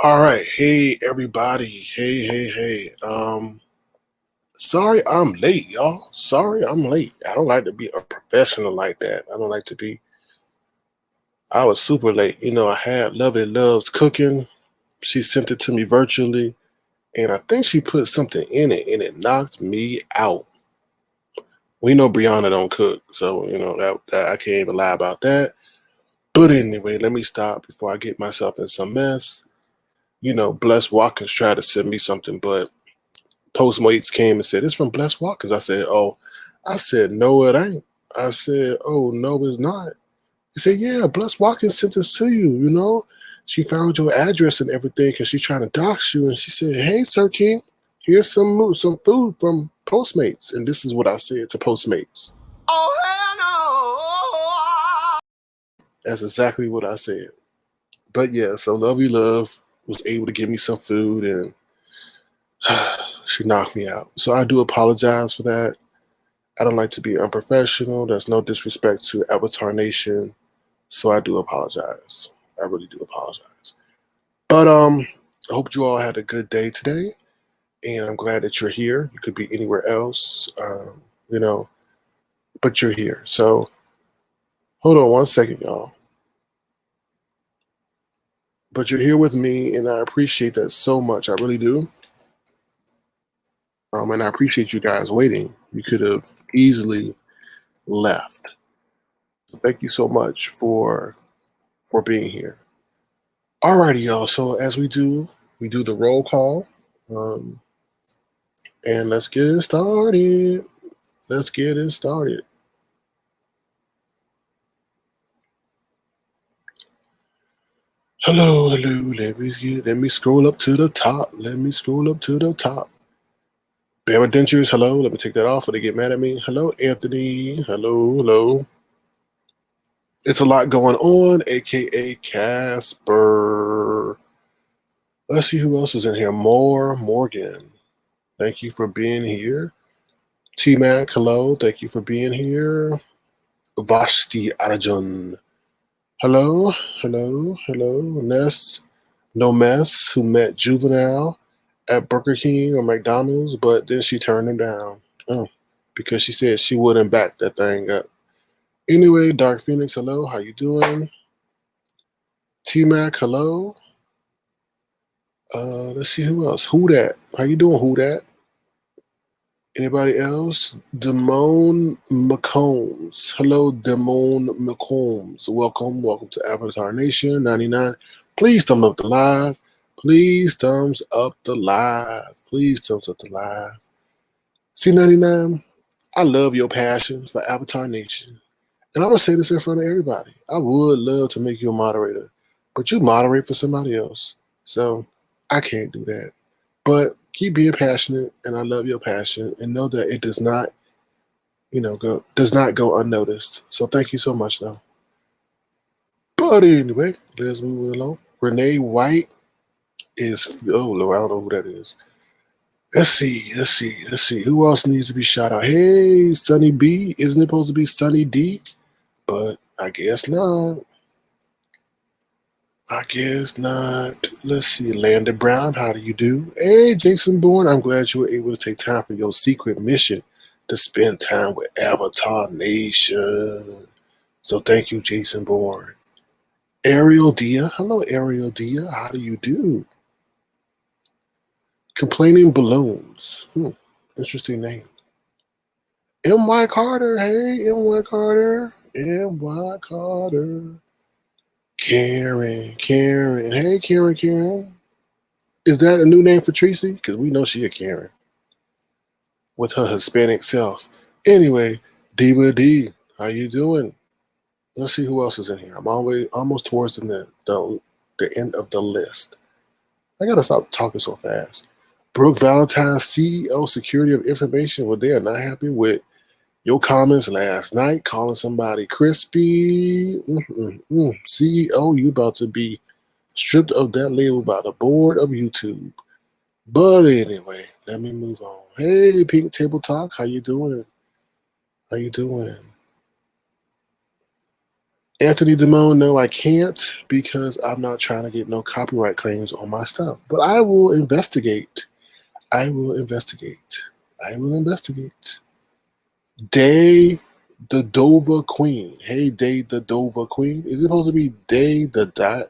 All right, hey everybody, hey. Sorry I'm late, y'all. Sorry I'm late. I don't like to be unprofessional like that. I don't like to be. I was super late. I had Lovely Loves cooking. She sent it to me virtually, and I think she put something in it, and it knocked me out. We know Brianna don't cook, so that I can't even lie about that. But anyway, let me stop before I get myself in some mess. Bless Watkins tried to send me something, but Postmates came and said, "It's from Bless Watkins." I said, "Oh," I said, "No, it ain't." I said, "Oh, no, it's not." He said, "Yeah, Bless Watkins sent this to you. She found your address and everything because she's trying to dox you." And she said, "Hey, Sir King, here's some food from Postmates." And this is what I said to Postmates. Oh, hell no. That's exactly what I said. But yeah, so Lovey Love was able to give me some food, and she knocked me out. So I do apologize for that. I don't like to be unprofessional. There's no disrespect to Avatarnation. So I do apologize. I really do apologize. But I hope you all had a good day today. And I'm glad that you're here. You could be anywhere else, but you're here. So hold on one second, y'all. But you're here with me, and I appreciate that so much. I really do. And I appreciate you guys waiting. You could have easily left. So thank you so much for being here. Alrighty, y'all. So as we do the roll call, and let's get it started. Let's get it started. Hello. Let me scroll up to the top. Bama Dentures, hello. Let me take that off or they get mad at me. Hello, Anthony. Hello. It's a lot going on, aka Casper. Let's see who else is in here. Morgan. Thank you for being here. T-Mac, hello. Thank you for being here. Vashti Arjun. Hello, hello, hello. Ness, no mess, who met Juvenile at Burger King or McDonald's, but then she turned him down. Oh, because she said she wouldn't back that thing up. Anyway, Dark Phoenix, hello, how you doing? T-Mac, hello. Let's see who else. Who that? How you doing, who that? Anybody else? Damone McCombs. Hello, Damone McCombs. Welcome to Avatarnation 99. Please thumbs up the live. Please thumbs up the live. Please thumbs up the live. C99, I love your passion for Avatarnation. And I'm going to say this in front of everybody. I would love to make you a moderator, but you moderate for somebody else. So I can't do that. But keep being passionate, and I love your passion, and know that it does not, does not go unnoticed. So thank you so much, though. But anyway, let's move it along. Renee White is I don't know who that is. Let's see. Who else needs to be shout out? Hey, Sunny B. Isn't it supposed to be Sunny D? But I guess not. Let's see. Landon Brown, how do you do? Hey, Jason Bourne, I'm glad you were able to take time for your secret mission to spend time with Avatarnation. So thank you, Jason Bourne. Ariel Dia, hello, Ariel Dia, how do you do? Complaining Balloons, interesting name. M.Y. Carter, hey, M.Y. Carter. Karen, hey, Karen. Is that a new name for Tracy? Because we know she a Karen with her Hispanic self. Anyway, Diva D, how you doing? Let's see who else is in here. I'm almost towards the end of the list. I gotta stop talking so fast. Brooke Valentine, CEO, Security of Information. Well, they are not happy with your comments last night, calling somebody crispy. CEO, you about to be stripped of that label by the board of YouTube. But anyway, let me move on. Hey, Pink Table Talk, how you doing? Anthony Damone, no, I can't because I'm not trying to get no copyright claims on my stuff. But I will investigate. Day the Dover Queen. Hey, Day the Dover Queen. Is it supposed to be Day the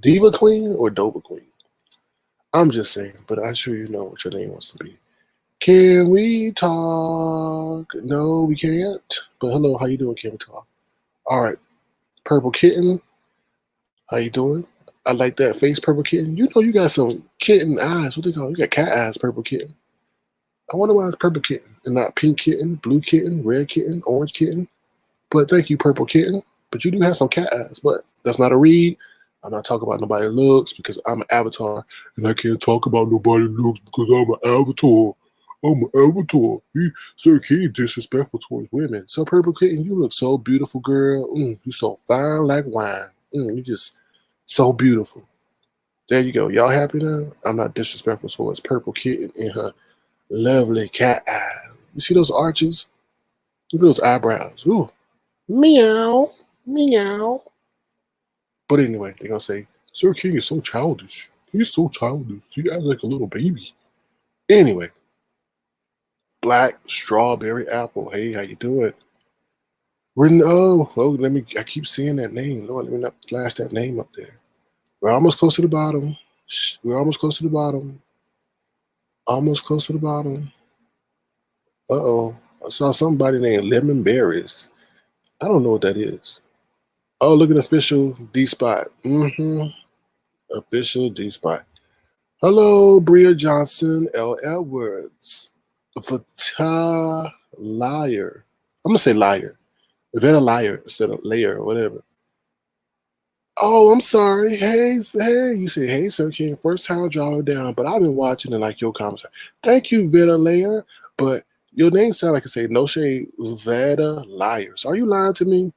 Diva Queen or Dover Queen? I'm just saying, but I'm sure you know what your name wants to be. Can we talk? No, we can't. But hello, how you doing? Can we talk? All right, Purple Kitten, how you doing? I like that face, Purple Kitten. You know you got some kitten eyes. What they call it? You got cat eyes, Purple Kitten. I wonder why it's Purple Kitten and not Pink Kitten, Blue Kitten, Red Kitten, Orange Kitten. But thank you, Purple Kitten. But you do have some cat eyes. But that's not a read. I'm not talking about nobody's looks because I'm an avatar and I can't talk about nobody's looks because I'm an avatar. Sir King disrespectful towards women. So Purple Kitten, you look so beautiful, girl. You so fine like wine. You just so beautiful. There you go. Y'all happy now? I'm not disrespectful towards Purple Kitten and her lovely cat eyes. You see those arches? Look at those eyebrows. Ooh. Meow. Meow. But anyway, they're gonna say, Sir King is so childish. He's so childish. He acts like a little baby. Anyway. Black Strawberry Apple. Hey, how you doing? I keep seeing that name. Lord, let me not flash that name up there. We're almost close to the bottom. Uh-oh. I saw somebody named Lemon Berries. I don't know what that is. Oh, look at official D-Spot. Official D-Spot. Hello, Bria Johnson, L. Edwards. Liar. I'm going to say liar. Veta liar instead of layer or whatever. Oh, I'm sorry. Hey, you say, hey, Sir King, first time drop it down, but I've been watching and like your comments. Thank you, Veta Layer, but your name sounds like I say no shade, Veta Liars. Are you lying to me?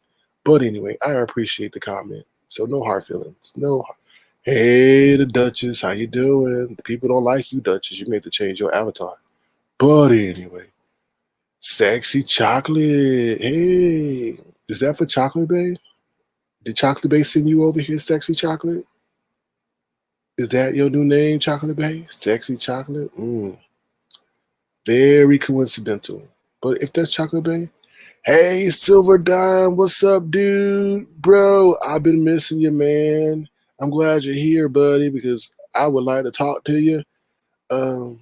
But anyway, I appreciate the comment. So no hard feelings. Hey, the Duchess, how you doing? People don't like you, Duchess. You need to change your avatar. But anyway, Sexy Chocolate. Hey, is that for Chocolate Bay? Did Chocolate Bay send you over here, Sexy Chocolate? Is that your new name, Chocolate Bay? Sexy Chocolate? Very coincidental. But if that's Chocolate Bay, hey, Silver Dime, what's up, dude? Bro, I've been missing you, man. I'm glad you're here, buddy, because I would like to talk to you. Um,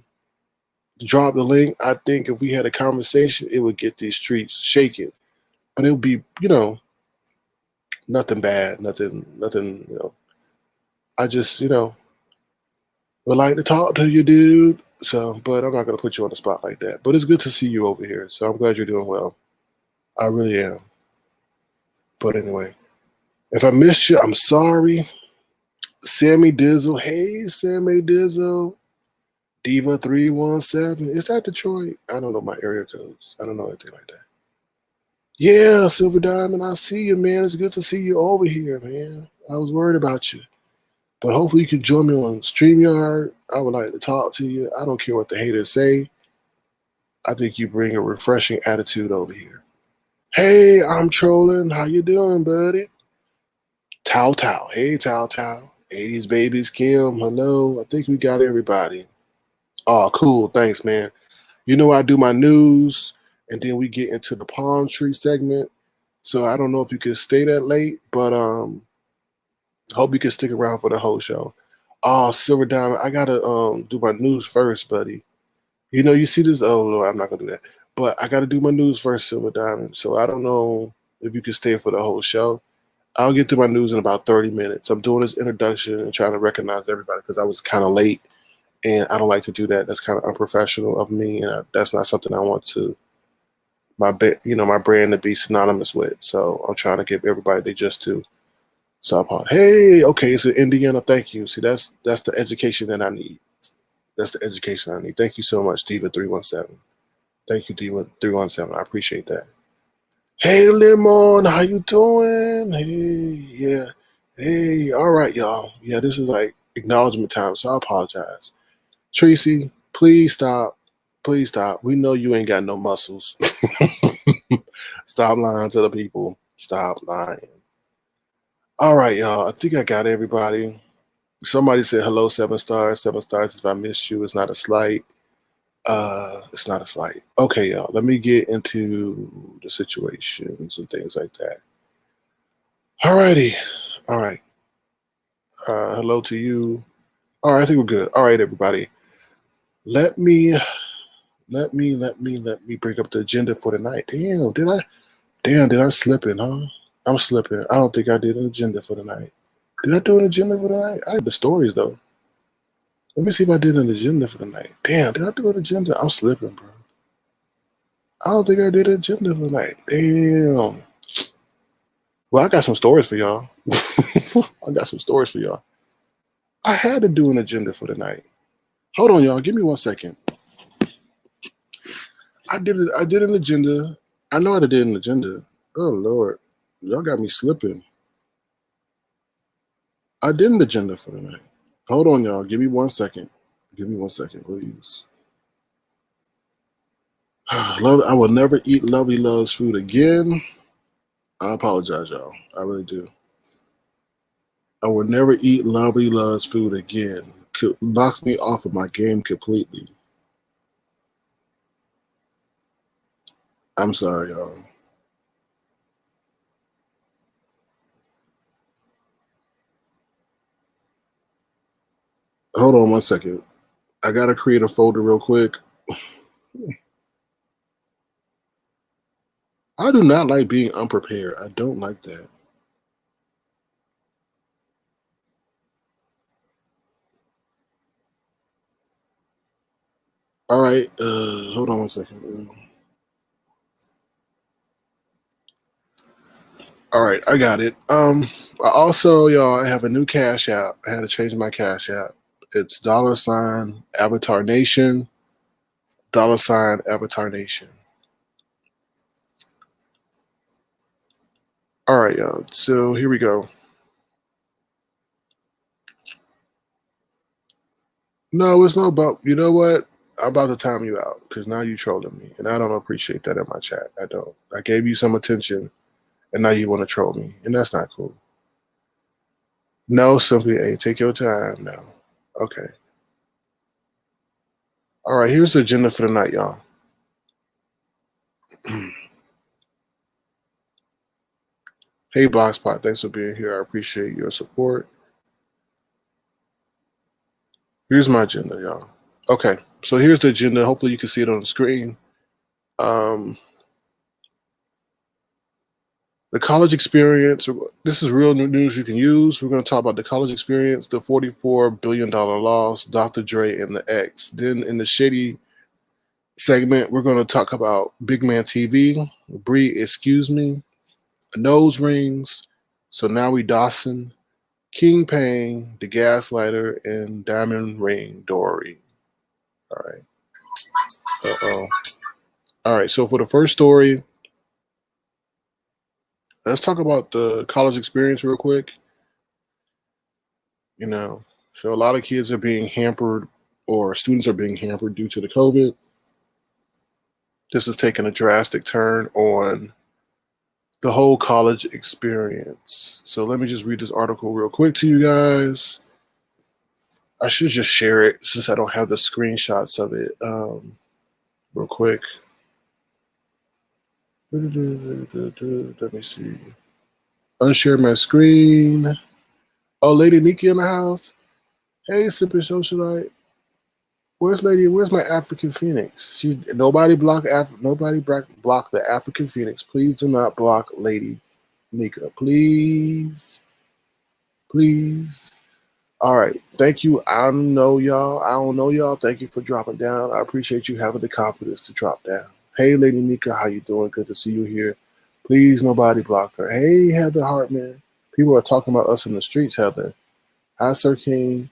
Drop the link. I think if we had a conversation, it would get these streets shaking. But it would be, nothing bad, nothing. I just, would like to talk to you, dude. So, but I'm not gonna put you on the spot like that. But it's good to see you over here. So I'm glad you're doing well. I really am. But anyway, if I missed you, I'm sorry. Sammy Dizzle. Hey, Sammy Dizzle. Diva 317. Is that Detroit? I don't know my area codes. I don't know anything like that. Yeah, Silver Diamond, I see you, man. It's good to see you over here, man. I was worried about you. But hopefully you can join me on StreamYard. I would like to talk to you. I don't care what the haters say. I think you bring a refreshing attitude over here. Hey, I'm trolling. How you doing, buddy? Tao Tao. Hey, Tao Tao. 80s Babies Kim. Hello. I think we got everybody. Oh, cool. Thanks, man. I do my news, and then we get into the palm tree segment. So I don't know if you can stay that late, but hope you can stick around for the whole show. Oh, Silver Diamond, I gotta do my news first, buddy. You see this? Oh Lord, I'm not gonna do that. But I gotta do my news first, Silver Diamond. So I don't know if you can stay for the whole show. I'll get to my news in about 30 minutes. I'm doing this introduction and trying to recognize everybody because I was kind of late, and I don't like to do that. That's kind of unprofessional of me, and that's not something I want to my brand to be synonymous with. So I'm trying to give everybody they just do. So I'm hey, okay, it's in Indiana. Thank you. See, that's the education that I need. That's the education I need. Thank you so much, Diva317. Thank you, Diva317. I appreciate that. Hey, Lemon, how you doing? Hey, yeah. Hey, all right, y'all. Yeah, this is like acknowledgement time, so I apologize. Tracy, please stop. Please stop. We know you ain't got no muscles. Stop lying to the people. Stop lying. All right, y'all. I think I got everybody. Somebody said hello, 7 stars. 7 stars. If I missed you, it's not a slight. It's not a slight. Okay, y'all. Let me get into the situations and things like that. All righty. All right. Hello to you. All right, I think we're good. All right, everybody. Let me bring up the agenda for tonight. Did I slip in, huh? I'm slipping. I don't think I did an agenda for tonight. Did I do an agenda for tonight? I did the stories though. Let me see if I did an agenda for tonight. Damn, did I do an agenda? I'm slipping, bro. I don't think I did an agenda for tonight. Damn. Well, I got some stories for y'all. I got some stories for y'all. I had to do an agenda for tonight. Hold on, y'all. Give me 1 second. I did it. I did an agenda. I know I did an agenda. Oh Lord, y'all got me slipping. I did an agenda for tonight. Hold on, y'all. Give me 1 second. Give me 1 second, please. I will never eat Lovely Love's food again. I apologize, y'all. I really do. I will never eat Lovely Love's food again. Knocks me off of my game completely. I'm sorry, y'all. Hold on 1 second. I gotta create a folder real quick. I do not like being unprepared. I don't like that. All right. Hold on 1 second. All right, I got it. Also, y'all, I have a new Cash App. I had to change my Cash App. It's $Avatarnation, $Avatarnation. All right, y'all. So here we go. No, it's not about. You know what? I'm about to time you out because now you trolling me, and I don't appreciate that in my chat. I don't. I gave you some attention, and now you want to troll me, and that's not cool. No, simply A. Take your time now. Okay. All right, here's the agenda for the night, y'all. Hey, Blogspot, thanks for being here. I appreciate your support. Here's my agenda, y'all. Okay, so here's the agenda. Hopefully, you can see it on the screen. Um, the college experience. This is real news you can use. We're going to talk about the college experience, the $44 billion loss, Dr. Dre, and the X. Then in the Shady segment, we're going to talk about Big Man TV, Bree, excuse me, nose rings. So now we doxing, King Payne, the Gaslighter, and Diamond Ring Dory. All right. Uh-oh. All right. So for the first story, let's talk about the college experience real quick. You know, so a lot of kids are being hampered, or students are being hampered due to the COVID. This has taken a drastic turn on the whole college experience. So let me just read this article real quick to you guys. I should just share it since I don't have the screenshots of it. Real quick. Let me see. Unshare my screen. Oh, Lady Nyca in the house. Hey, Super Socialite. Where's my African Phoenix? Nobody block the African Phoenix. Please do not block Lady Nyca. Please. Please. All right. Thank you. I don't know y'all. Thank you for dropping down. I appreciate you having the confidence to drop down. Hey, Lady Nyca, how you doing? Good to see you here. Please, nobody block her. Hey, Heather Hartman. People are talking about us in the streets, Heather. Hi, Sir King.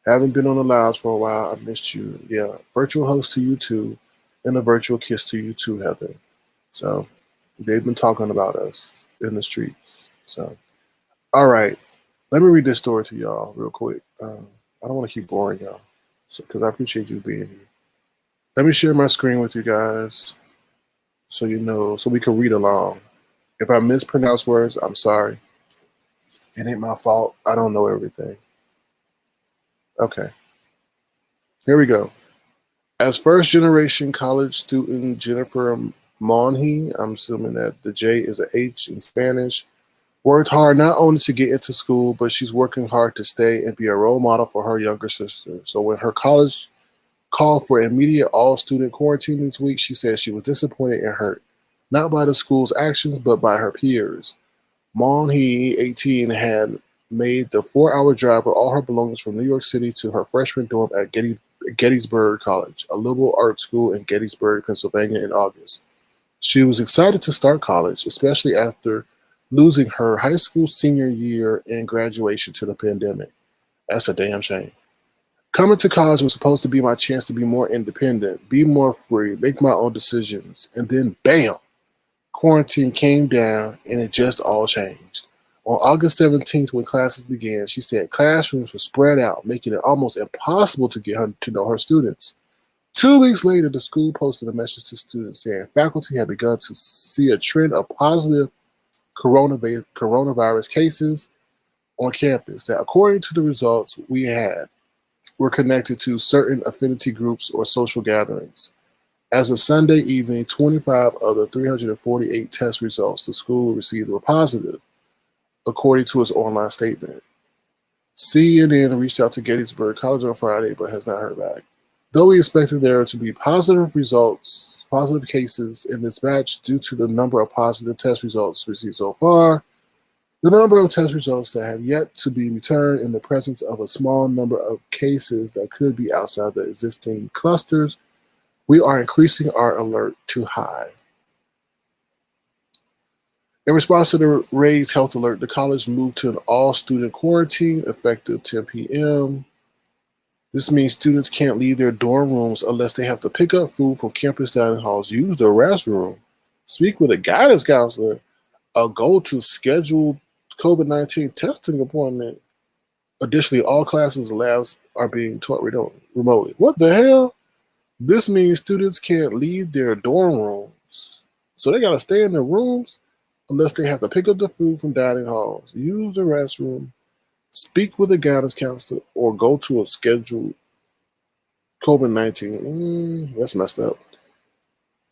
Haven't been on the lives for a while. I missed you. Yeah. Virtual host to you too. And a virtual kiss to you too, Heather. So they've been talking about us in the streets. So, all right. Let me read this story to y'all real quick. I don't want to keep boring y'all, because I appreciate you being here. Let me share my screen with you guys, so you know, so we can read along. If I mispronounce words, I'm sorry. It ain't my fault. I don't know everything. Okay, here we go. As first generation college student Jennifer Monhe, I'm assuming that the J is an H in Spanish, worked hard not only to get into school, but she's working hard to stay and be a role model for her younger sister. So when her college called for immediate all-student quarantine this week, she said she was disappointed and hurt, not by the school's actions, but by her peers. Monhe, 18, had made the 4-hour drive with all her belongings from New York City to her freshman dorm at Gettysburg College, a liberal arts school in Gettysburg, Pennsylvania, in August. She was excited to start college, especially after losing her high school senior year and graduation to the pandemic. That's a damn shame. Coming to college was supposed to be my chance to be more independent, be more free, make my own decisions. And then, bam, quarantine came down and it just all changed. On August 17th, when classes began, she said classrooms were spread out, making it almost impossible to get her to know her students. 2 weeks later, the school posted a message to students saying faculty had begun to see a trend of positive coronavirus cases on campus that, according to the results we had, were connected to certain affinity groups or social gatherings. As of Sunday evening, 25 of the 348 test results the school received were positive, according to its online statement. CNN reached out to Gettysburg College on Friday, but has not heard back. Though we expected there to be positive cases in this batch due to the number of positive test results received so far, the number of test results that have yet to be returned in the presence of a small number of cases that could be outside the existing clusters, we are increasing our alert to high. In response to the raised health alert, the college moved to an all-student quarantine effective 10 p.m. This means students can't leave their dorm rooms unless they have to pick up food from campus dining halls, use the restroom, speak with a guidance counselor, or go to scheduled COVID-19 testing appointment. Additionally, all classes and labs are being taught remotely. What the hell? This means students can't leave their dorm rooms. So they got to stay in their rooms unless they have to pick up the food from dining halls, use the restroom, speak with a guidance counselor, or go to a scheduled COVID-19. That's messed up.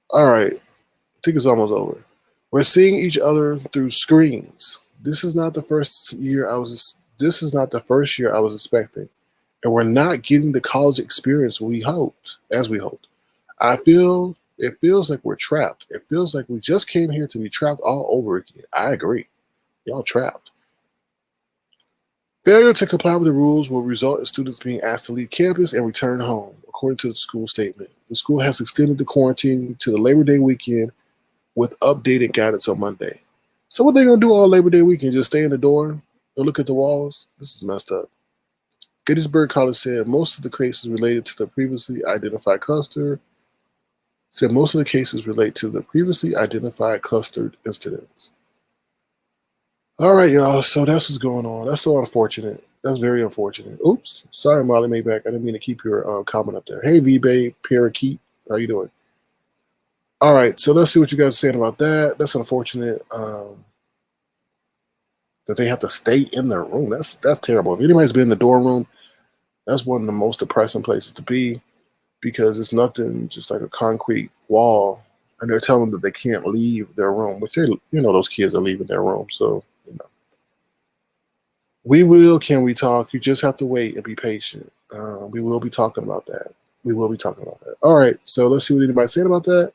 All right, I think it's almost over. We're seeing each other through screens. This is not the first year I was. This is not the first year I was expecting, and we're not getting the college experience we hoped, as we hoped. I feel it feels like we're trapped. It feels like we just came here to be trapped all over again. I agree. Y'all trapped. Failure to comply with the rules will result in students being asked to leave campus and return home, according to the school statement. The school has extended the quarantine to the Labor Day weekend with updated guidance on Monday. So what they gonna do all Labor Day weekend? Just stay in the dorm and look at the walls? This is messed up. Gettysburg College said most of the cases related to the previously identified cluster said most of the cases relate to the previously identified clustered incidents. All right, y'all. So that's what's going on. That's so unfortunate. That's very unfortunate. Oops. Sorry, Molly Mayback. I didn't mean to keep your comment up there. Hey, V-Babe, Parakeet. How you doing? All right. So let's see what you guys are saying about that. That's unfortunate that they have to stay in their room. That's terrible. If anybody's been in the dorm room, that's one of the most depressing places to be because it's nothing just like a concrete wall. And they're telling them that they can't leave their room, which those kids are leaving their room. So, we will. Can we talk? You just have to wait and be patient. We will be talking about that. We will be talking about that. All right. So let's see what anybody's saying about that.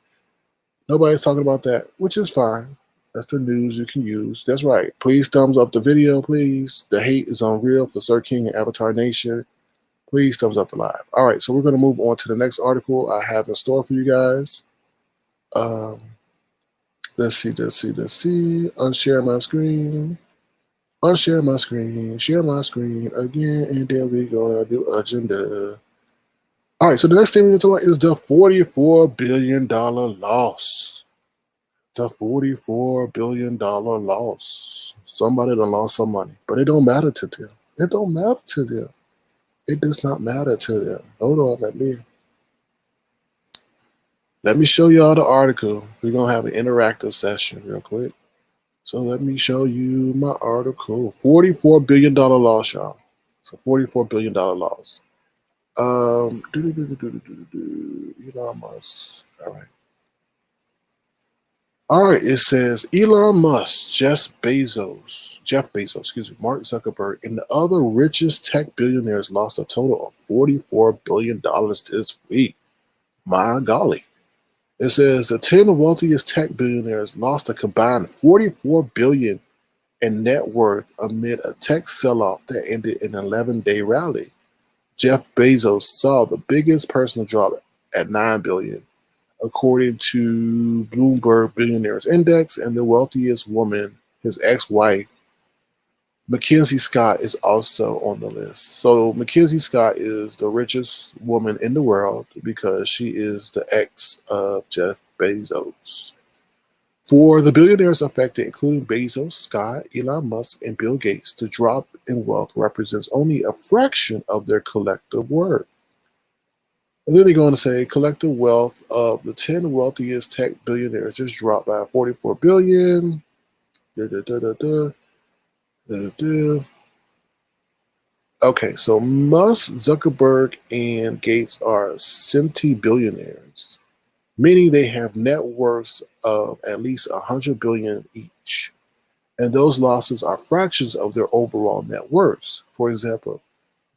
Nobody's talking about that, which is fine. That's the news you can use. That's right. Please thumbs up the video, please. The hate is unreal for Sir King and Avatarnation. Please thumbs up the live. All right. So we're going to move on to the next article I have in store for you guys. Let's see. Unshare my screen. Unshare my screen, share my screen again, and then we're gonna do agenda. All right, so the next thing we're gonna talk about is the $44 billion loss. The $44 billion loss. Somebody done lost some money, but it don't matter to them. It don't matter to them. It does not matter to them. Hold on, let me show y'all the article. We're gonna have an interactive session real quick. So let me show you my article. $44 billion loss, y'all. So $44 billion loss. Elon Musk. All right. It says Elon Musk, Jeff Bezos, Mark Zuckerberg, and the other richest tech billionaires lost a total of $44 billion this week. My golly. It says the 10 wealthiest tech billionaires lost a combined $44 billion in net worth amid a tech sell-off that ended in an 11-day rally. Jeff Bezos saw the biggest personal drop at $9 billion, according to Bloomberg Billionaires Index, and the wealthiest woman, his ex-wife, Mackenzie Scott, is also on the list. So Mackenzie Scott is the richest woman in the world because she is the ex of Jeff Bezos. For the billionaires affected, including Bezos, Scott, Elon Musk, and Bill Gates, the drop in wealth represents only a fraction of their collective worth. And then they go on to say collective wealth of the 10 wealthiest tech billionaires just dropped by $44 billion. Okay, so Musk, Zuckerberg, and Gates are centibillionaires, meaning they have net worths of at least $100 billion each. And those losses are fractions of their overall net worths. For example,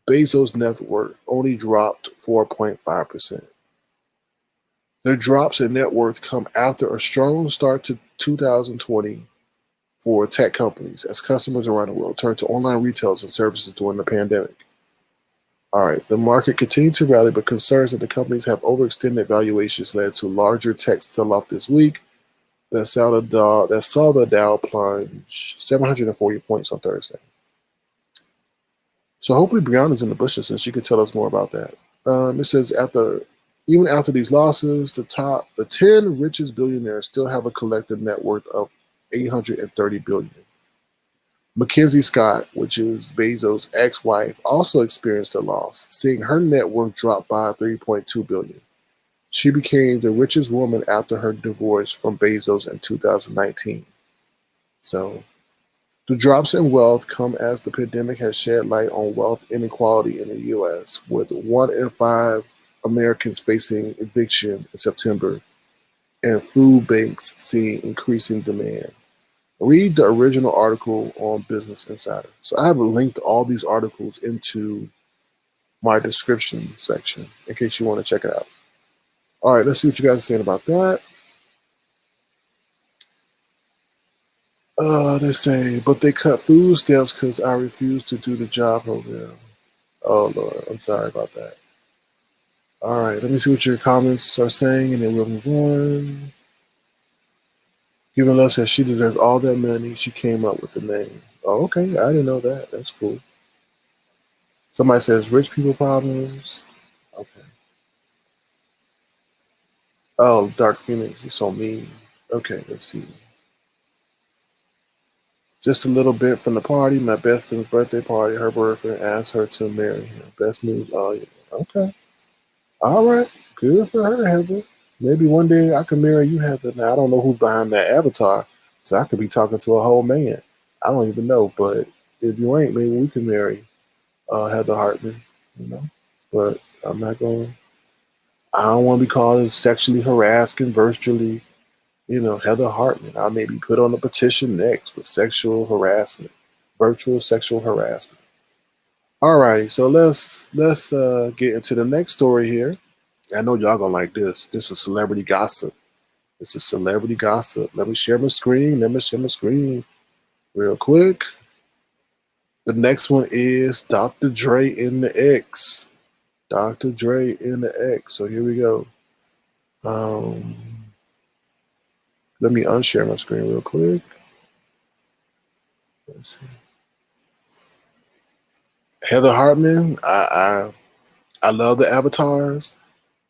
Bezos' net worth only dropped 4.5%. Their drops in net worth come after a strong start to 2020 for tech companies as customers around the world turned to online retails and services during the pandemic. All right, the market continued to rally, but concerns that the companies have overextended valuations led to larger tech sell-off this week that saw the Dow plunge 740 points on Thursday. So hopefully Brianna's in the bushes and she could tell us more about that. It says even after these losses, the 10 richest billionaires still have a collective net worth of $830 billion. Mackenzie Scott, which is Bezos' ex-wife, also experienced a loss, seeing her net worth drop by $3.2 billion. She became the richest woman after her divorce from Bezos in 2019. So The drops in wealth come as the pandemic has shed light on wealth inequality in the U.S., with 1 in 5 Americans facing eviction in September and food banks seeing increasing demand. Read the original article on Business Insider. So I have linked all these articles into my description section in case you want to check it out. All right, let's see what you guys are saying about that. They say, but they cut food stamps because I refuse to do the job program. Oh, Lord, I'm sorry about that. All right, let me see what your comments are saying, and then we'll move on. Given Love says she deserves all that money. She came up with the name. Oh, okay, I didn't know that. That's cool. Somebody says rich people problems. Okay. Oh, Dark Phoenix, you're so mean. Okay, let's see. Just a little bit from the party. My best friend's birthday party. Her boyfriend asked her to marry him. Best news all year. Okay. All right. Good for her, Heather. Maybe one day I can marry you, Heather. Now, I don't know who's behind that avatar, so I could be talking to a whole man. I don't even know, but if you ain't, maybe we can marry Heather Hartman, you know? But I'm not going. I don't want to be called as sexually harassing virtually. Heather Hartman. I may be put on the petition next for sexual harassment, virtual sexual harassment. All righty, so let's get into the next story here. I know y'all gonna like this. This is celebrity gossip. This is celebrity gossip. Let me share my screen. Real quick. The next one is Dr. Dre in the X. Dr. Dre in the X. So here we go. Let me unshare my screen real quick. Let's see. Heather Hartman, I love the avatars,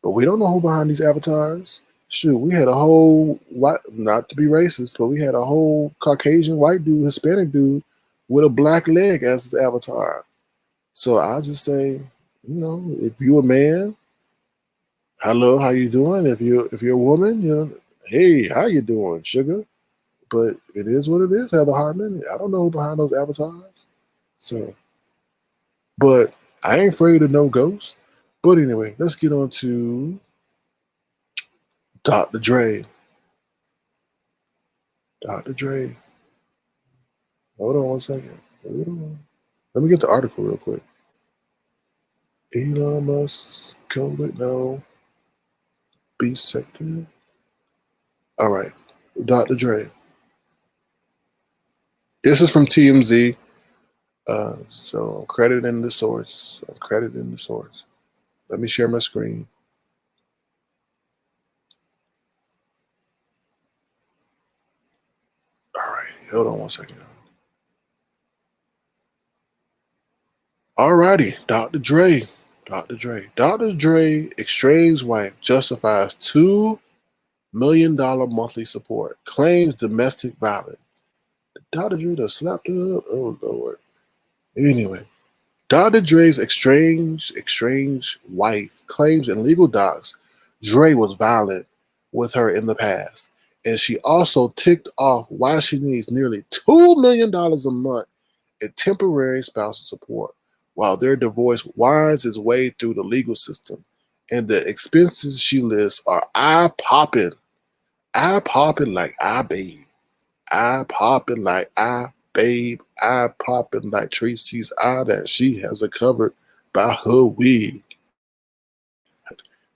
but we don't know who behind these avatars. Shoot, we had a whole white, not to be racist, but we had a whole Caucasian white dude, Hispanic dude, with a black leg as his avatar. So I just say, if you're a man, hello, how you doing? If you're a woman, hey, how you doing, sugar? But it is what it is, Heather Hartman. I don't know who behind those avatars. So, but I ain't afraid of no ghosts. But anyway, let's get on to Dr. Dre. Dr. Dre. Hold on one second. Hold on. Let me get the article real quick. Elon Musk COVID no. Beast sector. All right. Dr. Dre. This is from TMZ. So I'm crediting the source. Let me share my screen. All right. Hold on one second. All righty. Dr. Dre. Dr. Dre, estranged wife justifies $2 million monthly support. Claims domestic violence. Dr. Dre done slapped her up. Oh, Lord. Anyway, Dr. Dre's estranged wife claims in legal docs Dre was violent with her in the past. And she also ticked off why she needs nearly $2 million a month in temporary spousal support while their divorce winds its way through the legal system. And the expenses she lists are eye-popping. Eye-popping like I babe. Eye-popping like I babe. Eye-popping like Tracy's eye that she has covered by her wig.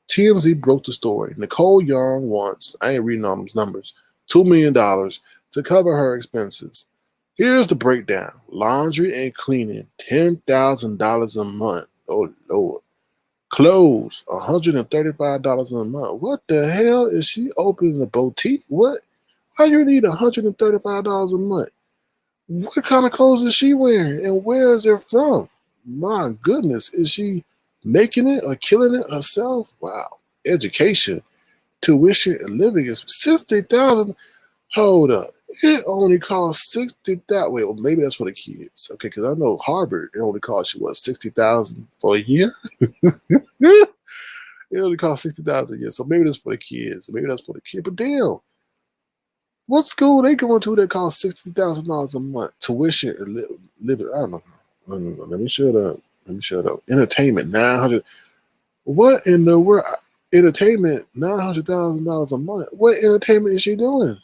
TMZ broke the story. Nicole Young wants, I ain't reading all those numbers, $2 million to cover her expenses. Here's the breakdown. Laundry and cleaning, $10,000 a month. Oh, Lord. Clothes, $135 a month. What the hell? Is she opening a boutique? What? Why you need $135 a month? What kind of clothes is she wearing? And where is it from? My goodness. Is she making it or killing it herself? Wow. Education, tuition, and living is $60,000. Hold up. It only costs 60,000. Wait, well, maybe that's for the kids. Okay, because I know Harvard, it only costs you, what, 60,000 for a year? It only costs 60,000 a year. So maybe that's for the kids. But damn. What school they going to that costs $60,000 a month? Tuition and living. I don't know. Let me shut up. Let me shut up. Entertainment, 900. What in the world? Entertainment, $900,000 a month. What entertainment is she doing?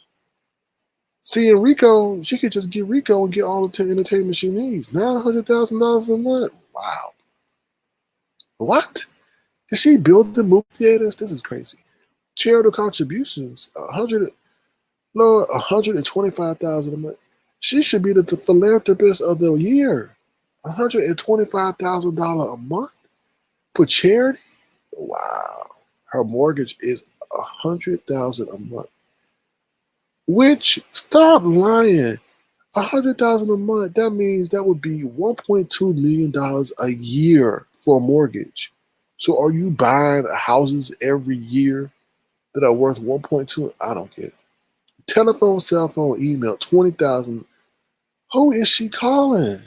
See, in Rico, she could just get Rico and get all the entertainment she needs. $900,000 a month. Wow. What? Is she building movie theaters? This is crazy. Charitable contributions, 125,000 a month. She should be the philanthropist of the year. $125,000 a month for charity. Wow. Her mortgage is 100,000 a month. Which, stop lying. 100,000 a month. That means that would be $1.2 million a year for a mortgage. So are you buying houses every year that are worth 1.2? I don't get it. Telephone, cell phone, email, 20,000. Who is she calling?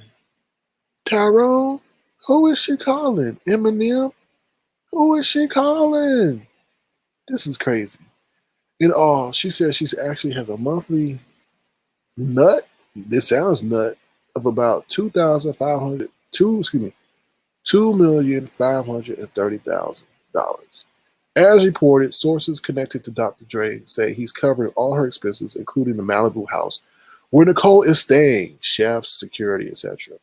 Tyrone? Who is she calling? Eminem? Who is she calling? This is crazy. In all, she says she actually has a monthly nut. This sounds nut of about 2,500. $2,530,000. As reported, sources connected to Dr. Dre say he's covering all her expenses, including the Malibu house where Nicole is staying, chefs, security, etc.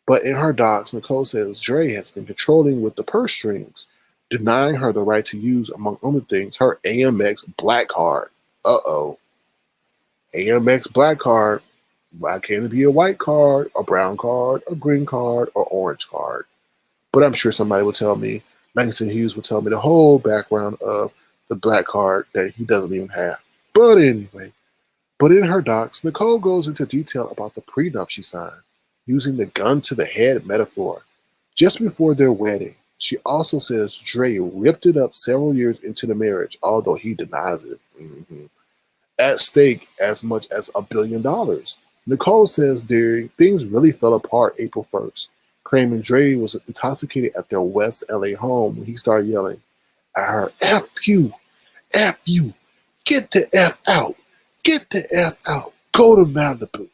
But in her docs, Nicole says Dre has been controlling with the purse strings, denying her the right to use, among other things, her AMX Black Card. Uh-oh. AMX Black Card. Why can't it be a white card, a brown card, a green card, or orange card? But I'm sure somebody will tell me, Langston Hughes will tell me the whole background of the black card that he doesn't even have. But anyway, but in her docs, Nicole goes into detail about the prenup she signed, using the gun to the head metaphor. Just before their wedding, she also says Dre ripped it up several years into the marriage, although he denies it. At stake as much as $1 billion. Nicole says things really fell apart April 1st, claiming Dre was intoxicated at their West LA home when he started yelling at her, F you, F you, get the F out, get the F out, go to Malibu.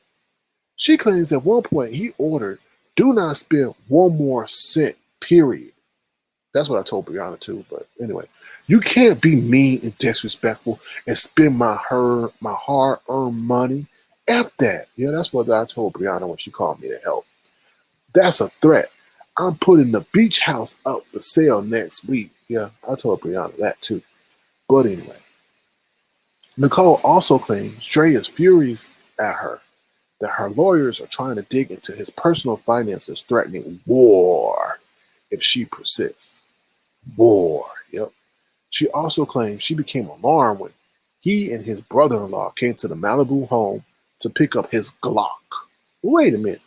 She claims at one point he ordered, do not spend one more cent, period. That's what I told Brianna too, but anyway. You can't be mean and disrespectful and spend my hard-earned money. F that. Yeah, that's what I told Brianna when she called me to help. That's a threat. I'm putting the beach house up for sale next week. Yeah, I told Brianna that too. But anyway, Nicole also claims Dre is furious at her, that her lawyers are trying to dig into his personal finances, threatening war if she persists. War. Yep. She also claims she became alarmed when he and his brother-in-law came to the Malibu home to pick up his Glock. Wait a minute.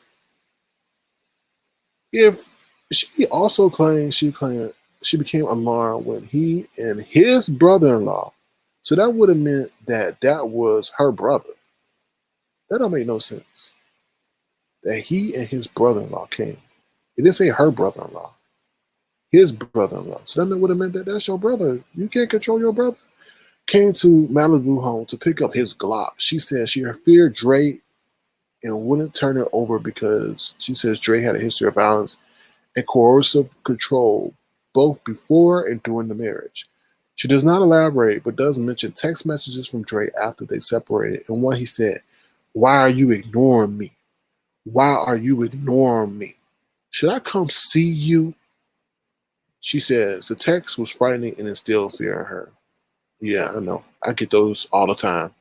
If she also claims she became alarmed when he and his brother-in-law, so that would have meant that was her brother. That don't make no sense. That he and his brother-in-law came. It didn't say her brother-in-law. His brother-in-law. So that would have meant that that's your brother. You can't control your brother. Came to Malibu home to pick up his Glock. She said she feared Dre and wouldn't turn it over because she says Dre had a history of violence and coercive control both before and during the marriage. She does not elaborate, but does mention text messages from Dre after they separated. And one he said, "Why are you ignoring me? Why are you ignoring me? Should I come see you?" She says the text was frightening and instilled fear in her. Yeah, I know. I get those all the time.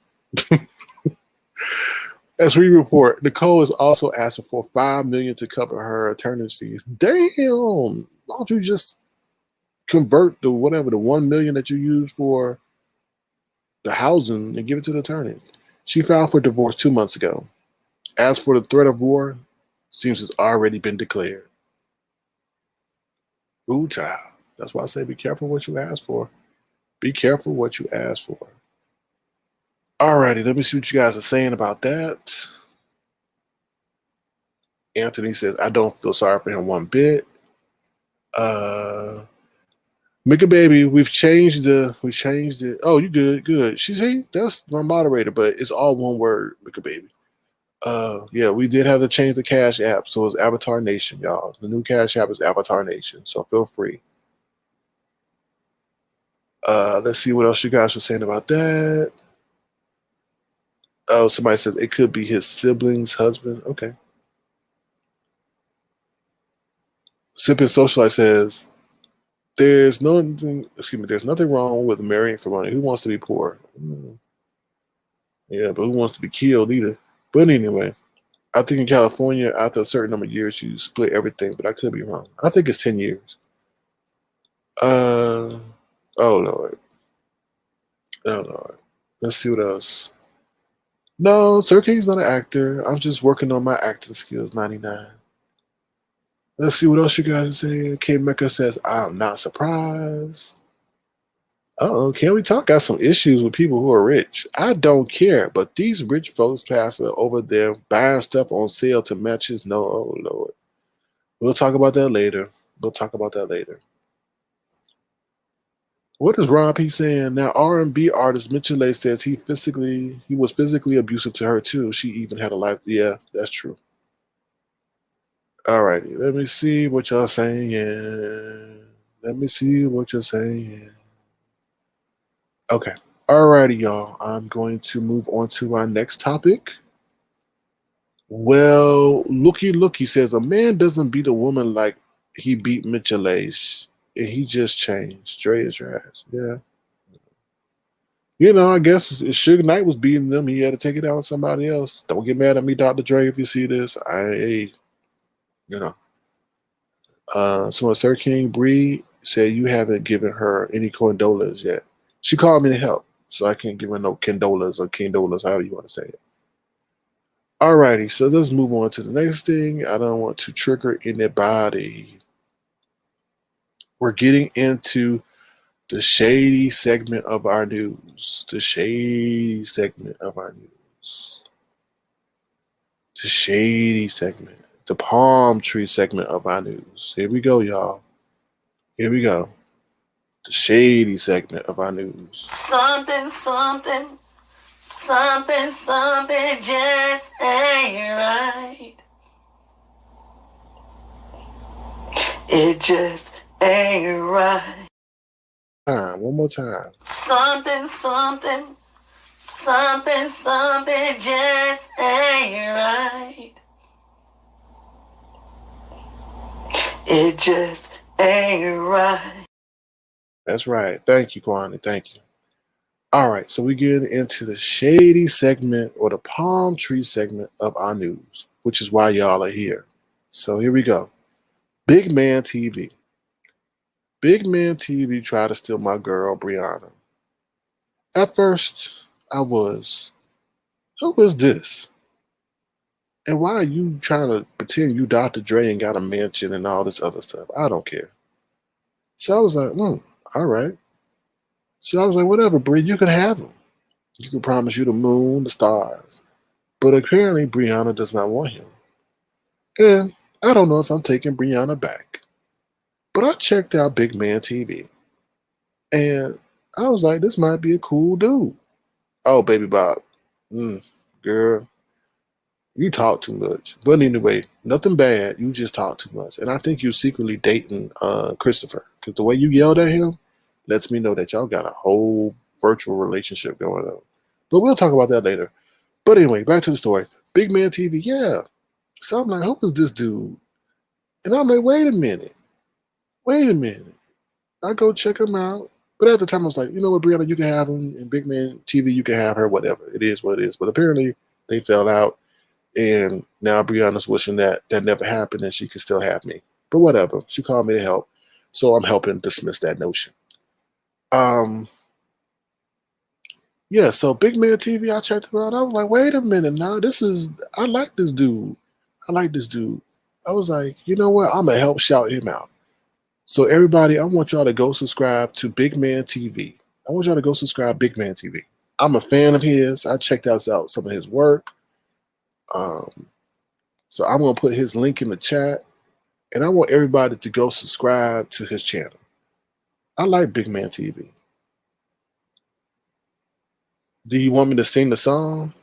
As we report, Nicole is also asking for $5 million to cover her attorney's fees. Damn! Why don't you just convert the whatever the $1 million that you use for the housing and give it to the attorneys? She filed for divorce 2 months ago. As for the threat of war, seems it's already been declared. Ooh, child. That's why I say be careful what you ask for. Be careful what you ask for. Alrighty, let me see what you guys are saying about that. Anthony says, I don't feel sorry for him one bit. Make a baby. We changed it. Oh, you good, good. She see, that's my moderator, but it's all one word, make a baby. Yeah, we did have to change the Cash App, so it's Avatarnation, y'all. The new Cash App is Avatarnation, so feel free. Let's see what else you guys were saying about that. Oh, somebody said it could be his sibling's husband. Okay. Sipping Socialite says there's nothing wrong with marrying for money. Who wants to be poor? Yeah, but who wants to be killed either? But anyway, I think in California, after a certain number of years, you split everything, but I could be wrong. I think it's 10 years. Uh, oh Lord. Oh Lord. Let's see what else. No, Sir King's not an actor. I'm just working on my acting skills, 99. Let's see what else you guys are saying. K Mecca says, I'm not surprised. Oh, can we talk? Got some issues with people who are rich. I don't care, but these rich folks passing over there buying stuff on sale to match his no. Oh Lord. We'll talk about that later. We'll talk about that later. What is Ron P saying? Now R&B artist Mitchell says he was physically abusive to her too. She even had a life. Yeah, that's true. Alrighty, let me see what y'all saying. Let me see what you're saying. Okay. Alrighty, y'all. I'm going to move on to our next topic. Well, looky says a man doesn't beat a woman like he beat Mitchell and he just changed. Dre is your ass. Yeah. I guess if Suge Knight was beating them, he had to take it out on somebody else. Don't get mad at me, Dr. Dre, if you see this. You know. So Sir King Bree said you haven't given her any condolas yet. She called me to help, so I can't give her no condolas or condolas, however you want to say it. Alrighty, so let's move on to the next thing. I don't want to trigger anybody. We're getting into the shady segment of our news. The shady segment of our news. The shady segment. The palm tree segment of our news. Here we go, y'all. Here we go. The shady segment of our news. Something just ain't right. It just ain't right. One more time. Something just ain't right. It just ain't right. That's right. Thank you, Kwani. Thank you. All right, so we get into the shady segment or the palm tree segment of our news, which is why y'all are here. So here we go. Big Man TV. Big Man TV tried to steal my girl, Brianna. At first, I was, who is this? And why are you trying to pretend you Dr. Dre and got a mansion and all this other stuff? I don't care. So I was like, all right. So I was like, whatever, Brie, you can have him. You can promise you the moon, the stars. But apparently, Brianna does not want him. And I don't know if I'm taking Brianna back. But I checked out Big Man TV. And I was like, this might be a cool dude. Oh, baby Bob. Girl, you talk too much. But anyway, nothing bad. You just talk too much. And I think you're secretly dating Christopher. Because the way you yelled at him lets me know that y'all got a whole virtual relationship going on. But we'll talk about that later. But anyway, back to the story. Big Man TV, yeah. So I'm like, who is this dude? And I'm like, wait a minute. I go check him out. But at the time, I was like, you know what, Brianna, you can have him. And Big Man TV, you can have her, whatever. It is what it is. But apparently, they fell out. And now Brianna's wishing that never happened and she could still have me. But whatever. She called me to help. So I'm helping dismiss that notion. Yeah, so Big Man TV, I checked him out. I was like, wait a minute now. I like this dude. I was like, you know what? I'm going to help shout him out. So everybody, I want y'all to go subscribe to Big Man TV. I want y'all to go subscribe Big Man TV. I'm a fan of his. I checked out some of his work. So I'm going to put his link in the chat. And I want everybody to go subscribe to his channel. I like Big Man TV. Do you want me to sing the song,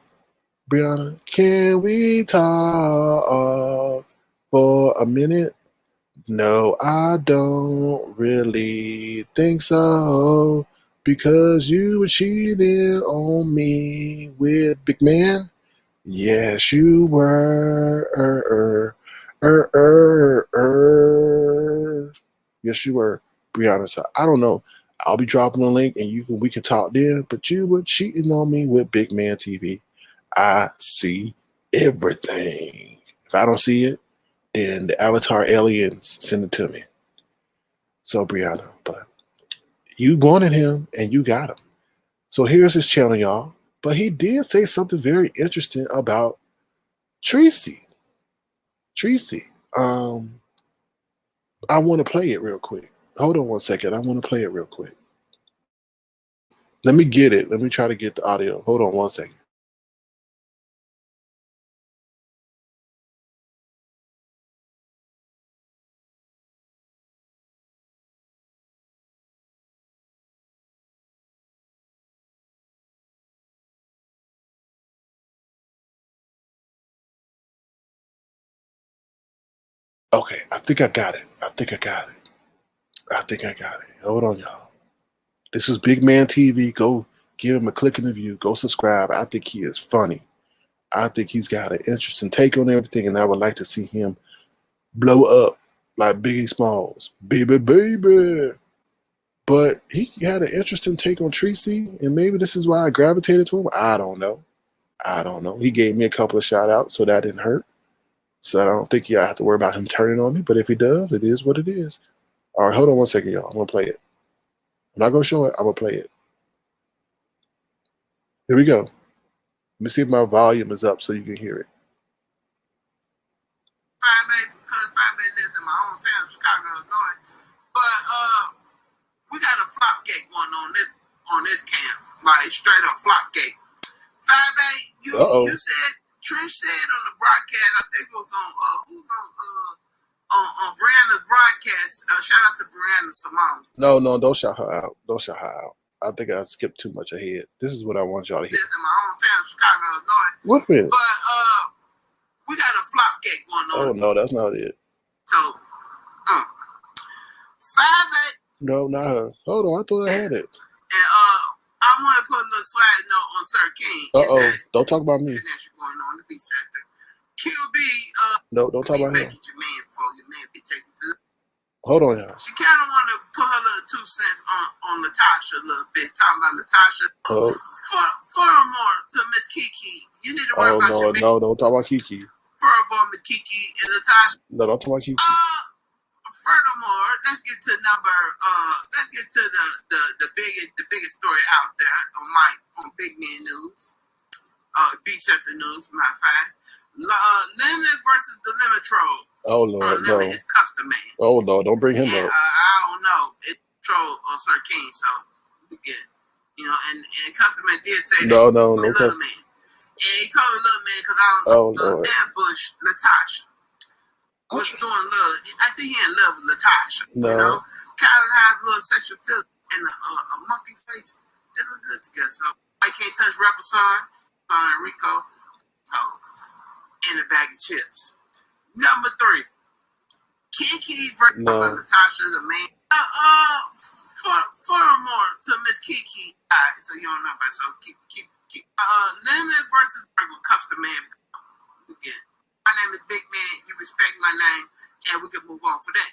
Brianna? Can we talk for a minute? No, I don't really think so. Because you were cheating on me with Big Man? Yes, you were. Yes, you were, Brianna. So I don't know. I'll be dropping a link and we can talk there. But you were cheating on me with Big Man TV. I see everything. If I don't see it, then the Avatar aliens send it to me. So Brianna, but you wanted him and you got him. So here's his channel, y'all. But he did say something very interesting about Tracy. Tracy. I want to play it real quick. Hold on one second. I want to play it real quick. Let me get it. Let me try to get the audio. Hold on one second. Okay, I think I got it. I think I got it. Hold on, y'all. This is Big Man TV. Go give him a click in the view. Go subscribe. I think he is funny. I think he's got an interesting take on everything, and I would like to see him blow up like Biggie Smalls. Baby. But he had an interesting take on Tracy, and maybe this is why I gravitated to him. I don't know. He gave me a couple of shout outs, so that didn't hurt. So I don't think I have to worry about him turning on me. But if he does, it is what it is. All right, hold on one second, y'all. I'm going to play it. I'm not going to show it. I'm going to play it. Here we go. Let me see if my volume is up so you can hear it. Five Bay lives in my hometown, Chicago, Illinois. But we got a flop gate going on this camp, like straight up flop gate. 5A, you said Trish said on the broadcast, I think it was on on Brianna's broadcast. Shout out to Brianna Simone. No, don't shout her out. I think I skipped too much ahead. This is what I want y'all to hear. This in my hometown, Chicago, Illinois. What minute? But we got a flop gate going on. Oh no, that's not it. So 5A. No, not her. Hold on, I thought I had it. And I want to put a little slide note on Sir King. Don't talk about me. Going on the B sector. QB. No, don't talk about him. Your man before your man be taken to. Hold on, y'all. She kind of want to put her little 2 cents on Latasha a little bit, talking about Latasha. Furthermore, to Miss Kiki, you need to worry about your man. No, don't talk about Kiki. Furthermore, Miss Kiki and Latasha. No, don't talk about Kiki. Furthermore, let's get to the biggest story out there on Big Man News, B Sector News, matter of fact. Lemon versus the Lemon Troll. Oh Lord, no. Lemon is custom man. Oh Lord, don't bring him up. I don't know. It's Troll or Sir King, so we get, and custom man did say no little custom. man. And he called me little man because I was ambush Latasha. Was doing love. I think he in love with Latasha. No. Kind of has a little sexual feeling and a monkey face. They look good together. So I can't touch rapper son Rico. And a bag of chips. Number 3. Kiki versus Latasha the man. Furthermore to Miss Kiki. Alright, so you don't know about so keep. Lemon versus custom man. Again. My name is Big Man. You respect my name, and we can move on for that.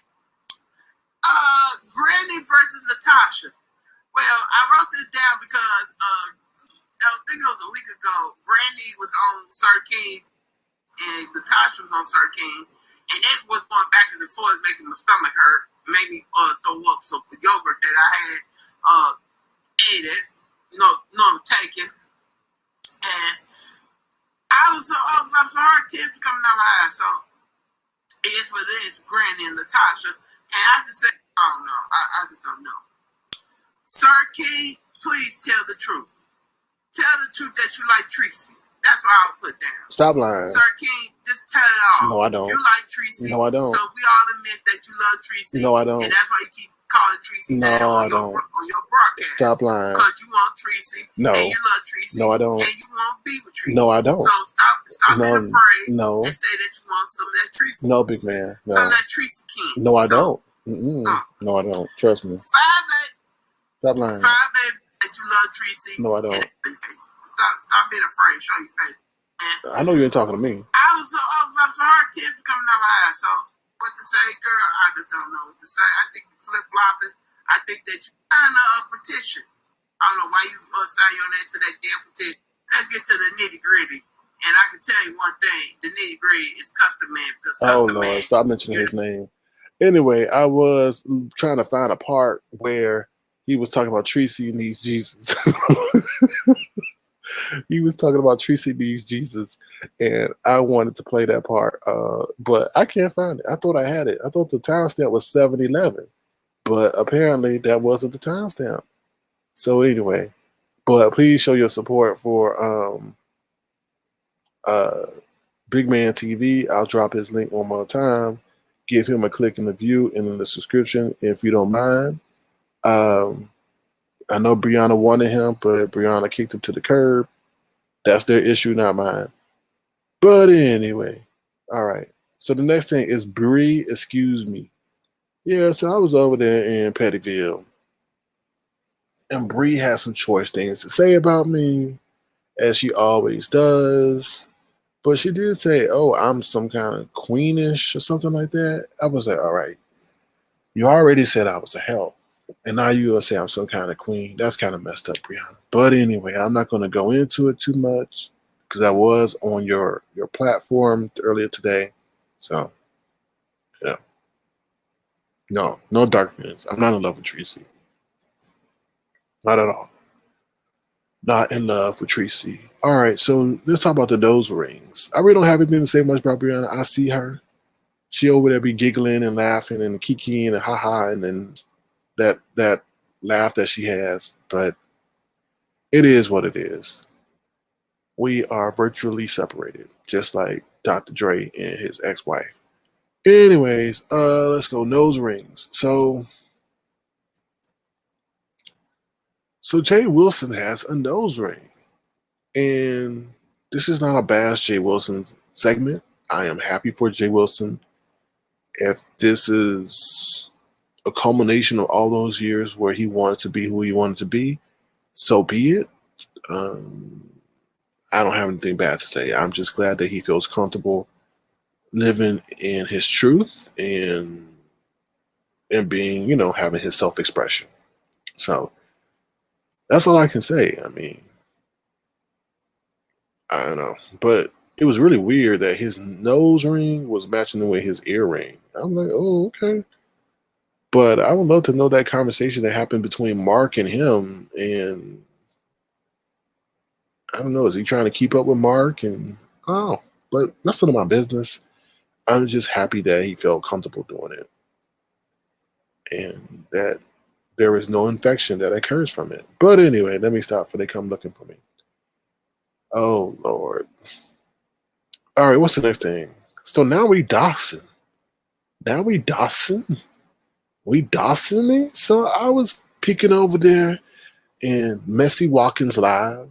Granny versus Latasha. Well, I wrote this down because I think it was a week ago. Granny was on Sir King, and Latasha was on Sir King, and it was going back and forth, making my stomach hurt, made me throw up some yogurt that I had ate it. I'm taking, and I'm so hard tears coming out my eyes. So it is what it is, Granny and Latasha. And I just said, I don't know. I just don't know. Sir King, please tell the truth. Tell the truth that you like Tracy. That's what I'll put down. Stop lying. Sir King, just tell it all. No, I don't. You like Tracy. No, I don't. So we all admit that you love Tracy. No, I don't. And that's why you keep calling Tracy that No, I on don't. your broadcast. Stop lying. Because you want Tracy. No. And you love Tracy. No, I don't. And you want to be with Tracy. No, I don't. So stop being afraid no. and say that you want some of that Tracy. No, big man. No. Some of that Tracy King. No, I don't. No, I don't. Trust me. Stop lying. 5 that you love Tracy. No, I don't. Stop being afraid. Show your face. And I know you ain't talking to me. I'm so hard tears coming out my eyes. So what to say, girl? I just don't know what to say. I think you flip flopping. I think that you signed a petition. I don't know why you signed on that to that damn petition. Let's get to the nitty gritty. And I can tell you one thing: the nitty gritty is Custom Man because Custom Man. Lord, stop mentioning his name. Anyway, I was trying to find a part where he was talking about Tracy needs Jesus. He was talking about Tracy needs Jesus, and I wanted to play that part, but I can't find it. I thought I had it. I thought the timestamp was 7:11, but apparently that wasn't the timestamp. So anyway, but please show your support for Big Man TV. I'll drop his link one more time. Give him a click in the view and in the subscription if you don't mind. I know Brianna wanted him, but Brianna kicked him to the curb. That's their issue, not mine. But anyway, all right. So the next thing is Bree, excuse me. Yeah, so I was over there in Pettyville, and Bree had some choice things to say about me, as she always does. But she did say, oh, I'm some kind of queenish or something like that. I was like, all right, you already said I was a help. And now you're going to say I'm some kind of queen. That's kind of messed up, Brianna. But anyway, I'm not going to go into it too much because I was on your platform earlier today. So, yeah. No dark feelings. I'm not in love with Tracy. Not at all. Not in love with Tracy. All right, so let's talk about the nose rings. I really don't have anything to say much about Brianna. I see her. She over there be giggling and laughing and kikiing and ha-ha and then that laugh that she has, but it is what it is. We are virtually separated, just like Dr. Dre and his ex-wife. Anyways, let's go nose rings. So Jay Wilson has a nose ring, and this is not a bash Jay Wilson segment. I am happy for Jay Wilson. If this is a culmination of all those years where he wanted to be who he wanted to be, so be it. I don't have anything bad to say. I'm just glad that he feels comfortable living in his truth and being, having his self-expression. So that's all I can say. I mean, I don't know. But it was really weird that his nose ring was matching with his earring. I'm like, oh, okay. But I would love to know that conversation that happened between Mark and him. And I don't know, is he trying to keep up with Mark? And but that's none of my business. I'm just happy that he felt comfortable doing it. And that there is no infection that occurs from it. But anyway, let me stop before they come looking for me. Oh, Lord. All right, what's the next thing? So now we doxing. We doxing me? So I was peeking over there in Messy Watkins Live,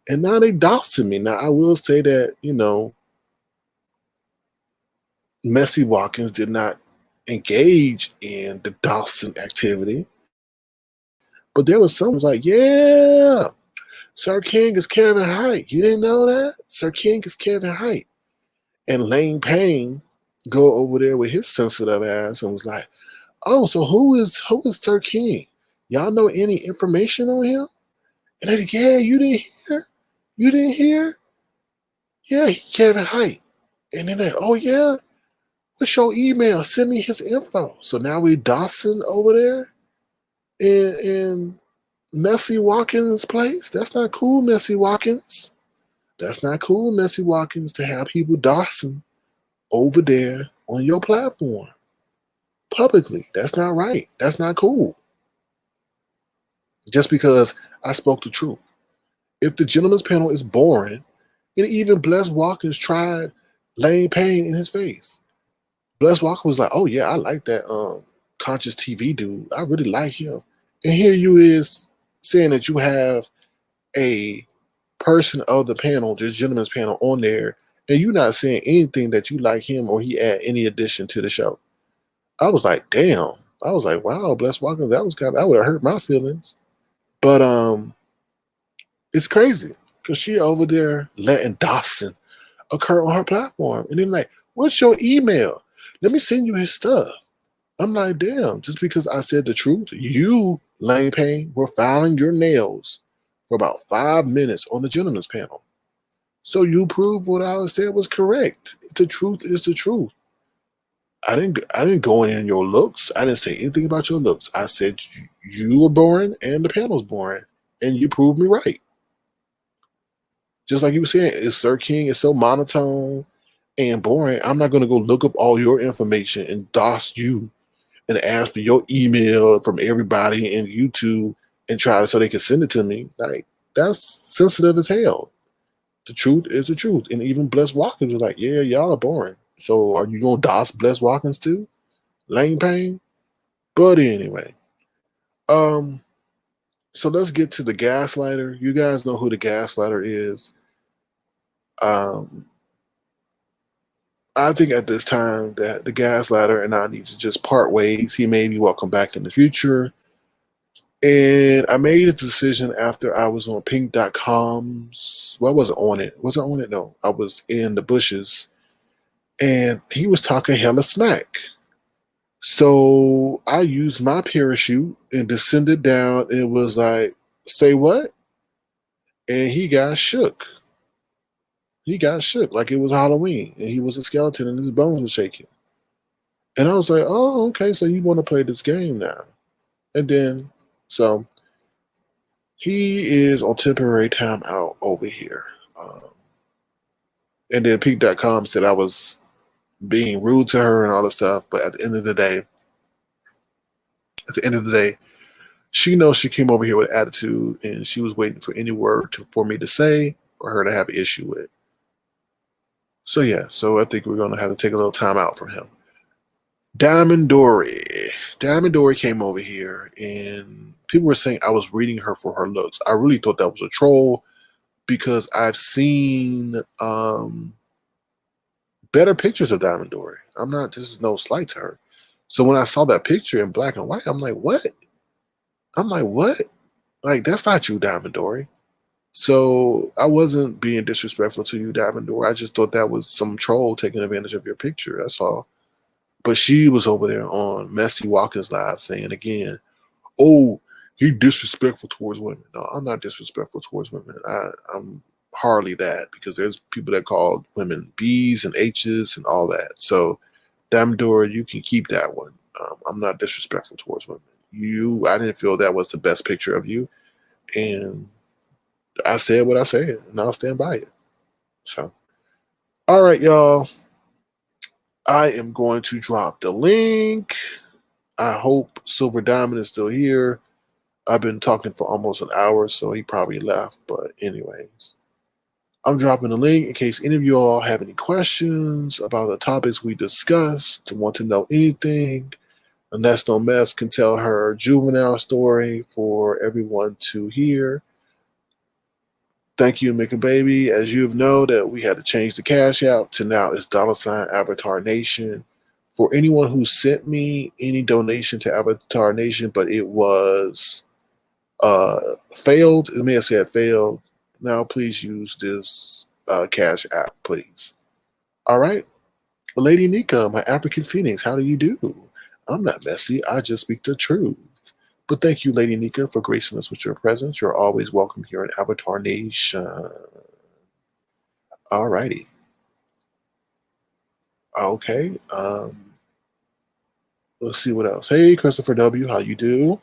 and now they doxing me. Now, I will say that, Messy Watkins did not engage in the doxing activity, but there was someone like, yeah, Sir King is Kevin Hite. You didn't know that? Sir King is Kevin Hite. And Lane Payne go over there with his sensitive ass and was like, oh, so who is Sir King? Y'all know any information on him? And they're like, yeah, you didn't hear? You didn't hear? Yeah, he Kevin Hite. And then they, oh yeah? What's your email? Send me his info. So now we doxing over there in Messy Watkins' place. That's not cool, Messy Watkins. That's not cool, Messy Watkins, to have people doxing over there on your platform publicly. That's not right. That's not cool. Just because I spoke the truth. If the gentleman's panel is boring, and even Bless Watkins tried Lane Payne in his face. Bless Walker was like, oh yeah, I like that conscious TV dude. I really like him. And here you is saying that you have a person of the panel, this gentleman's panel on there, and you're not saying anything that you like him or he add any addition to the show. I was like, damn. I was like, wow, Bless Walker, that was kind of, that would have hurt my feelings. But it's crazy because she over there letting doxing occur on her platform. And then like, what's your email? Let me send you his stuff. I'm like, damn, just because I said the truth, you, Lane Payne, were filing your nails for about 5 minutes on the gentleman's panel. So you proved what I said was correct. The truth is the truth. I didn't go in your looks. I didn't say anything about your looks. I said you were boring and the panel's boring. And you proved me right. Just like you were saying, is Sir King is so monotone and boring. I'm not gonna go look up all your information and DOS you and ask for your email from everybody in YouTube and try to so they can send it to me. Like that's sensitive as hell. The truth is the truth. And even Bless Watkins was like, yeah, y'all are boring. So are you gonna DOS Bless Watkins too? Lane Payne? But anyway. Um, so let's get to the gaslighter. You guys know who the gaslighter is. Um, I think at this time that the gaslighter and I need to just part ways. He may be welcome back in the future. And I made a decision after I was on pink.com's. Well, I wasn't on it. Was I on it? No. I was in the bushes. And he was talking hella smack. So I used my parachute and descended down and it was like, say what? And he got shook. He got shook like it was Halloween and he was a skeleton and his bones were shaking. And I was like, oh, okay, so you want to play this game now. And then, so he is on temporary timeout over here. And then Peak.com said I was being rude to her and all this stuff. But at the end of the day, she knows she came over here with attitude and she was waiting for any word for me to say for her to have an issue with. So yeah, so I think we're going to have to take a little time out from him. Diamond Dory came over here and people were saying I was reading her for her looks. I really thought that was a troll because I've seen better pictures of Diamond Dory. I'm not, this is no slight to her. So when I saw that picture in black and white, I'm like, what? Like, that's not you, Diamond Dory. So I wasn't being disrespectful to you, Diamond Dory. I just thought that was some troll taking advantage of your picture. That's all. But she was over there on Messy Watkins Live saying again, oh, he disrespectful towards women. No, I'm not disrespectful towards women. I'm hardly that because there's people that call women B's and H's and all that. So, Damdor, you can keep that one. I'm not disrespectful towards women. I didn't feel that was the best picture of you. And I said what I said, and I'll stand by it. So, all right, y'all. I am going to drop the link. I hope Silver Diamond is still here. I've been talking for almost an hour, so he probably left. But anyways, I'm dropping the link in case any of you all have any questions about the topics we discussed, want to know anything. And That's No Mess can tell her juvenile story for everyone to hear. Thank you, Make a Baby. As you know, that we had to change the cash out to now it's $Avatarnation. For anyone who sent me any donation to Avatarnation, but it was failed, it may have said failed. Now please use this cash app, please. All right. Lady Nyca, my African Phoenix, how do you do? I'm not messy. I just speak the truth. But thank you, Lady Nyca, for gracing us with your presence. You're always welcome here in Avatarnation. All righty. Okay. Let's see what else. Hey, Christopher W., how you do?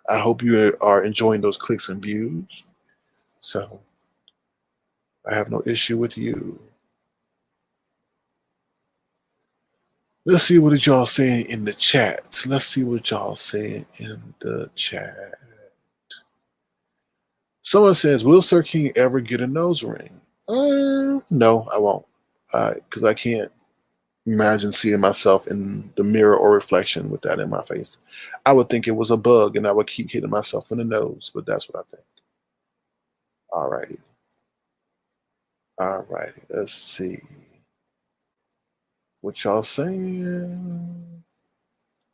I hope you are enjoying those clicks and views. So I have no issue with you. Let's see what y'all saying in the chat. Let's see what y'all saying in the chat. Someone says, will Sir King ever get a nose ring? No, I won't. Because I can't imagine seeing myself in the mirror or reflection with that in my face. I would think it was a bug and I would keep hitting myself in the nose, but that's what I think. Alrighty. Alrighty. Let's see. What y'all saying?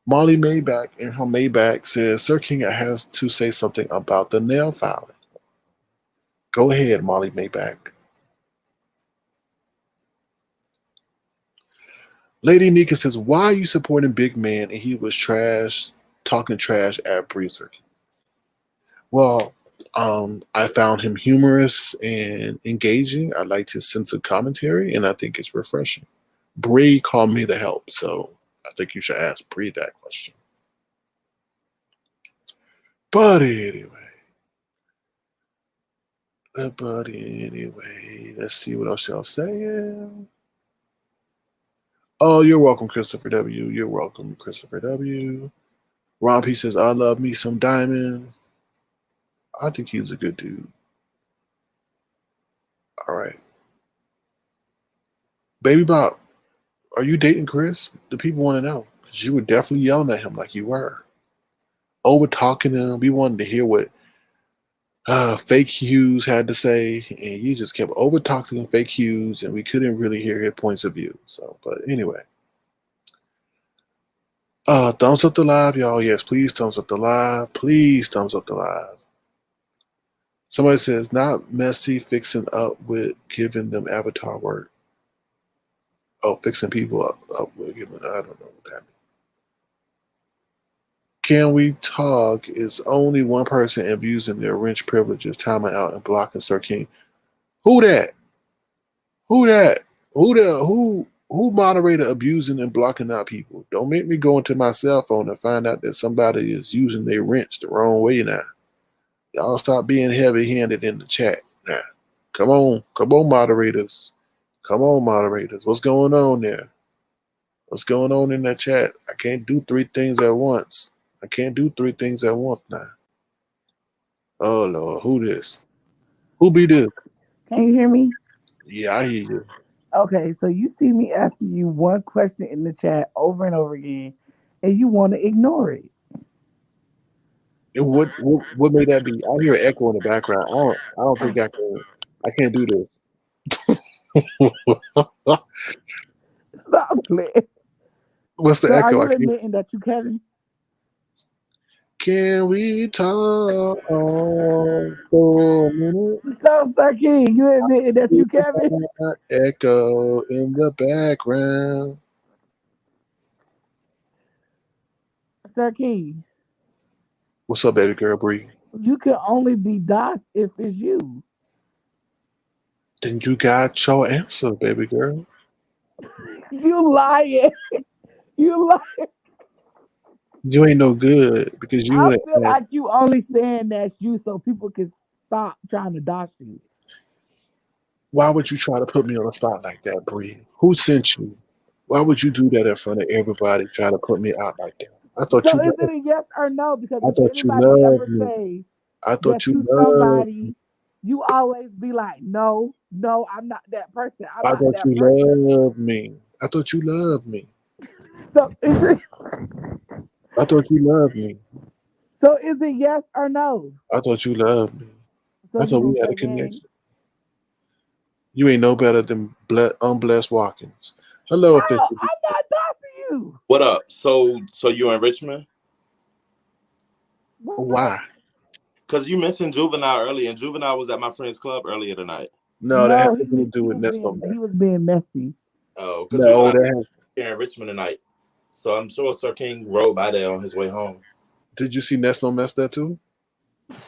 Molly Maybach in her Maybach says, Sir King has to say something about the nail filing. Go ahead, Molly Maybach. Lady Nyca says, why are you supporting Big Man and he was talking trash at Breezer? Well, I found him humorous and engaging. I liked his sense of commentary, and I think it's refreshing. Bree called me to help, so I think you should ask Bree that question. But anyway, let's see what else y'all saying. Oh, you're welcome, Christopher W. You're welcome, Christopher W. Ron P says, I love me some Diamond. I think he's a good dude. All right. Baby Bob, are you dating Chris? The people want to know. Because you were definitely yelling at him like you were. Over talking to him. We wanted to hear what Fake Hughes had to say. And you just kept over talking to Fake Hughes. And we couldn't really hear his points of view. So, but anyway. Thumbs up the live, y'all. Yes, please thumbs up the live. Please thumbs up the live. Somebody says, not messy fixing up with giving them avatar work. Oh, fixing people up with giving, I don't know what that means. Can we talk? Is only one person abusing their rich privileges, timing out and blocking Sir King. Who that? Who that? Who moderator abusing and blocking out people? Don't make me go into my cell phone and find out that somebody is using their wrench the wrong way now. Y'all stop being heavy-handed in the chat now. Come on, moderators. Come on, moderators. What's going on there? What's going on in that chat? I can't do three things at once. I can't do three things at once now. Oh Lord, who this? Who be this? Can you hear me? Yeah, I hear you. Okay, so you see me asking you one question in the chat over and over again, and you want to ignore it. And what made that be? I hear an echo in the background. I don't think I can't do this. Stop playing. What's the So are echo? you admitting that you Kevin? Can we talk for a minute? So Sir King, you admitting that you Kevin? Echo in the background. Sir King, What's up, baby girl Bree? you can only be doxed if it's you. Then you got your answer, baby girl. You lying. You lying. You ain't no good because you I would feel have. like you only saying that's you so people can stop trying to dox you. Why would you try to put me on the spot like that, Bree? Who sent you? Why would you do that in front of everybody, trying to put me out like that? I thought So you is it loved. a yes or no? Because I if thought you anybody loved ever me. say I thought that you you loved me. somebody, you always be like, no, no, I'm not that person. I'm I not thought that you person. loved me. I thought you loved me. So is it I thought you loved me. so is it yes or no? I thought you loved me. So I you thought gonna we had a play games? connection. You ain't no better than unblessed Watkins. Hello, How? official. I'm not doxing you. What up? So you in Richmond? What? Why? Because you mentioned Juvenile earlier, and Juvenile was at my friend's club earlier tonight. No, that has No, nothing to do he with was Nestor. being messy. Oh, because No, Juvenile that has. here in Richmond tonight. So I'm sure Sir King rode by there on his way home. Did you see Nestor mess that too?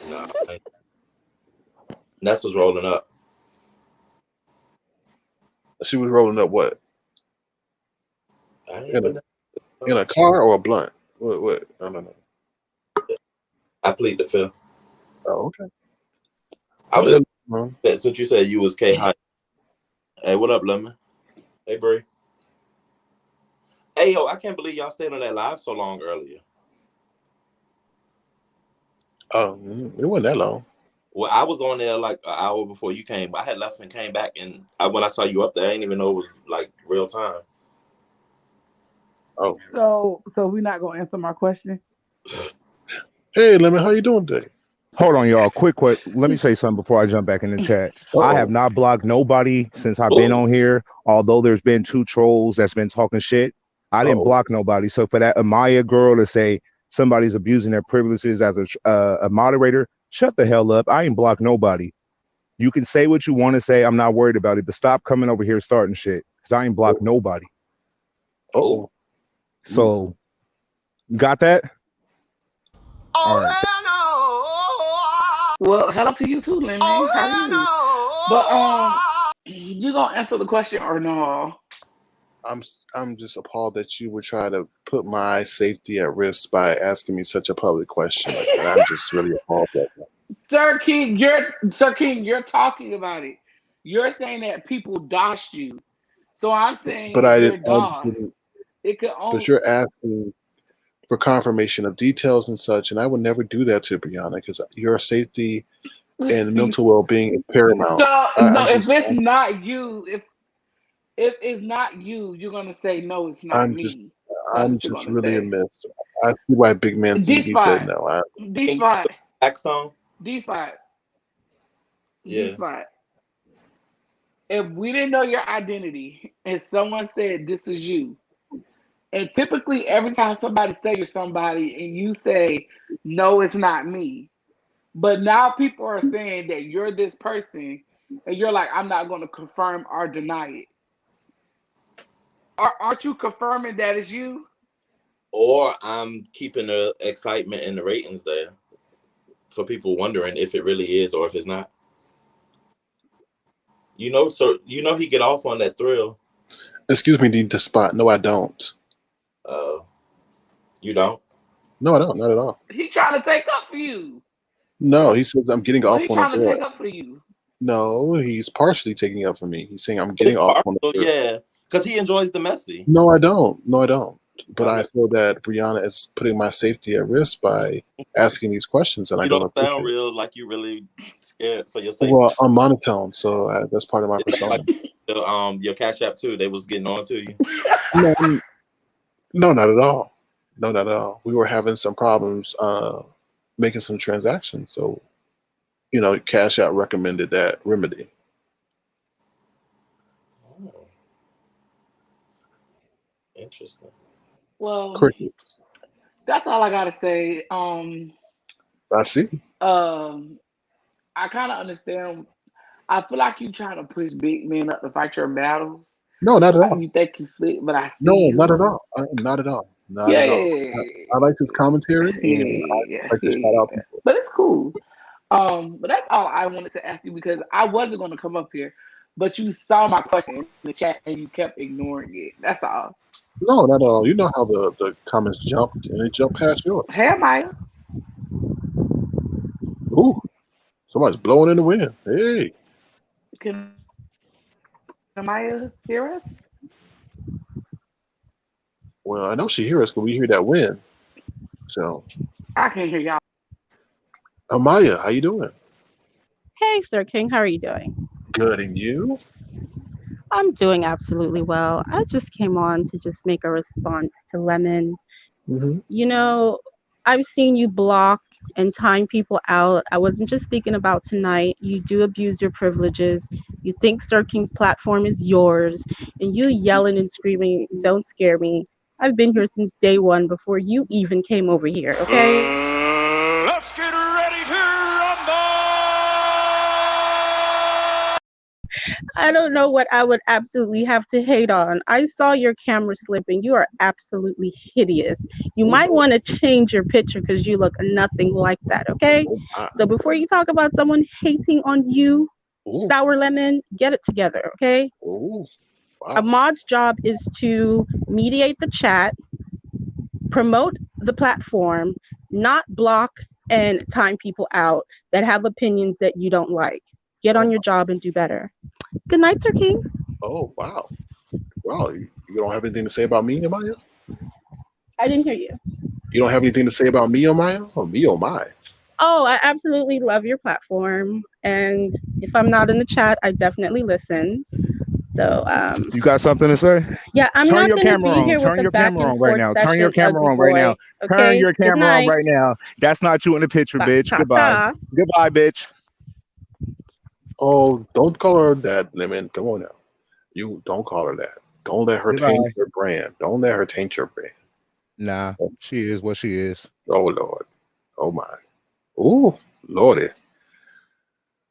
Nah, Ness was rolling up. She was rolling up what? I ain't In put a car or a blunt? What? I don't know. I plead the fifth. Oh, okay. I was just since you said you was K High. Hey, what up, Lemon? Hey, Brie. Hey, yo, I can't believe y'all stayed on that live so long earlier. It wasn't that long. Well, I was on there like an hour before you came. I had left and came back, and when I saw you up there, I didn't even know it was like real time. Oh, So we're not gonna answer my question. hey, Lemon, how you doing today? Hold on, y'all. Quick. Let me say something before I jump back in the chat. I have Oh, not blocked nobody since I've been Oh, on here. Although there's been 2 trolls that's been talking shit, I didn't oh, block nobody. So for that Amaya girl to say somebody's abusing their privileges as a moderator, shut the hell up. I ain't blocked nobody. You can say what you want to say. I'm not worried about it. But stop coming over here starting shit because I ain't blocked oh, nobody. oh. Mm. So got that? All right. Well, hello to you too, Lemon. How are you? But you gonna answer the question or no? I'm just appalled that you would try to put my safety at risk by asking me such a public question like that. I'm just really appalled at that. Sir King, you're talking about it. You're saying that people dosed you. So I'm saying But if I you're didn't. I DOSed, didn't. it could But only you're asking for confirmation of details and such, and I would never do that to Brianna because your safety and mental well-being is paramount. so I'm no, if just. it's not you, if it's not you, you're gonna say no, it's not I'm just. me. That's I'm what you're just gonna really say. amiss. I see why Big Man D TV said spot, no. D can you spot, put back song? D spot, D Yeah. spot. If we didn't know your identity and someone said this is you, and typically every time somebody say you're somebody and you say no, it's not me, but now people are saying that you're this person, and you're like, I'm not going to confirm or deny it. Aren't you confirming that it's you? Or I'm keeping the excitement and the ratings there for people wondering if it really is or if it's not. So he get off on that thrill. Excuse me, the spot. No, I don't. Uh, you don't. No, I don't. Not at all. He trying to take up for you. No, he says I'm getting No, off he on a trying to thrill. take up for you. No, he's partially taking up for me. He's saying I'm getting It's off on a partial, thrill. yeah, because he enjoys the messy. No, I don't. No, I don't. But I Okay. feel that Brianna is putting my safety at risk by asking these questions, and I You don't don't sound appreciate it. real like you really scared for your safety. Well, I'm monotone, so that's part of my Is that persona. like your Cash App too? They was getting on to you. No, no, not at all. No, not at all. We were having some problems making some transactions, so Cash App recommended that remedy. Oh, interesting. Well, Crickets. that's all I gotta say. I see. Um, I kind of understand. I feel like you trying to push big men up to fight your battles. No, not at all. You think you slick, but I see No, not you. at all. Not at all. Not Yeah, at yeah, all. yeah, I like this commentary, yeah, and I yeah, just like to yeah, shout out yeah. people. But it's cool. But that's all I wanted to ask you because I wasn't going to come up here, but you saw my question in the chat and you kept ignoring it. That's all. No, not at all. You know how the comments jumped, and it jumped past yours. Hey, Maya, Ooh, somebody's blowing in the wind. Hey, can Maya hear us? well, I know she hears us, but we hear that wind. So, I can't hear y'all. Amaya, how you doing? Hey, Sir King, how are you doing? Good, and you? I'm doing absolutely well. I just came on to just make a response to Lemon. Hmm. You know, I've seen you block and time people out. I wasn't just speaking about tonight. You do abuse your privileges. You think Sir King's platform is yours, and you yelling and screaming, "Don't scare me." I've been here since day one before you even came over here, okay? Let's get ready to rumble! I don't know what I would absolutely have to hate on. I saw your camera slip and you are absolutely hideous. You Oh, might no. want to change your picture because you look nothing like that, okay? Oh, my. So before you talk about someone hating on you, Oh, Sour Lemon, get it together, okay? oh, A wow. mod's job is to mediate the chat, promote the platform, not block and time people out that have opinions that you don't like. Get Oh, on your my. job and do better. Good night, Sir King. Oh, wow. Wow, you don't have anything to say about me, Amaya? I didn't hear you. You don't have anything to say about me, Amaya? Oh, me, oh, my. Oh, I absolutely love your platform. And if I'm not in the chat, I definitely listen. So You got something to say? yeah, I'm Turn not your gonna camera be on. here with Turn the your back camera and on right forth now. Turn your session, camera ugly on right now. boy. Turn Okay, your good camera on night. right now. That's not you in the picture, Ta bitch. ta Goodbye. ta. Goodbye, bitch. Oh, don't call her that, Lemon. Come on now. You don't call her that. Don't let her taint Goodbye. your brand. Don't let her taint your brand. Nah, she is what she is. Oh Lord. Oh my. Ooh, Lordy.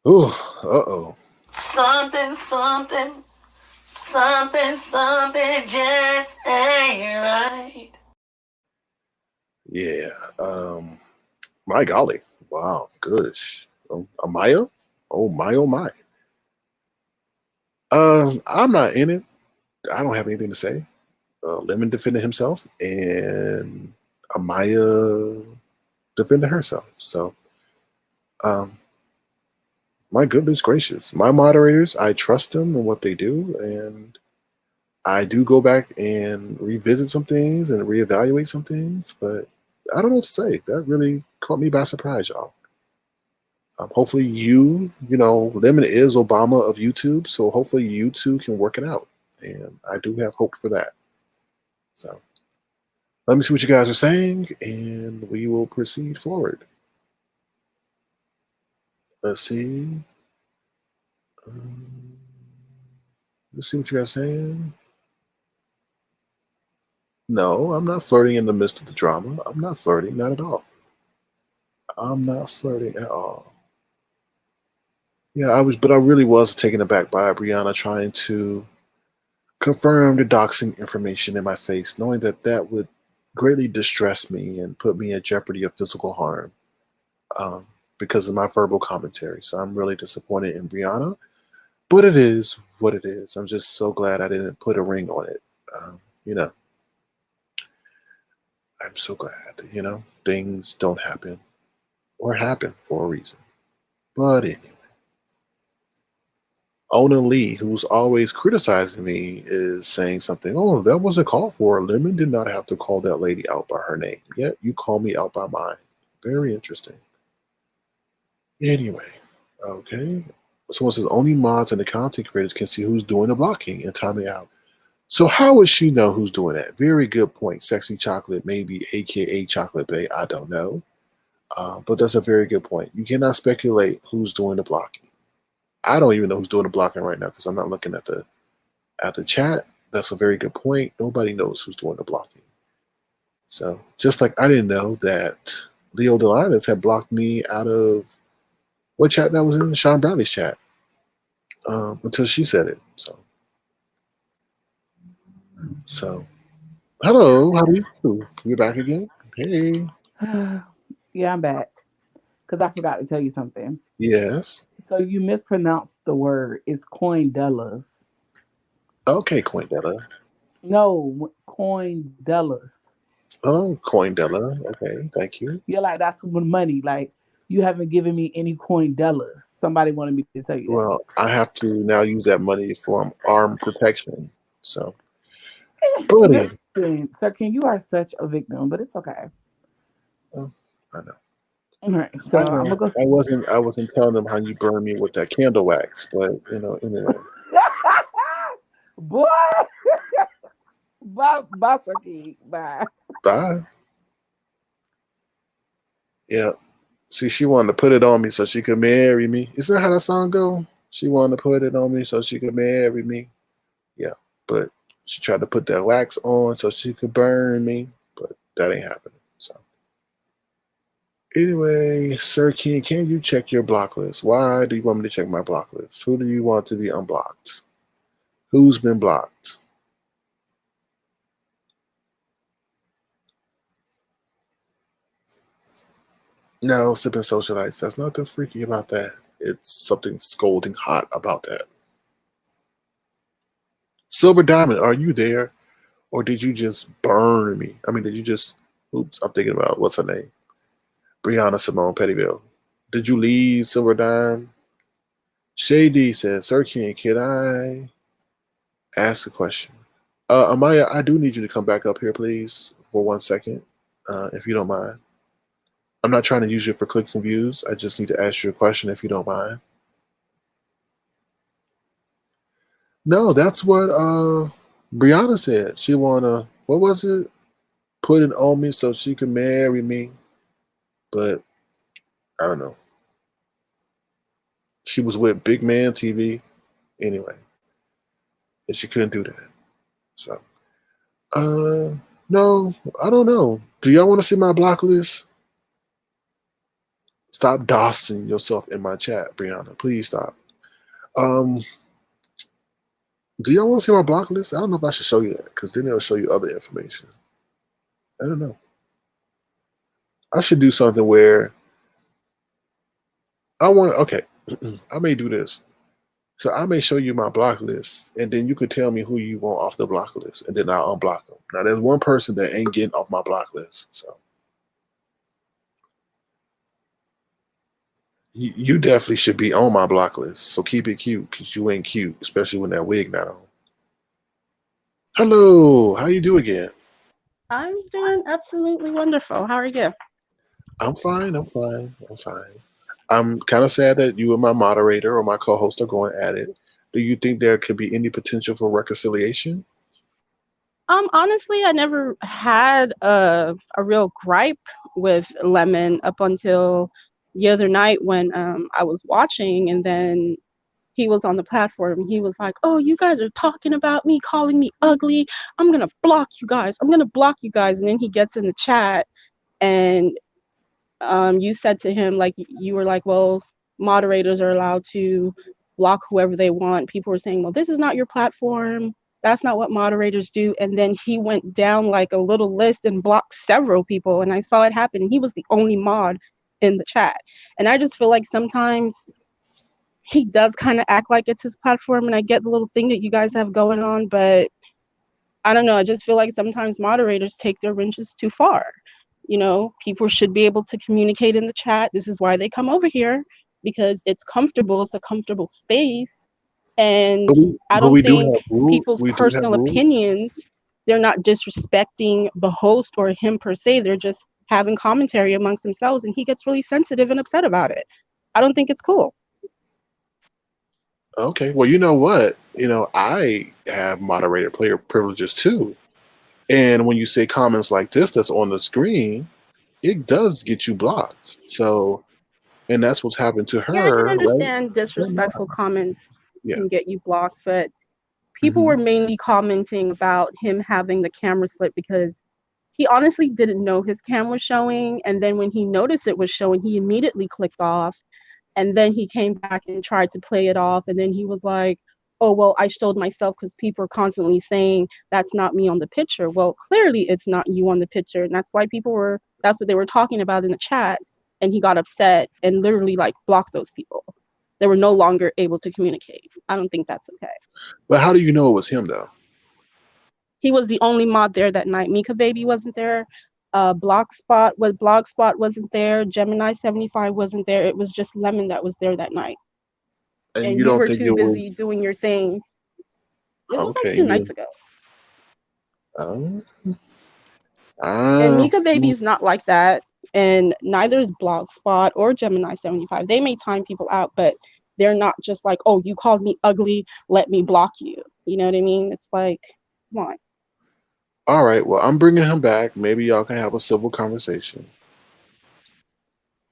Ooh, uh-oh. Something, something, something, something just ain't right. Yeah. My golly. Wow. Gosh. Amaya? Oh my, oh my. I'm not in it. I don't have anything to say. Lemon defended himself, and Amaya defended herself. So, um, my goodness gracious, my moderators, I trust them and what they do, and I do go back and revisit some things and reevaluate some things, but I don't know what to say. That really caught me by surprise, y'all. Hopefully, Lemon is Obama of YouTube, so hopefully you two can work it out, and I do have hope for that. So. Let me see what you guys are saying, and we will proceed forward. Let's see. Um, let's see what you guys are saying. No, I'm not flirting in the midst of the drama. I'm not flirting, not at all. I'm not flirting at all. Yeah, but I really was taken aback by Brianna trying to confirm the doxing information in my face, knowing that that would greatly distress me and put me in jeopardy of physical harm um, because of my verbal commentary. So I'm really disappointed in Brianna. But it is what it is. I'm just so glad I didn't put a ring on it. You know, I'm so glad, things don't happen or happen for a reason. But anyway, Ona Lee, who's always criticizing me, is saying something. Oh, that wasn't called for. Lemon did not have to call that lady out by her name. Yet you call me out by mine. Very interesting. Anyway, okay. Someone says only mods and the content creators can see who's doing the blocking and timing out. So how would she know who's doing that? Very good point. Sexy Chocolate, maybe AKA Chocolate Bay. I don't know. But that's a very good point. You cannot speculate who's doing the blocking. I don't even know who's doing the blocking right now because I'm not looking at the chat. That's a very good point. Nobody knows who's doing the blocking. So just like I didn't know that Leo Delinas had blocked me out of what chat that was in Sean Bradley's chat until she said it. So hello, how do you do? You're back again? Hey. Yeah, I'm back because I forgot to tell you something. Yes. So you mispronounced the word. It's coindellas. Okay, Coindella. No, coindellas. Oh, Coindella. Okay, thank you. You're like, that's money. Like, you haven't given me any coindellas. Somebody wanted me to tell you that. Well, I have to now use that money for arm protection. So, buddy. Listen, Sir King, you are such a victim, but it's okay. Oh, I know. All right, so I I'm know. gonna go. I wasn't telling them how you burn me with that candle wax, but anyway. Boy, bye, Sir King, bye. Bye. Yeah. See, she wanted to put it on me so she could marry me. Isn't that how that song go? She wanted to put it on me so she could marry me. Yeah. But she tried to put that wax on so she could burn me. But that ain't happening. So anyway, Sir King, can you check your block list? Why do you want me to check my block list? Who do you want to be unblocked? Who's been blocked? No, sipping socialites. There's nothing freaky about that. It's something scolding hot about that. Silver Diamond, are you there? Or did you just burn me? I mean, did you just, oops, I'm thinking about, what's her name? Brianna Simone Pettyville. Did you leave, Silver Dime? Shady says, Sir King, can I ask a question? Amaya, I do need you to come back up here, please, for 1 second, if you don't mind. I'm not trying to use you for clicks and views. I just need to ask you a question if you don't mind. No, that's what Brianna said. She wanna, what was it? Put it on me so she can marry me. But I don't know. She was with Big Man TV anyway, and she couldn't do that. So, uh, no, I don't know. Do y'all want to see my block list? Stop doxing yourself in my chat, Brianna. Please stop. Um, do y'all want to see my block list? I don't know if I should show you that because then it'll show you other information. I don't know. I should do something where I want. Okay, I may do this. So I may show you my block list, and then you could tell me who you want off the block list, and then I'll unblock them. Now, there's one person that ain't getting off my block list, so you definitely should be on my block list. So keep it cute, because you ain't cute, especially when that wig not on. Hello, how you do again? I'm doing absolutely wonderful. How are you? I'm fine. I'm fine. I'm fine. I'm kind of sad that you and my moderator or my co-host are going at it. Do you think there could be any potential for reconciliation? Honestly, I never had a real gripe with Lemon up until the other night when I was watching, and then he was on the platform. He was like, "Oh, you guys are talking about me, calling me ugly. I'm gonna block you guys. I'm gonna block you guys." And then he gets in the chat, and you said to him, like, you were like, well, moderators are allowed to block whoever they want. People were saying, well, this is not your platform, that's not what moderators do. And then he went down like a little list and blocked several people, and I saw it happen, and he was the only mod in the chat. And I just feel like sometimes he does kind of act like it's his platform, and I get the little thing that you guys have going on, but I don't know, I just feel like sometimes moderators take their wrenches too far. You know, people should be able to communicate in the chat. This is why they come over here, because it's comfortable, it's a comfortable space. And I But don't we do think have rules. people's We do have personal rules. opinions, they're not disrespecting the host or him per se. They're just having commentary amongst themselves, and he gets really sensitive and upset about it. I don't think it's cool. Okay. Well, you know what? I have moderator player privileges too. And when you say comments like this that's on the screen, it does get you blocked. So, and that's what's happened to Yeah, I can her, right? understand disrespectful comments Yeah. can get you blocked, but people Hmm. were mainly commenting about him having the camera slip because he honestly didn't know his camera was showing, and then when he noticed it was showing, he immediately clicked off, and then he came back and tried to play it off, and then he was like, oh, well, I showed myself because people are constantly saying that's not me on the picture. Well, clearly it's not you on the picture, and that's what they were talking about in the chat, and he got upset and literally like blocked those people. They were no longer able to communicate. I don't think that's okay. But how do you know it was him though? He was the only mod there that night. Mika Baby wasn't there. Blogspot wasn't there. Gemini 75 wasn't there. It was just Lemon that was there that night. And And you you don't were think too it was busy doing your thing. It was like okay? 2 nights ago. Um, And ah, Mika Baby is not like that. And neither is Blogspot or Gemini 75. They may time people out, but they're not just like, oh, you called me ugly, let me block you. You know what I mean? It's like, come on. all right. Well, I'm bringing him back. Maybe y'all can have a civil conversation.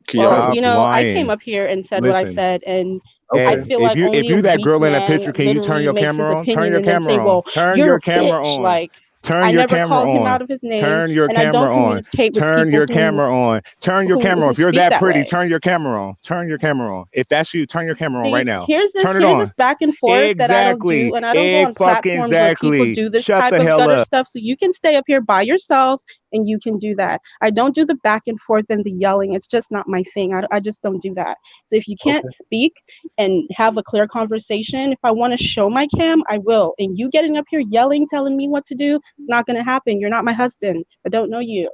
Can y'all Well, have a Stop you know, I came lying. up here and said what I Listen, said, and I okay? and feel if like if only a you that weak girl in that man picture, can you turn literally your makes his camera on? Turn opinion your and then say, camera on. well, Turn you're your a camera bitch. on. Like, Turn I your never camera called him on. out of his name, Turn your and I don't camera on. communicate with Turn people your camera on. Turn your camera on. who If you're speak that that pretty, way. turn your camera on. Turn your camera on. If that's you, turn your camera on right See, now. here's this Turn it here's this on. back and forth that I don't do, Exactly. and I don't go Egg on fucking platforms where people exactly. do this Shut type the of hell gutter up. stuff. So you can stay up here by yourself and you can do that. I don't do the back and forth and the yelling. It's just not my thing. I just don't do that. So if you can't Okay. speak and have a clear conversation, if I want to show my cam, I will. And you getting up here yelling, telling me what to do, not gonna happen. You're not my husband. I don't know you.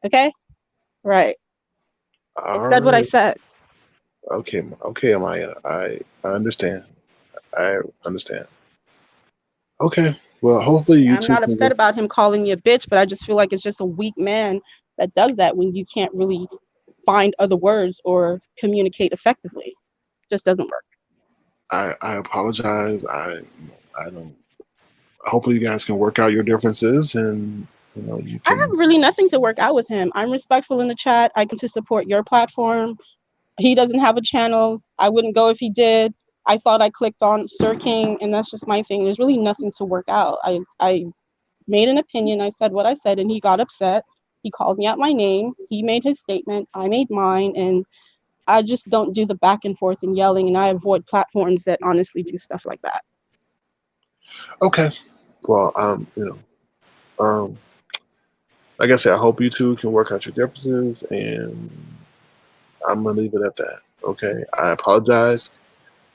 Okay? Right. I All said what I right. said. Okay. Okay, Amaya. I understand. I understand. Okay. Well, hopefully you I'm two not can upset work. about him calling me a bitch, but I just feel like it's just a weak man that does that when you can't really find other words or communicate effectively. Just doesn't work. I apologize. I don't. Hopefully, you guys can work out your differences, and you I can. have really nothing to work out with him. I'm respectful in the chat. I come to support your platform. He doesn't have a channel. I wouldn't go if he did. I thought I clicked on Sir King, and that's just my thing. There's really nothing to work out. I made an opinion. I said what I said, and he got upset. He called me out my name. He made his statement. I made mine, and I just don't do the back and forth and yelling, and I avoid platforms that honestly do stuff like that. Okay. Well, um, like I said, I hope you two can work out your differences, and I'm gonna leave it at that. Okay. I apologize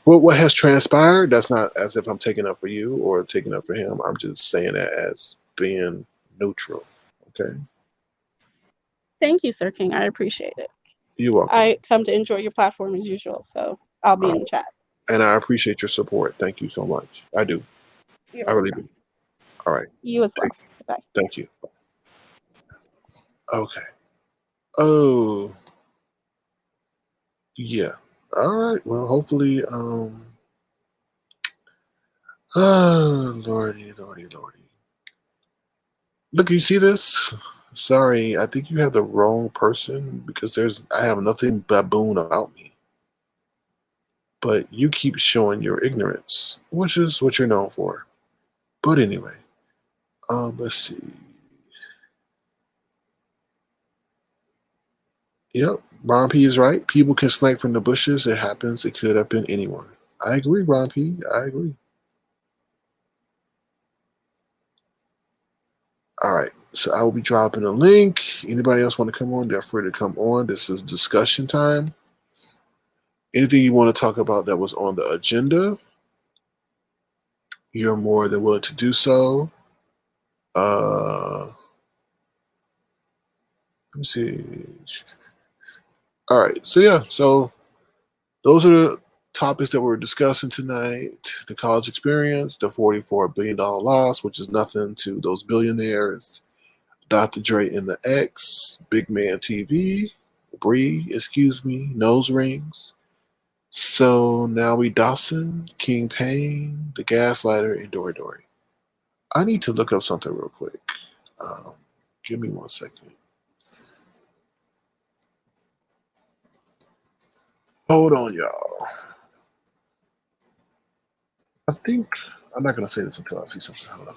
for what has transpired. That's not as if I'm taking up for you or taking up for him. I'm just saying that as being neutral. Okay. Thank you, Sir King. I appreciate it. You're welcome. I come to enjoy your platform as usual, so I'll be in the chat. And I appreciate your support. Thank you so much. I do. You're I really welcome. do. All right. You as well. Bye. Thank you. Okay. Oh, yeah. All right. Well, hopefully, lordy, lordy, lordy. Look, you see this? Sorry, I think you have the wrong person because I have nothing baboon about me. But you keep showing your ignorance, which is what you're known for. But anyway, let's see. Yep, Ron P is right. People can snipe from the bushes. It happens. It could have been anyone. I agree, Ron P. I agree. All right. So I will be dropping a link. Anybody else want to come on? They're free to come on. This is discussion time. Anything you want to talk about that was on the agenda, you're more than willing to do so. Let me see. All right. So yeah. So those are the topics that we're discussing tonight. The college experience, the $44 billion loss, which is nothing to those billionaires. Dr. Dre and the X, Big Man TV, Bree, excuse me, nose rings. So now we Dawson, King Payne, the Gaslighter, and Dory Dory. I need to look up something real quick. Give me 1 second. Hold on, y'all. I think I'm not gonna say this until I see something. Hold on.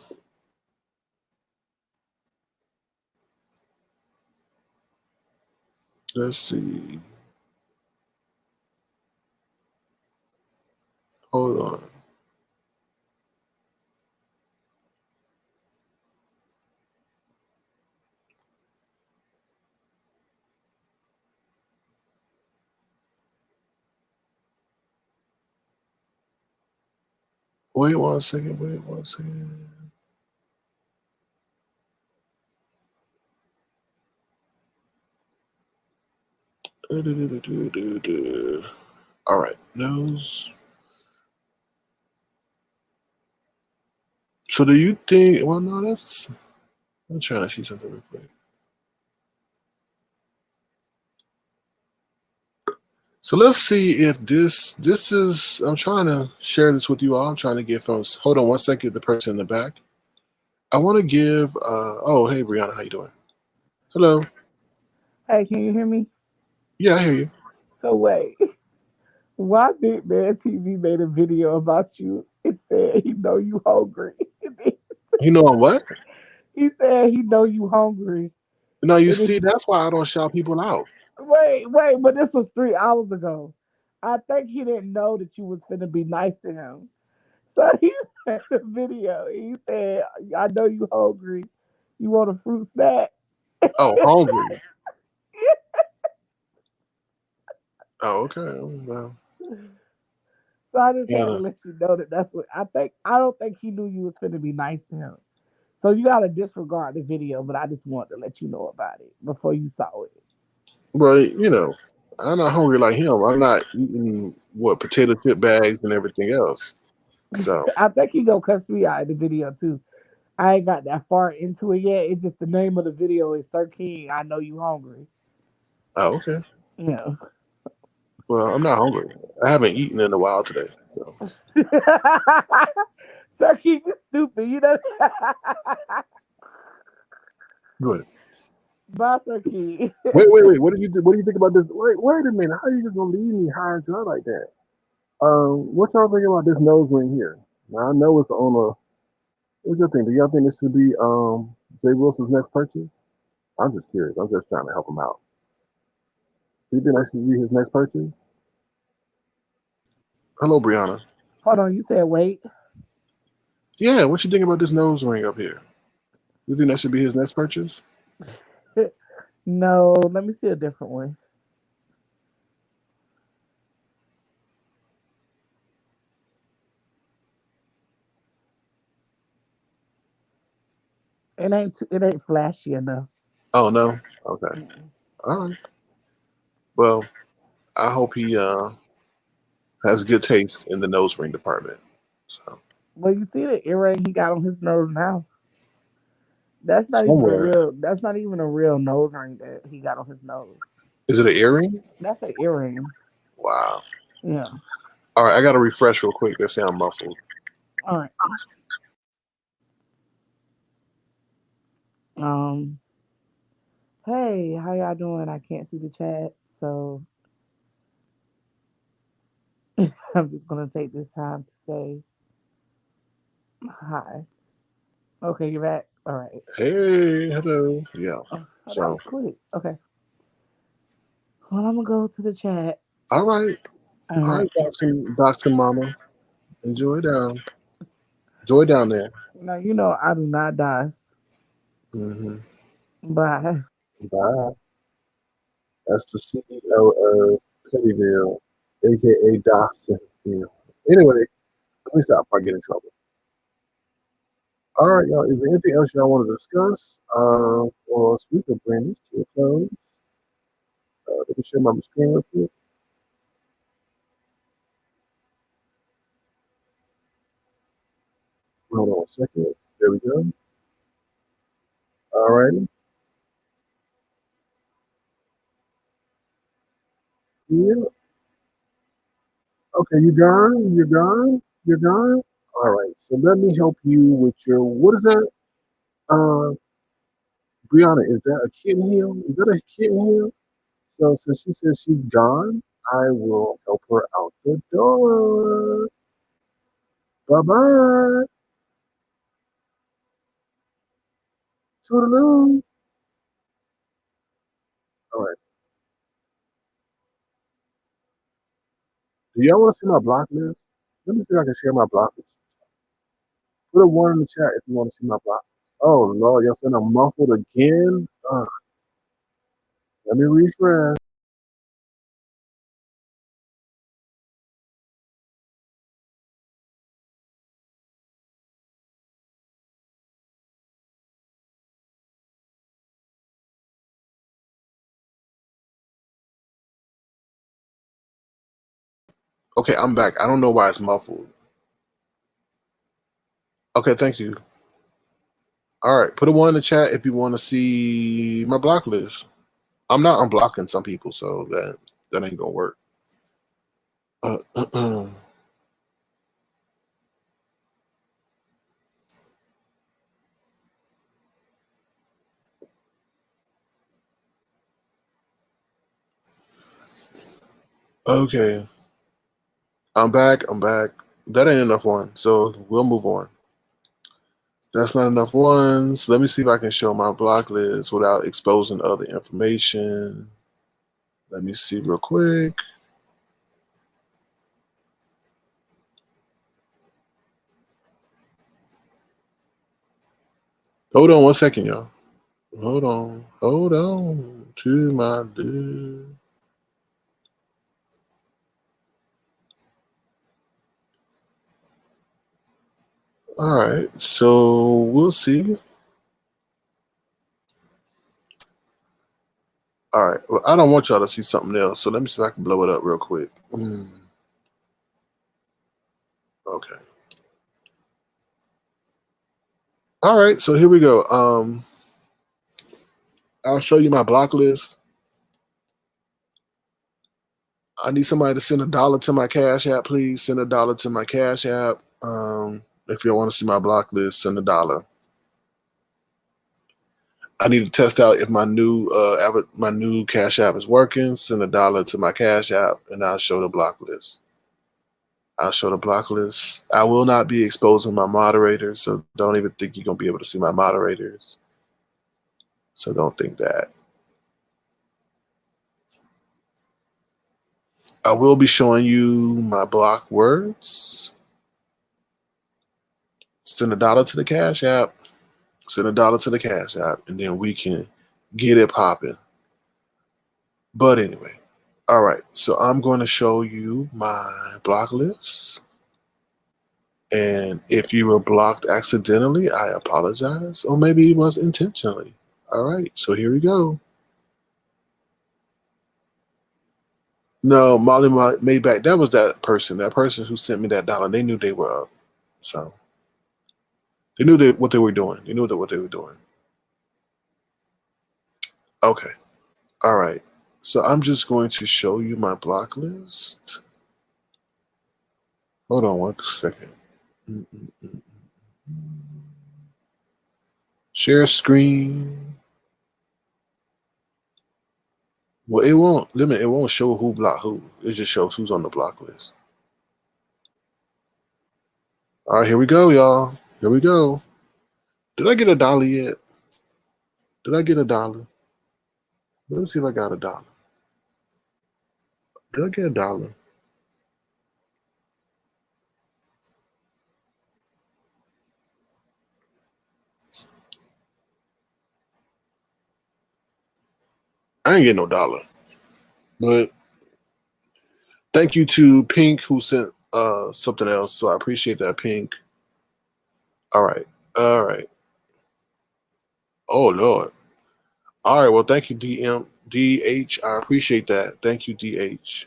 Let's see. Hold on. Wait 1 second. Wait 1 second. All right. Nose. So do you think? Well, no. That's. I'm trying to see something real quick. So let's see if this is. I'm trying to share this with you all. I'm trying to get from. Hold on 1 second. The person in the back. I want to give. Oh, hey, Brianna, how you doing? Hello. Hey, can you hear me? Yeah, I hear you. So wait, why Big Man TV made a video about you? It said he know you hungry. You know what? He said he know you hungry. No, you And see, it's, that's why I don't shout people out. wait, but this was 3 hours ago. I think he didn't know that you was finna be nice to him. So he made a video. He said, "I know you hungry. You want a fruit snack?" Oh, hungry. Oh, okay. Well, So I just had yeah. to let you know that that's what I think. I don't think he knew you was finna be nice to him. So you gotta disregard the video, but I just wanted to let you know about it before you saw it. But I'm not hungry like him. I'm not eating potato chip bags and everything else. So, I think he gonna cuss me out in the video too. I ain't got that far into it yet. It's just the name of the video is Sir King. I know you hungry. oh, okay. Yeah. Well, I'm not hungry. I haven't eaten in a while today. So. Sir Keith, you stupid. You know. Good. Bye, Sir Keith. Wait. What do you do? What do you think about this? Wait a minute. How are you just gonna leave me high and dry like that? What y'all think about this nose ring here? Now I know it's on a. What's your thing? Do y'all think this should be Jay Wilson's next purchase? I'm just curious. I'm just trying to help him out. Do you think that should be his next purchase? Hello, Brianna. Hold on, you said wait. Yeah, what you think about this nose ring up here? You think that should be his next purchase? No, let me see a different one. It ain't flashy enough. Oh no. Okay. Mm-mm. All right. Well, I hope he has good taste in the nose ring department. So Well, you see the earring he got on his nose now. That's not even a somewhere, real. That's not even a real nose ring that he got on his nose. is it an earring? That's an earring. Wow. Yeah. All right, I got to refresh real quick. They say I'm muffled. All right. Um. Hey, how y'all doing? I can't see the chat, so I'm just gonna take this time to say hi. Okay, you're back. All right. Hey, hello. Yeah. Oh, that was So, quick. Okay. Well, I'm gonna go to the chat. all right, All all right. right, Doctor Mama, enjoy down, enjoy down there. Now you know I do not die. Mm-hmm. Bye. Bye. That's the CEO of Pettyville, aka Dawson. Anyway, let me stop before I get in trouble. All right, y'all. Is there anything else y'all want to discuss? Or we could bring this to a close. Let me share my screen with you. Hold on a second. There we go. All righty. Yeah. Okay, you gone? You gone? You're gone? All right. So let me help you with your. What is that? Uh, Brianna, is that a kitten heel? Is that a kitten heel? So since she says she's gone, I will help her out the door. Bye bye. Toodaloo. All right. Do y'all want to see my block list? Let me see if I can share my block list. Put a one in the chat if you want to see my block. Oh Lord, y'all saying I'm muffled again? Let me refresh. Okay, I'm back. I don't know why it's muffled. Okay, thank you. All right, put a one in the chat if you want to see my block list. I'm not unblocking some people, so that ain't gonna work. Okay, I'm back. I'm back. That ain't enough one, so we'll move on. That's not enough ones. Let me see if I can show my block list without exposing other information. Let me see real quick. Hold on 1 second, y'all. Hold on to my dude. All right, so we'll see. All right, well, I don't want y'all to see something else, so let me see if I can blow it up real quick. Okay. All right, so here we go. I'll show you my block list. I need somebody to send $1 to my Cash App, please. Send $1 to my Cash App. If you want to see my block list, send $1. I need to test out if my new Cash App is working. Send $1 to my Cash App, and I'll show the block list. I'll show the block list. I will not be exposing my moderators, so don't even think you're gonna be able to see my moderators. So don't think that. I will be showing you my block words. Send $1 to the Cash App. Send $1 to the Cash App, and then we can get it popping. But anyway, all right. So I'm going to show you my block list. And if you were blocked accidentally, I apologize. Or maybe it was intentionally. All right, so here we go. No, Molly Maybach, that was that person who sent me that $1. They knew they were up. So they knew what they were doing. They knew what they were doing. Okay. All right. So I'm just going to show you my block list. Hold on 1 second. Share screen. Well, it won't show who blocked who. It just shows who's on the block list. All right, here we go, y'all. Here we go. Did I get $1 yet? Did I get $1? Let me see if I got $1. Did I get $1? I ain't getting no $1. But thank you to Pink who sent something else. So I appreciate that, Pink. All right. All right. Oh Lord. All right. Well, thank you, DH. I appreciate that. Thank you, DH.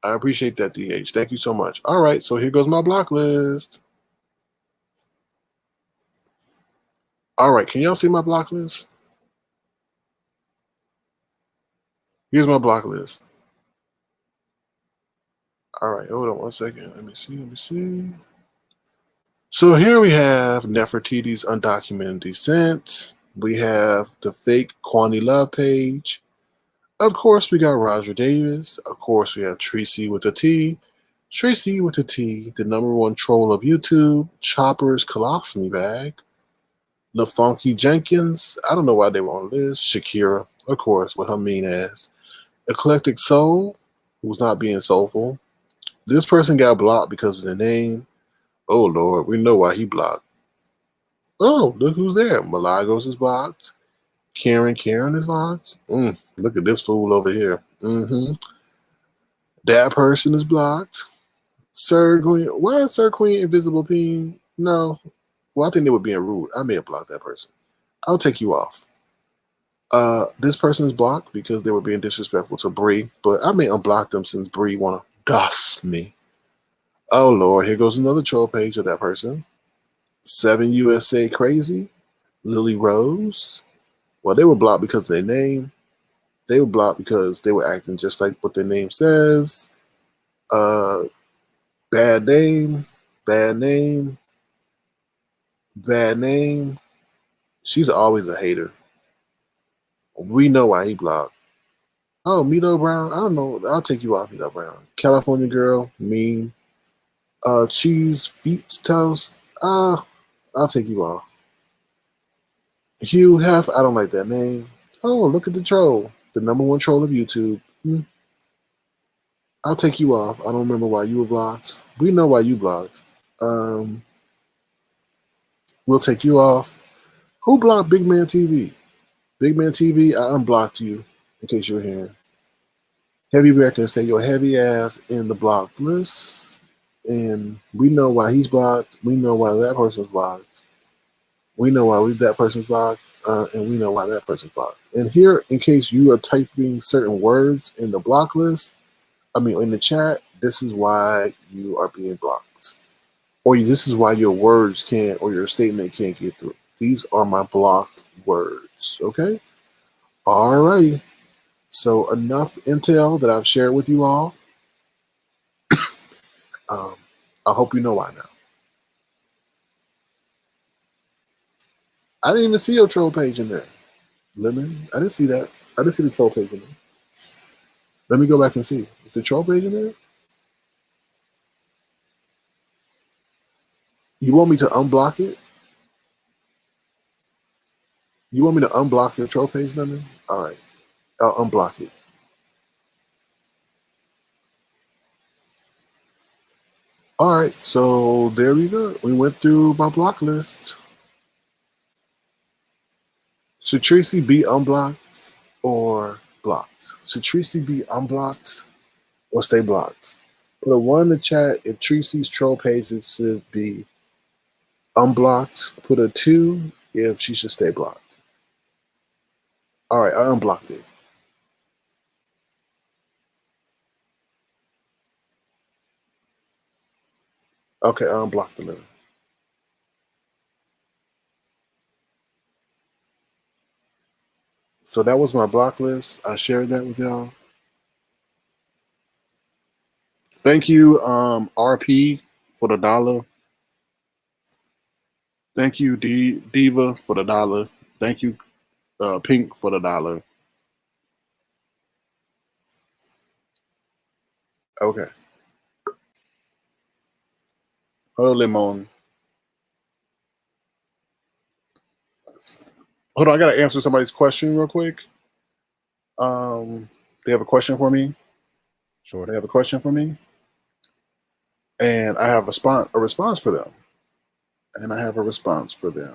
I appreciate that, DH. Thank you so much. All right. So here goes my block list. All right. Can y'all see my block list? Here's my block list. All right. Hold on 1 second. Let me see. So here we have Nefertiti's undocumented descent. We have the fake Kwani Love page. Of course, we got Roger Davis. Of course, we have Tracy with the T. Tracy with the T, the #1 troll of YouTube. Chopper's colostomy bag. LaFunky Jenkins. I don't know why they were on the list. Shakira, of course, with her mean ass. Eclectic Soul, who's not being soulful. This person got blocked because of the name. Oh, Lord, we know why he blocked. Oh, look who's there. Malagos is blocked. Karen is blocked. Look at this fool over here. That person is blocked. Sir Queen. Why is Sir Queen invisible being? No. Well, I think they were being rude. I may have blocked that person. I'll take you off. This person is blocked because they were being disrespectful to Bree, but I may unblock them since Bree want to dox me. Oh, Lord. Here goes another troll page of that person. 7 USA Crazy. Lily Rose. Well, they were blocked because of their name. They were blocked because they were acting just like what their name says. Bad name. She's always a hater. We know why he blocked. Oh, Mito Brown. I don't know. I'll take you off, Mito Brown. California Girl. Mean. Cheese Feet Toast. I'll take you off. Hugh Hef. I don't like that name. Oh, look at the troll. The #1 troll of YouTube. I'll take you off. I don't remember why you were blocked. We know why you blocked. We'll take you off. Who blocked Big Man TV? Big Man TV, I unblocked you in case you're here. Heavy Records say your heavy ass in the blocked list. And we know why he's blocked. We know why that person's blocked. We know why that person's blocked. And we know why that person's blocked. And here, in case you are typing certain words in the block list, in the chat, this is why you are being blocked. Or this is why your words can't, or your statement can't get through. These are my blocked words, okay? All righty. So enough intel that I've shared with you all. I hope you know why now. I didn't even see your troll page in there, Lemon. I didn't see that. I didn't see the troll page in there. Let me go back and see. Is the troll page in there? You want me to unblock it? You want me to unblock your troll page, Lemon? All right, I'll unblock it. All right, so there we go. We went through my block list. Should Tracy be unblocked or blocked? Should Tracy be unblocked or stay blocked? Put a 1 in the chat if Tracy's troll pages should be unblocked. Put a 2 if she should stay blocked. All right, I unblocked it. Okay, I unblocked the letter. So that was my block list. I shared that with y'all. Thank you, RP, for the $1. Thank you, Diva, for the $1. Thank you, Pink, for the $1. Okay. Hold on, Lemon. Hold on, I gotta answer somebody's question real quick. They have a question for me. Sure. They have a question for me, and I have a response for them. And I have a response for them.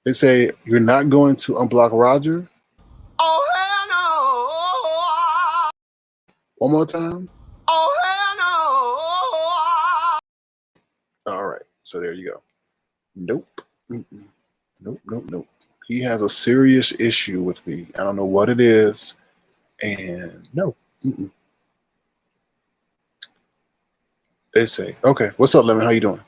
They say, "You're not going to unblock Roger." Oh, hell no. One more time. Oh, hell no. All right, so there you go. Nope. Mm-mm. Nope. He has a serious issue with me. I don't know what it is, and no. Mm-mm. They say, "Okay, what's up, Lemon? How you doing?"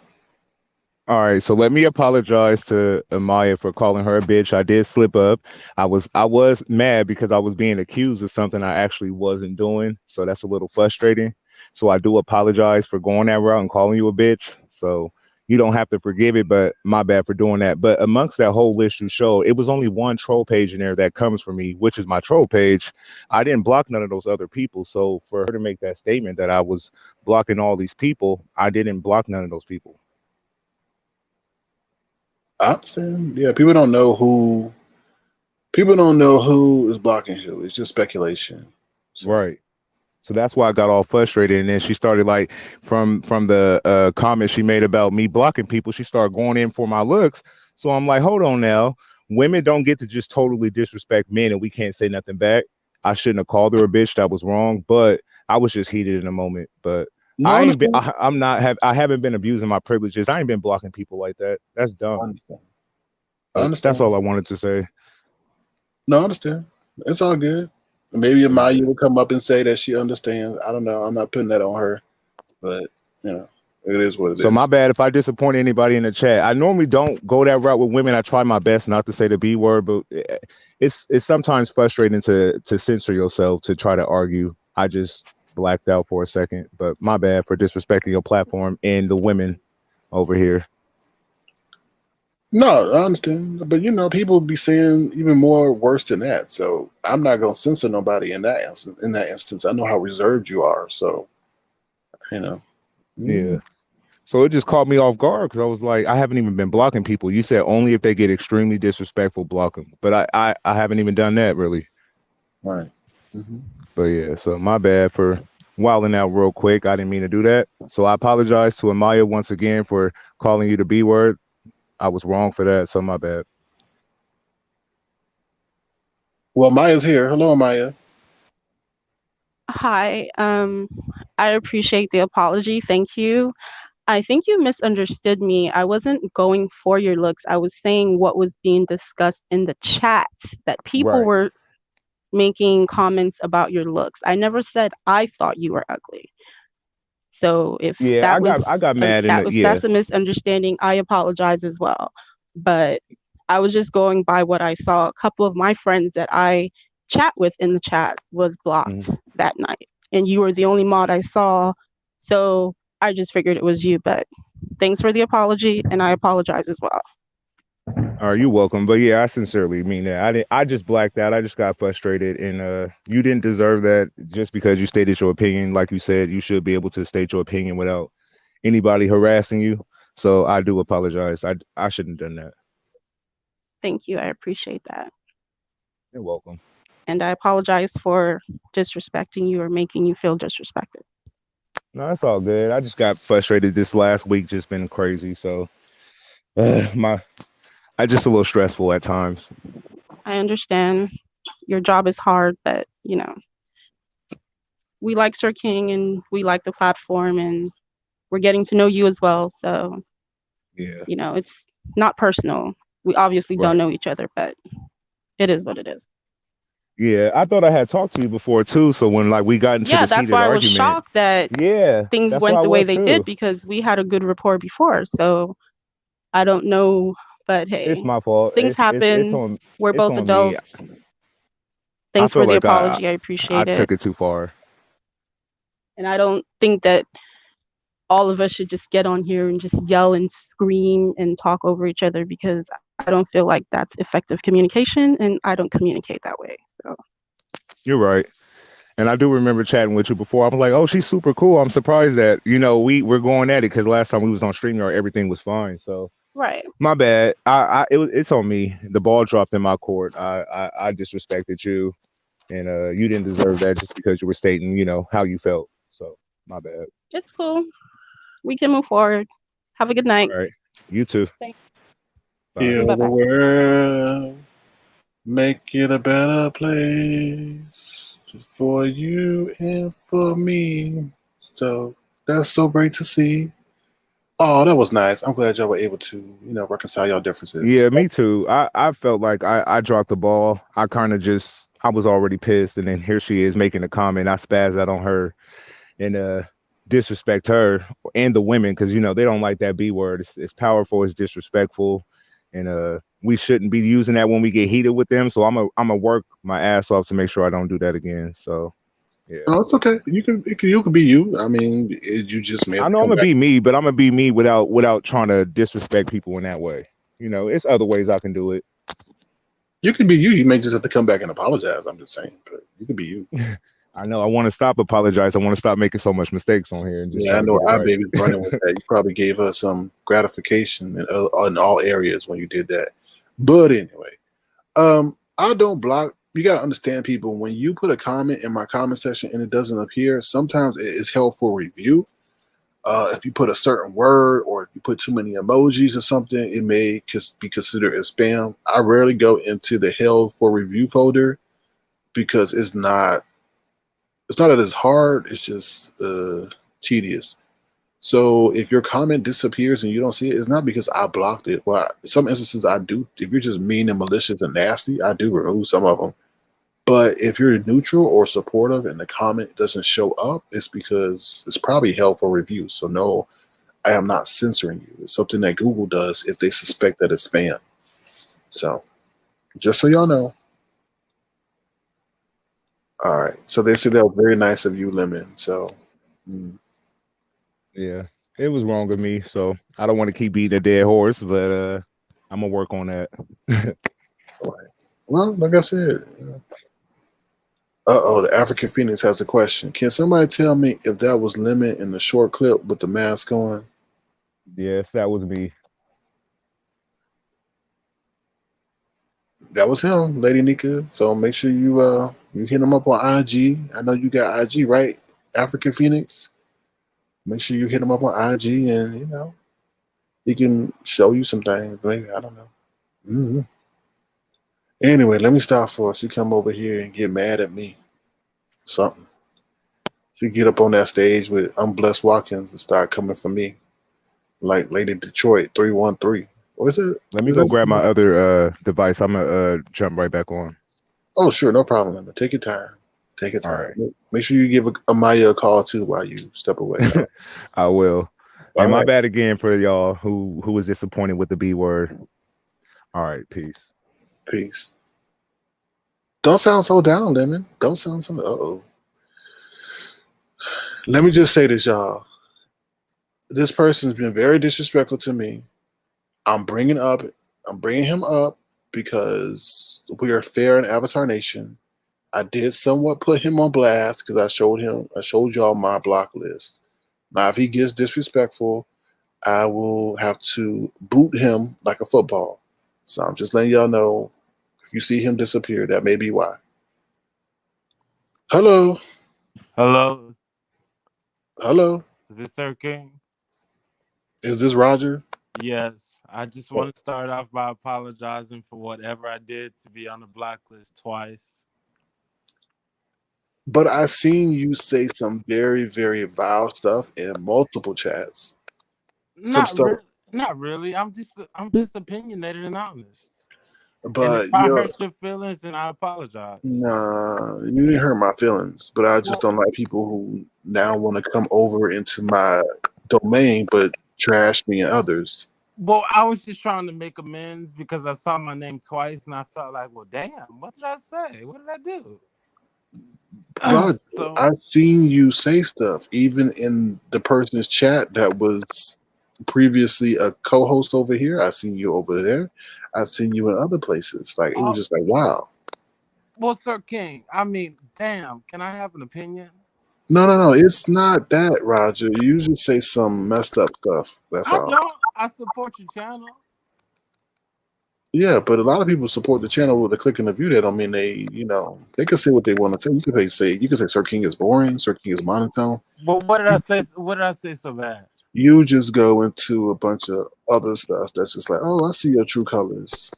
All right, so let me apologize to Amaya for calling her a bitch. I did slip up. I was mad because I was being accused of something I actually wasn't doing. So that's a little frustrating. So I do apologize for going that route and calling you a bitch. So you don't have to forgive it, but my bad for doing that. But amongst that whole list you showed, it was only one troll page in there that comes from me, which is my troll page. I didn't block none of those other people. So for her to make that statement that I was blocking all these people, I didn't block none of those people. I'm saying, yeah, people don't know who is blocking who. It's just speculation. So. Right. So that's why I got all frustrated. And then she started like from the comments she made about me blocking people, she started going in for my looks. So I'm like, hold on now. Women don't get to just totally disrespect men and we can't say nothing back. I shouldn't have called her a bitch. That was wrong. But I was just heated in a moment. But no, I haven't been abusing my privileges. I ain't been blocking people like that. That's dumb. I understand. That's all I wanted to say. No, I understand. It's all good. Maybe Amaya will come up and say that she understands. I don't know. I'm not putting that on her, but it is what it is. So my bad if I disappoint anybody in the chat. I normally don't go that route with women. I try my best not to say the B word, but it's sometimes frustrating to censor yourself to try to argue. I just blacked out for a second, but my bad for disrespecting your platform and the women over here. No, I understand, but people be saying even more worse than that. So I'm not gonna censor nobody in that instance. I know how reserved you are, so Yeah. So it just caught me off guard because I was like, I haven't even been blocking people. You said only if they get extremely disrespectful, block them, but I haven't even done that really. Right. Mm-hmm. But yeah, so my bad for wilding out real quick. I didn't mean to do that. So I apologize to Amaya once again for calling you the B word. I was wrong for that, so my bad. Well, Maya's here. Hello, Maya. Hi. I appreciate the apology. Thank you. I think you misunderstood me. I wasn't going for your looks. I was saying what was being discussed in the chat, that people were making comments about your looks. I never said I thought you were ugly. So if I got mad that's a misunderstanding, I apologize as well. But I was just going by what I saw. A couple of my friends that I chat with in the chat was blocked that night, and you were the only mod I saw. So I just figured it was you. But thanks for the apology, and I apologize as well. All right, you're welcome. But yeah, I sincerely mean that. I just blacked out. I just got frustrated, and you didn't deserve that just because you stated your opinion. Like you said, you should be able to state your opinion without anybody harassing you. So I do apologize. I shouldn't have done that. Thank you. I appreciate that. You're welcome. And I apologize for disrespecting you or making you feel disrespected. No, that's all good. I just got frustrated this last week. Just been crazy. So my I just a little stressful at times. I understand your job is hard, but we like Sir King and we like the platform and we're getting to know you as well. So, Yeah. It's not personal. We obviously don't Right. know each other, but it is what it is. Yeah, I thought I had talked to you before too. So when like we got into Yeah, this that's heated why I was argument, shocked that yeah, things that's why went I the way was they did too. because we had a good rapport before. So I don't know, but It's hey, my fault. things It's happen. on We're it's both on me. adults. I Thanks feel for the like apology. I I appreciate it. took it too far. And I don't think that all of us should just get on here and just yell and scream and talk over each other because I don't feel like that's effective communication and I don't communicate that way. So, You're right. And I do remember chatting with you before. I was like, "Oh, she's super cool." I'm surprised that we're going at it because last time we was on StreamYard, everything was fine. So right. my bad. It's on me. The ball dropped in my court. I disrespected you, and you didn't deserve that just because you were stating how you felt. So my bad. It's cool. We can move forward. Have a good night. All right. You too. Thank Bye. you. Heal Bye the bye. world, make it a better place for you and for me. So that's so great to see. Oh, that was nice. I'm glad y'all were able to, reconcile your differences. Yeah, me too. I felt like I dropped the ball. I kind of just I was already pissed, and then here she is making a comment. I spazzed out on her and disrespect her and the women because they don't like that B word. It's powerful. It's disrespectful, and we shouldn't be using that when we get heated with them. So I'm a work my ass off to make sure I don't do that again. So yeah. Oh, it's okay. You can be you. I mean, you just made I a know I'm gonna comeback. be me, but I'm gonna be me without trying to disrespect people in that way. It's other ways I can do it. You can be you. You may just have to come back and apologize. I'm just saying, but you can be you. I know I want to stop apologize. I want to stop making so much mistakes on here and just Yeah, try I to know get it our right. baby's running with that. You probably gave her some gratification in all areas when you did that. But anyway, I don't block. You gotta understand, people. When you put a comment in my comment section and it doesn't appear, sometimes it is held for review. If you put a certain word or if you put too many emojis or something, it may be considered as spam. I rarely go into the held for review folder because it's not that it's hard. It's just tedious. So if your comment disappears and you don't see it, it's not because I blocked it. Well, some instances I do. If you're just mean and malicious and nasty, I do remove some of them. But if you're neutral or supportive and the comment doesn't show up, it's because it's probably held for review. So no, I am not censoring you. It's something that Google does if they suspect that it's spam. So just so y'all know. All right. So they said that was very nice of you, Lemon. So Yeah, it was wrong of me. So I don't want to keep beating a dead horse, but I'm gonna work on that. all right. Well, like I said, the African Phoenix has a question. Can somebody tell me if that was Lemon in the short clip with the mask on? Yes, that was me. That was him, Lady Nyca. So make sure you hit him up on IG. I know you got IG, right? African Phoenix. Make sure you hit him up on IG, and he can show you some things. Maybe I don't know. hmm Anyway, let me stop for she come over here and get mad at me. Something. She get up on that stage with I'm Blessed Watkins and start coming for me like Lady Detroit 313. What is it? Let me Is go that? grab my other device. I'm gonna jump right back on. Oh, sure, no problem. Lemon. Take your time. Take your All time. right, Make sure you give Amaya a call too while you step away. I will. All And my right. bad again for y'all who was disappointed with the B word. All right, peace. Peace. Don't sound so down, Lemon. Don't sound so. Uh-oh. Let me just say this, y'all. This person's been very disrespectful to me. I'm bringing up I'm bringing him up because we are fair in Avatarnation. I did somewhat put him on blast because I showed y'all my block list. Now, if he gets disrespectful, I will have to boot him like a football. So I'm just letting y'all know if you see him disappear, that may be why. Hello. Hello, Hello. is this Sir King? Is this Roger? Yes, I just want to start off by apologizing for whatever I did to be on the blacklist twice. But I seen you say some very, very vile stuff in multiple chats. Some Not stuff, really, not really. I'm just opinionated and honest. And if but I you're hurt your feelings, then I apologize. nah, you didn't hurt my feelings. But I just Well, don't like people who now want to come over into my domain but trash me and others. well, I was just trying to make amends because I saw my name twice, and I felt like, well, damn, what did I say? What did I do? Roger, So, I seen you say stuff even in the person's chat that was previously a co-host over here. I seen you over there. I seen you in other places. Like it was uh, just like wow. well, Sir King, I mean, damn, can I have an opinion? No, no, no. It's not that, Roger. You just say some messed up stuff. That's I all. don't. I support your channel. Yeah, but a lot of people support the channel with a click and a view. That don't mean they can say what they want to say. You can say Sir King is boring, Sir King is monotone. But what did I say? What did I say so bad? You just go into a bunch of other stuff that's just like, oh, I see your true colors.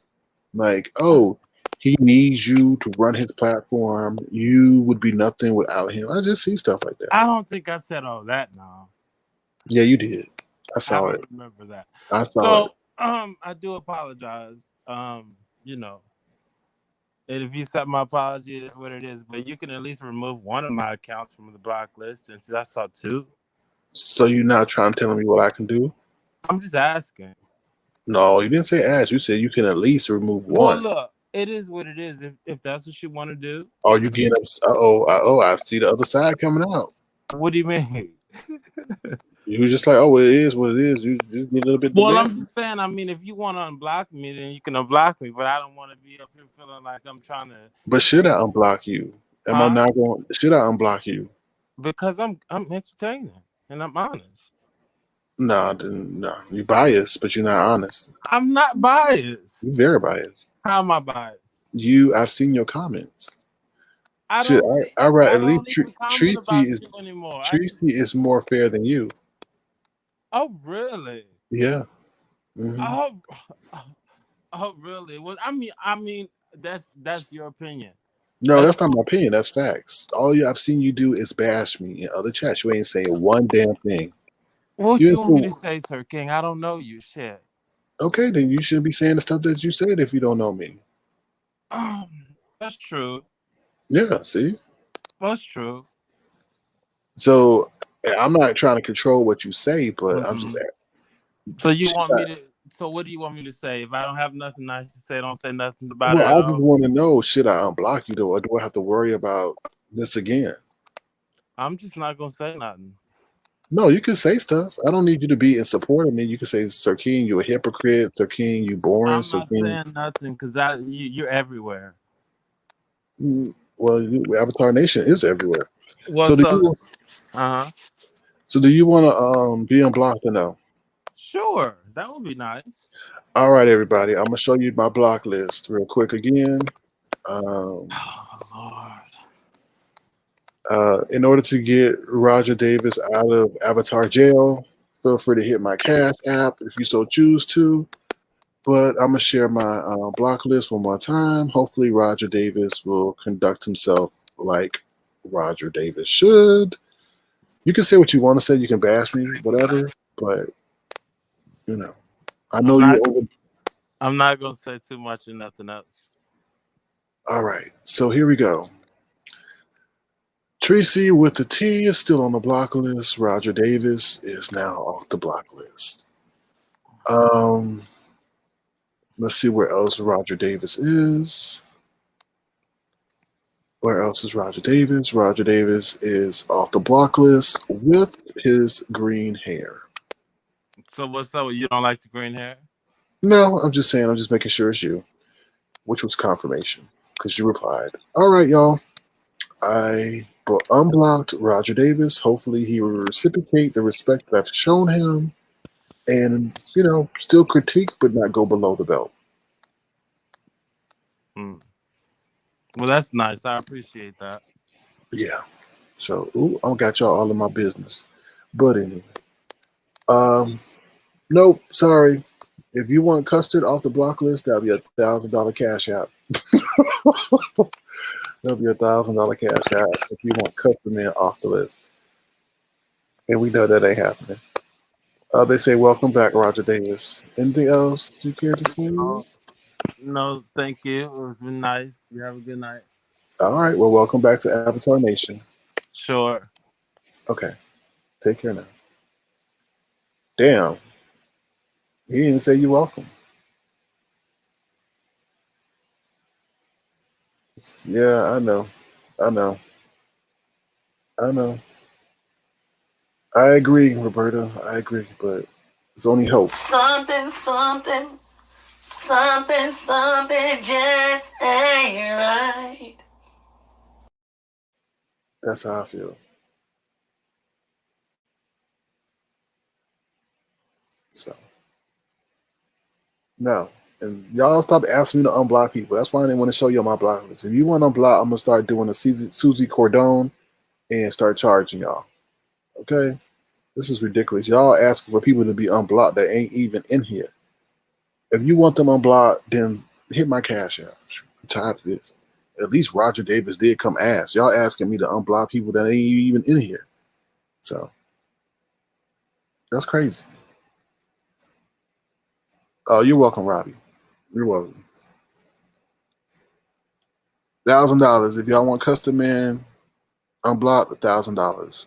Like, oh, he needs you to run his platform. You would be nothing without him. I just see stuff like that. I don't think I said all that. No, Yeah, you did. I I saw it. don't remember that. I saw it. So, I do apologize. You know, and if you accept my apology, it is what it is. But you can at least remove one of my accounts from the block list since I saw two. So you're not trying to tell me what I can do? I'm just asking. No, you didn't say ask. You said you can at least remove Well, one. look, it is what it is. If that's what you want to do, Are you getting up? I see the other side coming out. what do you mean? You were just like, oh, it is what it is. You just need a little bit Well, demand. I'm just saying. I mean, if you want to unblock me, then you can unblock me. But I don't want to be up here feeling like I'm trying to But should take, I unblock you? Am I huh? not going? Should I unblock you? Because I'm entertaining and I'm honest. No, then no. You biased, but you're not honest. I'm not You're biased. very biased. How am I biased? I've seen your comments. I Shit, don't. I read I at least don't even comment Tracy about is you anymore. I Tracy just. is more fair than you. Oh really? Yeah. Hmm. Oh. Oh really? Well, I mean, that's your opinion. No, That's that's not cool. my opinion. That's facts. I've seen you do is bash me in other chats. You ain't saying one damn thing. What You you ain't want me to saying, say, Sir King? I don't know you. Shit. okay, then you shouldn't be saying the stuff that you said if you don't know me. That's true. Yeah, see? That's true. So I'm not trying to control what you say, but I'm just Hmm. So you shit, want me to? So what do you want me to say? If I don't have nothing nice to say, don't say nothing about it well, at I just all. want to know, should I unblock you though, or do I have to worry about this again? I'm just not gonna say nothing. No, you can say stuff. I don't need you to be in support of me. You can say, Sir King, you're a hypocrite. Sir King, you boring. I'm Sir not King, saying nothing because you're everywhere. well, Avatarnation is everywhere. So What's do up? you? Uh huh. So do you want to be unblocked or no? Sure, that would be nice. All right, everybody. I'm gonna show you my block list real quick again. Um, Oh Lord. in order to get Roger Davis out of Avatar jail, feel free to hit my Cash app if you so choose to. But I'm gonna share my block list one more time. Hopefully, Roger Davis will conduct himself like Roger Davis should. You can say what you want to say. You can bash me, whatever. But you know, I I'm know you not. over. I'm not gonna say too much or nothing else. All right, so here we go. Tracy with the T is still on the block list. Roger Davis is now off the block list. Um, let's see where else Roger Davis is. Where else is Roger Davis? Roger Davis is off the block list with his green hair. So what's up? You don't like the green hair? No, I'm just saying. I'm just making sure it's you, which was confirmation because you replied. All right, y'all. I unblocked Roger Davis. Hopefully, he will reciprocate the respect that I've shown him, and still critique, but not go below the belt. Well, that's nice. I appreciate that. Yeah. So, I got y'all all in my business. But anyway, um, nope. Sorry. If you want custard off the block list, that'll be $1,000 cash out. That'll be $1,000 cash out if you want custard man off the list. And we know that ain't happening. They say, welcome back, Roger Davis. Anything else you care to say? No, thank you. It's been nice. You have a good night. All right. Well, welcome back to Avatarnation. Sure. Okay. Take care now. Damn. He didn't even say you're welcome. Yeah, I know. I know. I know. I agree, Roberta. I agree, but it's only hope. Something, something, something, something just ain't right. That's how I feel. So, no. And y'all stop asking me to unblock people. That's why I didn't want to show you my block list. If you want to unblock, I'm going to start doing a Susie Cordone and start charging y'all. Okay? This is ridiculous. Y'all asking for people to be unblocked that ain't even in here. If you want them unblocked, then hit my cash out. I'm tired of this. At least Roger Davis did come ask. Y'all asking me to unblock people that ain't even in here. So that's crazy. Oh, you're welcome, Robbie. You're welcome. $1,000 if y'all want custom man unblocked. $1,000.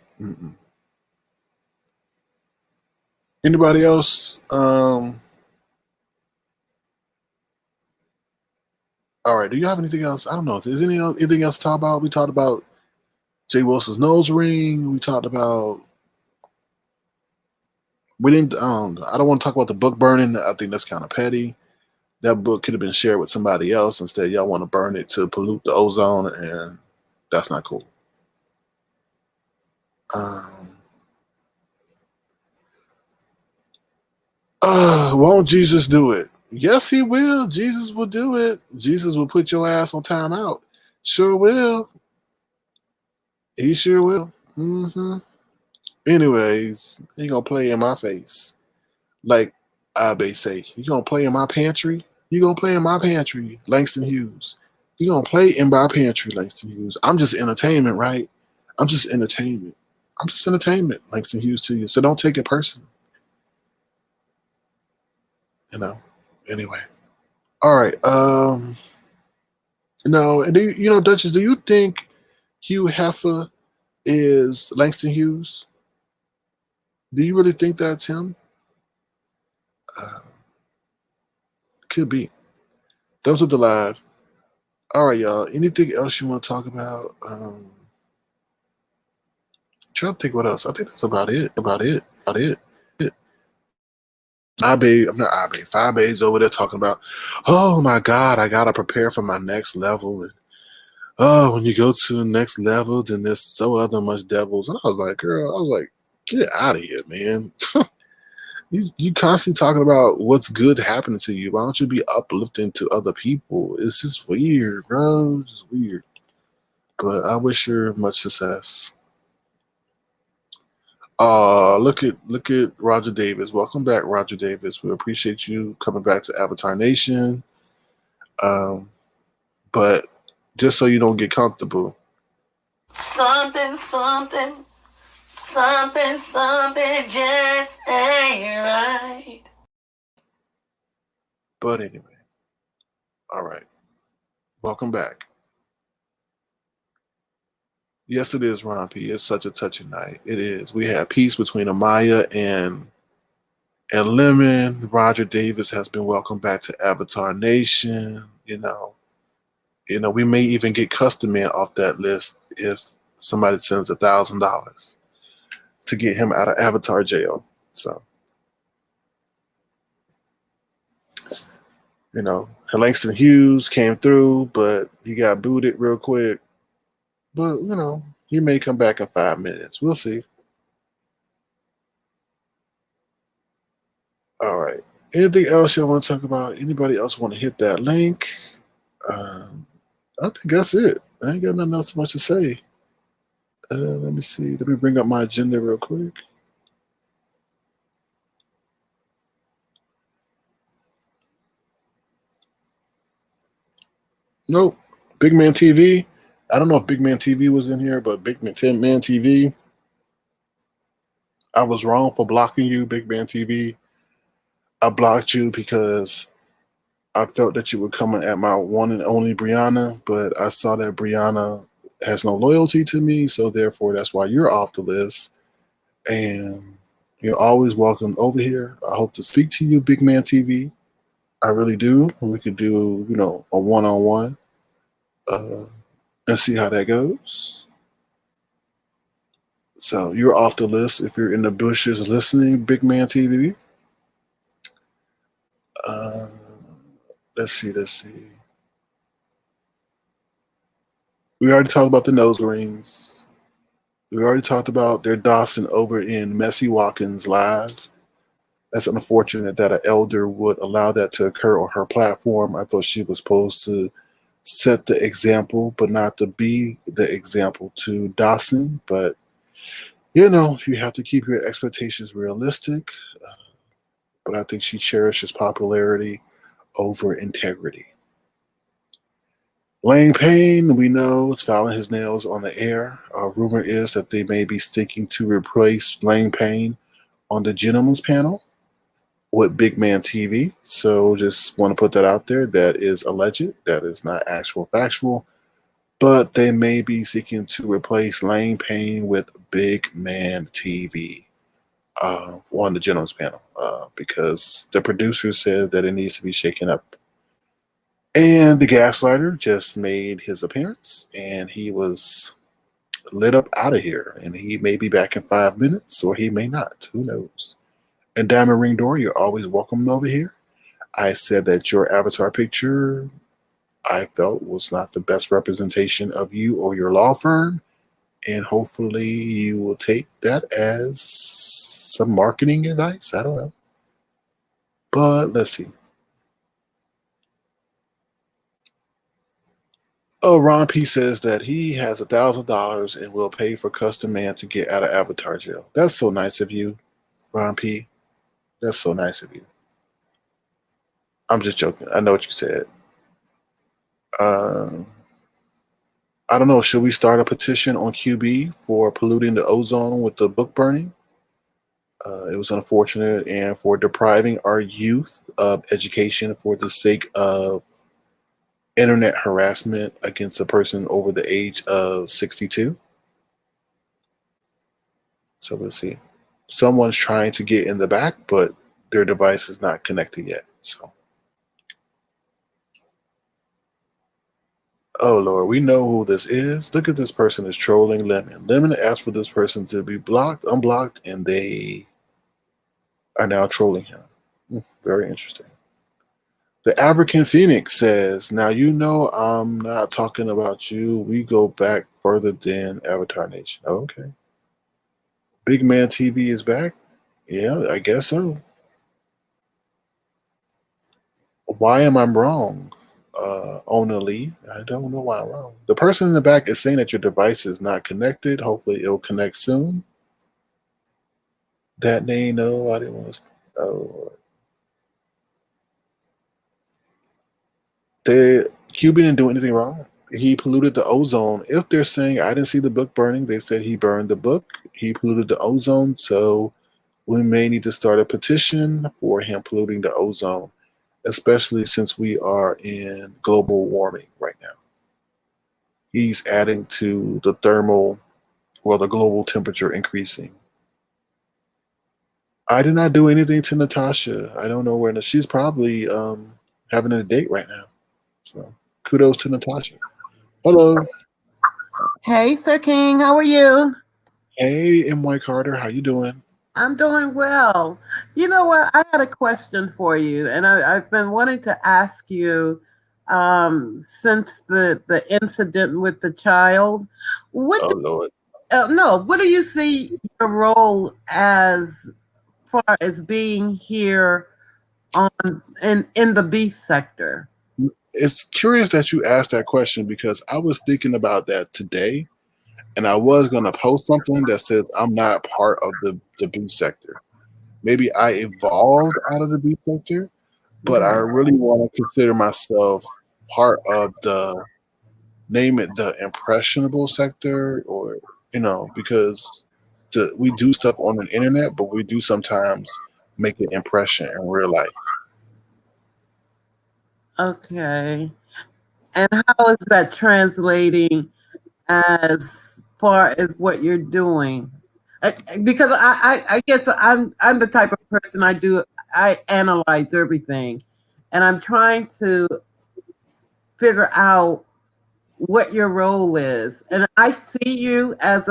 Anybody else? All right. Do you have anything else? I don't know. If there's anything else to talk about? We talked about Jay Wilson's nose ring. We talked about. We didn't. I don't want to talk about the book burning. I think that's kind of petty. That book could have been shared with somebody else. Instead, y'all want to burn it to pollute the ozone, and that's not cool. Won't Jesus do it? Yes, he will. Jesus will do it. Jesus will put your ass on timeout. Sure will. He sure will. Anyways, he gonna play in my face. Like Abe say, you gonna play in my pantry? You gonna play in my pantry, Langston Hughes. You gonna play in my pantry, Langston Hughes. I'm just entertainment, right? I'm just entertainment. I'm just entertainment, Langston Hughes to you. So don't take it personal. Anyway. All right. No, and Duchess, do you think Hugh Heffer is Langston Hughes? Do you really think that's him? Could be. Those are the live. All right, y'all. Anything else you want to talk about? Trying to think what else. I think that's about it. About it. I'm not Abe. 5A's over there talking about, oh my God, I gotta prepare for my next level. And when you go to the next level, then there's so other much devils. And I was like, girl, get out of here, man. You constantly talking about what's good happening to you. Why don't you be uplifting to other people? It's just weird, bro. It's just weird. But I wish her much success. Look at Roger Davis. Welcome back, Roger Davis. We appreciate you coming back to Avatarnation. But just so you don't get comfortable. Something, something, something, something just ain't right. But anyway. All right. Welcome back. Yes, it is, Ron P. It's such a touching night. It is. We had peace between Amaya and Lemon. Roger Davis has been welcomed back to Avatarnation. We may even get custom man off that list if somebody sends $1,000 to get him out of Avatar jail. So You know, Langston Hughes came through, but he got booted real quick. But, you know, he may come back in 5 minutes. We'll see. All right. Anything else y'all want to talk about? Anybody else want to hit that link? Um, I think that's it. I ain't got nothing else much to say. Let me see. Let me bring up my agenda real quick. Nope. Big Man TV. I don't know if Big Man TV was in here, but Big Man TV. I was wrong for blocking you, Big Man TV. I blocked you because I felt that you were coming at my one and only Brianna, but I saw that Brianna has no loyalty to me, so therefore that's why you're off the list. And you're always welcome over here. I hope to speak to you, Big Man TV. I really do. We could do, you know, a one-on-one and see how that goes. So you're off the list if you're in the bushes listening, Big Man TV. Uh, let's see. We already talked about the nose rings. We already talked about their doxing over in Messy Watkins Live. That's unfortunate that an elder would allow that to occur on her platform. I thought she was supposed to set the example, but not to be the example to doxing. But, you know, you have to keep your expectations realistic. But I think she cherishes popularity over integrity. Lane Payne, we know, is filing his nails on the air. Rumor is that they may be sticking to replace Lane Payne on the Gentleman's Panel with Big Man TV. So just want to put that out there. That is alleged. That is not actual factual. But they may be seeking to replace Lane Payne with Big Man TV on the Gentleman's Panel because the producer said that it needs to be shaken up. And the Gaslighter just made his appearance, and he was lit up out of here. And he may be back in 5 minutes, or he may not. Who knows? And Diamond Ring Door, you're always welcome over here. I said that your avatar picture, I felt, was not the best representation of you or your law firm. And hopefully you will take that as some marketing advice. I don't know. But let's see. Oh, Ron P says that he has $1,000 and will pay for Custom Man to get out of Avatar jail. That's so nice of you, Ron P. That's so nice of you. I'm just joking. I know what you said. I don't know. Should we start a petition on QB for polluting the ozone with the book burning? It was unfortunate, and for depriving our youth of education for the sake of internet harassment against a person over the age of 62. So we'll see. Someone's trying to get in the back, but their device is not connected yet. So, oh Lord, we know who this is. Look at this person is trolling Lemon. Lemon asked for this person to be blocked, unblocked, and they are now trolling him. Very interesting. The African Phoenix says, now you know I'm not talking about you. We go back further than Avatarnation. Okay. Big Man TV is back? Yeah, I guess so. Why am I wrong? Only, I don't know why I'm wrong. The person in the back is saying that your device is not connected. Hopefully it'll connect soon. That name, no, I didn't want to. Oh, QB didn't do anything wrong. He polluted the ozone. If they're saying I didn't see the book burning, they said he burned the book. He polluted the ozone, so we may need to start a petition for him polluting the ozone, especially since we are in global warming right now. He's adding to the the global temperature increasing. I did not do anything to Natasha. I don't know where she's probably having a date right now. So kudos to Natasha. Hello. Hey, Sir King, how are you? Hey, M.Y. Carter, how you doing? I'm doing well. You know what? I had a question for you, and I've been wanting to ask you since the incident with the child. What Oh do, Lord. no? What do you see your role as far as being here on in the beef sector? It's curious that you asked that question because I was thinking about that today, and I was gonna post something that says I'm not part of the beef sector. Maybe I evolved out of the beef sector, but I Yeah. really want to consider myself part of the name it the impressionable sector, or because we do stuff on the internet, but we do sometimes make an impression in real life. Okay. And how is that translating as far as what you're doing? Because I guess I'm the type of person I analyze everything, and I'm trying to figure out what your role is. And I see you as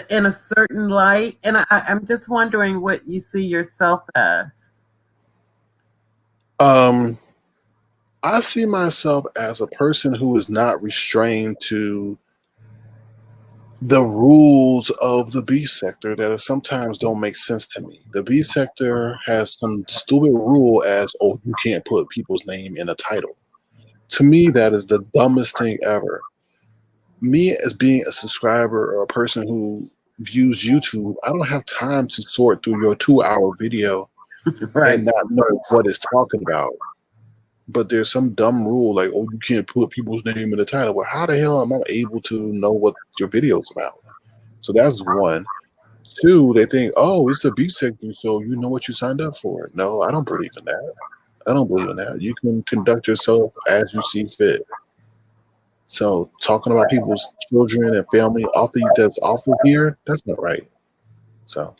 in a certain light, and I'm just wondering what you see yourself as. Um, I see myself as a person who is not restrained to the rules of the beef sector that sometimes don't make sense to me. The beef sector has some stupid rule as, oh, you can't put people's name in a title. To me, that is the dumbest thing ever. Me as being a subscriber or a person who views YouTube, I don't have time to sort through your 2 hour video and Right. not know what it's talking about. But there's some dumb rule like, oh, you can't put people's name in the title. Well, how the hell am I able to know what your video's about? So that's one. Two, they think, oh, it's the beef sector, so you know what you signed up for. No, I don't believe in that. I don't believe in that. You can conduct yourself as you see fit. So talking about people's children and family that's offered here, that's not right. So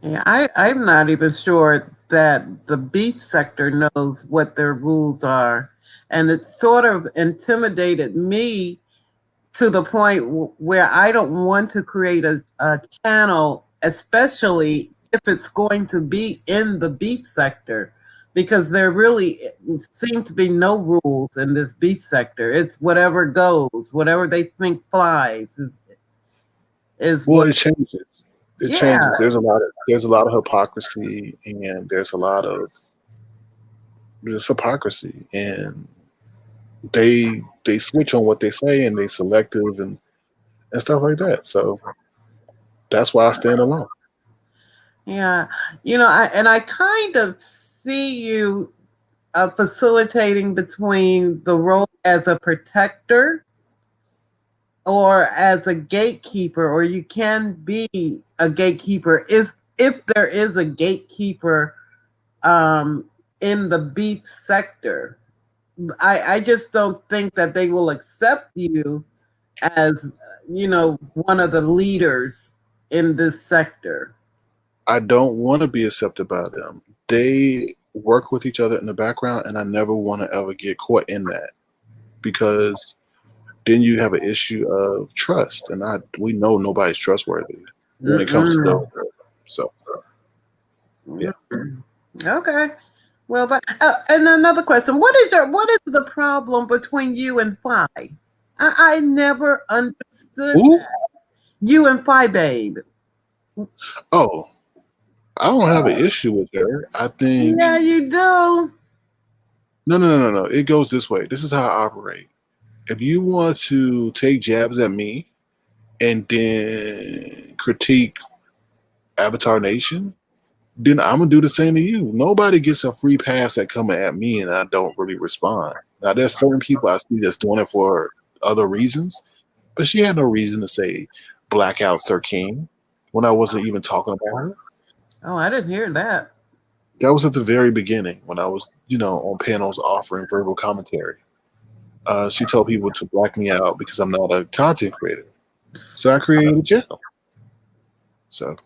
Yeah, I'm not even sure that the beef sector knows what their rules are. And it sort of intimidated me to the point where I don't want to create a channel, especially if it's going to be in the beef sector, because there really seem to be no rules in this beef sector. It's whatever goes, whatever they think flies is well, what. it changes. It Yeah, changes. There's a lot of hypocrisy, and there's hypocrisy, and they switch on what they say, and they selective and stuff like that. So that's why I stand alone. yeah. I kind of see you facilitating between the role as a protector or as a gatekeeper, or you can be a gatekeeper is if there is a gatekeeper um, in the beef sector. I just don't think that they will accept you as one of the leaders in this sector. I don't want to be accepted by them. They work with each other in the background, and I never want to ever get caught in that because then you have an issue of trust, and we know nobody's trustworthy when it comes to Mm-mm. those. So yeah. Okay. Well, but and another question: what is the problem between you and Phi? I never understood Who? you and Phi, babe. Oh, I don't have an issue with her. I think Yeah, you do. no. It goes this way. This is how I operate. If you want to take jabs at me and then critique Avatarnation, then I'm gonna do the same to you. Nobody gets a free pass at coming at me and I don't really respond. Now there's certain people I see that's doing it for other reasons, but she had no reason to say blackout Sir King when I wasn't even talking about her. Oh, I didn't hear that. That was at the very beginning when I was, on panels offering verbal commentary. She told people to black me out because I'm not a content creator. So I created a channel. So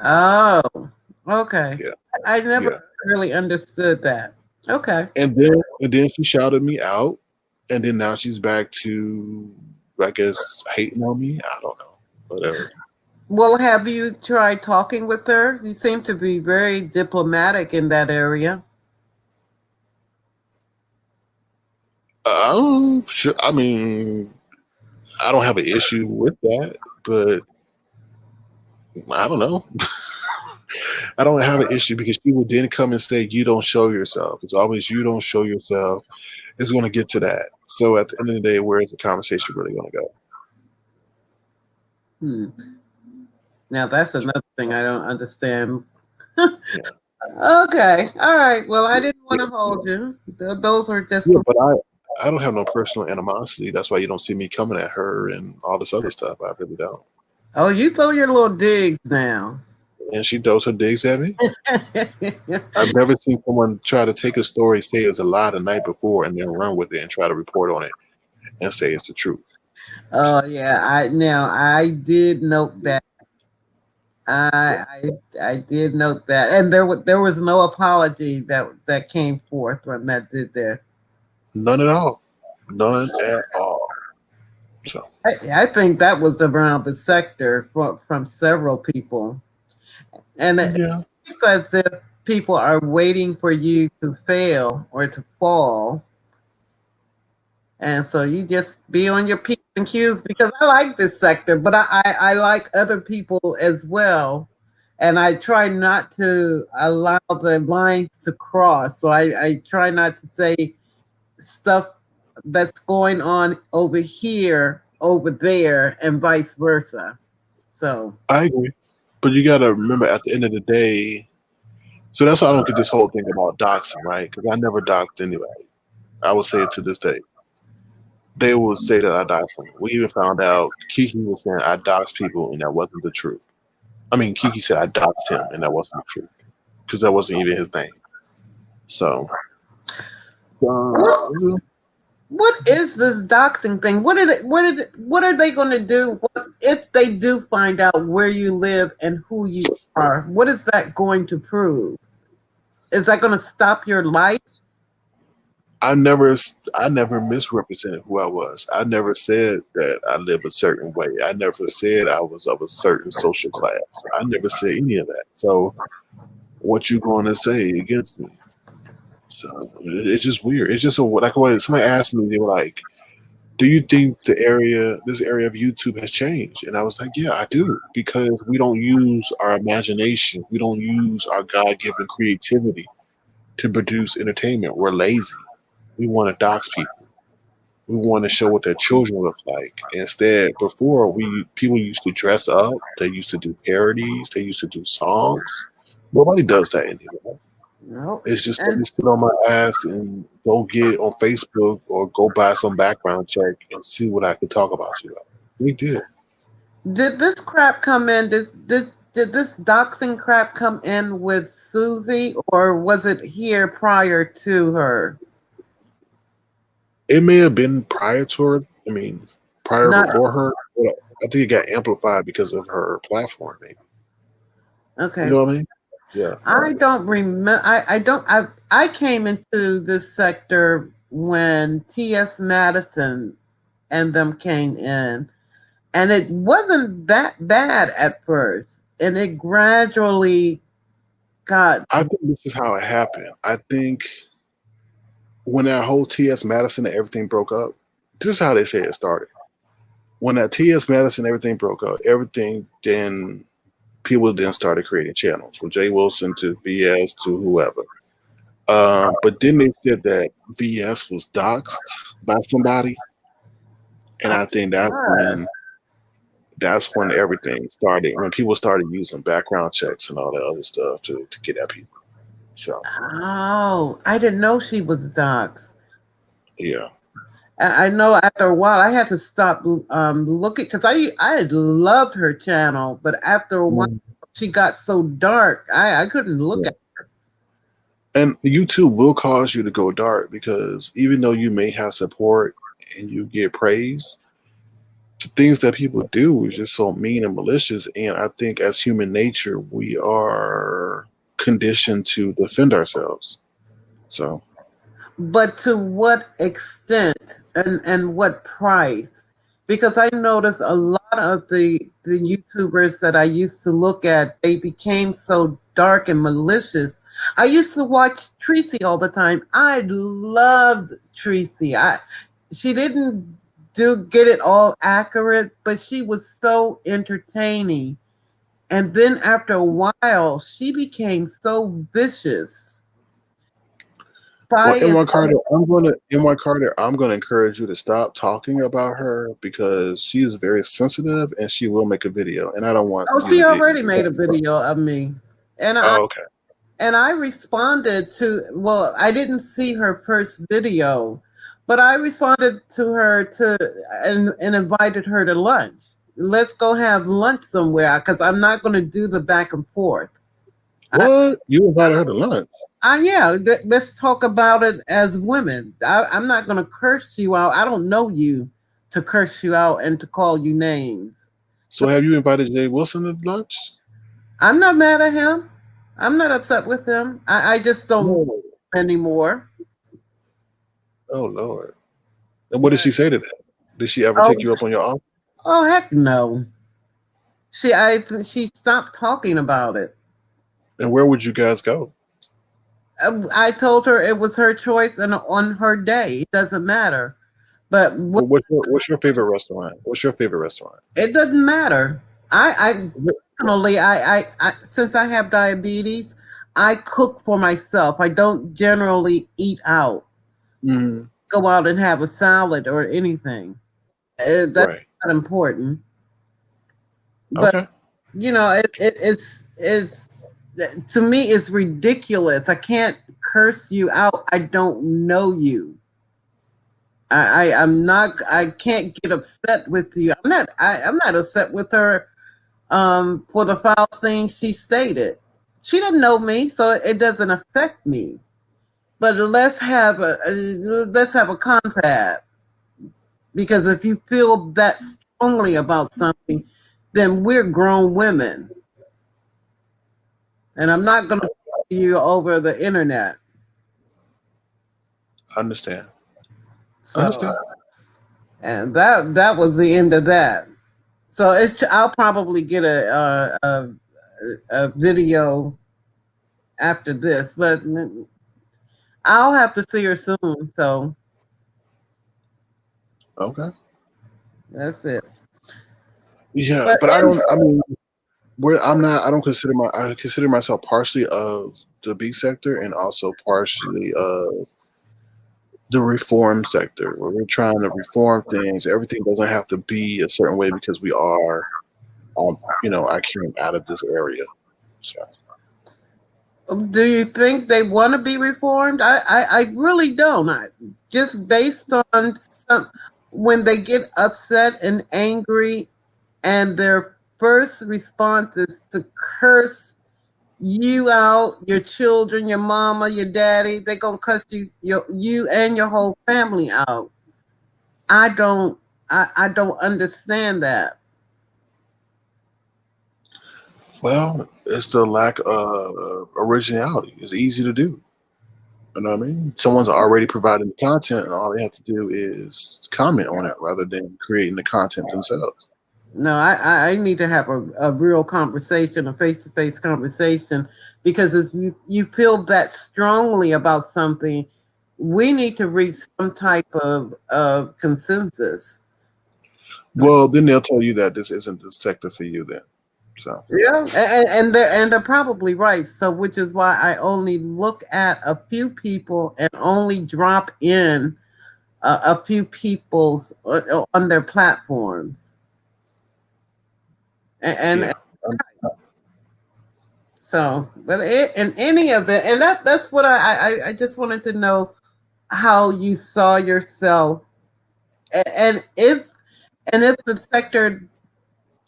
Oh, okay. yeah, I never yeah. really understood that. Okay. And then she shouted me out, and then now she's back to, I guess, hating on me. I don't know, whatever. Well, have you tried talking with her? You seem to be very diplomatic in that area. Sure. I mean, I don't have an issue with that, but I don't know. I don't have an issue because she will then come and say, "You don't show yourself." It's always you don't show yourself. It's going to get to that. So at the end of the day, where is the conversation really going to go? Hmm. Now that's another thing I don't understand. Yeah. Okay, all right. Well, I didn't want Yeah. to hold you. Those are just Yeah, some. but I don't have no personal animosity. That's why you don't see me coming at her and all this other stuff. I really don't. Oh, you throw your little digs now. And she throws her digs at me. I've never seen someone try to take a story, say it was a lie the night before, and then run with it and try to report on it and say it's the truth. Oh yeah, I did note that. I did note that, and there was no apology that came forth from that did there. None at all. None at all. So I think that was around the sector from several people, and it yeah, seems as if people are waiting for you to fail or to fall, and so you just be on your P's and Q's because I like this sector, but I like other people as well. And I try not to allow the lines to cross. So I try not to say stuff that's going on over here, over there, and vice versa. So, I agree. But you got to remember, at the end of the day, so that's why I don't get this whole thing about doxing, right? Because I never doxed anybody. I would say it to this day. They will say that I doxed them. We even found out Kiki was saying I doxed people, and that wasn't the truth. I mean, Kiki said I doxed him, and that wasn't the truth because that wasn't even his name. So, uh, what is this doxing thing? What are they going to do if they do find out where you live and who you are? What is that going to prove? Is that going to stop your life? I never misrepresented who I was. I never said that I live a certain way. I never said I was of a certain social class. I never said any of that. So, what you going to say against me? So it's just weird. It's just like when somebody asked me, they were like, "Do you think this area of YouTube has changed?" And I was like, "Yeah, I do, because we don't use our imagination. We don't use our God-given creativity to produce entertainment. We're lazy. We want to dox people. We want to show what their children look like. Instead, before we people used to dress up. They used to do parodies. They used to do songs. Nobody does that anymore. No. It's just let And me sit on my ass and go get on Facebook or go buy some background check and see what I can talk about you. We did. did this crap come in? Did this doxing crap come in with Susie, or was it here prior to her? It may have been prior to her. I mean, prior Not before her. But I think it got amplified because of her platform. Maybe. You okay. know what I mean? Yeah. I don't remember. I don't. I came into this sector when T.S. Madison and them came in, and it wasn't that bad at first, and it gradually got. I think this is how it happened. I think when that whole T.S. Madison and everything broke up, this is how they say it started. When that T.S. Madison and everything broke up, everything then people then started creating channels from Jay Wilson to VS to whoever. But then they said that VS was doxxed by somebody, and I think that's when everything started. When people started using background checks and all that other stuff to get at people. So Oh, I didn't know she was doxxed. yeah, I know after a while I had to stop looking because I had loved her channel, but after a while mm, she got so dark I couldn't look yeah. at. And YouTube will cause you to go dark because even though you may have support and you get praise, the things that people do is just so mean and malicious. And I think as human nature, we are conditioned to defend ourselves. So But to what extent and what price? because I noticed a lot of the YouTubers that I used to look at, they became so dark and malicious. I used to watch Tracy all the time. I loved Tracy. She didn't do get it all accurate, but she was so entertaining. And then after a while, she became so vicious. Well, Body is NY Carter, I'm gonna encourage you to stop talking about her because she is very sensitive and she will make a video, and I don't want oh, you she to get. already made a video of me, and Oh, okay. I responded to. Well, I didn't see her first video, but I responded to her and invited her to lunch. Let's go have lunch somewhere because I'm not going to do the back and forth. What? You invited her to lunch? Yeah, let's talk about it as women. I'm not going to curse you out. I don't know you to curse you out and to call you names. So have you invited Jay Wilson to lunch? I'm not mad at him. I'm not upset with him. I just don't No. anymore. Oh Lord. And what did she say to that? Did she ever Oh, take you up on your offer? oh heck no. She stopped talking about it. And where would you guys go? I told her it was her choice and on her day. It doesn't matter. But What's your favorite restaurant? What's your favorite restaurant? it doesn't matter. I personally, I since I have diabetes, I cook for myself. I don't generally eat out. Mm-hmm. Go out and have a salad or anything. That's Right. not important. But Okay. you know, it's to me it's ridiculous. I can't curse you out. I don't know you. I'm not. I can't get upset with you. I'm not upset with her for the foul thing she stated. She didn't know me, so it doesn't affect me. But let's have a compact, because if you feel that strongly about something, then we're grown women, and I'm not going to you over the internet. I understand. I So, understand. and that was the end of that. So I'll probably get a video after this, but I'll have to see her soon. So Okay. that's it. Yeah, But but I don't. I mean, where I'm not. I don't consider I consider myself partially of the B sector and also partially of the reform sector, where we're trying to reform things. Everything doesn't have to be a certain way because we are. I came out of this area. So. do you think they want to be reformed? I really don't. Just based on when they get upset and angry, and their first response is to curse you out, your children, your mama, your daddy. They're gonna cuss you and your whole family out. I don't. I don't understand that. Well, it's the lack of originality. It's easy to do. You know what I mean? Someone's already providing the content, and all they have to do is comment on it rather than creating the content themselves. No, I need to have a real conversation, a face to face conversation, because if you feel that strongly about something, we need to reach some type of consensus. Well, then they'll tell you that this isn't the sector for you. Then, so Yeah, and they're probably right. So, which is why I only look at a few people and only drop in a few people's on their platforms. And yeah, so, but in any event, and that's what I just wanted to know how you saw yourself, and if the sector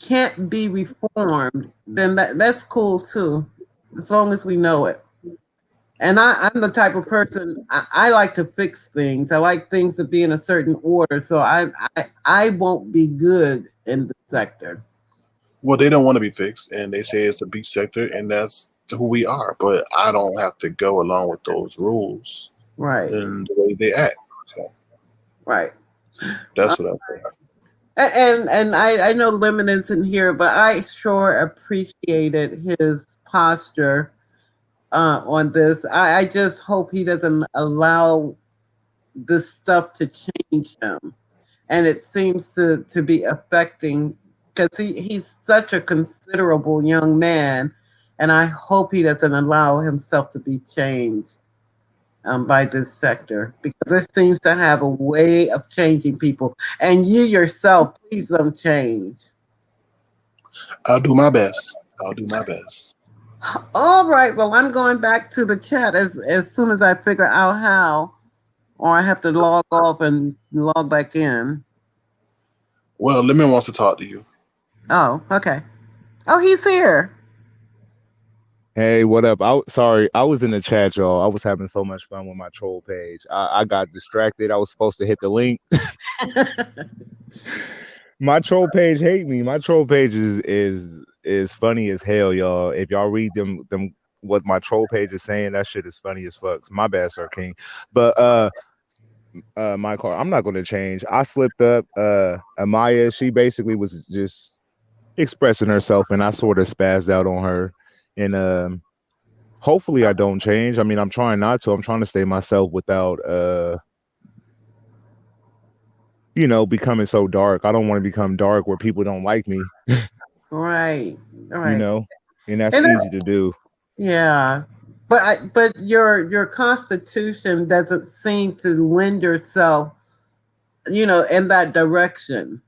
can't be reformed, then that's cool too, as long as we know it. And I'm the type of person, I like to fix things. I like things to be in a certain order. So I won't be good in the sector. well, they don't want to be fixed, and they say it's the beach sector, and that's who we are. But I don't have to go along with those rules Right. and the way they act. So Right. that's what I'm saying. And I know Lemon isn't here, but I sure appreciated his posture on this. I just hope he doesn't allow this stuff to change him. And it seems to be affecting because he's such a considerable young man. And I hope he doesn't allow himself to be changed by this sector because it seems to have a way of changing people. And you yourself, please don't change. I'll do my best. I'll do my best. All right. Well, I'm going back to the chat as soon as I figure out how, or I have to log off and log back in. Well, Lemon wants to talk to you. Oh, okay. Oh, he's here. Hey, what up? Sorry, I was in the chat, y'all. I was having so much fun with my troll page. I got distracted. I was supposed to hit the link. My troll page hate me. My troll page is funny as hell, y'all. If y'all read them what my troll page is saying, that shit is funny as fuck. My bad, Sir King. But my car, I'm not gonna change. I slipped up. Amaya, she basically was just expressing herself, and I sort of spazzed out on her. And hopefully I don't change. I mean, I'm trying not to. I'm trying to stay myself without becoming so dark. I don't want to become dark where people don't like me. Right. And that's easy to do. Yeah. But your constitution doesn't seem to lend yourself, in that direction.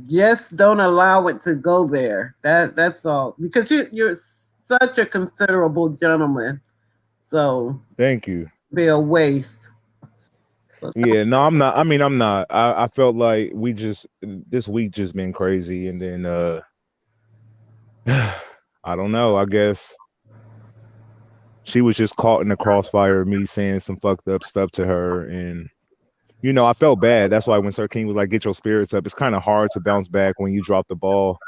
Just don't allow it to go there. That's all. Because you're such a considerable gentleman. So thank you. Be a waste. Yeah, no, I'm not. I mean, I'm not. I felt like this week just been crazy, and then I don't know. I guess she was just caught in the crossfire of me saying some fucked up stuff to her, and I felt bad. That's why when Sir King was like, "Get your spirits up," it's kind of hard to bounce back when you drop the ball,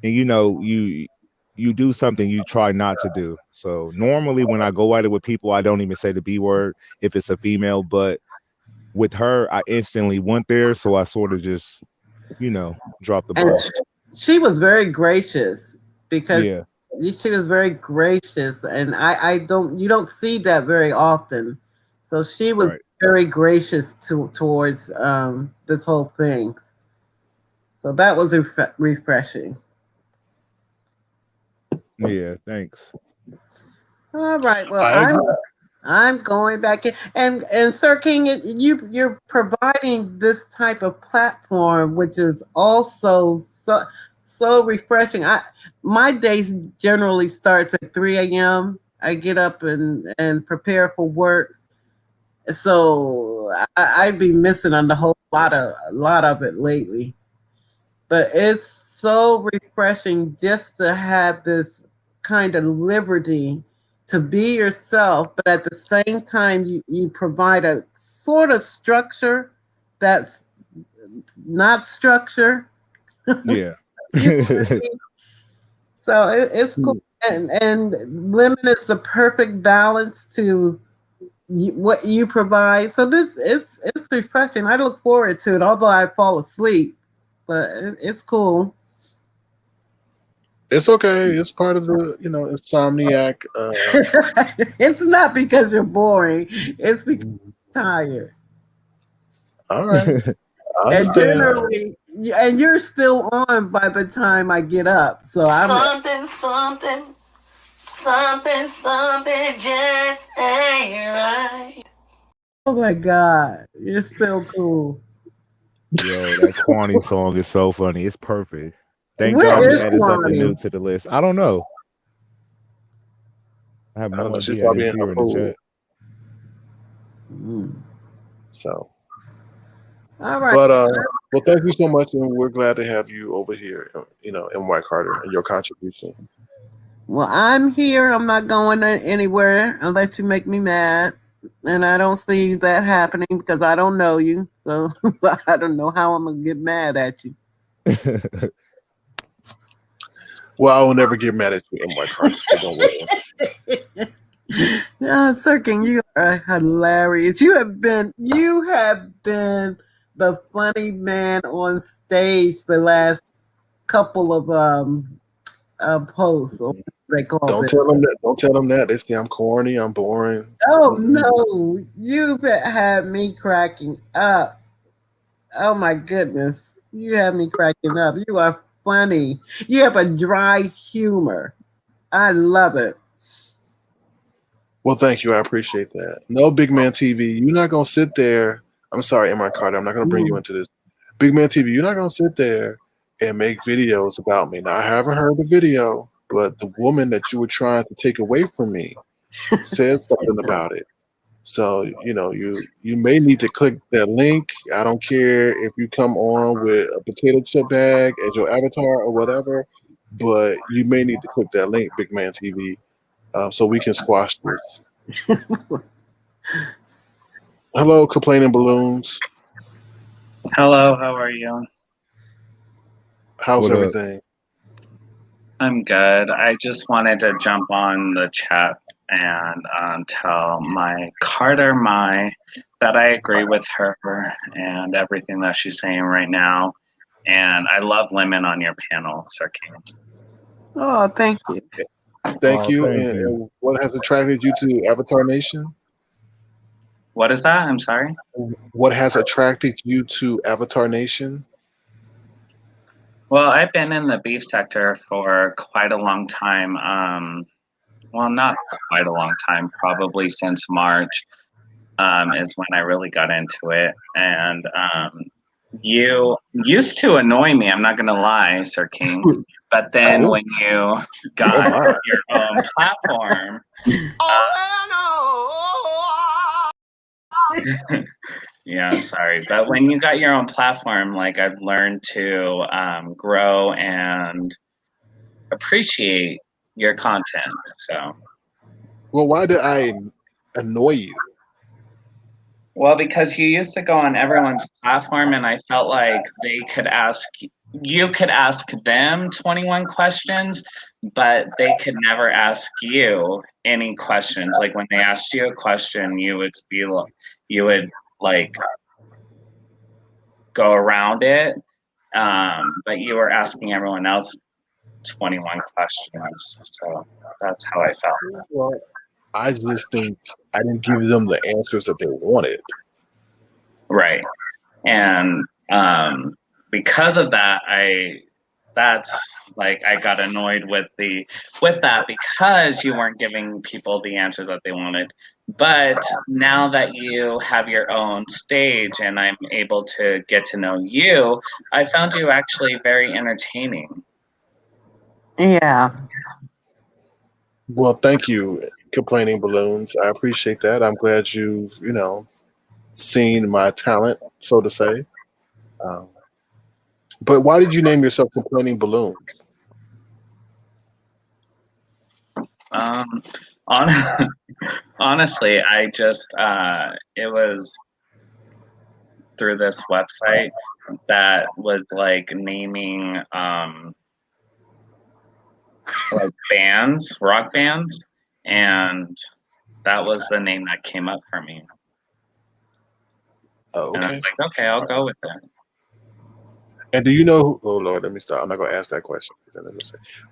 and you do something you try not to do. So normally when I go at it with people, I don't even say the B word if it's a female, but with her, I instantly went there, so I sort of just, dropped the ball. She was very gracious because yeah, she was very gracious, and you don't see that very often. So she was very gracious towards this whole thing. So that was refreshing. Yeah, thanks. All right. Well, I'm going back in, and Sir King, you're providing this type of platform, which is also so refreshing. My days generally starts at 3 a.m. I get up and prepare for work, so I've been missing on a lot of it lately. But it's so refreshing just to have this kind of liberty to be yourself, but at the same time, you provide a sort of structure that's not structure. Yeah. So it's cool. And Lemon is the perfect balance to what you provide. So it's refreshing. I look forward to it, although I fall asleep, but it's cool. It's okay. It's part of the, insomniac. It's not because you're boring. It's because you're tired. All right. And generally, and you're still on by the time I get up. So something just ain't right. Oh my God, you're so cool. Yo, that Kwani song is so funny. It's perfect. Thank God you added something new to the list. I don't know. I have no idea. I didn't see her in the chat. So. All right. But well, thank you so much, and we're glad to have you over here. In White Carter and your contribution. Well, I'm here. I'm not going anywhere unless you make me mad, and I don't see that happening because I don't know you. So I don't know how I'm gonna get mad at you. Well, I will never get mad at you in White Carter. So don't worry. Sir King, you are hilarious. You have been the funny man on stage the last couple of posts, or what they call Don't it. tell them that. Don't tell them that. They say I'm corny. I'm boring. Oh no, you've had me cracking up. Oh my goodness, you have me cracking up. You are funny. You have a dry humor. I love it. Well, thank you. I appreciate that. No, Big Man TV. You're not gonna sit there. I'm sorry, Emma Carter. I'm not gonna bring you into this. Big Man TV. You're not gonna sit there and make videos about me. Now, I haven't heard the video, but the woman that you were trying to take away from me said something about it. So you may need to click that link. I don't care if you come on with a potato chip bag as your avatar or whatever, but you may need to click that link, Big Man TV, so we can squash this. Hello, complaining balloons. Hello, how are you? How's What up? everything? I'm good. I just wanted to jump on the chat and tell my Carter Mai that I agree with her and everything that she's saying right now. And I love Lemon on your panel, Sir King. Oh, thank you. Thank you. Thank And, you. and what has attracted you to Avatarnation? What is that? I'm sorry. What has attracted you to Avatarnation? Well, I've been in the beef sector for quite a long time. Well, not quite a long time, probably since March is when I really got into it. And you used to annoy me, I'm not going to lie, Sir King. But then when you got your own platform, yeah, I'm sorry. But when you got your own platform, like I've learned to grow and appreciate your content. So, Well, why did I annoy you? well, because you used to go on everyone's platform, and I felt like you could ask them 21 questions, but they could never ask you any questions. Like when they asked you a question, you would like go around it, but you were asking everyone else 21 questions. So that's how I felt. Well, I just think I didn't give them the answers that they wanted. Right. And because of that, I got annoyed with that because you weren't giving people the answers that they wanted. But now that you have your own stage and I'm able to get to know you, I found you actually very entertaining. Yeah. Well, thank you, complaining balloons. I appreciate that. I'm glad you've seen my talent, so to say. But why did you name yourself complaining balloons? Honestly, I just it was through this website that was like naming like bands, rock bands, and that was the name that came up for me. Oh, And I okay. was like, okay, I'll go with it. And do you know? Oh Lord, let me stop. I'm not going to ask that question.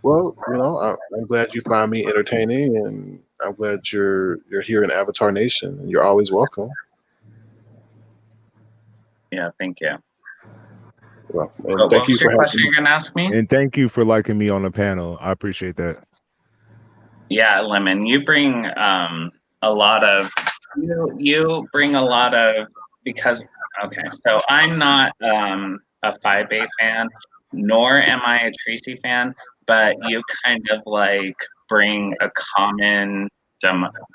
Well, I'm glad you find me entertaining, and I'm glad you're here in Avatarnation, and you're always welcome. Yeah, thank you. Well, What was your question you're gonna ask me? And thank you for liking me on the panel. I appreciate that. Yeah, Lemon, you bring a lot of because okay, so I'm not a 5A fan, nor am I a Tracy fan, but you kind of like bring a common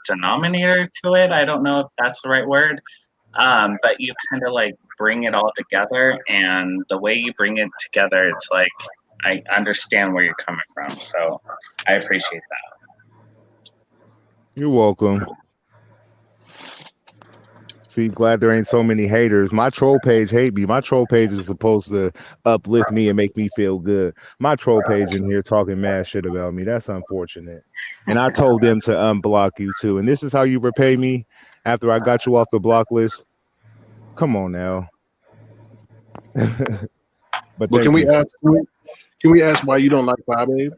denominator to it. I don't know if that's the right word, but you kind of like bring it all together, and the way you bring it together, it's like I understand where you're coming from, so I appreciate that. You're welcome. See, glad there ain't so many haters. My troll page hate me. My troll page is supposed to uplift me and make me feel good. My troll page in here talking mad shit about me. That's unfortunate. And I told them to unblock you too. And this is how you repay me after I got you off the block list. Come on now. But Well, thank you. can we ask why you don't like Five Babe?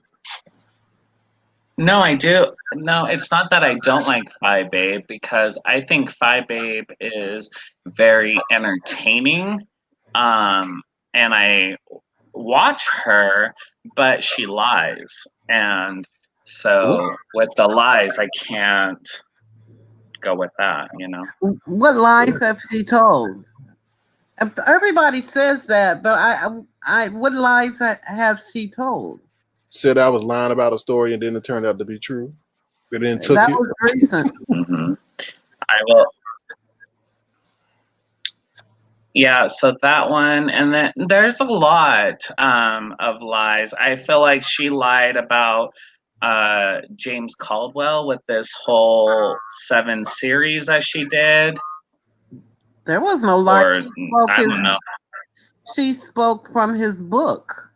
No, I do. No, it's not that I don't like Phi Babe, because I think Phi Babe is very entertaining. And I watch her, but she lies. And so with the lies, I can't go with that, you know? What lies have she told? Everybody says that, but what lies have she told? Said I was lying about a story and then it turned out to be true. But then took That it. was recent. I will. Yeah, so that one, and then there's a lot of lies. I feel like she lied about James Caldwell with this whole 7 series that she did. There was no lie. Or I don't know. She spoke from his book.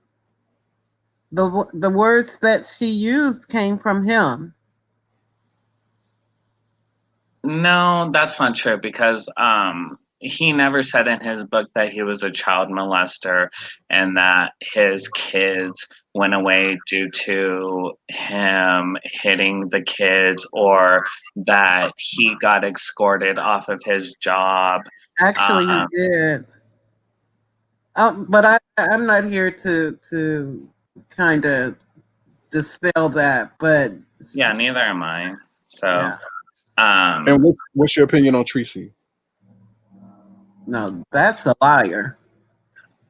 The words that she used came from him. No, that's not true, because he never said in his book that he was a child molester and that his kids went away due to him hitting the kids, or that he got escorted off of his job. Actually, he did. But I'm not here to kind of dispel that. But yeah, neither am I. So, yeah. And what's your opinion on Tracy? No, that's a liar.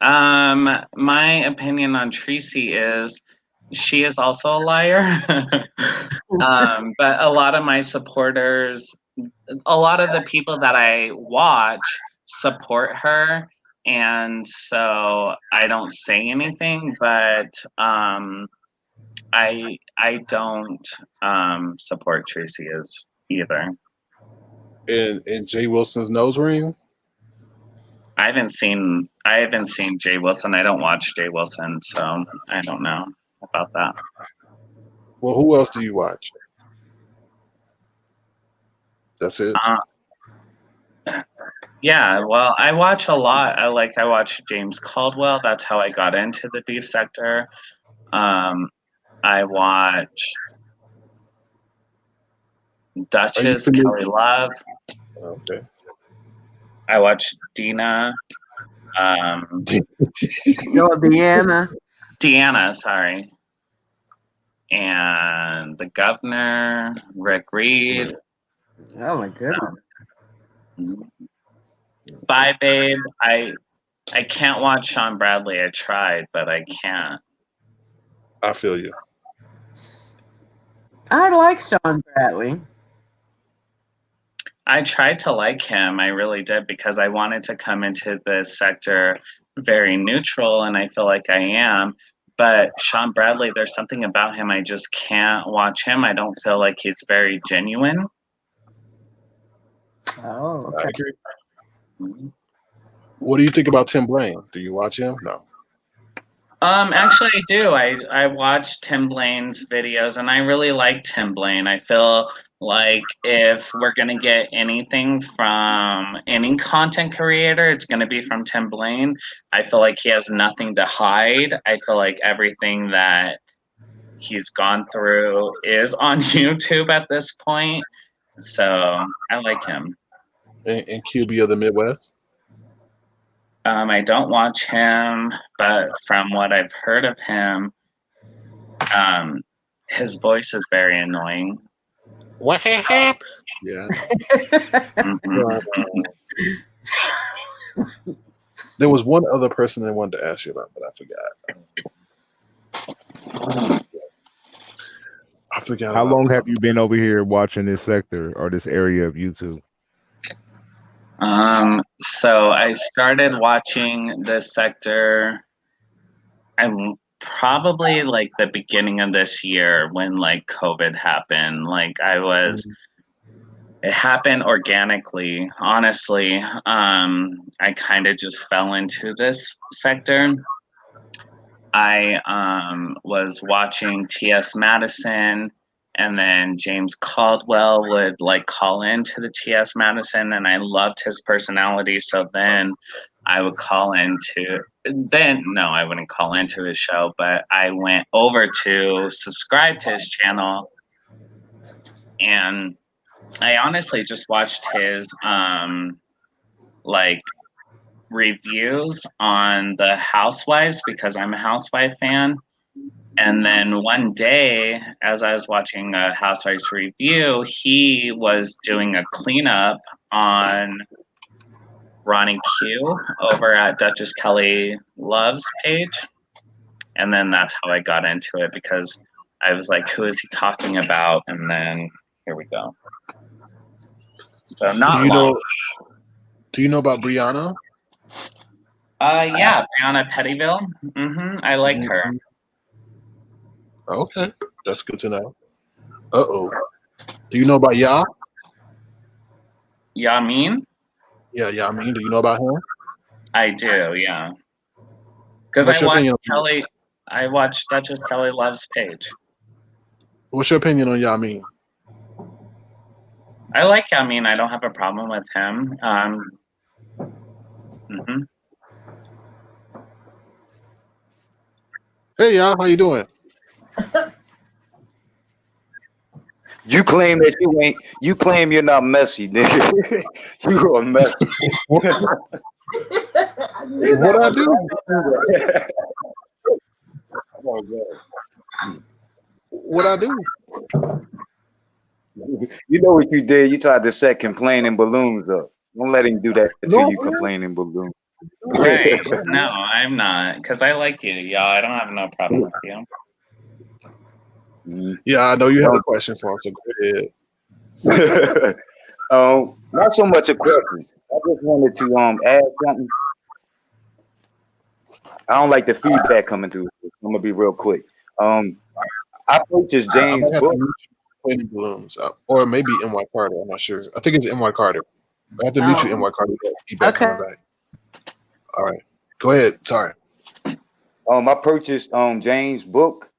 My opinion on Tracy is she is also a liar. But a lot of my supporters, a lot of the people that I watch support her, and so I don't say anything, but I don't support Tracy as either. And Jay Wilson's nose ring? I haven't seen Jay Wilson. I don't watch Jay Wilson, so I don't know about that. Well, who else do you watch? That's it. Yeah, well, I watch a lot. I watch James Caldwell. That's how I got into the beef sector. I watch Duchess, Kelly Love. Okay. I watch Dina. Deanna, sorry. And the governor, Rick Reed. Oh my goodness. Bye, babe. I can't watch Sean Bradley. I tried, but I can't. I feel you. I like Sean Bradley. I tried to like him. I really did, because I wanted to come into this sector very neutral, and I feel like I am. But Sean Bradley, there's something about him, I just can't watch him. I don't feel like he's very genuine. Oh, okay. I agree. What do you think about Tim Blaine? Do you watch him? No. Actually, I do. I watched Tim Blaine's videos, and I really like Tim Blaine. I feel like if we're gonna get anything from any content creator, it's gonna be from Tim Blaine. I feel like he has nothing to hide. I feel like everything that he's gone through is on YouTube at this point. So I like him. And QB of the Midwest? I don't watch him, but from what I've heard of him, his voice is very annoying. What happened? Yeah. There was one other person I wanted to ask you about, but I forgot. How long have you been over here watching this sector or this area of YouTube? So I started watching this sector, I'm probably like the beginning of this year when like COVID happened. Like it happened organically, honestly. I kind of just fell into this sector. I was watching T.S. Madison, and then James Caldwell would like call into the T.S. Madison, and I loved his personality. So then I would call into I wouldn't call into his show, but I went over to subscribe to his channel, and I honestly just watched his like reviews on the Housewives because I'm a Housewife fan. And then one day, as I was watching a Housewives review, he was doing a cleanup on Ronnie Q over at Duchess Kelly Love's page. And then that's how I got into it, because I was like, who is he talking about? And then here we go. So not long. Do you know about Brianna? Yeah, Brianna Pettyville. I like her. Okay, that's good to know. Uh-oh. Do you know about Ya? Yamin? Yeah, Yamin. Do you know about him? I do, yeah. Because What's your opinion? I watched Duchess Kelly Love's page. What's your opinion on Yamin? I like Yamin. I don't have a problem with him. Hey, Ya, how you doing? You claim that you ain't. You claim you're not messy, nigga. You are messy. What I do? What I do? You know what you did? You tried to set complaining balloons up. Don't let him do that to you, complaining balloons. Right. No, I'm not. Because I like you, y'all. I don't have no problem with you. Yeah, I know you have a question for him, so go ahead. Not so much a question. I just wanted to add something. I don't like the feedback coming through. I'm gonna be real quick. I purchased James' book. Complaining balloons, or maybe NY Carter. I'm not sure. I think it's NY Carter. I have to mute you, NY Carter. Feedback coming back. All right, go ahead. Sorry. I purchased James' book,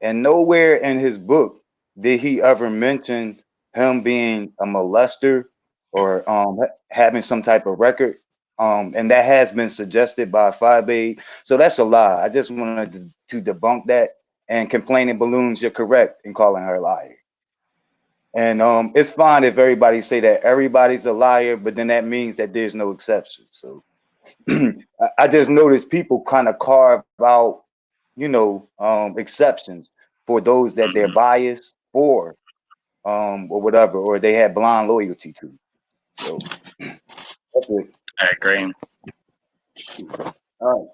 and nowhere in his book did he ever mention him being a molester or having some type of record. And that has been suggested by 5A. So that's a lie. I just wanted to debunk that. And complaining balloons, you're correct in calling her a liar. And it's fine if everybody say that everybody's a liar, but then that means that there's no exception. So I just noticed people kind of carve out, exceptions for those that they're biased for, or whatever, or they have blind loyalty to. So that's it. I agree. All right.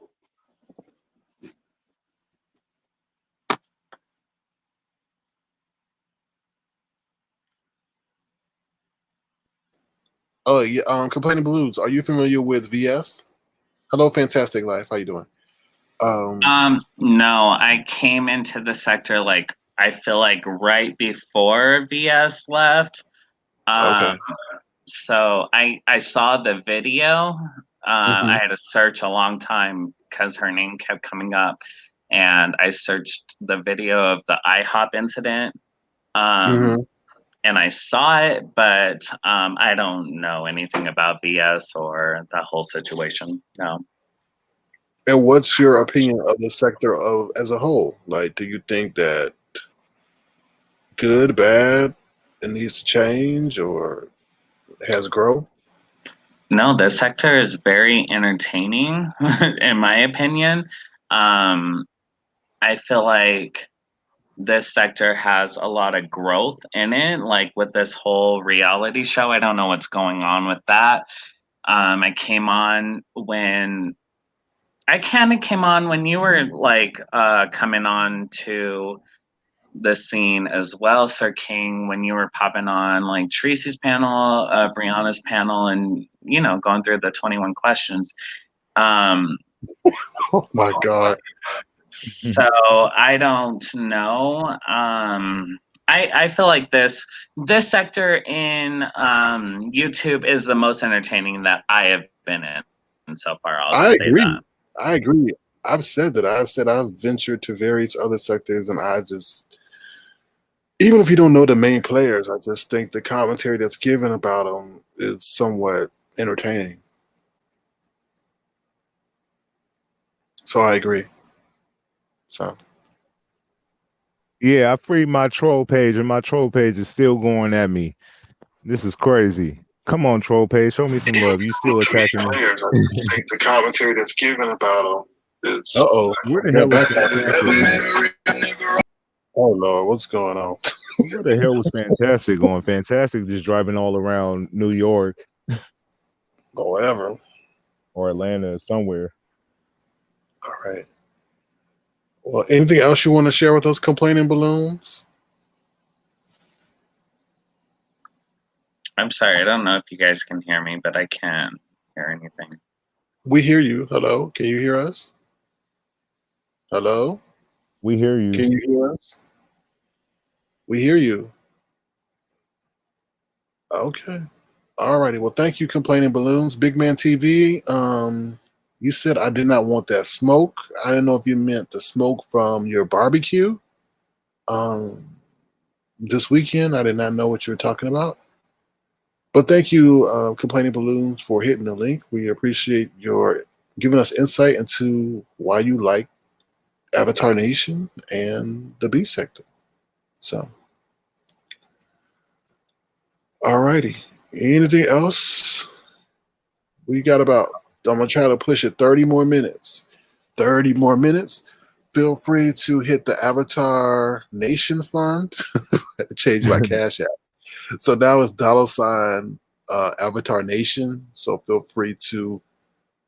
Oh yeah, complaining balloons. Are you familiar with VS? Hello, Fantastic Life. How you doing? No, I came into the sector I feel like right before VS left. Okay. So I saw the video. I had to search a long time because her name kept coming up, and I searched the video of the IHOP incident. And I saw it, but I don't know anything about VS or the whole situation. No. And what's your opinion of the sector as a whole? Like, do you think that good, bad, it needs to change or has grown? No, the sector is very entertaining, in my opinion. I feel like this sector has a lot of growth in it, like with this whole reality show. I don't know what's going on with that. I came on when you were coming on to the scene as well, Sir King, when you were popping on like Tracy's panel, Brianna's panel, and going through the 21 questions. Oh my God. So I don't know. I feel like this sector in YouTube is the most entertaining that I have been in so far. I agree. I've said that. I said I've ventured to various other sectors, and I just, even if you don't know the main players, I just think the commentary that's given about them is somewhat entertaining. So I agree. So Yeah, I freed my troll page, and my troll page is still going at me. This is crazy. Come on, troll page, show me some love. You still attacking me? The commentary that's given about them is. Uh-oh. Where the They're hell was back at Fantastic going? it. Oh Lord, what's going on? Where the hell was Fantastic going? Fantastic just driving all around New York Or whatever. or Atlanta, somewhere. All right. Well, anything else you want to share with us, complaining balloons? I'm sorry, I don't know if you guys can hear me, but I can't hear anything. We hear you. Hello, can you hear us? Hello, We hear you. can you hear us? We hear you. Okay. All righty. Well, thank you, complaining balloons. Big Man TV. You said I did not want that smoke. I didn't know if you meant the smoke from your barbecue. This weekend, I did not know what you were talking about. But thank you, complaining balloons, for hitting the link. We appreciate your giving us insight into why you like Avatarnation and the B sector. So, all righty. Anything else? We got about, I'm going to try to push it 30 more minutes. 30 more minutes. Feel free to hit the Avatarnation fund. Change my cash app. So now it's $ Avatarnation. So feel free to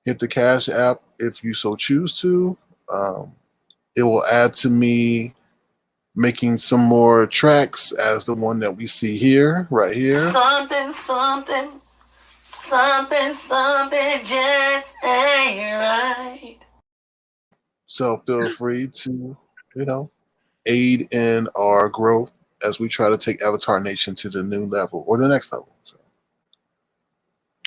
hit the cash app if you so choose to. It will add to me making some more tracks as the one that we see here, right here. Something, something, something, something just ain't right. So feel free to, aid in our growth as we try to take Avatarnation to the new level or the next level. So.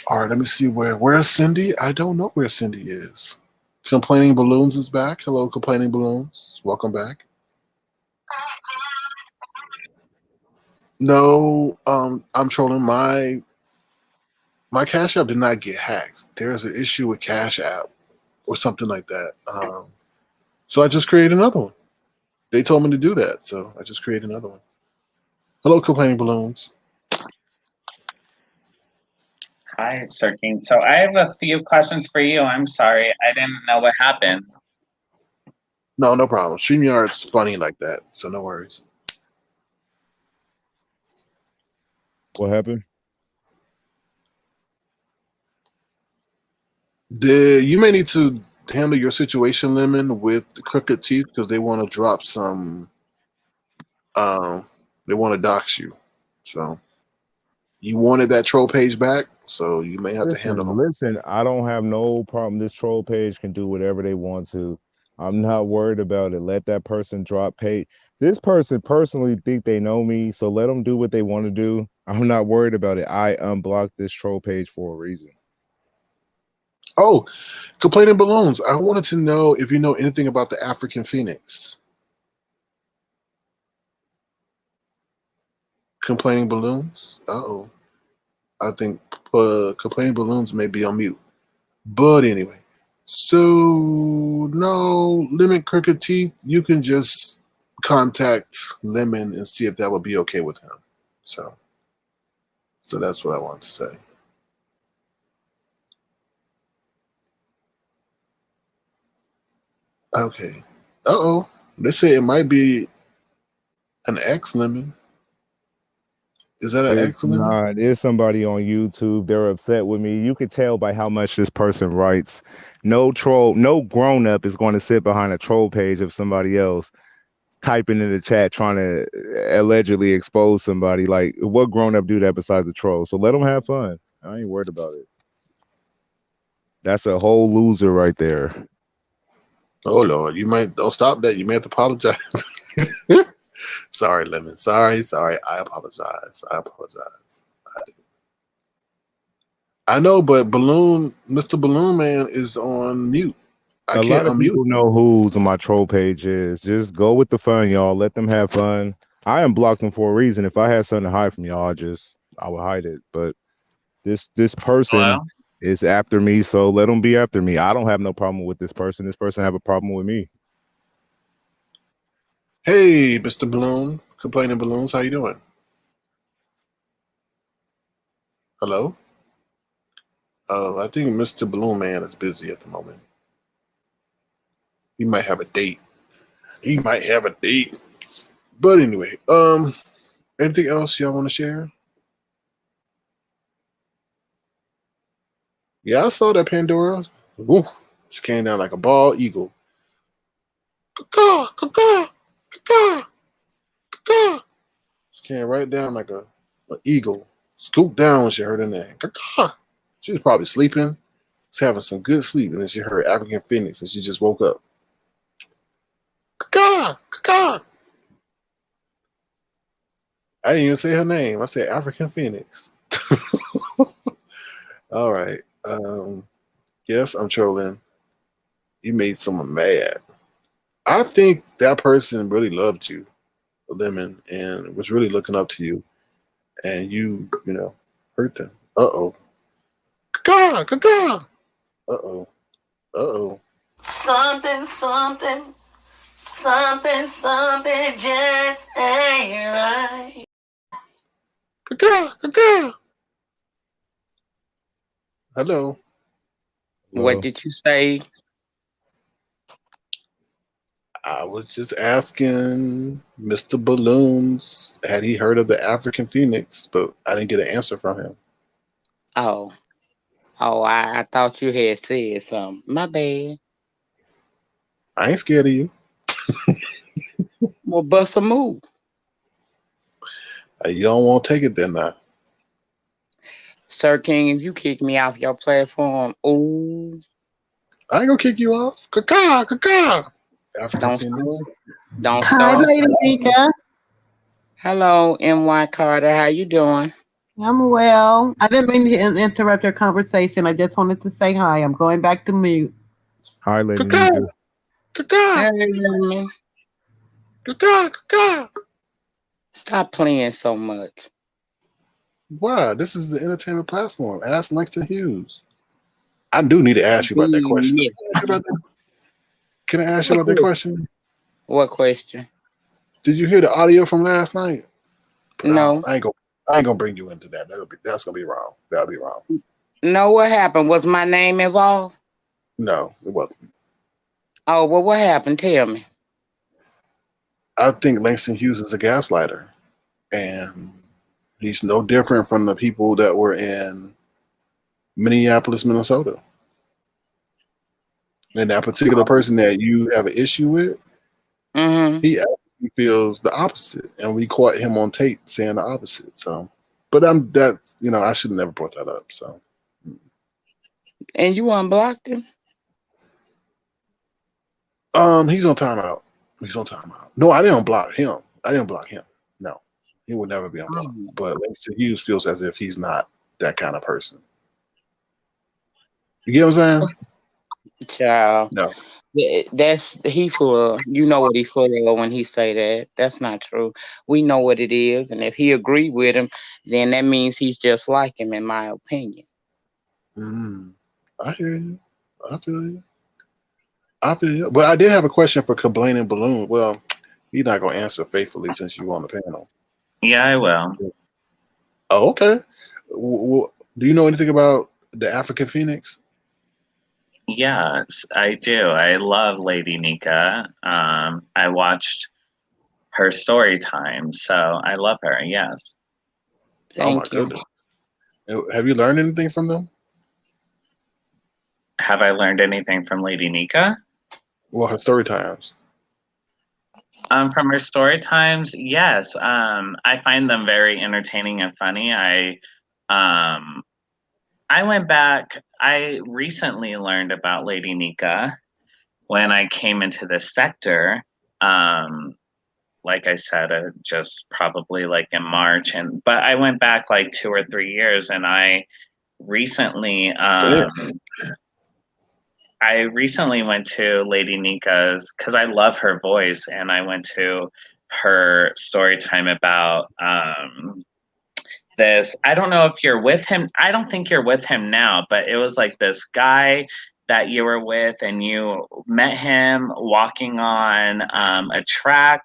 All right, let me see where's Cindy? I don't know where Cindy is. Complaining Balloons is back. Hello, Complaining Balloons. Welcome back. No, I'm trolling. My Cash App did not get hacked. There's an issue with Cash App or something like that. So I just created another one. They told me to do that, so I just created another one. Hello, Complaining Balloons. Hi, Sir King. So I have a few questions for you. I'm sorry, I didn't know what happened. No problem. StreamYard's funny like that, so no worries. What happened? You may need to handle your situation, Lemon, with the Crooked Teeth because they want to drop some. They want to dox you, so you wanted that troll page back, so you may have to handle them. Listen, I don't have no problem. This troll page can do whatever they want to. I'm not worried about it. Let that person drop page. This person personally think they know me, so let them do what they want to do. I'm not worried about it. I unblocked this troll page for a reason. Oh, Complaining Balloons. I wanted to know if you know anything about the African Phoenix. Complaining Balloons? Uh-oh. I think Complaining Balloons may be on mute. But anyway. So, no, Lemon Crooked Teeth, you can just contact Lemon and see if that would be okay with him. So that's what I want to say. Okay. Uh-oh. They say it might be an X Lemon. Is that an X Lemon? Nah, there's somebody on YouTube. They're upset with me. You could tell by how much this person writes. No troll, no grown-up is going to sit behind a troll page of somebody else typing in the chat trying to allegedly expose somebody. Like, what grown-up do that besides a troll? So let them have fun. I ain't worried about it. That's a whole loser right there. Oh Lord, don't stop that. You may have to apologize. Sorry, Lemon. Sorry. I apologize. I know, but Mr. Balloon Man is on mute. A lot of people know who my troll page is. Just go with the fun, y'all. Let them have fun. I unblocked them for a reason. If I had something to hide from y'all, I would hide it. But this person, Hello? It's after me, so let them be after me. I don't have no problem with this person. This person have a problem with me. Hey, Mr. Balloon, complaining balloons, how you doing? Hello? I think Mr. Balloon Man is busy at the moment. He might have a date. He might have a date. But anyway, anything else y'all want to share? Yeah, I saw that Pandora. Woo, she came down like a bald eagle. Caw, caw, caw, caw, caw. She came right down like an eagle. Scooped down when she heard her name. Caw. She was probably sleeping. Was having some good sleep, and then she heard African Phoenix, and she just woke up. Caw, caw. I didn't even say her name. I said African Phoenix. All right. Yes, I'm trolling. You made someone mad. I think that person really loved you, Lemon, and was really looking up to you, and you hurt them. Uh-oh. Caw, caw. Uh-oh. Uh-oh. Something, something, something, something just ain't right. Caw, caw. Hello. What did you say? I was just asking Mr. Balloons, had he heard of the African Phoenix, but I didn't get an answer from him. Oh, I thought you had said something. My bad. I ain't scared of you. Well, bust a move. You don't want to take it then now. Sir King, if you kick me off your platform, ooh. I ain't gonna kick you off. Caw, caw. African Don't Phoenix. start. Don't Hi, start. Lady Nyca. Hello, M.Y. Carter. How you doing? I'm well. I didn't mean to interrupt your conversation. I just wanted to say hi. I'm going back to mute. Hi, Lady Caw, Nyca. caw, Hey, woman. caw. Stop playing so much. Why? This is the entertainment platform. Ask Langston Hughes. I do need to ask you about that question. Can I ask you about that question? What question? Did you hear the audio from last night? No. I ain't gonna bring you into that. That's gonna be wrong. That'll be wrong. No, what happened? Was my name involved? No, it wasn't. Oh, well, what happened? Tell me. I think Langston Hughes is a gaslighter, and he's no different from the people that were in Minneapolis, Minnesota. And that particular person that you have an issue with, he actually feels the opposite, and we caught him on tape saying the opposite. So, but I should have never brought that up. So, and you unblocked him? He's on timeout. He's on timeout. No, I didn't block him. I didn't block him. No, he would never be unblocked. But Langston Hughes feels as if he's not that kind of person. You get what I'm saying? Child. No. That's he full. You know what he's full of when he say that. That's not true. We know what it is, and if he agree with him, then that means he's just like him, in my opinion. I hear you. I feel you. But I did have a question for Complaining Balloon. Well, you're not gonna answer faithfully since you're on the panel. Yeah, I will. Oh, okay. Do you know anything about the African Phoenix? Yes, I do. I love Lady Nyca. I watched her story time, so I love her. Yes. Thank you. Goodness. Have you learned anything from them? Have I learned anything from Lady Nyca? Well, her story times. From her story times, yes. I find them very entertaining and funny. I went back. I recently learned about Lady Nyca when I came into this sector. Like I said, just probably like in March, but I went back like 2 or 3 years, and I recently went to Lady Nyca's because I love her voice, and I went to her story time about this, I don't know if you're with him. I don't think you're with him now, but it was like this guy that you were with, and you met him walking on a track.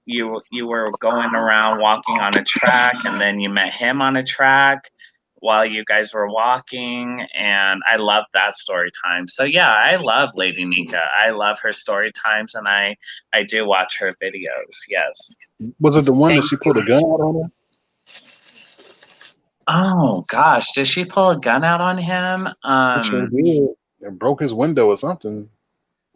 You were going around walking on a track, and then you met him on a track while you guys were walking, and I love that story time. So yeah, I love Lady Nyca. I love her story times, and I do watch her videos. Yes. Was it the one that Thank she pulled a gun out on him? Oh gosh, did she pull a gun out on him? She sure did. And broke his window or something.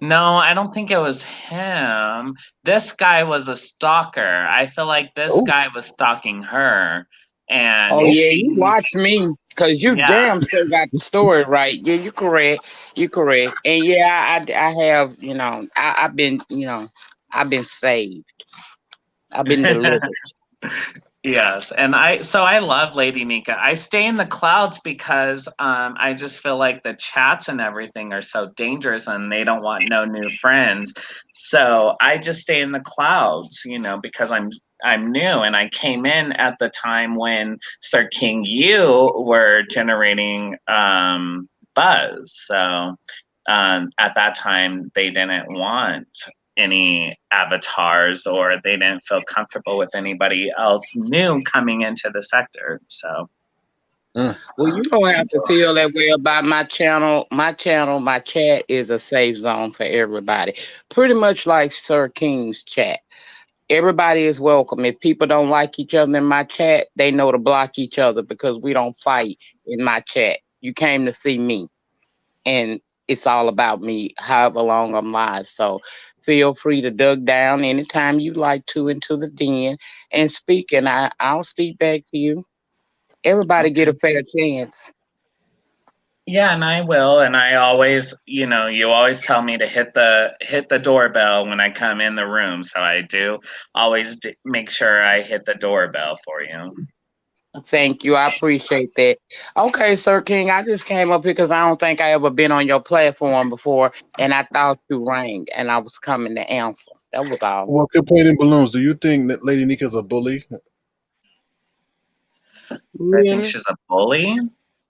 No, I don't think it was him. This guy was a stalker. I feel like this guy was stalking her, and Oh yeah, she, you watch me, cause you yeah. damn sure got the story right. Yeah, you correct. You correct. And yeah, I have, I've been, I've been saved. I've been delivered. Yes, and I love Lady Nyca. I stay in the clouds because I just feel like the chats and everything are so dangerous, and they don't want no new friends. So I just stay in the clouds, because I'm new, and I came in at the time when Sir King you were generating buzz. So at that time they didn't want any avatars, or they didn't feel comfortable with anybody else new coming into the sector. So well, you don't have to feel that way about my channel. My chat is a safe zone for everybody, pretty much like Sir King's chat. Everybody is welcome. If people don't like each other in my chat, they know to block each other, because we don't fight in my chat. You came to see me, and it's all about me, however long I'm live. So feel free to dug down anytime you like to into the den and speak, and I'll speak back to you. Everybody get a fair chance. yeah, and I will, and I always, you always tell me to hit the doorbell when I come in the room, so I do always make sure I hit the doorbell for you. Thank you. I appreciate that. Okay, Sir King, I just came up here because I don't think I ever been on your platform before, and I thought you rang, and I was coming to answer. That was all. Well, complaining balloons. Do you think that Lady Nyca's a bully? I think Really? she's a bully.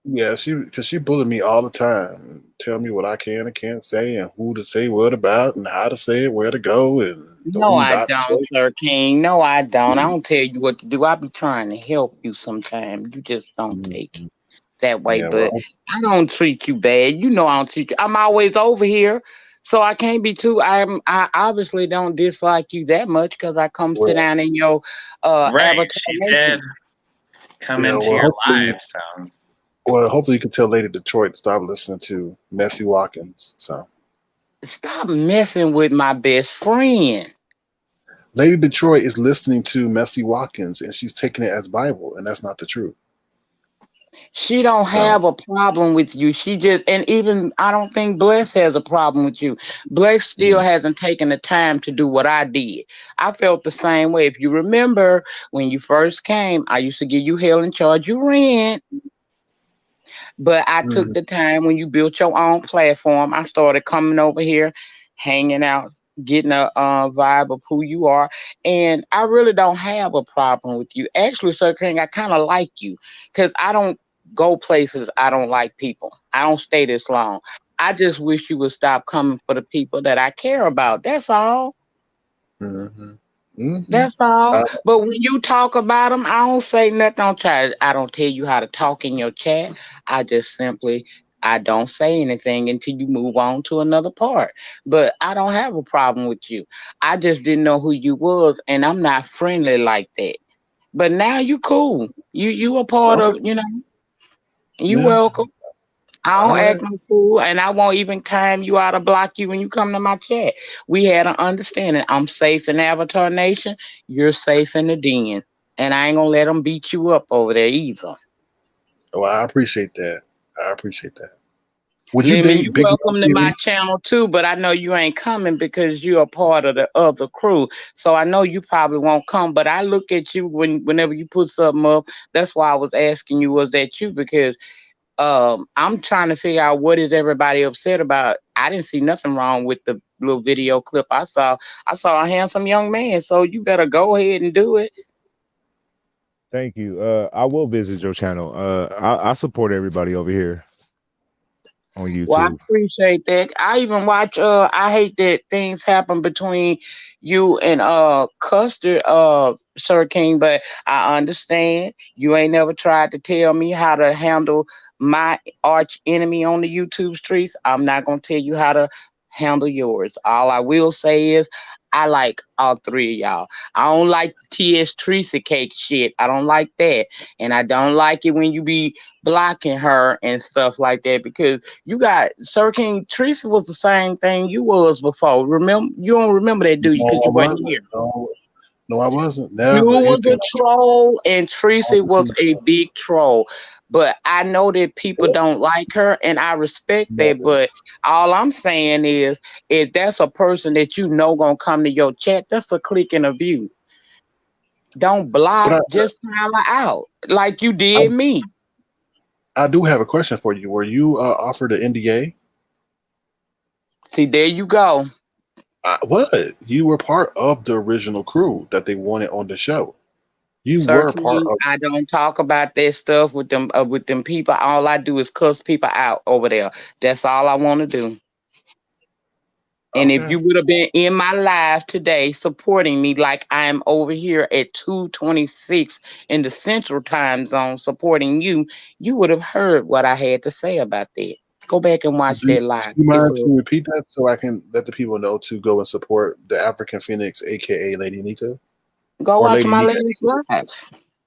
Yeah, because she bullied me all the time. Tell me what I can and can't say, and who to say what about, and how to say it, where to go, and No, who I not to don't, say. Sir King. No, I don't. I don't tell you what to do. I be trying to help you sometimes. You just don't take it that way. Yeah, But well, I don't treat you bad. You know I don't treat you. I'm always over here, so I can't be too. I obviously don't dislike you that much because I come sit well, down in your Right, she did Avatarnation. come yeah, into well, your live, so hopefully you can tell Lady Detroit to stop listening to Messy Watkins. So, Stop messing with my best friend. Lady Detroit is listening to Messy Watkins, and she's taking it as Bible, and that's not the truth. She don't So, have a problem with you. She just, and even I don't think Bless has a problem with you. Bless still hasn't taken the time to do what I did. I felt the same way. If you remember when you first came, I used to give you hell and charge you rent. But I took the time when you built your own platform. I started coming over here, hanging out, getting a vibe of who you are. And I really don't have a problem with you. Actually, Sir King, I kind of like you because I don't go places I don't like people. I don't stay this long. I just wish you would stop coming for the people that I care about. That's all. That's all. But when you talk about them, I don't say nothing. I don't tell you how to talk in your chat. I just simply, I don't say anything until you move on to another part. But I don't have a problem with you. I just didn't know who you was, and I'm not friendly like that. But now you cool. You a part of, you yeah, welcome. I all don't right. act no fool, and I won't even time you out or block you when you come to my chat. We had an understanding. I'm safe in Avatarnation. You're safe in the den, and I ain't gonna let them beat you up over there either. Well, I appreciate that. I appreciate that. Would you Lemon, you date Big Mouth welcome to my TV? channel too, but I know you ain't coming because you're a part of the other crew. So I know you probably won't come. But I look at you whenever you put something up. That's why I was asking you, was that you? Because I'm trying to figure out what is everybody upset about. I didn't see nothing wrong with the little video clip I saw. I saw a handsome young man, so you better go ahead and do it. Thank you. I will visit your channel. I support everybody over here on Well, I YouTube. appreciate that. I even watch I hate that things happen between you and Custer, Sir King, but I understand. You ain't never tried to tell me how to handle my arch enemy on the YouTube streets. I'm not gonna tell you how to handle yours. All I will say is I like all three of y'all. I don't like the TS Teresa cake shit. I don't like that. And I don't like it when you be blocking her and stuff like that because you got Sir King. Teresa was the same thing you was before. Remember, you don't remember that, do you? No, Because I you wasn't wasn't. here. No, no, I wasn't. You Never was anything. a troll, and Teresa was a No, big troll. But I know that people don't like her, and I respect that. But all I'm saying is, if that's a person that you know gonna come to your chat, that's a click and a view. Don't but block, just time her out like you I, did me. I do have a question for you. Were you offered an NDA? See, there you go. What? You were part of the original crew that they wanted on the show. You Sir were part King, of. I don't talk about that stuff with them people. All I do is cuss people out over there. That's all I want to do. And if Okay. you would have been in my live today supporting me like I am over here at 2:26 in the Central Time Zone supporting you, you would have heard what I had to say about that. Go back and watch Do that live. you It's mind a to repeat that so I can let the people know to go and support the African Phoenix, aka Lady Nika Go or watch Lady my Nika? latest live.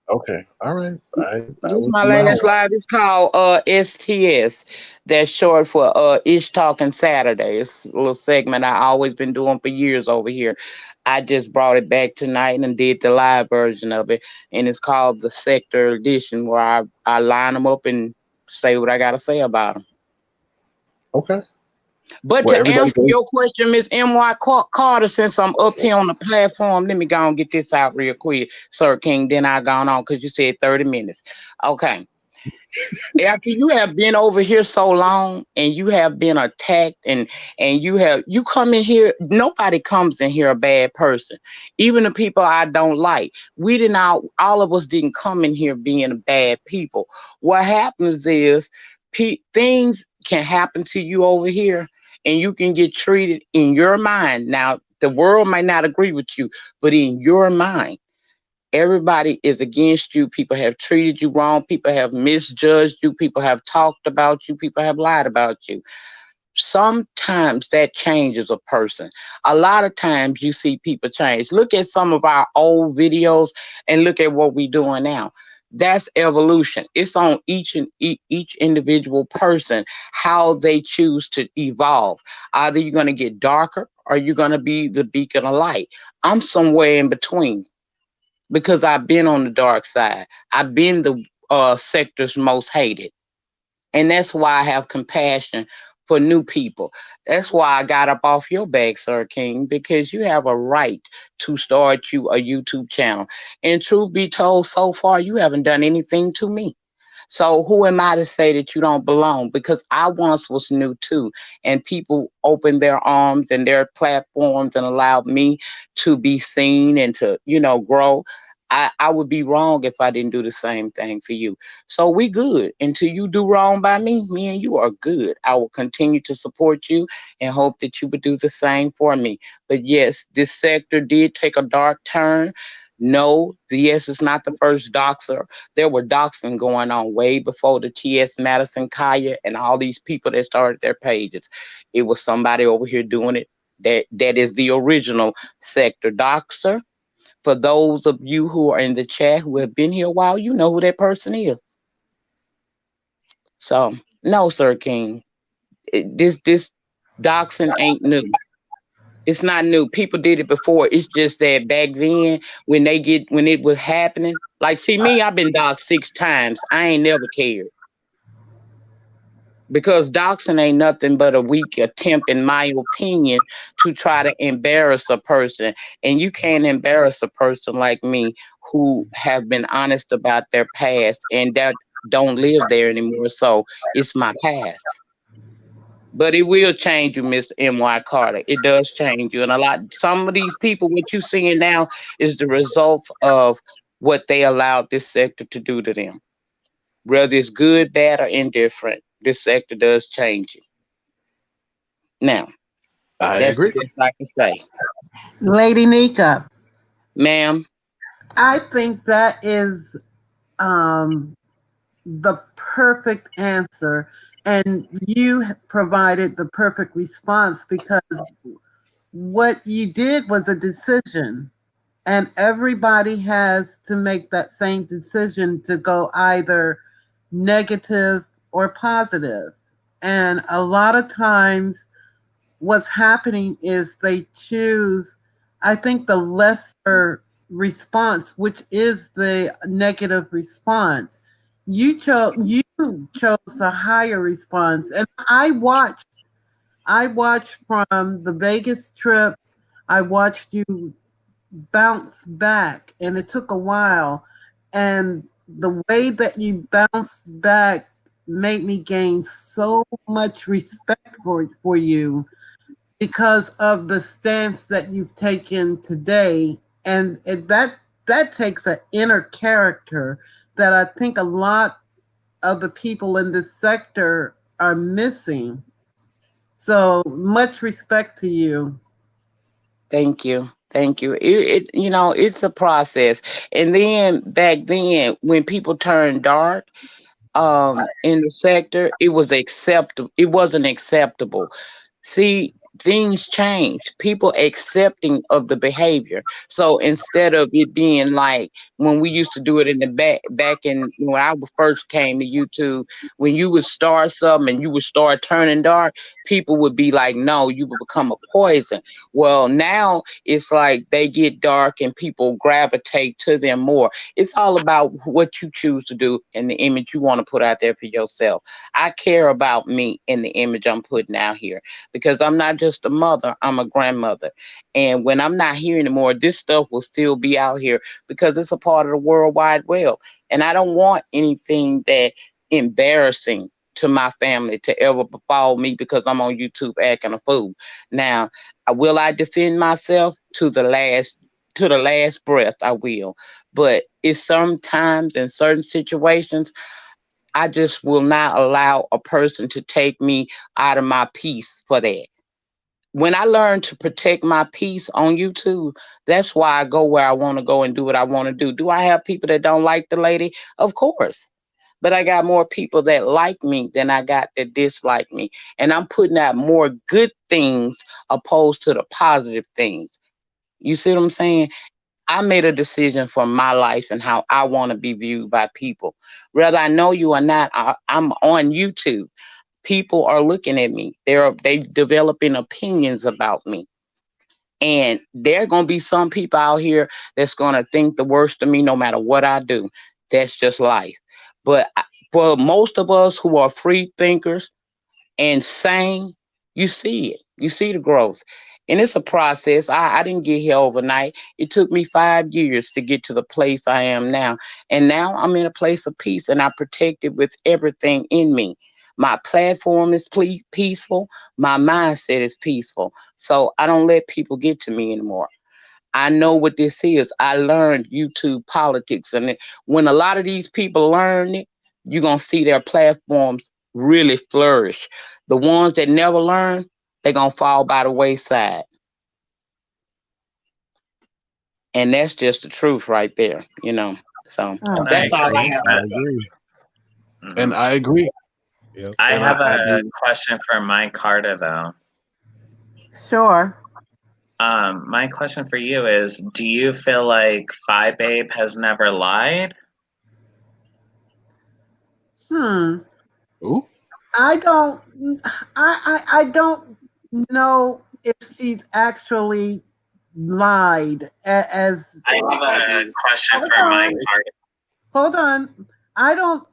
Okay. All right. I This is will my do my latest homework. live. It's called STS. That's short for Ish Talking Saturday. It's a little segment I always been doing for years over here. I just brought it back tonight and did the live version of it. And it's called the Sector Edition where I line them up and say what I gotta say about them. Okay. But Well, to everybody answer go. your question, Miss M.Y. Carter, since I'm up here on the platform, let me go and get this out real quick, Sir King. Then I gone on because you said 30 minutes. Okay. After you have been over here so long and you have been attacked and you come in here, nobody comes in here a bad person, even the people I don't like. We didn't all of us didn't come in here being bad people. What happens is things can happen to you over here and you can get treated in your mind. Now the world might not agree with you, but in your mind everybody is against you. People have treated you wrong. People have misjudged you. People have talked about you. People have lied about you. Sometimes that changes a person. A lot of times you see people change. Look at some of our old videos and look at what we're doing now. That's evolution. It's on each individual person how they choose to evolve. Either you're going to get darker or you're going to be the beacon of light. I'm somewhere in between because I've been on the dark side. I've been the sector's most hated. And that's why I have compassion for new people. That's why I got up off your back, Sir King, because you have a right to start you a YouTube channel. And truth be told, so far you haven't done anything to me. So who am I to say that you don't belong? Because I once was new too, and people opened their arms and their platforms and allowed me to be seen and to, grow. I would be wrong if I didn't do the same thing for you. So we good. Until you do wrong by me and you are good. I will continue to support you and hope that you would do the same for me. But yes, this sector did take a dark turn. No, yes, it's not the first doxer. There were doxing going on way before the T.S. Madison, Kaya, and all these people that started their pages. It was somebody over here doing it. That is the original sector doxer. For those of you who are in the chat who have been here a while, you know who that person is. So, no, Sir King, this doxing ain't new. It's not new. People did it before. It's just that back then, when it was happening, like, see me, I've been doxxed 6 times. I ain't never cared because doxing ain't nothing but a weak attempt, in my opinion, to try to embarrass a person. And you can't embarrass a person like me who have been honest about their past and that don't live there anymore. So it's my past. But it will change you, Mr. M.Y. Carter. It does change you. And some of these people, what you're seeing now is the result of what they allowed this sector to do to them. Whether it's good, bad, or indifferent, this sector does change it. Now, I that's the agree. best I can say. Lady Nyca, Ma'am, I think that is the perfect answer. And you provided the perfect response because what you did was a decision. And everybody has to make that same decision to go either negative or positive. And a lot of times, what's happening is they choose, I think, the lesser response, which is the negative response. You chose a higher response, and I watched from the Vegas trip. I watched you bounce back, and it took a while. And the way that you bounced back made me gain so much respect for you because of the stance that you've taken today. And that takes an inner character that I think a lot of the people in this sector are missing. So much respect to you. thank you. Thank you. It's a process. And then back then, when people turned dark, in the sector, it wasn't acceptable. See, things changed. People accepting of the behavior. So instead of it being like when we used to do it in the back in when I first came to YouTube, when you would start something and you would start turning dark, people would be like, no, you would become a poison. Well, now it's like they get dark and people gravitate to them more. It's all about what you choose to do and the image you want to put out there for yourself. I care about me and the image I'm putting out here because I'm not just a mother, I'm a grandmother. And when I'm not here anymore, this stuff will still be out here because it's a part of the World Wide Web. And I don't want anything that embarrassing to my family to ever befall me because I'm on YouTube acting a fool. Now, will I defend myself to the last breath? I will. But it's sometimes in certain situations I just will not allow a person to take me out of my peace for that. When I learned to protect my peace on YouTube, that's why I go where I want to go and do what I want to do. Do I have people that don't like the lady? Of course. But I got more people that like me than I got that dislike me. And I'm putting out more good things opposed to the positive things. You see what I'm saying? I made a decision for my life and how I want to be viewed by people. Whether I know you or not, I'm on YouTube. People are looking at me. They developing opinions about me. And there are gonna be some people out here that's gonna think the worst of me no matter what I do. That's just life. But for most of us who are free thinkers and sane, you see it. You see the growth. And it's a process. I didn't get here overnight. It took me 5 years to get to the place I am now. And now I'm in a place of peace and I protect it with everything in me. My platform is peaceful. My mindset is peaceful. So I don't let people get to me anymore. I know what this is. I learned YouTube politics. And when a lot of these people learn it, you're going to see their platforms really flourish. The ones that never learn, they're going to fall by the wayside. And that's just the truth right there, So Oh, that's all I have I to say. agree. And Mhm. I agree. Yep. I And have I a do. question for Mike Carter, though. sure. My question for you is, do you feel like Phi Babe has never lied? Hmm. Ooh. I don't. I don't know if she's actually lied as. I have a question Hold for Mike on. Carter. Hold on.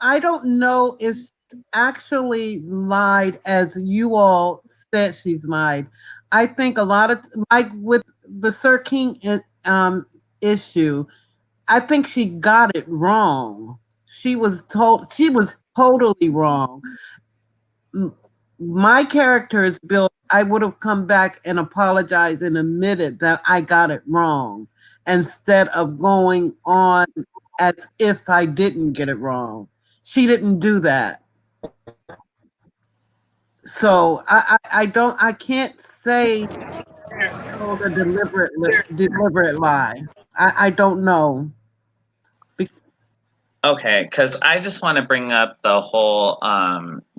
I don't know if she's actually lied as you all said she's lied. I think a lot of like with the Sir King issue, I think she got it wrong. She was totally wrong. My character is built, I would have come back and apologized and admitted that I got it wrong instead of going on as if I didn't get it wrong. She didn't do that. So I can't say told a deliberate lie. I don't know. Okay, because I just want to bring up the whole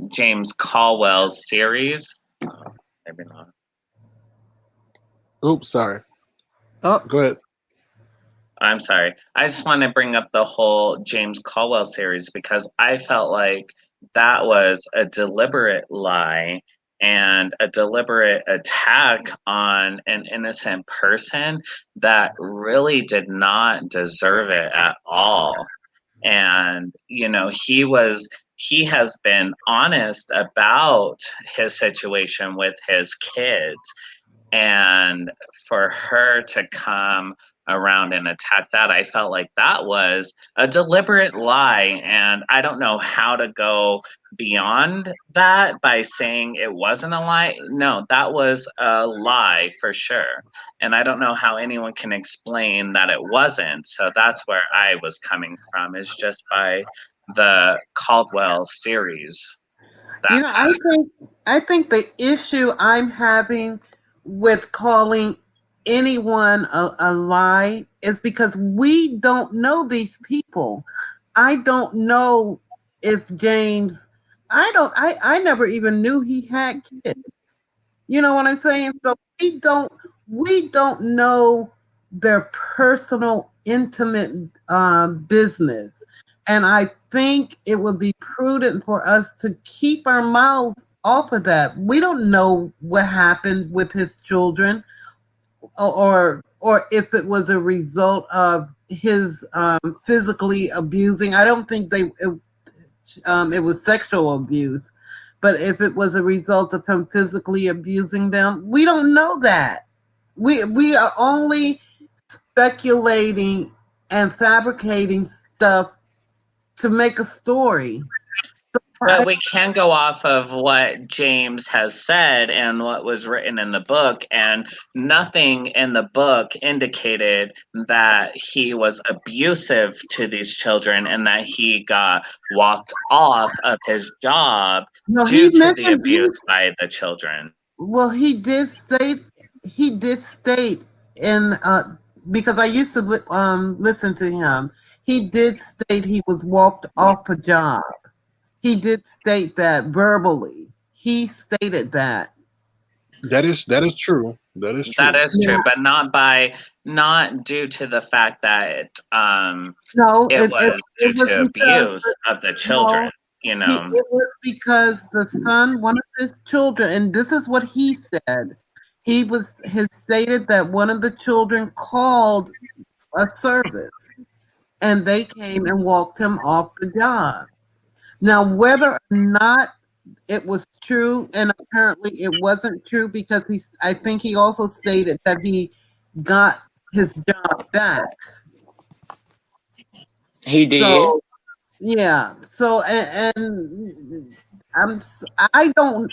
James Caldwell series. Maybe not. Oops, sorry. Oh, go ahead. I'm sorry. I just want to bring up the whole James Caldwell series because I felt like that was a deliberate lie and a deliberate attack on an innocent person that really did not deserve it at all. And, you know, he has been honest about his situation with his kids. And for her to come around and attack that, I felt like that was a deliberate lie. And I don't know how to go beyond that by saying it wasn't a lie. No, that was a lie for sure. And I don't know how anyone can explain that it wasn't. So that's where I was coming from, is just by the Caldwell series. You know, I think the issue I'm having with calling anyone a lie is because we don't know these people. I don't know if James. I never even knew he had kids. You know what I'm saying? So we don't know their personal, intimate business, and I think it would be prudent for us to keep our mouths off of that. We don't know what happened with his children, or if it was a result of his physically abusing. I don't think it was sexual abuse. But if it was a result of him physically abusing them, we don't know that. We are only speculating and fabricating stuff to make a story. But we can go off of what James has said and what was written in the book, and nothing in the book indicated that he was abusive to these children and that he got walked off of his job due to the abuse by the children. Well, he did state in because I used to listen to him. He did state he was walked off a job. He did state that verbally. He stated that. That is true. That is true. That is true, but not due to the fact that no, it was due to abuse of the children. No, you know, it was because the son, one of his children, and this is what he said. He has stated that one of the children called a service, and they came and walked him off the job. Now, whether or not it was true, and apparently it wasn't true because I think he also stated that he got his job back. He did. So, yeah. So, and I don't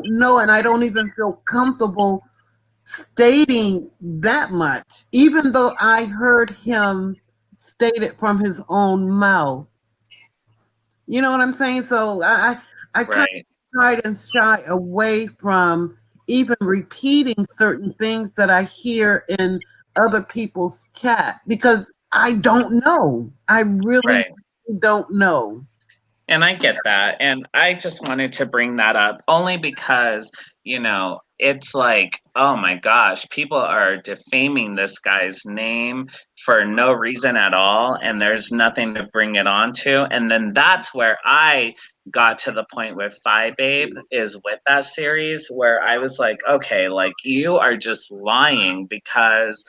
know, and I don't even feel comfortable stating that much, even though I heard him state it from his own mouth. You know what I'm saying? So I kind of try and shy away from even repeating certain things that I hear in other people's chat because I don't know. I really don't know. And I get that. And I just wanted to bring that up only because, you know, it's like, oh my gosh, people are defaming this guy's name for no reason at all. And there's nothing to bring it on to. And then that's where I got to the point with Phi Babe is with that series where I was like, okay, like you are just lying because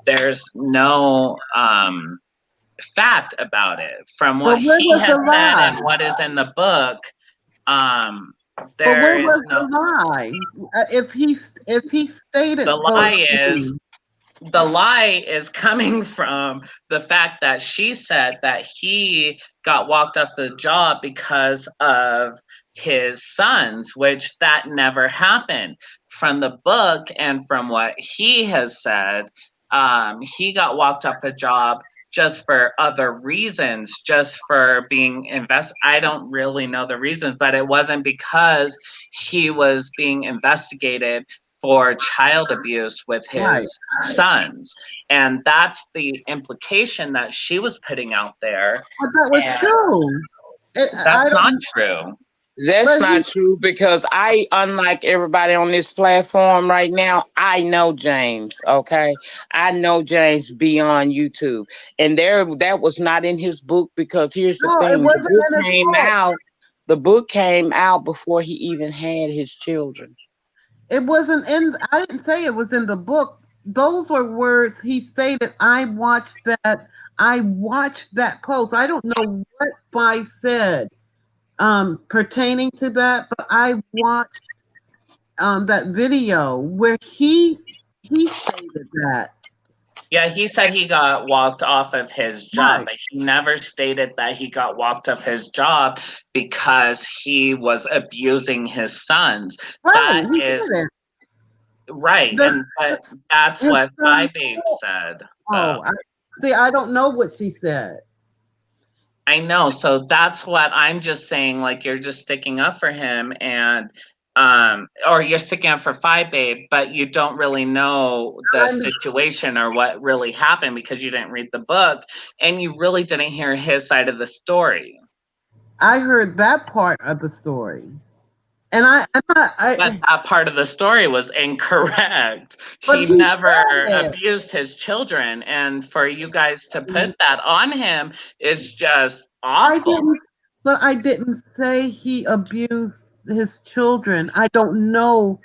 there's no fact about it from what he has said and what is in the book. There is no lie. If he stated the lie is coming from the fact that she said that he got walked off the job because of his sons, which that never happened. From the book and from what he has said, he got walked off the job just for other reasons, just for being I don't really know the reasons, but it wasn't because he was being investigated for child abuse with Right. his sons. And that's the implication that she was putting out there. But that was And true. that's not true. That's not true because unlike everybody on this platform right now, I know James, okay? I know James beyond YouTube. And that was not in his book because here's the No, it thing. wasn't in his book. The book came out before he even had his children. It wasn't in, I didn't say it was in the book. Those were words he stated. I watched that post. I don't know what Fi said pertaining to that, but I watched that video where he stated that. Yeah, he said he got walked off of his job, but he never stated that he got walked off his job because he was abusing his sons. Right, That he is didn't. right, but that's what Fi Babe said. See, I don't know what she said. I know, so that's what I'm just saying. Like, you're just sticking up for him, and or you're sticking up for Fi Babe, but you don't really know the situation or what really happened because you didn't read the book and you really didn't hear his side of the story. I heard that part of the story. And but that part of the story was incorrect. He never abused his children, and for you guys to put that on him is just awful. I didn't say he abused his children. I don't know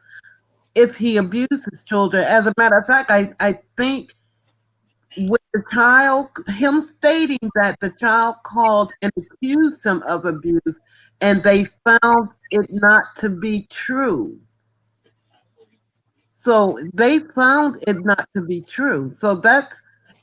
if he abused his children. As a matter of fact, I think with the child, him stating that the child called and accused him of abuse, and they found it not to be true. So they found it not to be true. So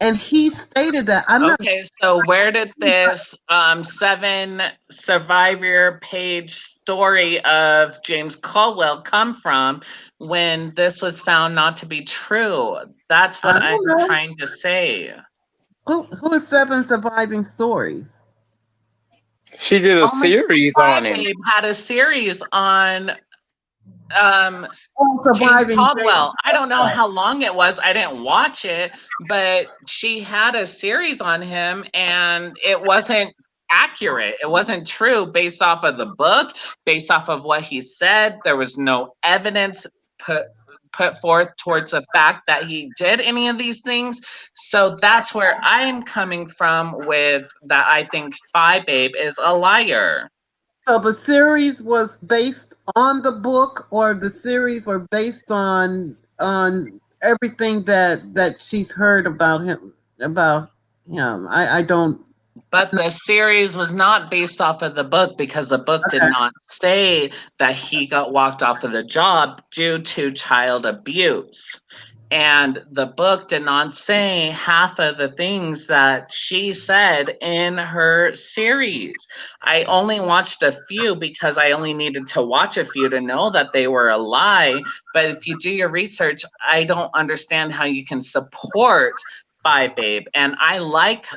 and he stated that. Okay, so where did this 7 survivor page story of James Caldwell come from when this was found not to be true? That's what I'm trying to say. Who is 7 surviving stories? She did a series on him. Babe had a series on Surviving James Caldwell. I don't know how long it was. I didn't watch it, but she had a series on him and it wasn't accurate. It wasn't true based off of the book, based off of what he said. There was no evidence put forth towards the fact that he did any of these things. So that's where I'm coming from with that. I think Fi Babe is a liar. So the series was based on the book, or the series were based on everything that she's heard about him. I don't. But the series was not based off of the book because the book did not say that he got walked off of the job due to child abuse. And the book did not say half of the things that she said in her series. I only watched a few because I only needed to watch a few to know that they were a lie. But if you do your research, I don't understand how you can support Fi Babe. And I like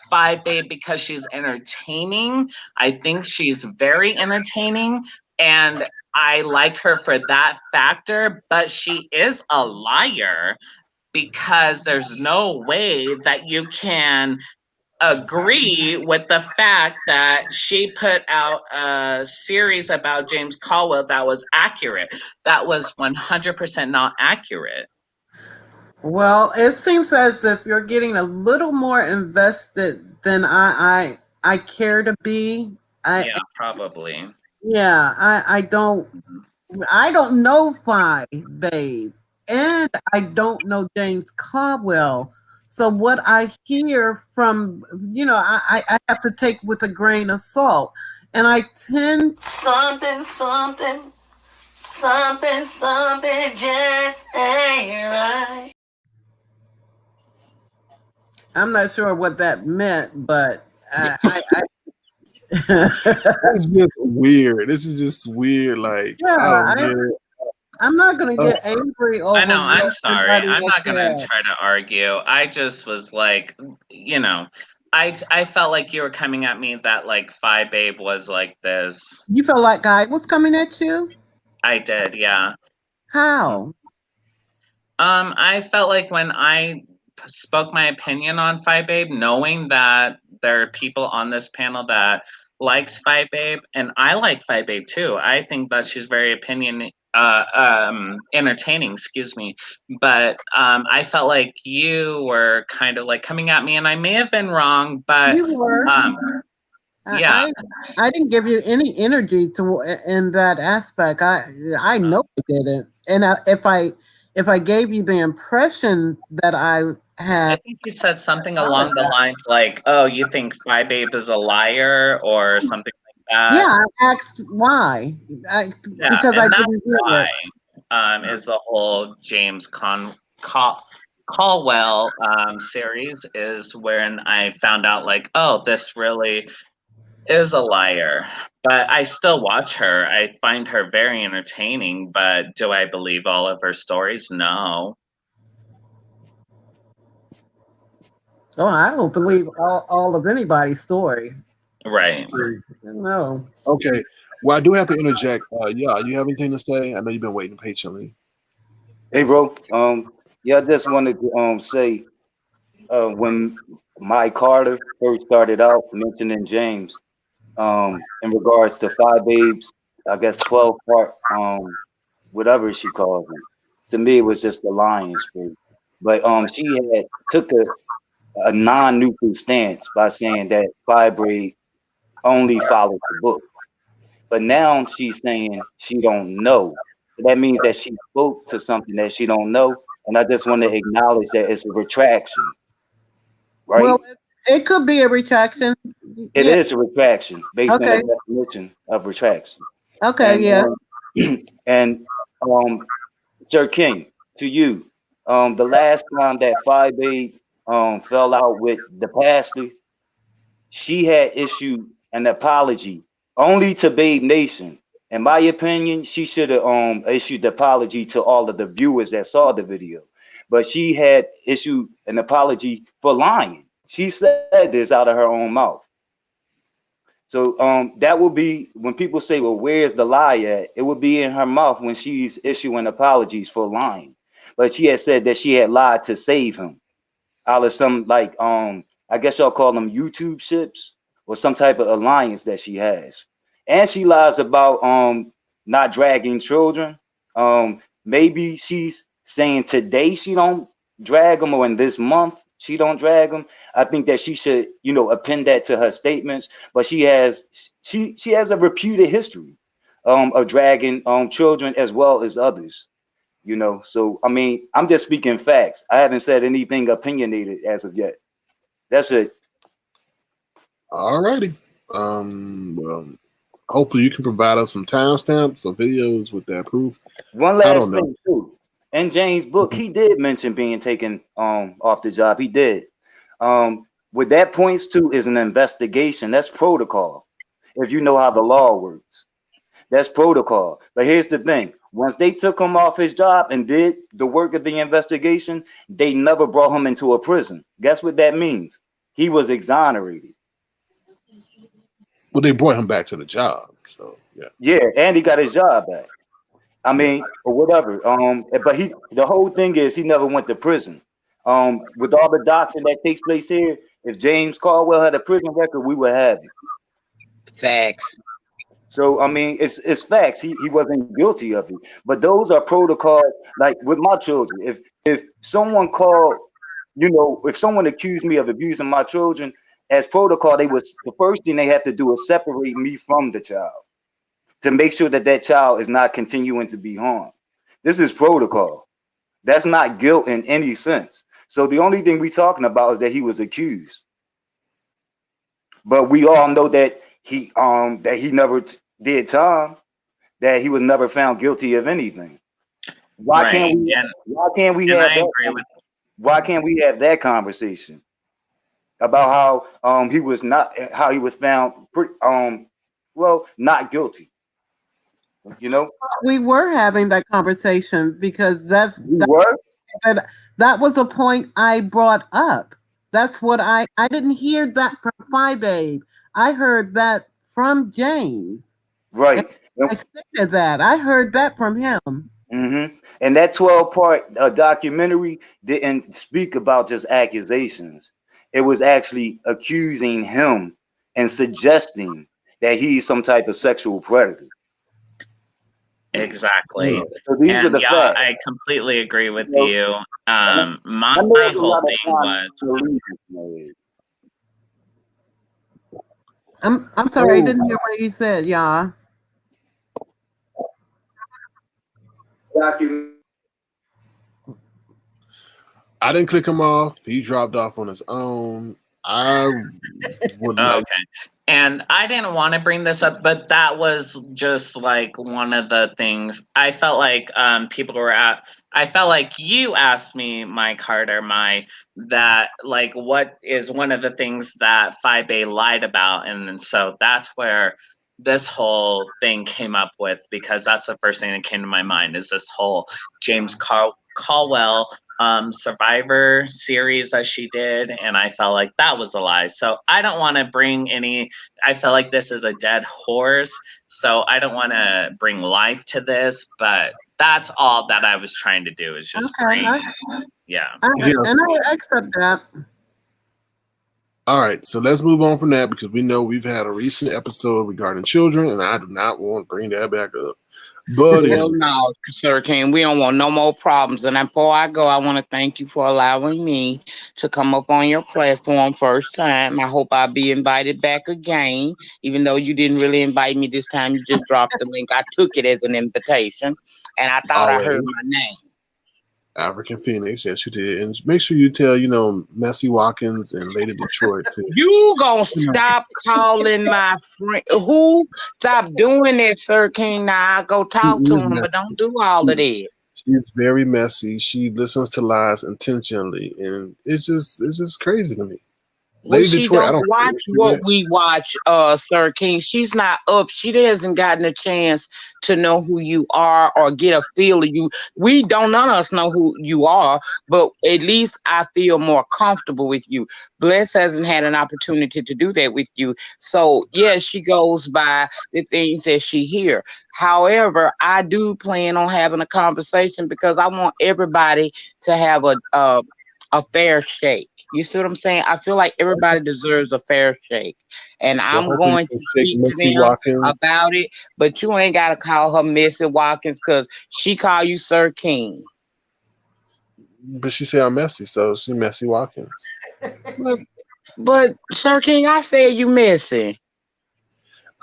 Fi Babe because she's entertaining. I think she's very entertaining. And I like her for that factor, but she is a liar because there's no way that you can agree with the fact that she put out a series about James Caldwell that was accurate. That was 100% not accurate. Well, it seems as if you're getting a little more invested than I care to be. Yeah, probably. Yeah, I don't know Fi Babe, and I don't know James Caldwell. So what I hear from, I have to take with a grain of salt. And I tend something just ain't right. I'm not sure what that meant, but it's just weird. This is just weird. Like, I don't get it. I'm not gonna get angry over I know. I'm what sorry. somebody I'm else not gonna said. try to argue. I just was like, you know, I felt like you were coming at me that like Phi Babe was like this. You felt like I was coming at you? I did, yeah. How? I felt like when I spoke my opinion on Phi Babe, knowing that there are people on this panel that likes Phi Babe, and I like Phi Babe too. I think that she's very entertaining, excuse me. But I felt like you were kind of like coming at me, and I may have been wrong, but You were. yeah. I didn't give you any energy to in that aspect. I know I didn't. And if I gave you the impression that I I had, think you said something along the lines like, "Oh, you think Phi Babe is a liar," or something like that. yeah, I asked why. Yeah, Because I and that's didn't hear why it. is the whole Caldwell series is when I found out like, oh, this really is a liar. But I still watch her. I find her very entertaining, but do I believe all of her stories? No. Oh, I don't believe all of anybody's story. Right. No. Okay. Well, I do have to interject. Yeah, you have anything to say? I know you've been waiting patiently. Hey, bro. Yeah, I just wanted to say when Mike Carter first started out mentioning James, in regards to Five Babes, I guess 12 part, whatever she calls them. To me, it was just the Lions first. But she had took a non-neutral stance by saying that Five Braid only followed the book. But now she's saying she don't know. So that means that she spoke to something that she don't know. And I just want to acknowledge that it's a retraction, right? Well, it could be a retraction. It Yeah. is a retraction based on the Okay. definition of retraction. Okay. And Yeah. and Sir King, to you, the last time that Five Babe fell out with the pastor, she had issued an apology only to Babe Nation. In my opinion, she should have issued the apology to all of the viewers that saw the video. But she had issued an apology for lying. She said this out of her own mouth. So that will be when people say, "Well, where's the lie at?" It would be in her mouth when she's issuing apologies for lying. But she had said that she had lied to save him out of some like I guess y'all call them YouTube ships or some type of alliance that she has. And she lies about not dragging children. Maybe she's saying today she don't drag them or in this month she don't drag them. I think that she should, append that to her statements. But she has a reputed history of dragging children as well as others. So I mean, I'm just speaking facts. I haven't said anything opinionated as of yet. That's it. All righty. Well, hopefully you can provide us some timestamps or videos with that proof. One I don't last know. thing too. In James' book, he did mention being taken off the job. He did. What that points to is an investigation. That's protocol. If you know how the law works, that's protocol. But here's the thing: once they took him off his job and did the work of the investigation, they never brought him into a prison. Guess what that means? He was exonerated. Well, they brought him back to the job, so yeah. Yeah, and he got his job back. I mean, or whatever. But the whole thing is he never went to prison. With all the doxing that takes place here, if James Caldwell had a prison record, we would have it. Facts. So I mean, it's facts. He wasn't guilty of it. But those are protocols. Like with my children, if someone called, if someone accused me of abusing my children, as protocol, the first thing they have to do is separate me from the child to make sure that that child is not continuing to be harmed. This is protocol. That's not guilt in any sense. So the only thing we're talking about is that he was accused. But we all know that he never did time, that he was never found guilty of anything. Why Right. can't we And why can't we and have I that agree with why can't we have that conversation about how he was found not guilty? You know, We were having that conversation because we were that was a point I brought up. That's what I didn't hear that from Phi Babe. I heard that from James. right. I stated that. I heard that from him. And that 12-part documentary didn't speak about just accusations. It was actually accusing him and suggesting that he's some type of sexual predator. Exactly. So these are And the yeah, facts. I completely agree with So, you. I My know there's a whole lot of thing was allegiance. I'm sorry, I didn't hear what you said, y'all. I didn't click him off. He dropped off on his own. I would like. okay. And I didn't want to bring this up, but that was just like one of the things I felt like people were at. I felt like you asked me, Mike Carter, that like what is one of the things that Phi Bay lied about, and then so that's where this whole thing came up with, because that's the first thing that came to my mind is this whole James Caldwell Survivor series that she did, and I felt like that was a lie. So I don't want to bring any. I feel like this is a dead horse, so I don't want to bring life to this. But that's all that I was trying to do is just bring. Yeah. And I accept that. All right, so let's move on from that because we know we've had a recent episode regarding children, and I do not want to bring that back up. But well, no, Sir King, we don't want no more problems. And before I go, I want to thank you for allowing me to come up on your platform first time. I hope I'll be invited back again, even though you didn't really invite me this time. You just dropped the link. I took it as an invitation, and I thought I heard my name. African Phoenix, yes, you did. And make sure you tell, Messy Watkins and Lady Detroit too. You gonna stop calling my friend? Who? Stop doing that, Sir King. Now I go talk to him, but don't do all of that. She's very messy. She listens to lies intentionally, and it's just crazy to me. Well, Lady she Detroit, don't watch what we watch, Sir King. She's not up. She hasn't gotten a chance to know who you are or get a feel of you. None of us know who you are, but at least I feel more comfortable with you. Bless hasn't had an opportunity to do that with you. So, yeah, she goes by the things that she hear. However, I do plan on having a conversation because I want everybody to have a fair shake. You see what I'm saying? I feel like everybody deserves a fair shake. And I'm going to speak to them about it, but you ain't got to call her Missy Watkins because she call you Sir King. But she said I'm messy, so she Messy Watkins. But Sir King, I said you messy.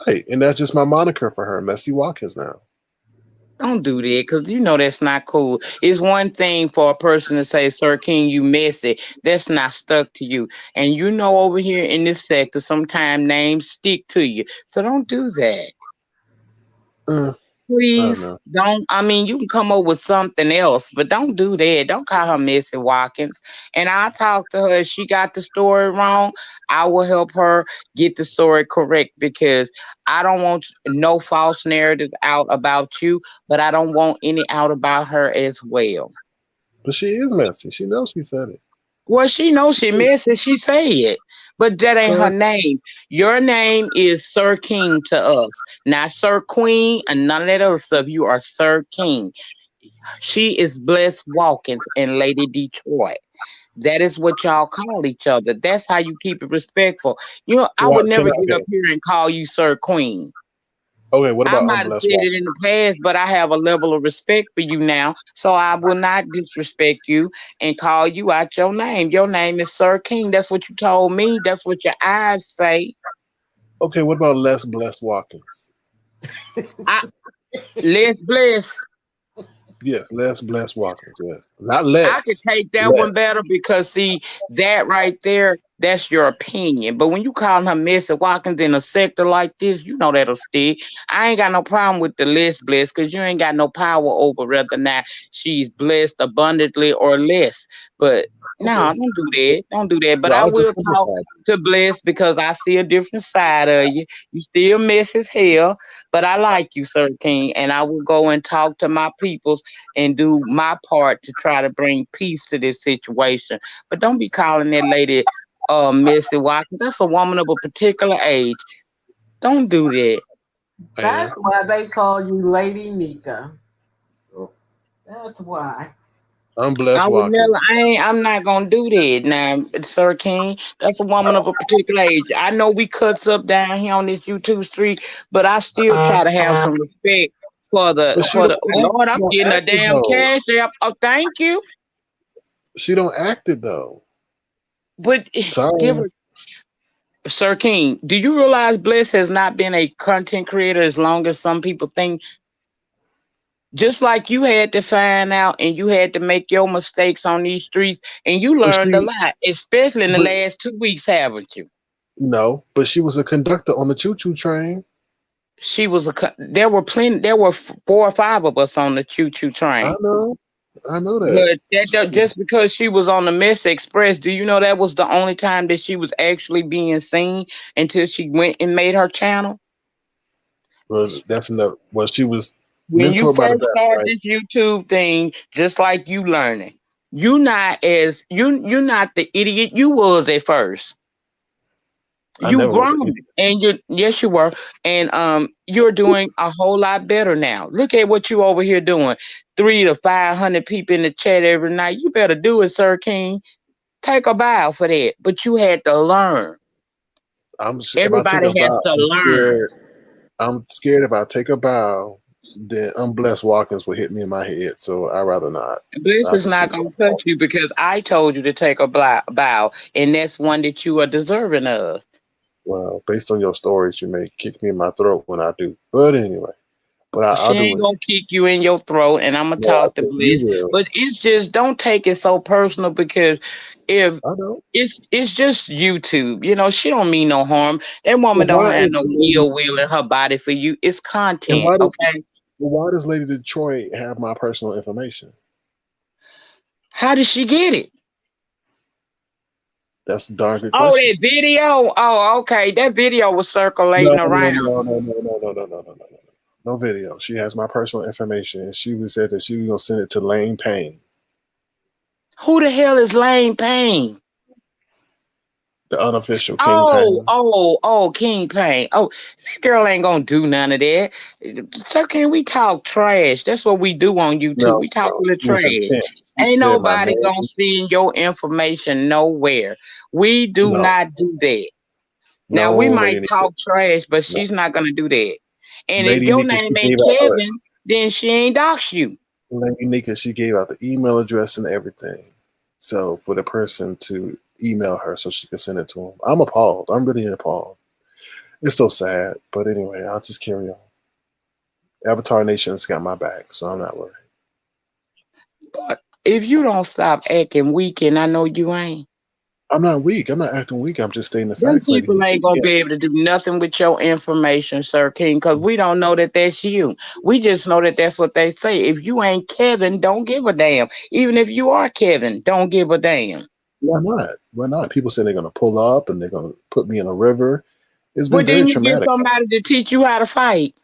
Right, and that's just my moniker for her, Messy Watkins now. Don't do that because that's not cool. It's one thing for a person to say, Sir King, you messy. That's not stuck to you. And over here in this sector, sometimes names stick to you. So don't do that. Please don't. I mean, you can come up with something else, but don't do that. Don't call her Missy Watkins. And I'll talk to her. If she got the story wrong, I will help her get the story correct because I don't want no false narrative out about you, but I don't want any out about her as well. But she is messy. She knows she said it. Well, she knows she messy. She say it. But that ain't her name. Your name is Sir King to us. Not Sir Queen and none of that other stuff. You are Sir King. She is Bless Watkins and Lady Detroit. That is what y'all call each other. That's how you keep it respectful. I would never get up here and call you Sir Queen. Okay, what about I might have said it in the past, but I have a level of respect for you now, so I will not disrespect you and call you out your name. Your name is Sir King. That's what you told me. That's what your eyes say. Okay, what about Les Bless Watkins? Les Bless. Yeah, Les Bless Watkins. Yes, not Les. I could take that one better because see that right there. That's your opinion. But when you calling her Missy Watkins in a sector like this, you know that'll stick. I ain't got no problem with the less blessed because you ain't got no power over whether or not she's blessed abundantly or less. But no, Okay. don't do that. Don't do that. But Well, I I'll just will talk simplify it. to Bless because I see a different side of you. You still mess as hell, but I like you, Sir King, and I will go and talk to my peoples and do my part to try to bring peace to this situation. But don't be calling that lady Missy Watkins. That's a woman of a particular age. Don't do that. That's why they call you Lady Nyca. That's why. I'm blessed I would walking. never. I'm not gonna do that now, Sir King. That's a woman of a particular age. I know we cuts up down here on this YouTube street, but I still try to have some respect for the But for the. Lord, she I'm don't getting a act it damn though. cash app. Oh, thank you. She don't act it though. But give Sorry. her, Sir King. Do you realize Bliss has not been a content creator as long as some people think? Just like you had to find out and you had to make your mistakes on these streets and you But learned a she lot, especially in the but last 2 weeks, haven't you? no, but she was a conductor on the choo choo train. She was there were plenty, there were 4 or 5 of us on the choo choo I train. know. I know that. But just because she was on the Miss Express, do you know that was the only time that she was actually being seen until she went and made her channel? Well, that's enough. Well, she was When you mentored by the first best, start right? this YouTube thing, just like you learning, you're not the idiot you was at first. I You never was an grown idiot. and you yes you were. And you're doing a whole lot better now. Look at what you over here doing. 300 to 500 people in the chat every night. You better do it, Sir King. Take a bow for that. But you had to learn. If I take Everybody a has bow, to I'm learn. scared. I'm scared if I take a bow, then unblessed Watkins will hit me in my head. So I'd rather not. Bliss I'll is just see not what gonna I'm touch called. you because I told you to take a bow, and that's one that you are deserving of. Well, based on your stories, you may kick me in my throat when I do. But anyway, but She I'll do ain't it. gonna kick you in your throat, and I'm gonna No, I talk to think you Bliss. will. But it's just don't take it so personal because if I know. it's just YouTube, she don't mean no harm. That Well, woman don't why have is no Lady ill will in her body for you. It's and content, okay? why does Lady Detroit have my personal information? How did she get it? That's a darn good Oh, question. that video. Oh, okay. That video was No, circulating no, around. no, no, no, no, no, no, no, no, no, no. No video. She has my personal information, and she was said that she was gonna send it to Lane Payne, Who the hell is Lane Payne? the unofficial King Payne. King Payne. Oh, that girl ain't gonna do none of that. So can we talk trash? That's what we do on YouTube. No, We talk no, to the she was trash. intent. She Ain't said my nobody name. gonna send your information nowhere. We do No, not do that. Now we no, might Lady Nika. talk trash, but No. she's not gonna do that. And if Lady your Nika, name she ain't gave out her. Kevin, then she ain't dox you. Lady Nika, she gave out the email address and everything. So for the person to email her so she can send it to him. I'm appalled. I'm really appalled. It's so sad. But anyway, I'll just carry on. Avatarnation's got my back, so I'm not worried. But if you don't stop acting weak, and I know you ain't. I'm not weak. I'm not acting weak. I'm just stating the Them facts, Lady people Nika. ain't gonna Yeah. be able to do nothing with your information, Sir King, because we don't know that that's you. We just know that that's what they say. If you ain't Kevin, don't give a damn. Even if you are Kevin, don't give a damn. Why not? Why not? People say they're going to pull up and they're going to put me in a river. It's been Well, very didn't you get traumatic. somebody to teach you how to fight?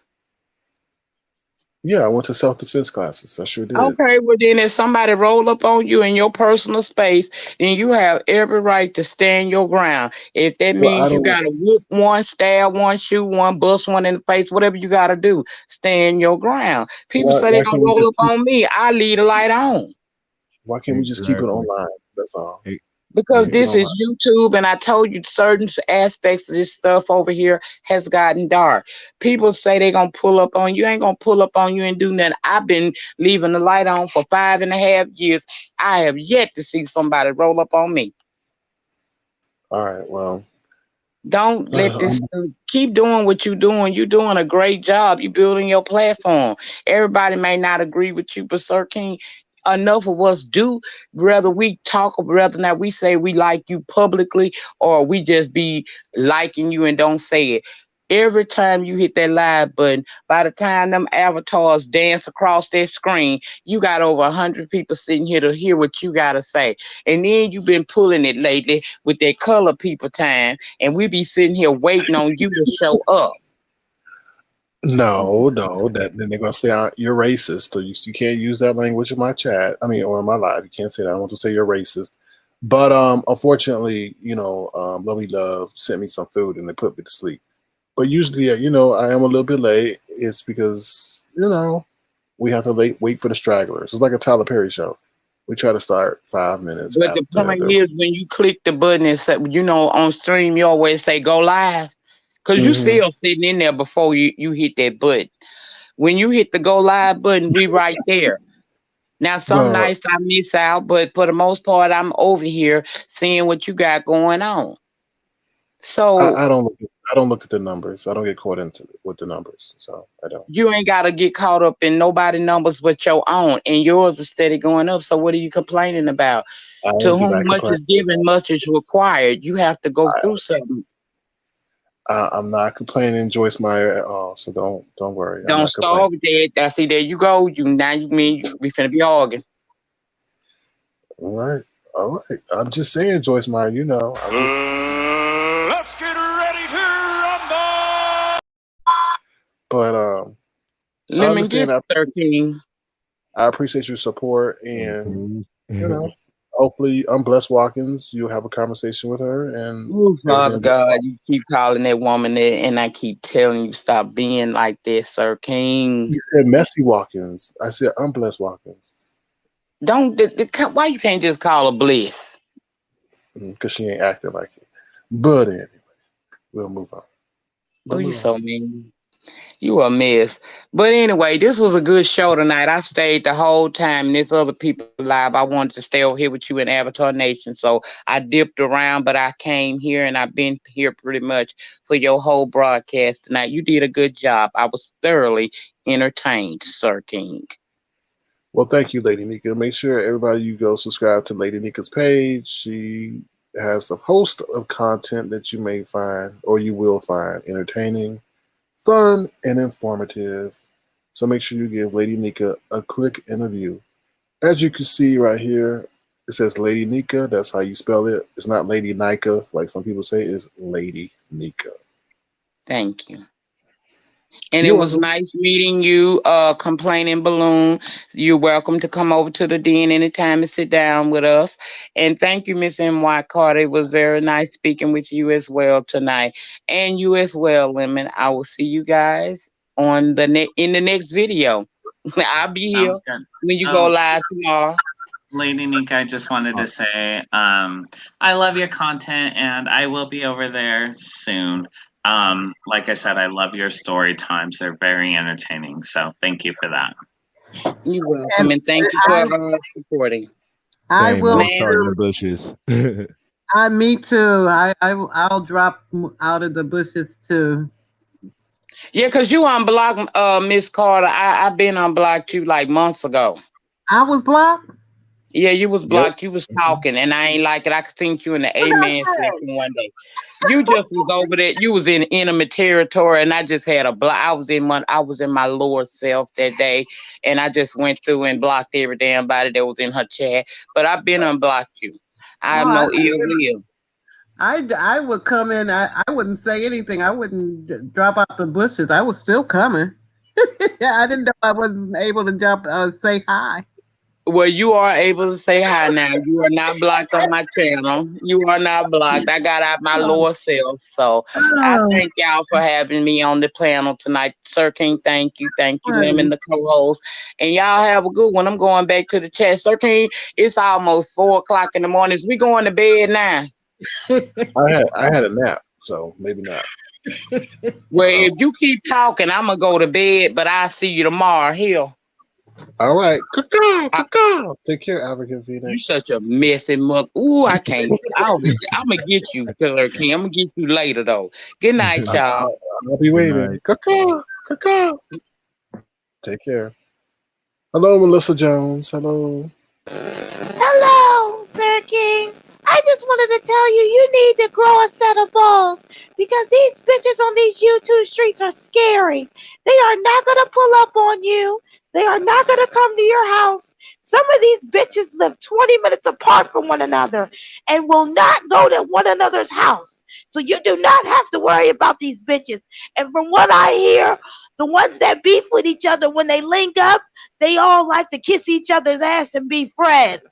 Yeah, I went to self-defense classes. I sure did. Okay, well then if somebody roll up on you in your personal space, then you have every right to stand your ground. If that Well, I means you don't. gotta whoop one, stab one, shoot one, bust one in the face, whatever you gotta do, stand your ground. People say they Why gonna can't we roll just up on me. I leave the light on. Why can't we just keep it Exactly. online? That's all. Because Keep it this online. is YouTube, and I told you certain aspects of this stuff over here has gotten dark. People say they gonna pull up on you. Ain't gonna pull up on you and do nothing. I've been leaving the light on for 5.5 years. I have yet to see somebody roll up on me. All right. Well, Don't let this I'm, keep doing what you're doing. You're doing a great job. You're building your platform. Everybody may not agree with you, but Sir King, enough of us do, whether we talk, whether or not we say we like you publicly, or we just be liking you and don't say it. Every time you hit that live button, by the time them avatars dance across that screen, you got over 100 people sitting here to hear what you got to say. And then you've been pulling it lately with that color people time, and we be sitting here waiting on you to show up. No, then they're gonna say you're racist. So you can't use that language in my chat. I mean, or in my live. You can't say that. I want to say you're racist. But unfortunately, Lovey Love sent me some food and they put me to sleep. But usually, I am a little bit late. It's because we have to wait for the stragglers. It's like a Tyler Perry show. We try to start 5 minutes But after. the point is, when you click the button and say, on stream, you always say go live. Because you still sitting in there before you hit that button. When you hit the go live button, we right there. Now, some nights I miss out, but for the most part, I'm over here seeing what you got going on. So I don't look at the numbers. I don't get caught into with the numbers. So I don't. You ain't got to get caught up in nobody numbers but your own, and yours are steady going up. So what are you complaining about? To whom much is given, much is required. You have to go through something. I'm not complaining, Joyce Meyer, at all. So don't worry. Don't starve that. I see. There you go. We finna be arguing. All right. I'm just saying, Joyce Meyer. Let's get ready to rumble. But let me get 13. I appreciate your support, and hopefully, I'm Bless Watkins. You'll have a conversation with her, and Father God, you keep calling that woman that, and I keep telling you stop being like this, Sir King. You said Messy Watkins. I said I'm Bless Watkins. Why you can't just call her Bliss? Because she ain't acting like it. But anyway, we'll move on. You so mean. You a mess. But anyway, this was a good show tonight. I stayed the whole time. There's other people live. I wanted to stay over here with you in Avatarnation. So I dipped around, but I came here and I've been here pretty much for your whole broadcast tonight. You did a good job. I was thoroughly entertained, Sir King. Well, thank you, Lady Nyca. Make sure everybody you go subscribe to Lady Nyca's page. She has a host of content that you may find or you will find entertaining, fun, and informative. So make sure you give Lady Nyca a click and a view. As you can see right here, it says Lady Nyca. That's how you spell it. It's not Lady Nyca, like some people say. It's Lady Nyca. Thank you. And it was nice meeting you, Complaining Balloon. You're welcome to come over to the den anytime and sit down with us. And thank you, Miss M.Y. Carter. It was very nice speaking with you as well tonight. And you as well, Lemon. I will see you guys on in the next video. I'll be here when you go live tomorrow. Lady Nyca, I just wanted to say I love your content, and I will be over there soon. Like I said, I love your story times. They're very entertaining. So thank you for that. You're welcome, and thank you for supporting. I will start in the bushes. Me too. I'll drop out of the bushes too. Yeah, because you unblocked Miss Carter. I've been unblocked you like months ago. I was blocked? Yeah, you was blocked. You was talking, and I ain't like it. I could think you in the amen section one day. You just was over there. You was in enemy territory, and I just had a block. I was in my lower self that day, and I just went through and blocked every damn body that was in her chat. But I've been unblocked you. I have no ill will. I would come in. I wouldn't say anything. I wouldn't drop out the bushes. I was still coming. I didn't know I wasn't able to say hi. Well, you are able to say hi now. You are not blocked on my channel. You are not blocked. I got out my lower self. So I thank y'all for having me on the panel tonight. Sir King, thank you. Thank you, Lemon, the co-host. And y'all have a good one. I'm going back to the chat. Sir King, it's almost 4 o'clock in the morning. We going to bed now. I had a nap, so maybe not. Well, if you keep talking, I'm going to go to bed, but I'll see you tomorrow here. All right. Caw. Take care, African Phoenix. You such a messy mother. Ooh, I can't. I'm going to get you, Killer King. I'm going to get you later, though. Good night, y'all. I'll be waiting. Caw. Take care. Hello, Melissa Jones. Hello. Hello, Sir King. I just wanted to tell you, you need to grow a set of balls because these bitches on these YouTube streets are scary. They are not going to pull up on you. They are not going to come to your house. Some of these bitches live 20 minutes apart from one another and will not go to one another's house. So you do not have to worry about these bitches. And from what I hear, the ones that beef with each other when they link up, they all like to kiss each other's ass and be friends.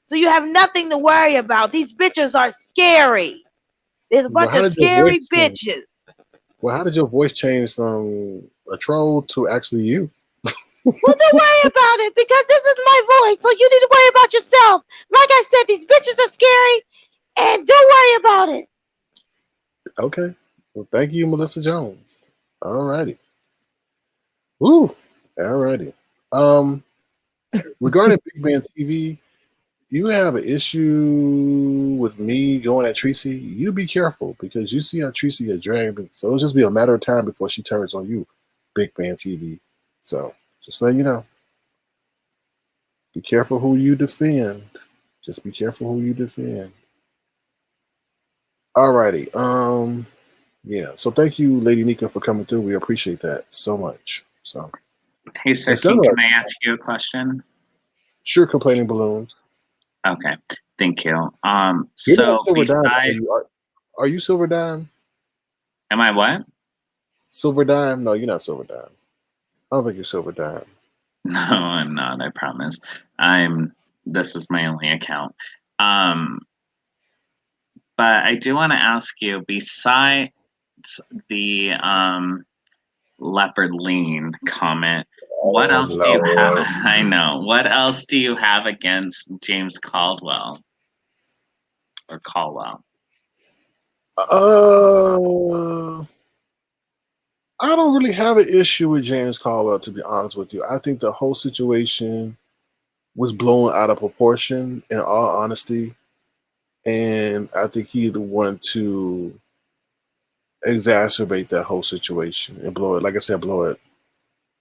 So you have nothing to worry about. These bitches are scary. There's a Well, bunch how of did your voice scary change? bitches. Well, how did your voice change from a troll to actually you? Well, don't worry about it because this is my voice. So you need to worry about yourself. Like I said, these bitches are scary and don't worry about it. Okay. Well, thank you, Melissa Jones. All righty. Woo. All righty. Regarding Big Man TV, you have an issue with me going at Tracy, you be careful because you see how Tracy get dragged. So it'll just be a matter of time before she turns on you, Big Man TV. So just let you know. Be careful who you defend. Just be careful who you defend. Alrighty. Yeah. So thank you, Lady Nyca, for coming through. We appreciate that so much. So Hey, Sir instead King, of can I ask you a question? sure complaining balloons. Okay, thank you. You're not So Silver Dime, are beside, you? Are you Silver Dime? am I what? Silver Dime? No, you're not Silver Dime. I don't think you're Silver Dime. No, I'm not. I promise. This is my only account. But I do want to ask you, besides the leopard lean comment, what Oh else do you have? Lord. I know. What else do you have against James Caldwell or Caldwell? I don't really have an issue with James Caldwell, to be honest with you. I think the whole situation was blown out of proportion, in all honesty, and I think he wanted to exacerbate that whole situation and blow it, like I said, blow it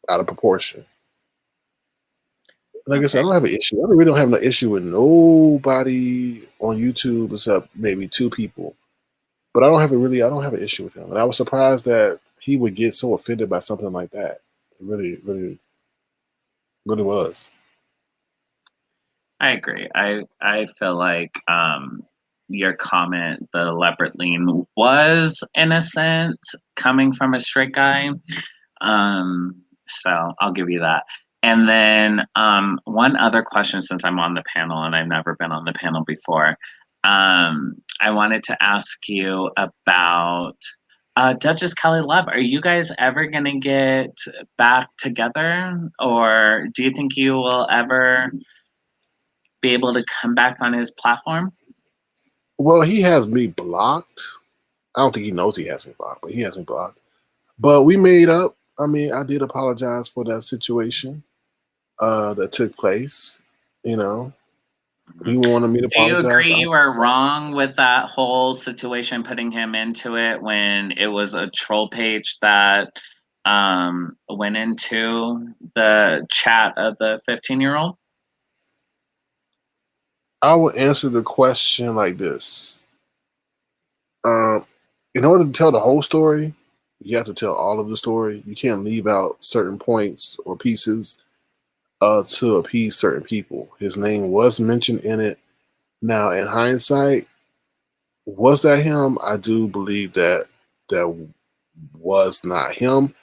out of proportion. Like I said, I Okay. don't have an issue. I really don't have no issue with nobody on YouTube except maybe two people. But I don't have an issue with him. And I was surprised that he would get so offended by something like that. It really, really, really was. I agree. I feel like your comment, the leopard lean, was innocent coming from a straight guy. So I'll give you that. And then one other question, since I'm on the panel and I've never been on the panel before, I wanted to ask you about Duchess Kelly Love. Are you guys ever going to get back together, or do you think you will ever be able to come back on his platform? Well, he has me blocked. I don't think he knows he has me blocked, but he has me blocked. But we made up. I mean, I did apologize for that situation that took place. You know, he wanted me to Do you apologize. agree you were wrong with that whole situation, putting him into it when it was a troll page that went into the chat of the 15-year-old? I will answer the question like this. In order to tell the whole story, you have to tell all of the story. You can't leave out certain points or pieces to appease certain people. His name was mentioned in it. Now, in hindsight, was that him? I do believe that that was not him,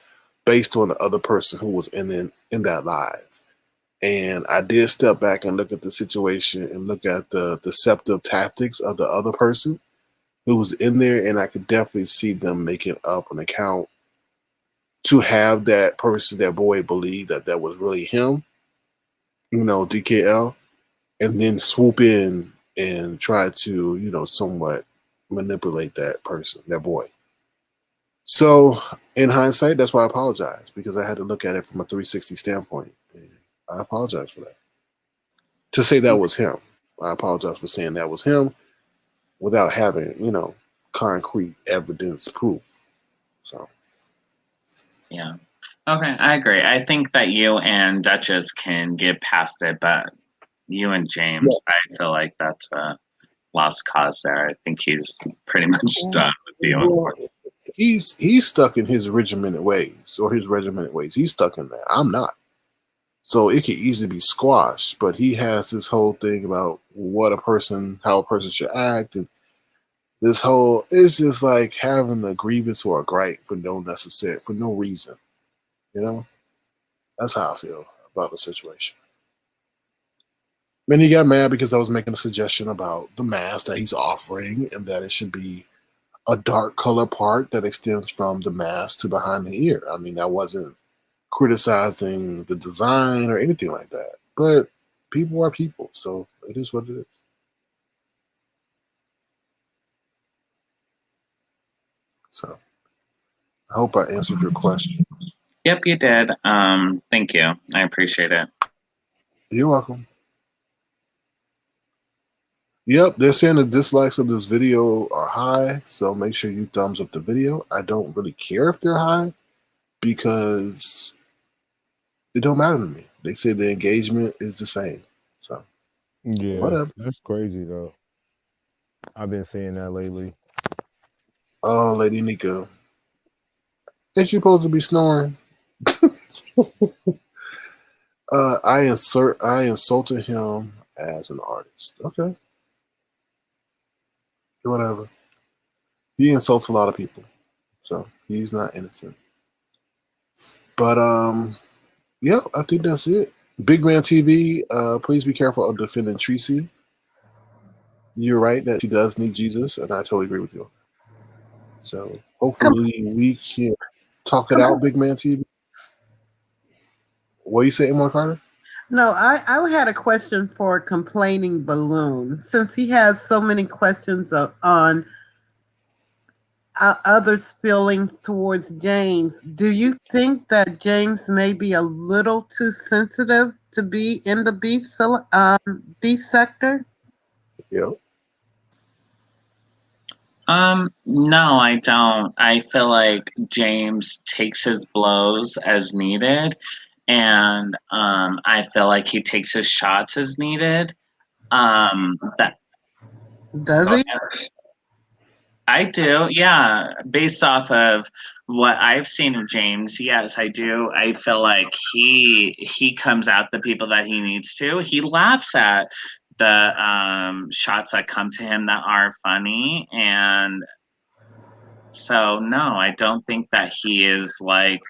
based on the other person who was in that live. And I did step back and look at the situation and look at the deceptive tactics of the other person who was in there, and I could definitely see them making up an account to have that person, that boy, believe that that was really him, DKL, and then swoop in and try to, somewhat manipulate that person, that boy. So in hindsight, that's why I apologize, because I had to look at it from a 360 standpoint. And I apologize for that. To say that was him, I apologize for saying that was him without having, concrete evidence proof. So Yeah. Okay, I agree. I think that you and Duchess can get past it, but you and James, I feel like that's a lost cause there. I think he's pretty much done with you. Well, he's stuck in his regimented ways or his regimented ways. He's stuck in that. I'm not. So it could easily be squashed, but he has this whole thing about how a person should act, and this whole it's just like having a grievance or a gripe for no reason. You know, that's how I feel about the situation. Then he got mad because I was making a suggestion about the mask that he's offering, and that it should be a dark color part that extends from the mask to behind the ear. I mean, I wasn't criticizing the design or anything like that, but people are people, so it is what it is. So I hope I answered your question. Yep, you did. Thank you. I appreciate it. You're welcome. Yep, they're saying the dislikes of this video are high, so make sure you thumbs up the video. I don't really care if they're high because it don't matter to me. They say the engagement is the same, so Yeah, whatever. that's crazy though. I've been seeing that lately. Oh, Lady Nyca, ain't you supposed to be snoring? I insulted him as an artist. Okay, whatever. He insults a lot of people, so he's not innocent. But yeah, I think that's it. Big Man TV, please be careful of defending Tracy. You're right that she does need Jesus, and I totally agree with you. So hopefully we can talk it out, Big Man TV. What are you saying, Mark Carter? No, I had a question for Complaining Balloon. Since he has so many questions on others' feelings towards James, do you think that James may be a little too sensitive to be in the beef sector? Yeah. No, I don't. I feel like James takes his blows as needed, and I feel like he takes his shots as needed. That Does he? I do, yeah. Based off of what I've seen of James, yes, I do. I feel like he comes at the people that he needs to. He laughs at the shots that come to him that are funny, and so no, I don't think that he is like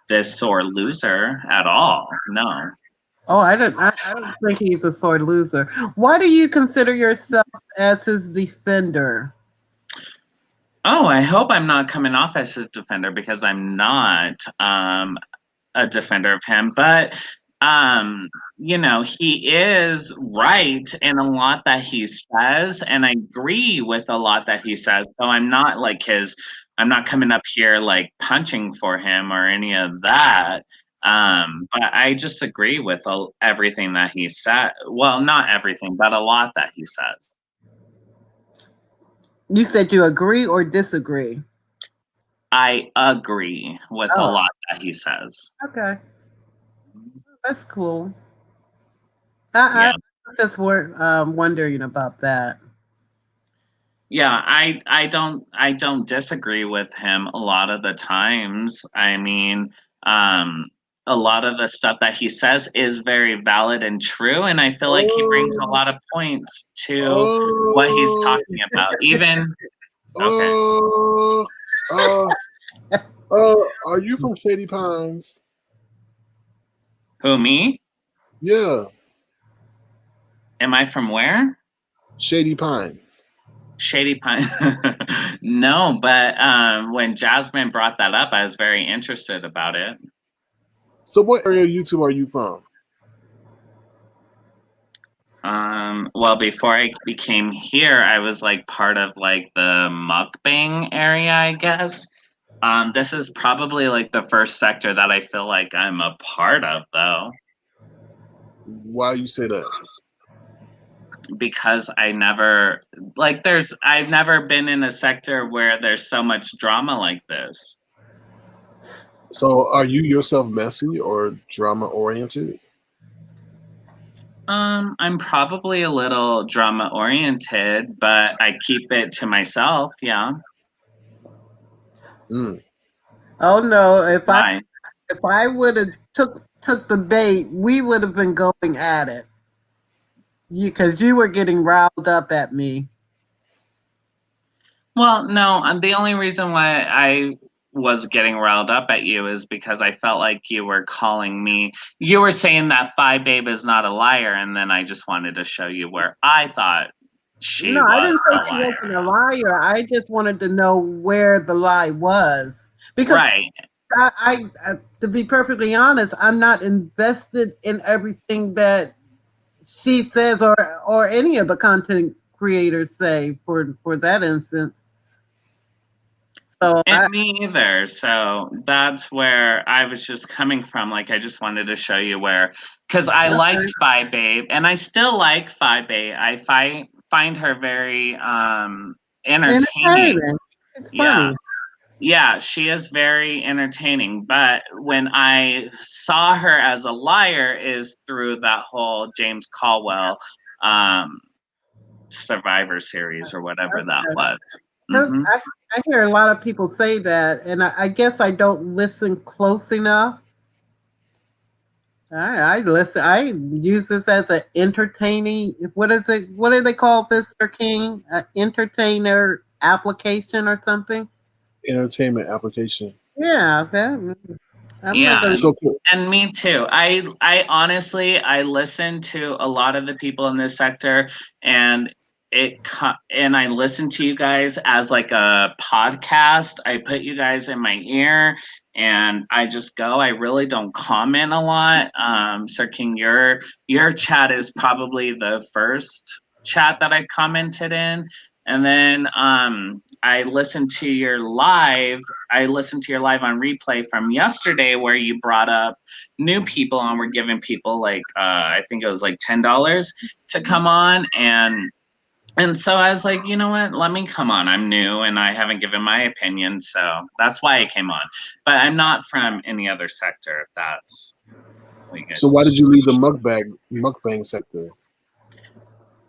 this sore loser at all. No. Oh, I don't think he's a sore loser. Why do you consider yourself as his defender? Oh, I hope I'm not coming off as his defender because I'm not a defender of him, but you know, he is right in a lot that he says, and I agree with a lot that he says. So I'm not coming up here like punching for him or any of that. But I just agree with everything that he said. Well, not everything, but a lot that he says. You said you agree or disagree? I agree with a lot that he says. Okay. That's cool. Yeah. I just were wondering about that. Yeah, I don't disagree with him a lot of the times. I mean, a lot of the stuff that he says is very valid and true, and I feel like he brings a lot of points to what he's talking about. Even okay. Are you from Shady Pines? Who, me? Yeah. Am I from where? Shady Pines. Shady Pine. No, but when Jasmine brought that up, I was very interested about it. So what area of YouTube are you from? Well, before I became here, I was like part of like the mukbang area, I guess. This is probably like the first sector that I feel like I'm a part of, though. Why you say that? Because I've never been in a sector where there's so much drama like this. So, are you yourself messy or drama oriented? I'm probably a little drama oriented, but I keep it to myself. Yeah. Mm. Oh no, Why? if I would have took the bait, we would have been going at it. Because you were getting riled up at me. Well, no, and the only reason why I was getting riled up at you is because I felt like you were calling me. You were saying that Phi Babe is not a liar, and then I just wanted to show you where I thought she No, I was didn't say a she liar. wasn't a liar. I just wanted to know where the lie was. Because Right. I to be perfectly honest, I'm not invested in everything that she says or any of the content creators say for that instance. So And me either. So that's where I was just coming from. Like, I just wanted to show you where, because I liked Phi Babe, and I still like Phi Babe. Find her very entertaining. entertaining. It's Yeah. funny. Yeah, she is very entertaining. But when I saw her as a liar is through that whole James Caldwell Survivor series or whatever that was. Mm-hmm. I hear a lot of people say that, and I guess I don't listen close enough. I listen. I use this as an entertaining. What is it? What do they call this, Sir King? An entertainer application or something? Entertainment application. Yeah, I'm not Yeah, gonna. So cool. and me too. I honestly I listen to a lot of the people in this sector, and and I listen to you guys as like a podcast. I put you guys in my ear, and I just go. I really don't comment a lot. Sir King, your chat is probably the first chat that I commented in, and then I listened to your live. I listened to your live on replay from yesterday where you brought up new people and were giving people like I think it was like $10 to come on, and so I was like, you know what? Let me come on. I'm new and I haven't given my opinion, so that's why I came on. But I'm not from any other sector. If that's what you So guys. why did you leave the mukbang sector?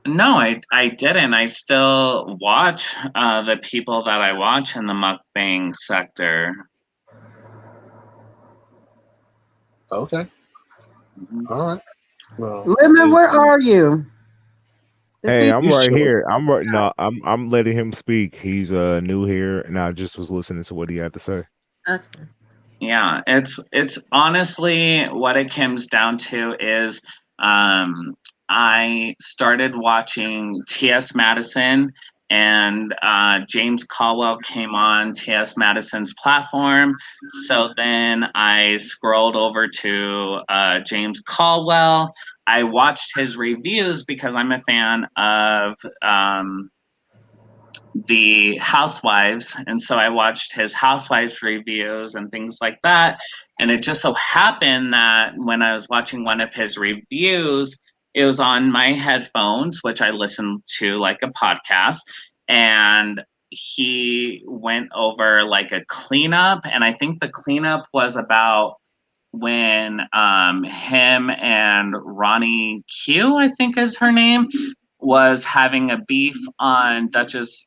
No, I didn't. I still watch the people that I watch in the mukbang sector. Okay. Mhm. All right. Well, Lemon, where are you? Hey, I'm he's right chilling. here. I'm right no, I'm letting him speak. He's new here, and I just was listening to what he had to say. Okay. Yeah, it's honestly what it comes down to is I started watching T.S. Madison, and James Caldwell came on T.S. Madison's platform. So then I scrolled over to James Caldwell. I watched his reviews because I'm a fan of the Housewives, and so I watched his Housewives reviews and things like that. And it just so happened that when I was watching one of his reviews, it was on my headphones, which I listened to like a podcast, and he went over like a cleanup, and I think the cleanup was about when him and Ronnie Q, I think is her name, was having a beef on Duchess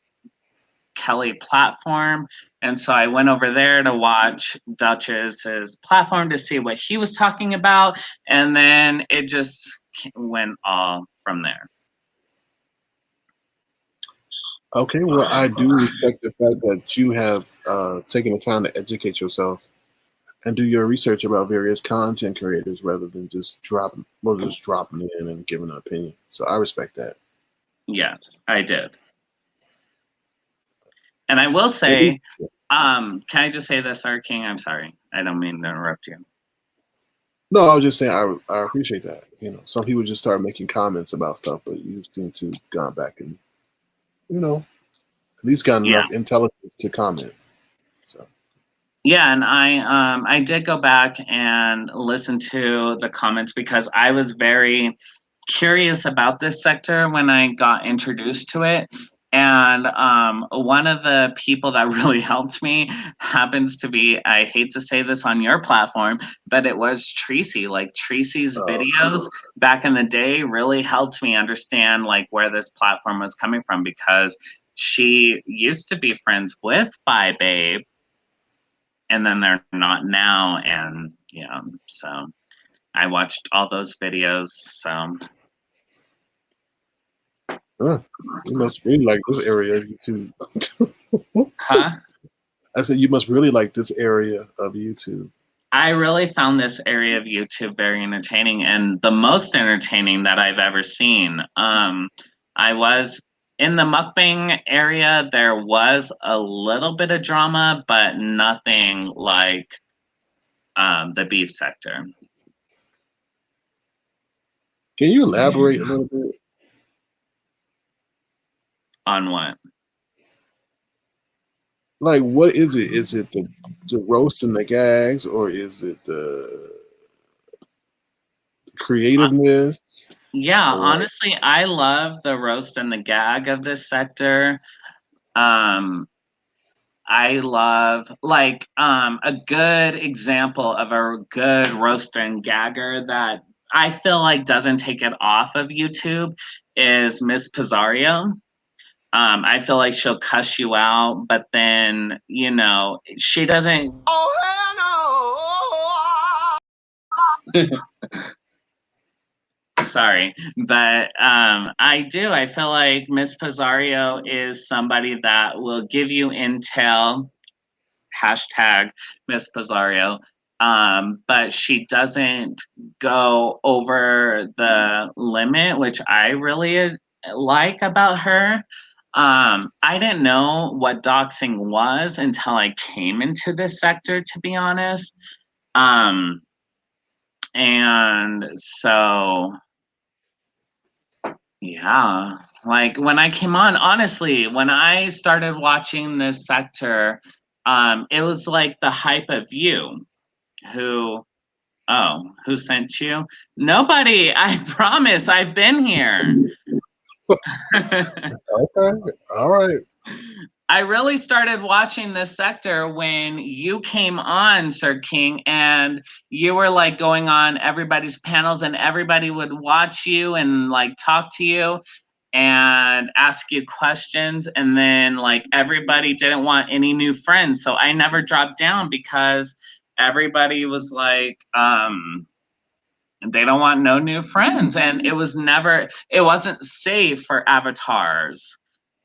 Kelly platform. And so I went over there to watch Duchess's platform to see what he was talking about. And then it just went all from there. Okay. Well, I do respect the fact that you have taken the time to educate yourself and do your research about various content creators rather than just dropping in and giving an opinion. So I respect that. Yes, I did. And I will say, can I just say this, Art King? I'm sorry. I don't mean to interrupt you. No, I was just saying I appreciate that. You know, some people just start making comments about stuff, but you seem to have gone back and, you know, at least got enough intelligence to comment. So yeah, and I did go back and listen to the comments because I was very curious about this sector when I got introduced to it. And one of the people that really helped me happens to be, I hate to say this on your platform, but it was Tracy. Like Tracy's videos back in the day really helped me understand like where this platform was coming from, because she used to be friends with Phi Babe, and then they're not now. And yeah, so I watched all those videos. So Huh. You must really like this area of YouTube. huh? I said you must really like this area of YouTube. I really found this area of YouTube very entertaining, and the most entertaining that I've ever seen. I was in the mukbang area. There was a little bit of drama, but nothing like the beef sector. Can you elaborate a little bit? On what? Like, what is it? Is it the roast and the gags, or is it the creativeness? Yeah, Or honestly, I love the roast and the gag of this sector. I love like a good example of a good roaster and gagger that I feel like doesn't take it off of YouTube is Miss Pizzario. I feel like she'll cuss you out, but then, you know, she doesn't. Oh, hell no! Sorry, but I do. I feel like Miss Pizzario is somebody that will give you intel. Hashtag Miss Pizzario. But she doesn't go over the limit, which I really like about her. I didn't know what doxing was until I came into this sector, to be honest. And so, yeah, like when I came on, honestly, when I started watching this sector, it was like the hype of you. Who sent you? Nobody. I promise. I've been here. okay, all right. I really started watching this sector when you came on, Sir King, and you were like going on everybody's panels, and everybody would watch you and like talk to you and ask you questions. And then like everybody didn't want any new friends. So I never dropped down because everybody was like, they don't want no new friends. And it wasn't safe for avatars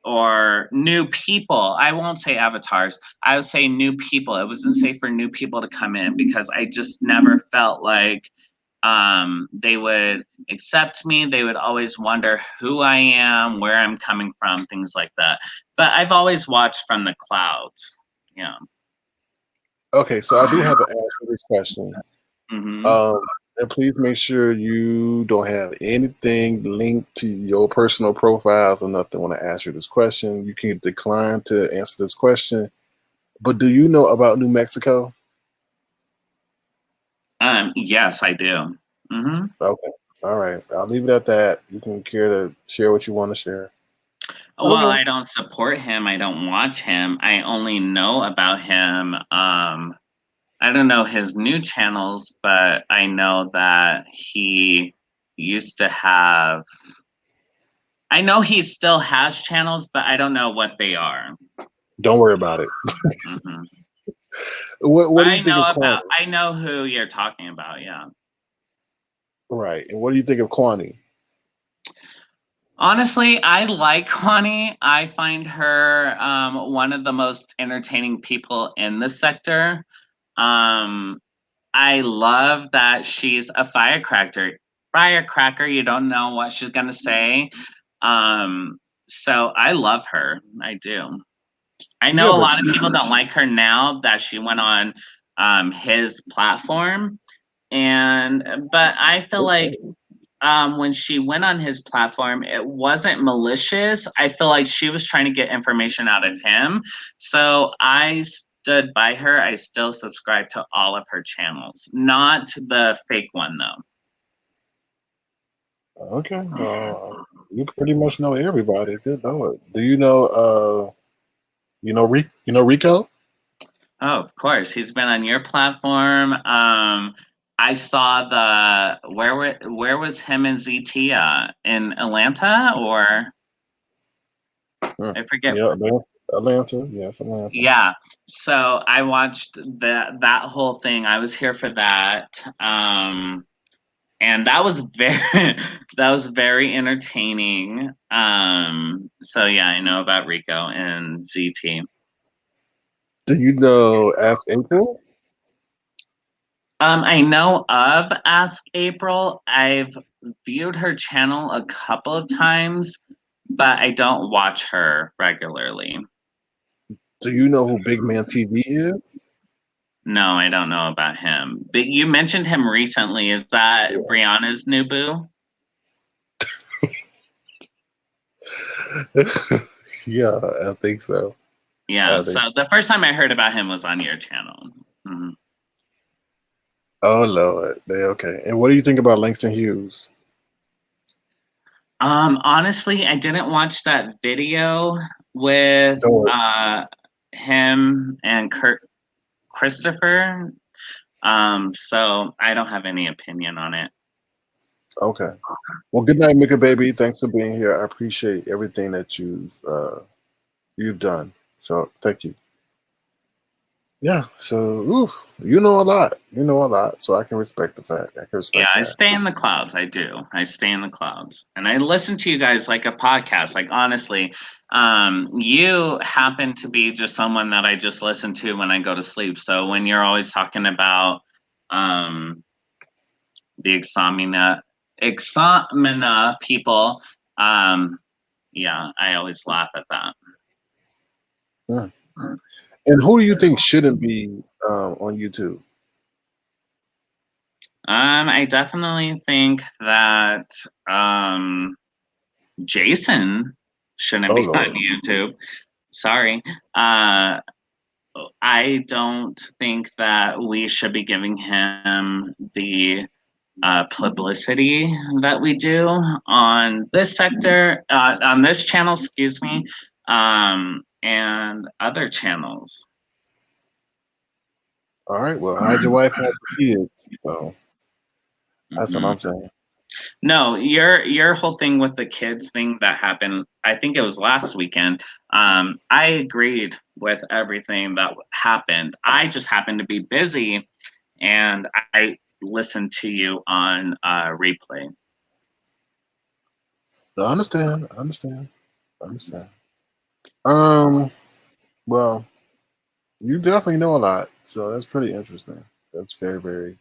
or new people. I won't say avatars. I would say new people. It wasn't safe for new people to come in because I just never felt like they would accept me. They would always wonder who I am, where I'm coming from, things like that. But I've always watched from the clouds. Yeah. Okay, so I do have to ask you this question. Mm-hmm. And please make sure you don't have anything linked to your personal profiles or nothing when I ask you this question. You can decline to answer this question. But do you know about New Mexico? Yes, I do. Mm-hmm. Okay. All right. I'll leave it at that. You can care to share what you want to share. Well, Okay. I don't support him. I don't watch him. I only know about him. I don't know his new channels, but I know that he used to have. I know he still has channels, but I don't know what they are. Don't worry about it. Mm-hmm. What do you think of Kwani? I know who you're talking about. Yeah. Right. And what do you think of Kwani? Honestly, I like Connie. I find her one of the most entertaining people in the sector. Um, I love that she's a firecracker. Firecracker, you don't know what she's gonna say. So I love her. I do. I Yeah, know a but lot of people don't like her now that she went on his platform, but I feel like when she went on his platform, it wasn't malicious. I feel like she was trying to get information out of him. So I stood by her. I still subscribe to all of her channels, not the fake one though. Okay. You pretty much know everybody. Good know it. Do you know? You know Rico? Oh, of course. He's been on your platform. I saw where was him and ZT in Atlanta or I forget. Yeah, Atlanta. Yes, Atlanta. Yeah. So I watched that whole thing. I was here for that. And that was very that was very entertaining. So yeah, I know about Rico and ZT. Do you know Ask April? I know of Ask April. I've viewed her channel a couple of times, but I don't watch her regularly. Do you know who Big Man TV is? No, I don't know about him. But you mentioned him recently. Is that Brianna's new boo? Yeah, I think so. Yeah, so the first time I heard about him was on your channel. Mm-hmm. Oh Lord, okay. And what do you think about Langston Hughes? Honestly, I didn't watch that video with him and Christopher. So I don't have any opinion on it. Okay. Well, good night, Mika baby. Thanks for being here. I appreciate everything that you've done. So thank you. Yeah. So you know a lot. You know a lot. So I can respect the fact. I can respect I that. stay in the clouds. I do. I stay in the clouds, and I listen to you guys like a podcast. Like honestly, you happen to be just someone that I just listen to when I go to sleep. So when you're always talking about the examina people, yeah, I always laugh at that. Mm. And who do you think shouldn't be on YouTube? I definitely think that Jason shouldn't be on YouTube. Sorry. I don't think that we should be giving him the publicity that we do on this sector, on this channel, excuse me, and other channels. All right. Well, hide your wife, hide your kids. So that's what I'm saying. No, your whole thing with the kids thing that happened, I think it was last weekend. I agreed with everything that happened. I just happened to be busy, and I listened to you on replay. I understand. Well, you definitely know a lot, so that's pretty interesting. That's very, very.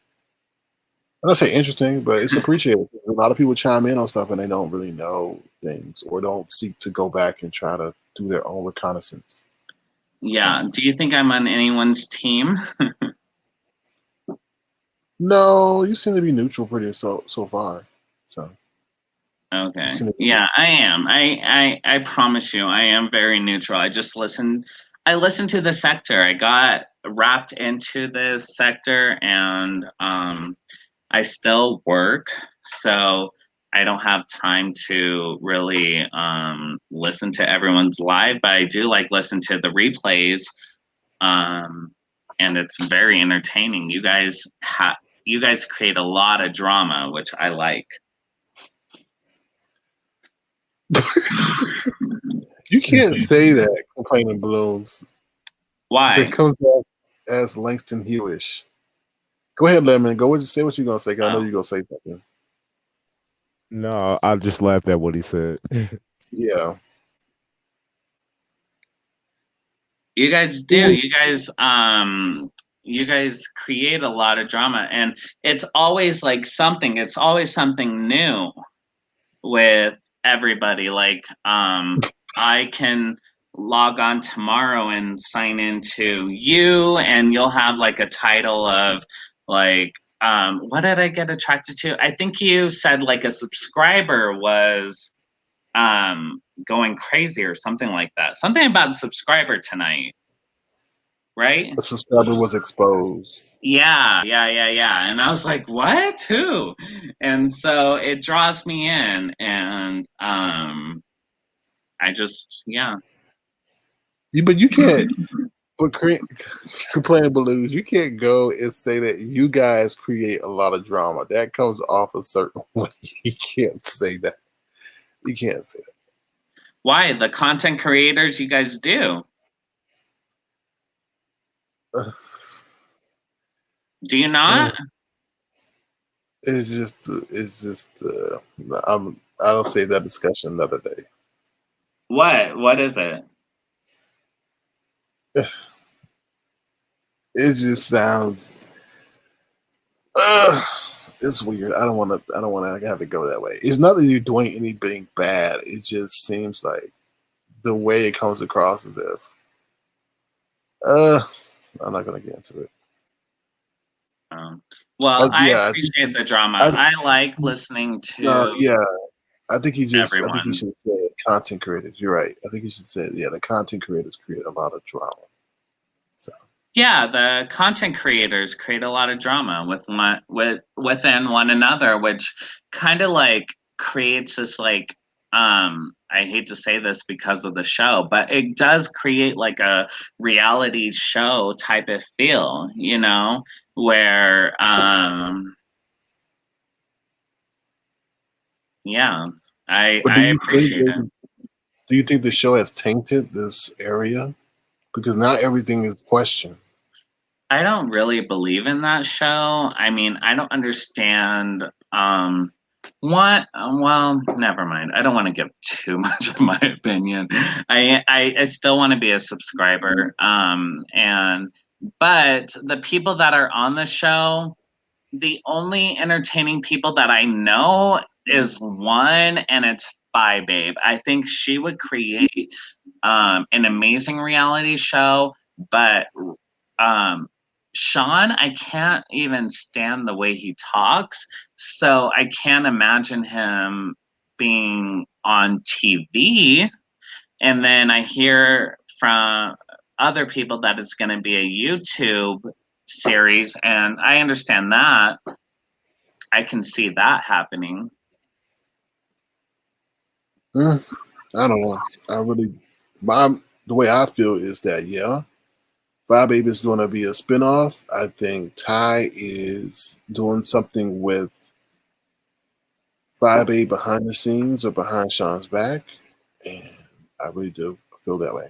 I don't say interesting, but it's appreciated. A lot of people chime in on stuff and they don't really know things or don't seek to go back and try to do their own reconnaissance. Yeah. Do you think I'm on anyone's team? No, you seem to be neutral pretty so far. So. Okay. Yeah, I am. I promise you, I am very neutral. I listen to the sector. I got wrapped into this sector and I still work, so I don't have time to really listen to everyone's live, but I do like listen to the replays. And it's very entertaining. You guys create a lot of drama, which I like. You can't say that, complaining balloons. Why? That comes off as Langston Hewish. Go ahead, Lemon. Go say what you're gonna say. I know you're gonna say something. No, I just laughed at what he said. Yeah. You guys do. You guys create a lot of drama, and it's always like something. It's always something new with everybody. Like I can log on tomorrow and sign into you, and you'll have like a title of like what did I get attracted to? I think you said like a subscriber was going crazy or something like that. Something about a subscriber tonight. right? A subscriber was exposed. Yeah. And I was like, what? Who? And so it draws me in, and I just, yeah. But you can't. But complaining balloons, you can't go and say that you guys create a lot of drama. That comes off a certain way. You can't say that. You can't say that. Why? The content creators, you guys do. Do you not? It's just. I'll save that discussion another day. What is it? It just sounds. It's weird. I don't want to have it go that way. It's not that you're doing anything bad. It just seems like the way it comes across as if. I'm not gonna get into it. Well, I yeah, appreciate the drama. I like listening to. yeah, I think he just. Everyone. I think he should say content creators. You're right. I think he should say the content creators create a lot of drama. So. Yeah, the content creators create a lot of drama within one another, which kind of like creates this like I hate to say this because of the show, but it does create like a reality show type of feel, you know, where yeah, I appreciate it. Do you think the show has tainted this area? Because not everything is questioned. I don't really believe in that show. I mean, I don't understand what well, never mind. I don't want to give too much of my opinion. I still want to be a subscriber. But the people that are on the show, the only entertaining people that I know is one, and it's Bye Babe. I think she would create an amazing reality show, but Sean, I can't even stand the way he talks, so I can't imagine him being on TV. And then I hear from other people that it's going to be a YouTube series, and I understand that. I can see that happening. I don't know. The way I feel is that Fire Baby is going to be a spinoff. I think Ty is doing something with Fire Baby behind the scenes or behind Sean's back, and I really do feel that way.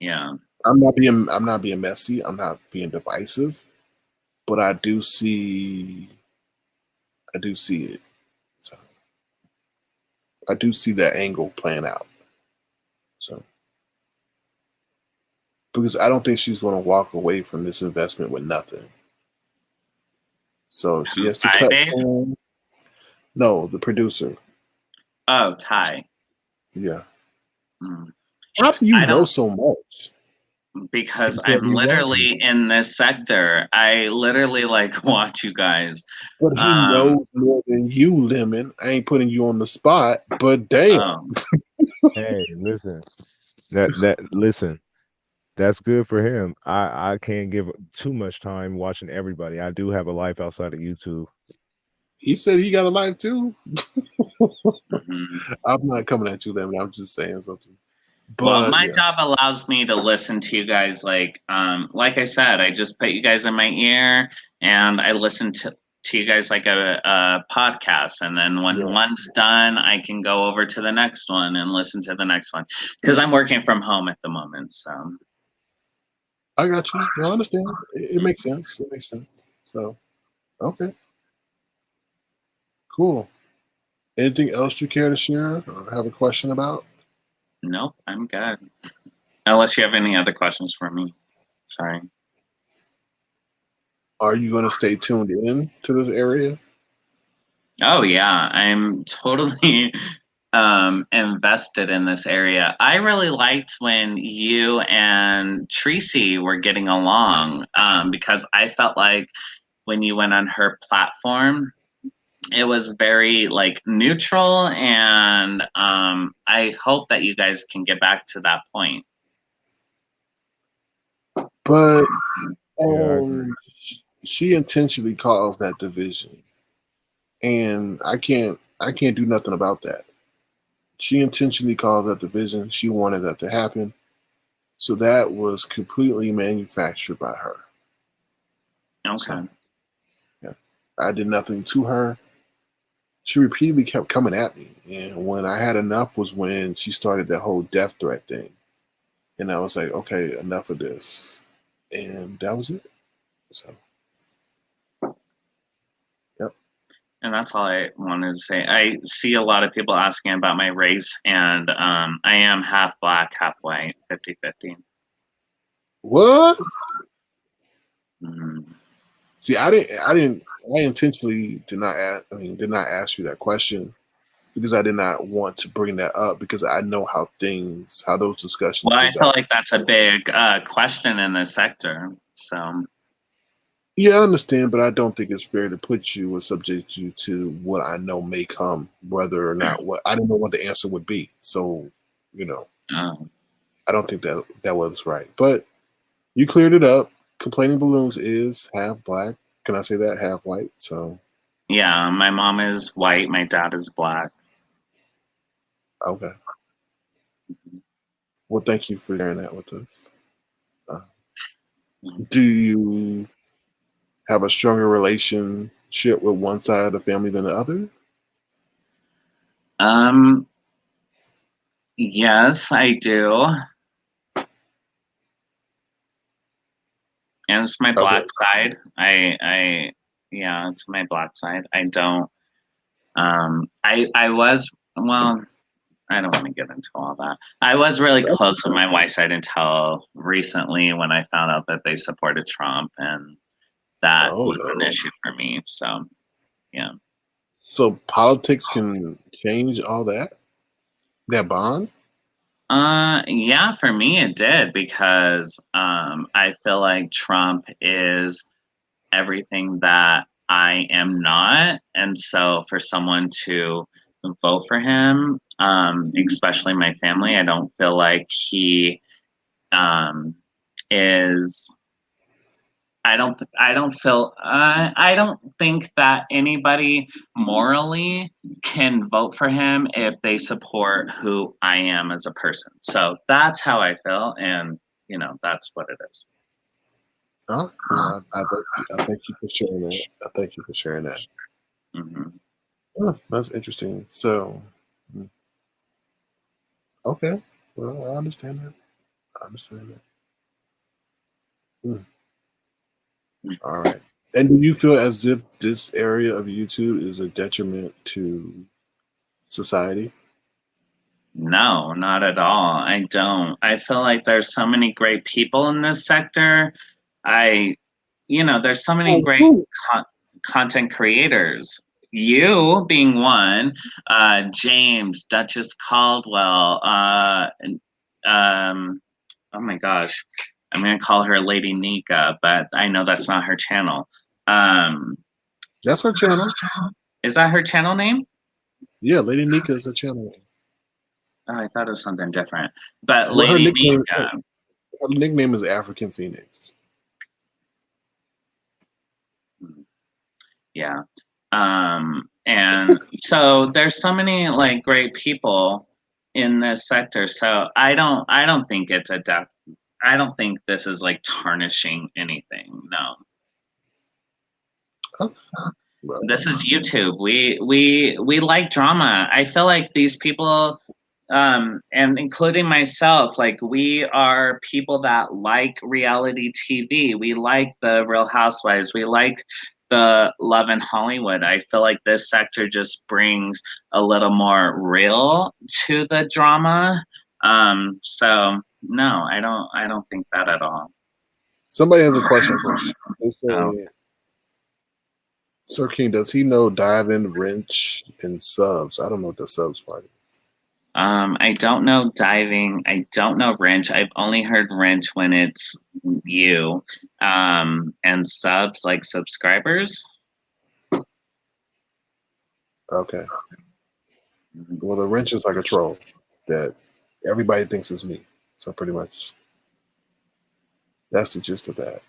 Yeah. I'm not being messy. I'm not being divisive, but I do see it. So I do see that angle playing out. So because I don't think she's going to walk away from this investment with nothing. So she has to cut. No, the producer. Oh, Ty. Yeah. How do you know so much? Because I'm literally in this sector. I literally like watch you guys. But he knows more than you, Lemon. I ain't putting you on the spot, but damn. Hey, listen. Listen. That's good for him. I can't give too much time watching everybody. I do have a life outside of YouTube. He said he got a life too. I'm not coming at you, Lemon. I'm just saying something. But, well, my job allows me to listen to you guys. Like I said, I just put you guys in my ear and I listen to you guys like a podcast. And then when one's done, I can go over to the next one and listen to the next one because I'm working from home at the moment. So I got you. I understand. It makes sense. It makes sense. So, okay. Cool. Anything else you care to share or have a question about? Nope, I'm good. Unless you have any other questions for me. Sorry. Are you going to stay tuned in to this area? Oh, yeah. I'm totally invested in this area. I really liked when you and Tracy were getting along because I felt like when you went on her platform, it was very like neutral, and I hope that you guys can get back to that point. But Yeah, I agree. she intentionally caused that division, and I can't do nothing about that. She intentionally caused that division. She wanted that to happen. So that was completely manufactured by her. Okay. So yeah, I did nothing to her. She repeatedly kept coming at me, and when I had enough was when she started that whole death threat thing, and I was like, okay, enough of this, and that was it. So yep. And that's all I wanted to say. I see a lot of people asking about my race, and I am half black, half white, 50-50. What? Mm. See, I intentionally did not ask. I mean, did not ask you that question because I did not want to bring that up because I know how those discussions Well, go I feel back. like that's a big question in this sector. So, Yeah, I understand, but I don't think it's fair to put you or subject you to what I know may come, whether or not what I don't know what the answer would be. So, you know, um, I don't think that was right. But you cleared it up. Complaining balloons is half black. Can I say that? Half white. So yeah, my mom is white, my dad is black. okay. Well, thank you for sharing that with us. Uh, do you have a stronger relationship with one side of the family than the other? Um, yes, I do. And it's my Okay. black side. Yeah, it's my black side. I don't, I was, well, I don't want to get into all that. I was really close with my white side until recently when I found out that they supported Trump, and that Oh was an no. issue for me. So, yeah. So politics can change all that bond? Yeah, for me it did because I feel like Trump is everything that I am not. And so for someone to vote for him, especially my family, I don't feel like he um, is. I don't think that anybody morally can vote for him if they support who I am as a person. So that's how I feel, and that's what it is. Oh, well, I thank you for sharing that. I thank you for sharing that. Hmm. Oh, that's interesting. So, mm, okay. Well, I understand that. I understand that. Mm, all right. And do you feel as if this area of YouTube is a detriment to society? No, not at all. I don't. I feel like there's so many great people in this sector. I, there's so many great content creators. You being one, James, Duchess Caldwell, oh my gosh, I'm gonna call her Lady Nyca, but I know that's not her channel. Um, That's her channel. is that her channel name? Yeah, Lady Nyca is a channel. Oh, I thought it was something different. But Well, Lady Nyca, her nickname is African Phoenix. yeah. And so there's so many like great people in this sector. So I don't think it's a death. I don't think this is like tarnishing anything. No. Oh, well, This is YouTube. We like drama. I feel like these people, and including myself, like we are people that like reality TV. We like the Real Housewives. We like the Love in Hollywood. I feel like this sector just brings a little more real to the drama. So no, I don't think that at all. somebody has a question for you. They Oh. say, Sir King, does he know diving, wrench, and subs? I don't know what the subs part is. I don't know diving. I don't know wrench. I've only heard wrench when it's you. And subs like subscribers. Okay. Well, the wrench is like a troll that everybody thinks is me. So pretty much, That's the gist of that.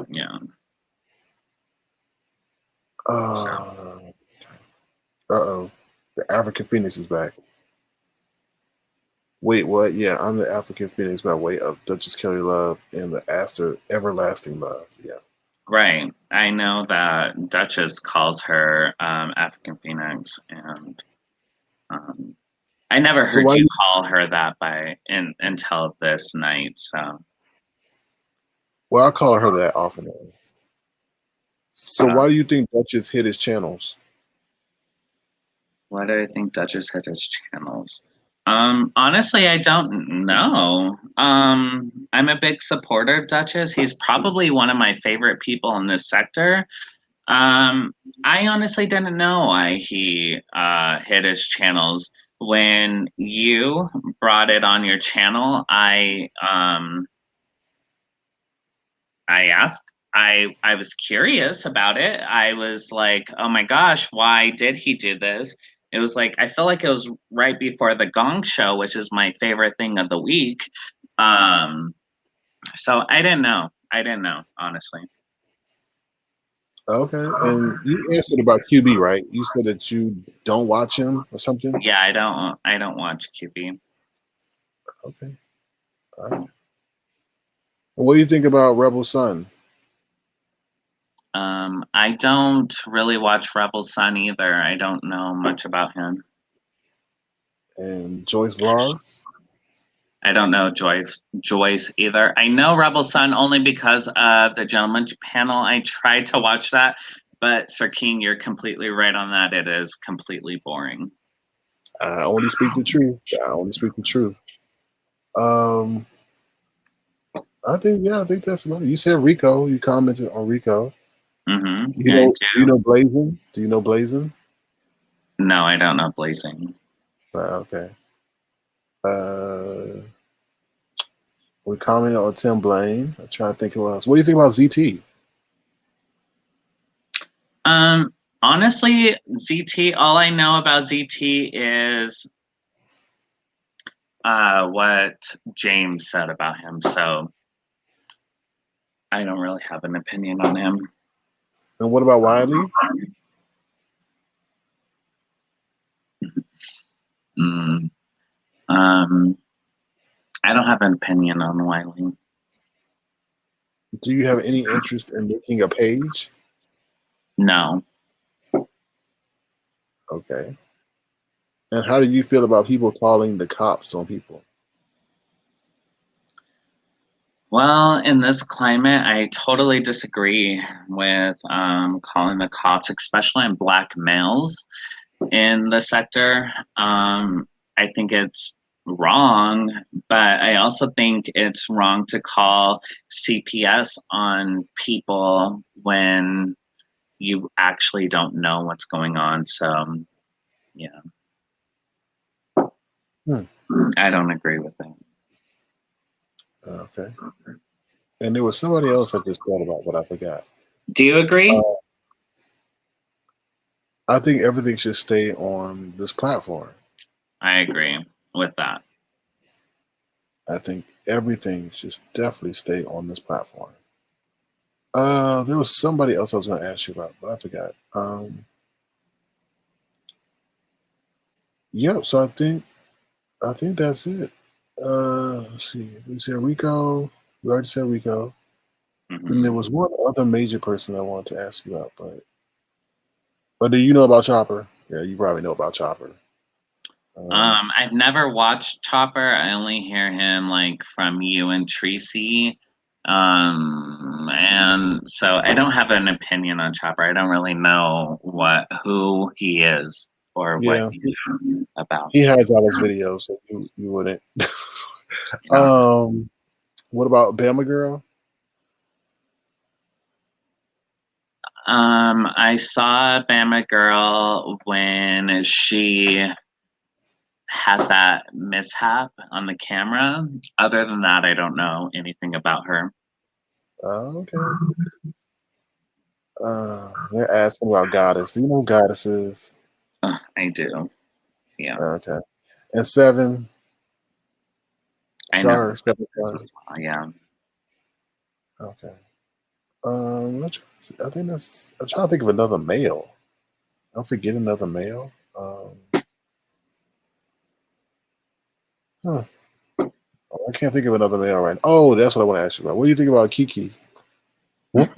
Yeah. Uh-oh. The African Phoenix is back. Wait, what? Yeah, I'm the African Phoenix by way of Duchess Kelly Love and the Aster Everlasting Love. Yeah. Right. I know that Duchess calls her African Phoenix, and I never So heard why? you call her that until this night. So. Well, I call her that often. So Uh, why do you think Duchess hit his channels? Why do I think Duchess hit his channels? Honestly, I don't know. I'm a big supporter of Duchess. He's probably one of my favorite people in this sector. I honestly didn't know why he hit his channels. When you brought it on your channel, I asked. I was curious about it. I was like, oh my gosh, why did he do this? It was like I feel like it was right before the Gong Show, which is my favorite thing of the week. So I didn't know. I didn't know, honestly. Okay, and you answered about QB, right? You said that you don't watch him or something. Yeah, I don't watch QB. Okay. All right. What do you think about Rebel Sun? I don't really watch Rebel Sun either. I don't know much about him. And Joyce Vlogs? I don't know Joyce either. I know Rebel Sun only because of the Gentleman's Panel. I tried to watch that, but Sir King, you're completely right on that. It is completely boring. I only speak the truth. I only speak the truth. I think that's about it. You said Rico. You commented on Rico. Mm-hmm. Do you know Blazing? Do you know Blazing? No, I don't know Blazing. Okay. We commented on Tim Blaine. I'm trying to think who else. What do you think about ZT? Honestly, ZT, all I know about ZT is what James said about him. So I don't really have an opinion on him. And what about Wiley? I don't have an opinion on Wiley. Do you have any interest in making a page? No. Okay. And how do you feel about people calling the cops on people? Well, in this climate, I totally disagree with calling the cops, especially on Black males in the sector. I think it's wrong, but I also think it's wrong to call CPS on people when you actually don't know what's going on. So, yeah. I don't agree with that. Okay. And there was somebody else I just thought about, but I forgot. Do you agree? I think everything should stay on this platform. I agree with that. I think everything should definitely stay on this platform. There was somebody else I was going to ask you about, but I forgot. Yep. So I think that's it. Let's see. We said Rico. We already said Rico. Then there was one other major person I wanted to ask you about, but do you know about Chopper? Yeah, you probably know about Chopper. I've never watched Chopper. I only hear him like from you and Tracy. And so I don't have an opinion on Chopper. I don't really know who he is or what he's about. He has all his videos, so you wouldn't. What about Bama Girl? I saw Bama Girl when she had that mishap on the camera. Other than that, I don't know anything about her. Okay. They're asking about Goddess. Do you know who Goddess is? I do. Yeah. Okay. And 7. I know. Yeah. Okay. I think that's. I'm trying to think of another male. Don't forget another male. Huh. Oh, I can't think of another male right now. Oh, that's what I want to ask you about. What do you think about Kiki? What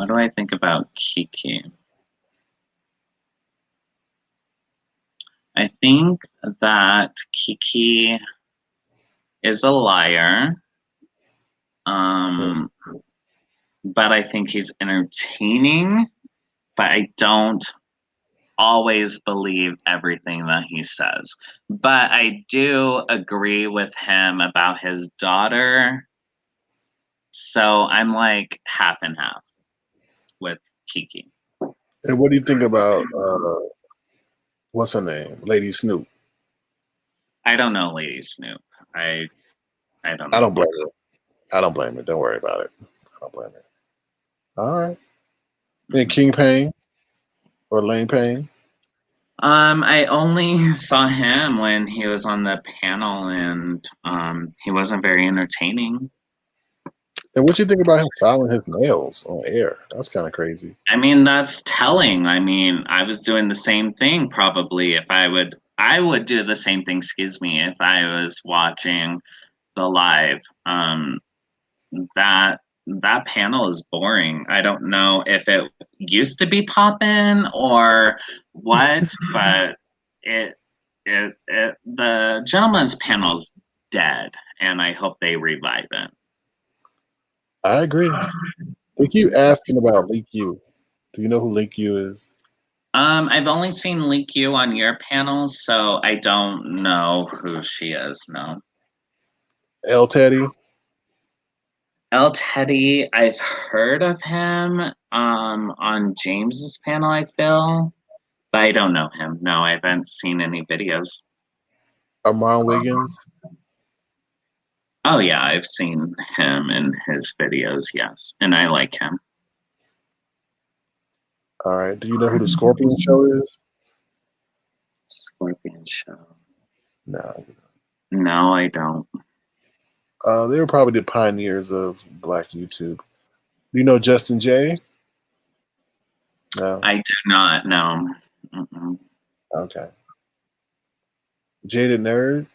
do I think about Kiki? I think that Kiki is a liar. But I think he's entertaining, but I don't always believe everything that he says. But I do agree with him about his daughter. So I'm like half and half with Kiki. And what do you think about what's her name, Lady Snoop? I don't know Lady Snoop. I don't know. I don't blame it. I don't blame it. Don't worry about it. I don't blame it. All right. And King Payne or Lane Payne? I only saw him when he was on the panel, and he wasn't very entertaining. And what you think about him filing his nails on air? That's kind of crazy. I mean, that's telling. I mean, I was doing the same thing probably if I would do the same thing, excuse me, if I was watching the live. That panel is boring. I don't know if it used to be poppin' or what, but the gentleman's panel's dead, and I hope they revive it. I agree. They keep asking about Leak U. Do you know who Leak U is? I've only seen Leak U on your panels, so I don't know who she is. No. L Teddy. L Teddy, I've heard of him on James's panel, I feel, but I don't know him. No, I haven't seen any videos. Amron Wiggins. Oh yeah, I've seen him in his videos, yes, and I like him. All right. Do you know who the Scorpion Show is? Scorpion Show. No. No, I don't. They were probably the pioneers of Black YouTube. Do you know Justin J? No. I do not know. Mm-mm. Okay. Jaded Nerd.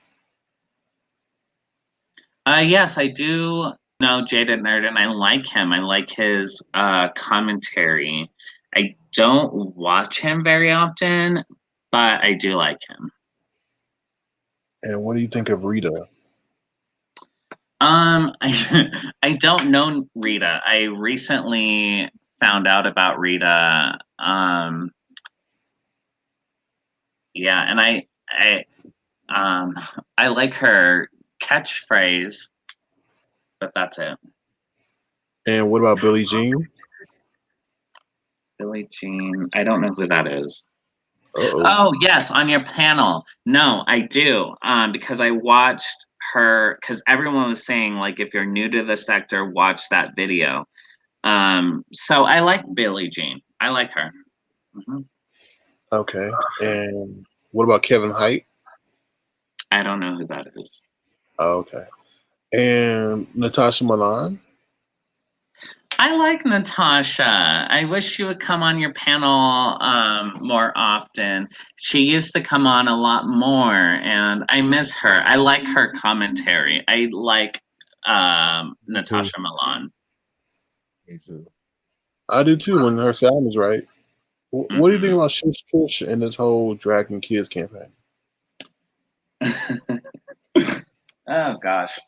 Yes, I do know Jaded Nerd, and I like him. I like his commentary. I don't watch him very often, but I do like him. And what do you think of Rita? I don't know Rita. I recently found out about Rita. Yeah, and I like her catchphrase, but that's it. And what about Billie Jean? Billie Jean, I don't know who that is. Uh-oh. Oh yes, on your panel. No, I do. Because I watched her. Because everyone was saying like, if you're new to the sector, watch that video. So I like Billie Jean. I like her. Mm-hmm. Okay. And what about Kevin Hite? I don't know who that is. Oh, okay. And Natasha Milan? I like Natasha. I wish she would come on your panel more often. She used to come on a lot more, and I miss her. I like her commentary. I like Natasha Milan. Me too. I do too when her sound is right. What do you think about Shush Tush and this whole Dragon Kids campaign? Oh gosh.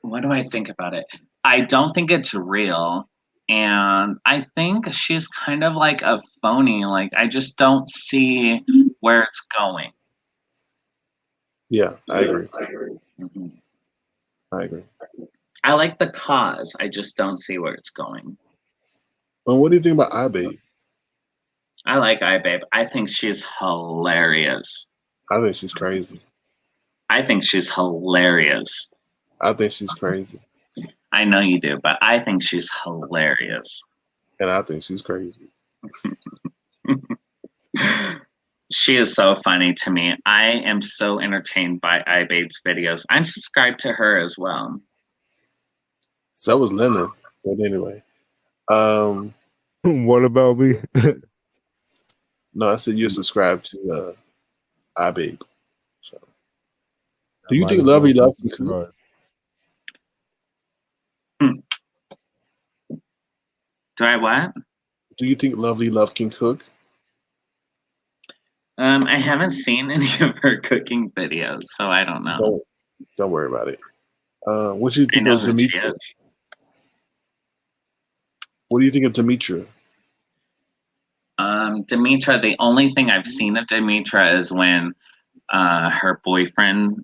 What do I think about it? I don't think it's real. And I think she's kind of like a phony. Like I just don't see where it's going. Yeah, I agree. Mm-hmm. I agree. I like the cause. I just don't see where it's going. And what do you think about iBabe? I like iBabe. I think she's hilarious. I think she's crazy. I think she's hilarious. I think she's crazy. I know you do, but I think she's hilarious. And I think she's crazy. She is so funny to me. I am so entertained by iBabe's videos. I'm subscribed to her as well. So was Lennon. But anyway. What about me? No, I said you're subscribed to iBabe. So do you Might think as well Lovely be Love can cook? subscribed. Do I what? Do you think Lovely Love can cook? I haven't seen any of her cooking videos, so I don't know. Don't worry about it. What do you I think know of who she Demetra? is. What do you think of Demetra? Demetra, the only thing I've seen of Demetra is when her boyfriend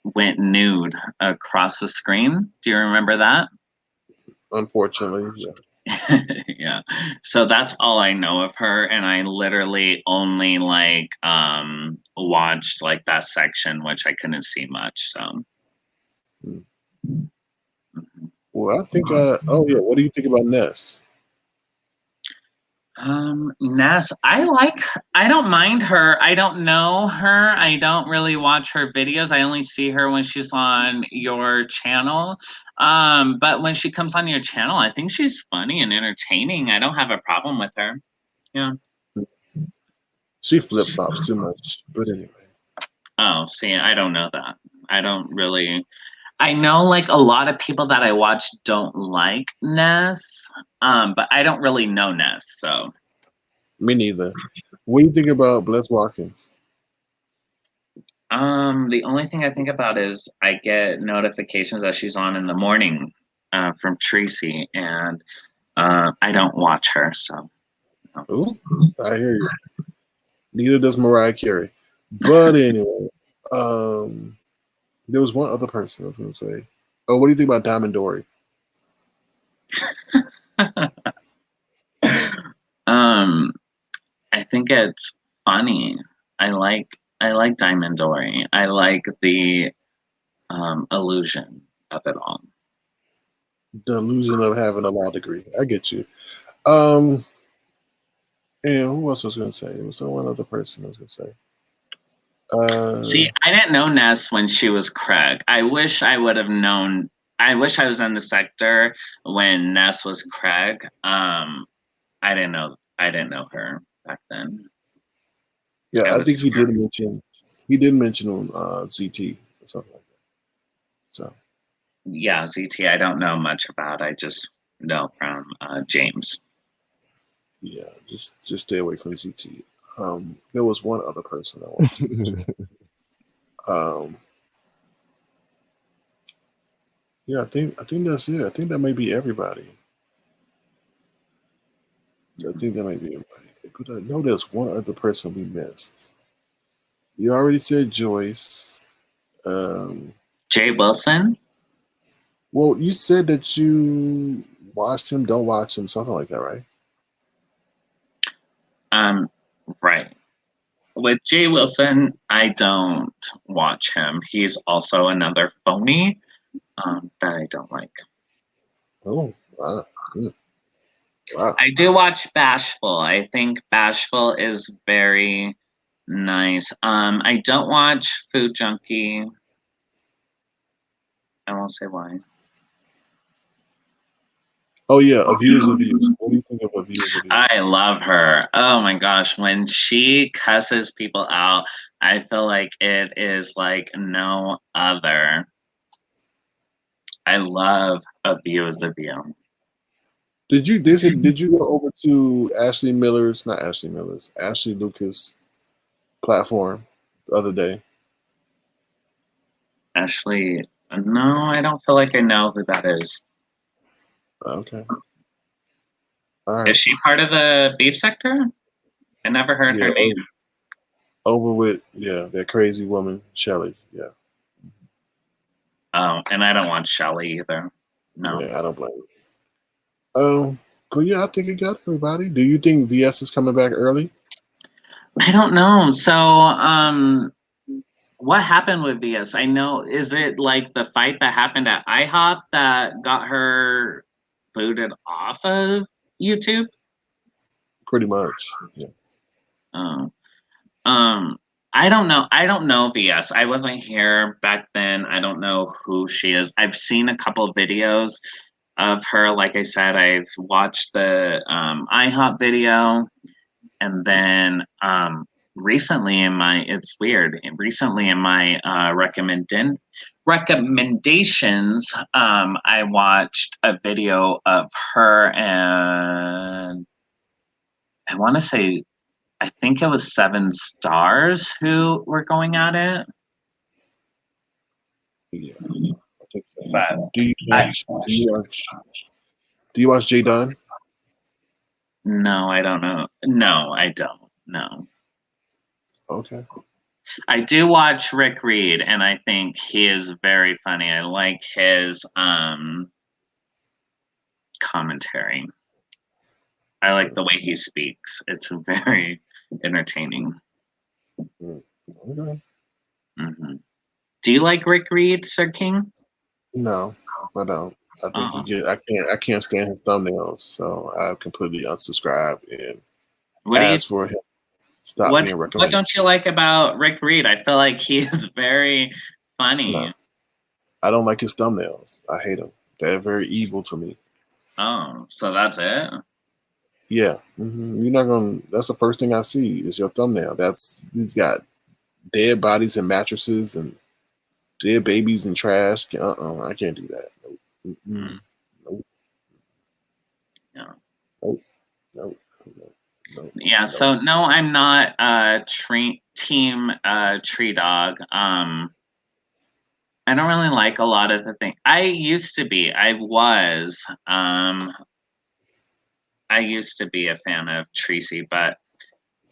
went nude across the screen. Do you remember that? Unfortunately, yeah. Yeah. So that's all I know of her, and I literally only like watched like that section, which I couldn't see much. So. Well, I think. Oh yeah. What do you think about Ness? Ness, I don't mind her. I don't know her. I don't really watch her videos. I only see her when she's on your channel. But when she comes on your channel, I think she's funny and entertaining. I don't have a problem with her. Yeah. She flip flops too much. But anyway. Oh, see, I don't know that. I don't really. I know like a lot of people that I watch don't like Ness. But I don't really know Ness, so. Me neither. What do you think about Bless Watkins? The only thing I think about is I get notifications that she's on in the morning from Tracy, and I don't watch her, so. Ooh, I hear you. Neither does Mariah Carey. But anyway, there was one other person I was going to say. Oh, what do you think about Diamond Dory? I think it's funny. I like Diamond Dory. I like the illusion of it all. The illusion of having a law degree. I get you. And who else was going to say? It was one other person I was going to say. See, I didn't know Ness when she was Craig. I wish I would have known. I wish I was in the sector when Ness was Craig. I didn't know. I didn't know her back then. Yeah, I think he did mention. He did mention on ZT or something like that. So. Yeah, ZT. I don't know much about. I just know from James. Yeah, just stay away from ZT. There was one other person I wanted to mention. Yeah, I think that's it. I think that may be everybody. I think that might be everybody. But I know there's one other person we missed. You already said Joyce. Jay Wilson? Well, you said that you watched him, don't watch him, something like that, right? Right. With Jay Wilson, I don't watch him. He's also another phony that I don't like. Oh, wow. Wow. I do watch Bashful. I think Bashful is very nice. I don't watch Food Junkie. I won't say why. Oh yeah, A View's a View. What do you think of A View's a View? I love her. Oh my gosh, when she cusses people out, I feel like it is like no other. I love A View is a View. Did you go over to Ashley Lucas platform the other day? Ashley, no, I don't feel like I know who that is. Okay. All right. Is she part of the beef sector? I never heard her name. Over with, yeah, that crazy woman, Shelly. Yeah. Oh, and I don't want Shelly either. No. Yeah, I don't blame you. But yeah, I think it got everybody. Do you think VS is coming back early? I don't know. So, what happened with VS? I know, is it like the fight that happened at IHOP that got her booted off of YouTube? Pretty much, yeah. Oh. I don't know. I don't know VS. I wasn't here back then. I don't know who she is. I've seen a couple of videos of her. Like I said, I've watched the IHOP video, and then recently in my recommendations, I watched a video of her, and I want to say, I think it was 7 Stars who were going at it. Yeah, I think so. But Do you watch J Dunn? no, I don't know. No, I don't. No. Okay. I do watch Rick Reed, and I think he is very funny. I like his commentary. I like the way he speaks. It's very entertaining. Okay. Mm-hmm. Do you like Rick Reed, Sir King? No, I don't. I think I can't stand his thumbnails, so I completely unsubscribed and asked for him to stop being recommended. What don't you like about Rick Reed? I feel like he is very funny. No, I don't like his thumbnails. I hate them. They're very evil to me. Oh, so that's it? Yeah. You're not gonna. That's the first thing I see is your thumbnail. He's got dead bodies and mattresses and dead babies and trash. I can't do that. Nope. Nope. Yeah. Nope. Yeah. Nope. So no, I'm not team Tree Dog. I don't really like a lot of the things. I used to be a fan of Tracy, but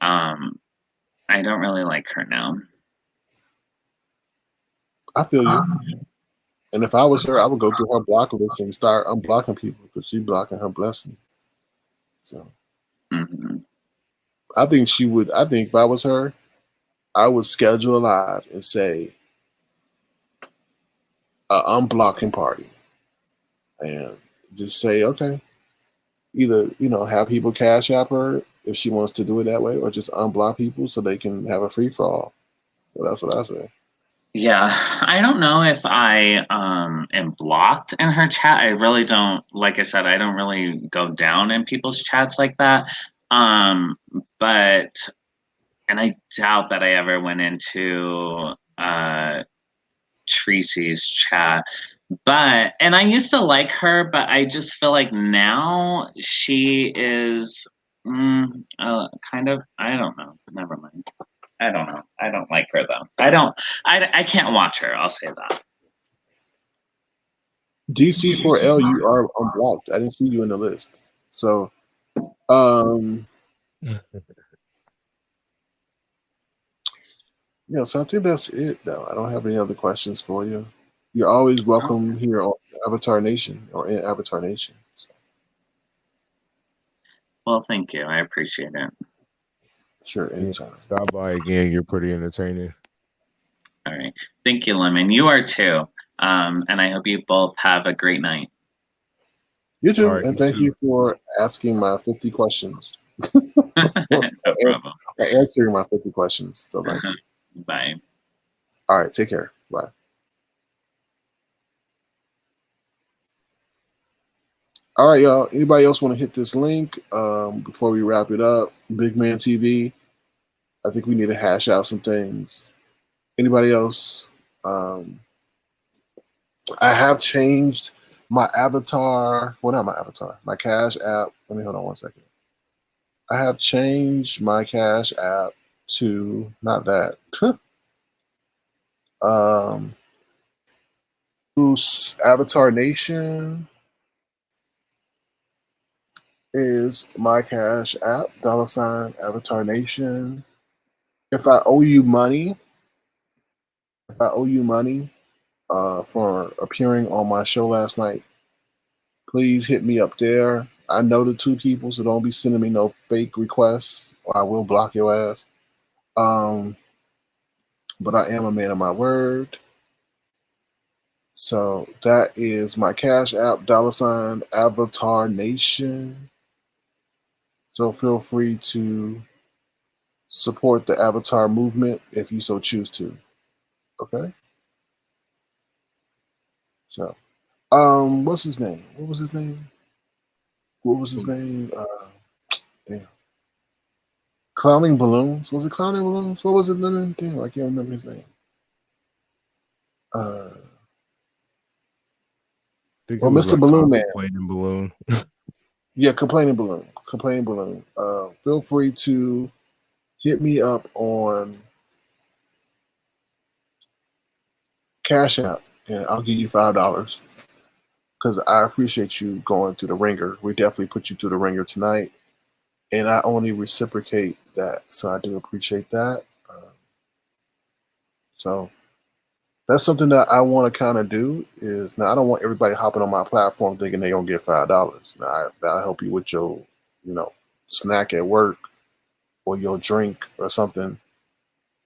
I don't really like her now. I feel you. And if I was her, I would go through her block list and start unblocking people because she's blocking her blessing. So I think she would. I think if I was her, I would schedule a live and say unblocking party, and just say, okay, either have people cash app her if she wants to do it that way, or just unblock people so they can have a free for all. So that's what I say. Yeah, I don't know if I am blocked in her chat. I really don't. Like I said, I don't really go down in people's chats like that. But and I doubt that I ever went into Tracy's chat. And I used to like her, but I just feel like now she is kind of. I don't know. Never mind. I don't know. I don't like her though. I can't watch her. I'll say that. DC4L, you are unblocked. I didn't see you in the list. So, yeah. So I think that's it, though. I don't have any other questions for you. You're always welcome here on Avatarnation or in Avatarnation. So. Well, thank you. I appreciate it. Sure, anytime. Stop by again. You're pretty entertaining. All right. Thank you, Lemon. You are too. And I hope you both have a great night. You too. Right, and thank you for asking my 50 questions. No problem. Answering my 50 questions. So thank you. Bye. All right. Take care. Bye. All right, y'all. Anybody else want to hit this link before we wrap it up? Big Man TV. I think we need to hash out some things. Anybody else? I have changed my avatar. Well, not my avatar. My Cash App. Let me hold on one second. I have changed my Cash App to not that. To Avatarnation is my Cash App. $ Avatarnation. If I owe you money for appearing on my show last night, please hit me up there. I know the 2 people, so don't be sending me no fake requests or I will block your ass. But I am a man of my word. So that is my Cash App, $ Avatarnation. So feel free to support the Avatar movement if you so choose to. Okay? So, what's his name? What was his name? What was his name? Damn. Clowning Balloons? Was it Clowning Balloons? What was it? Damn, I can't remember his name. I think it Well, was Mr. like Balloon Man. contemplating balloon. Yeah, Complaining Balloon. Complaining Balloon. Feel free to hit me up on Cash App and I'll give you $5 because I appreciate you going through the ringer. We definitely put you through the ringer tonight, and I only reciprocate that, so I do appreciate that. So that's something that I want to kind of do. Is now I don't want everybody hopping on my platform thinking they're gonna get $5. Now that'll help you with your, snack at work or your drink or something.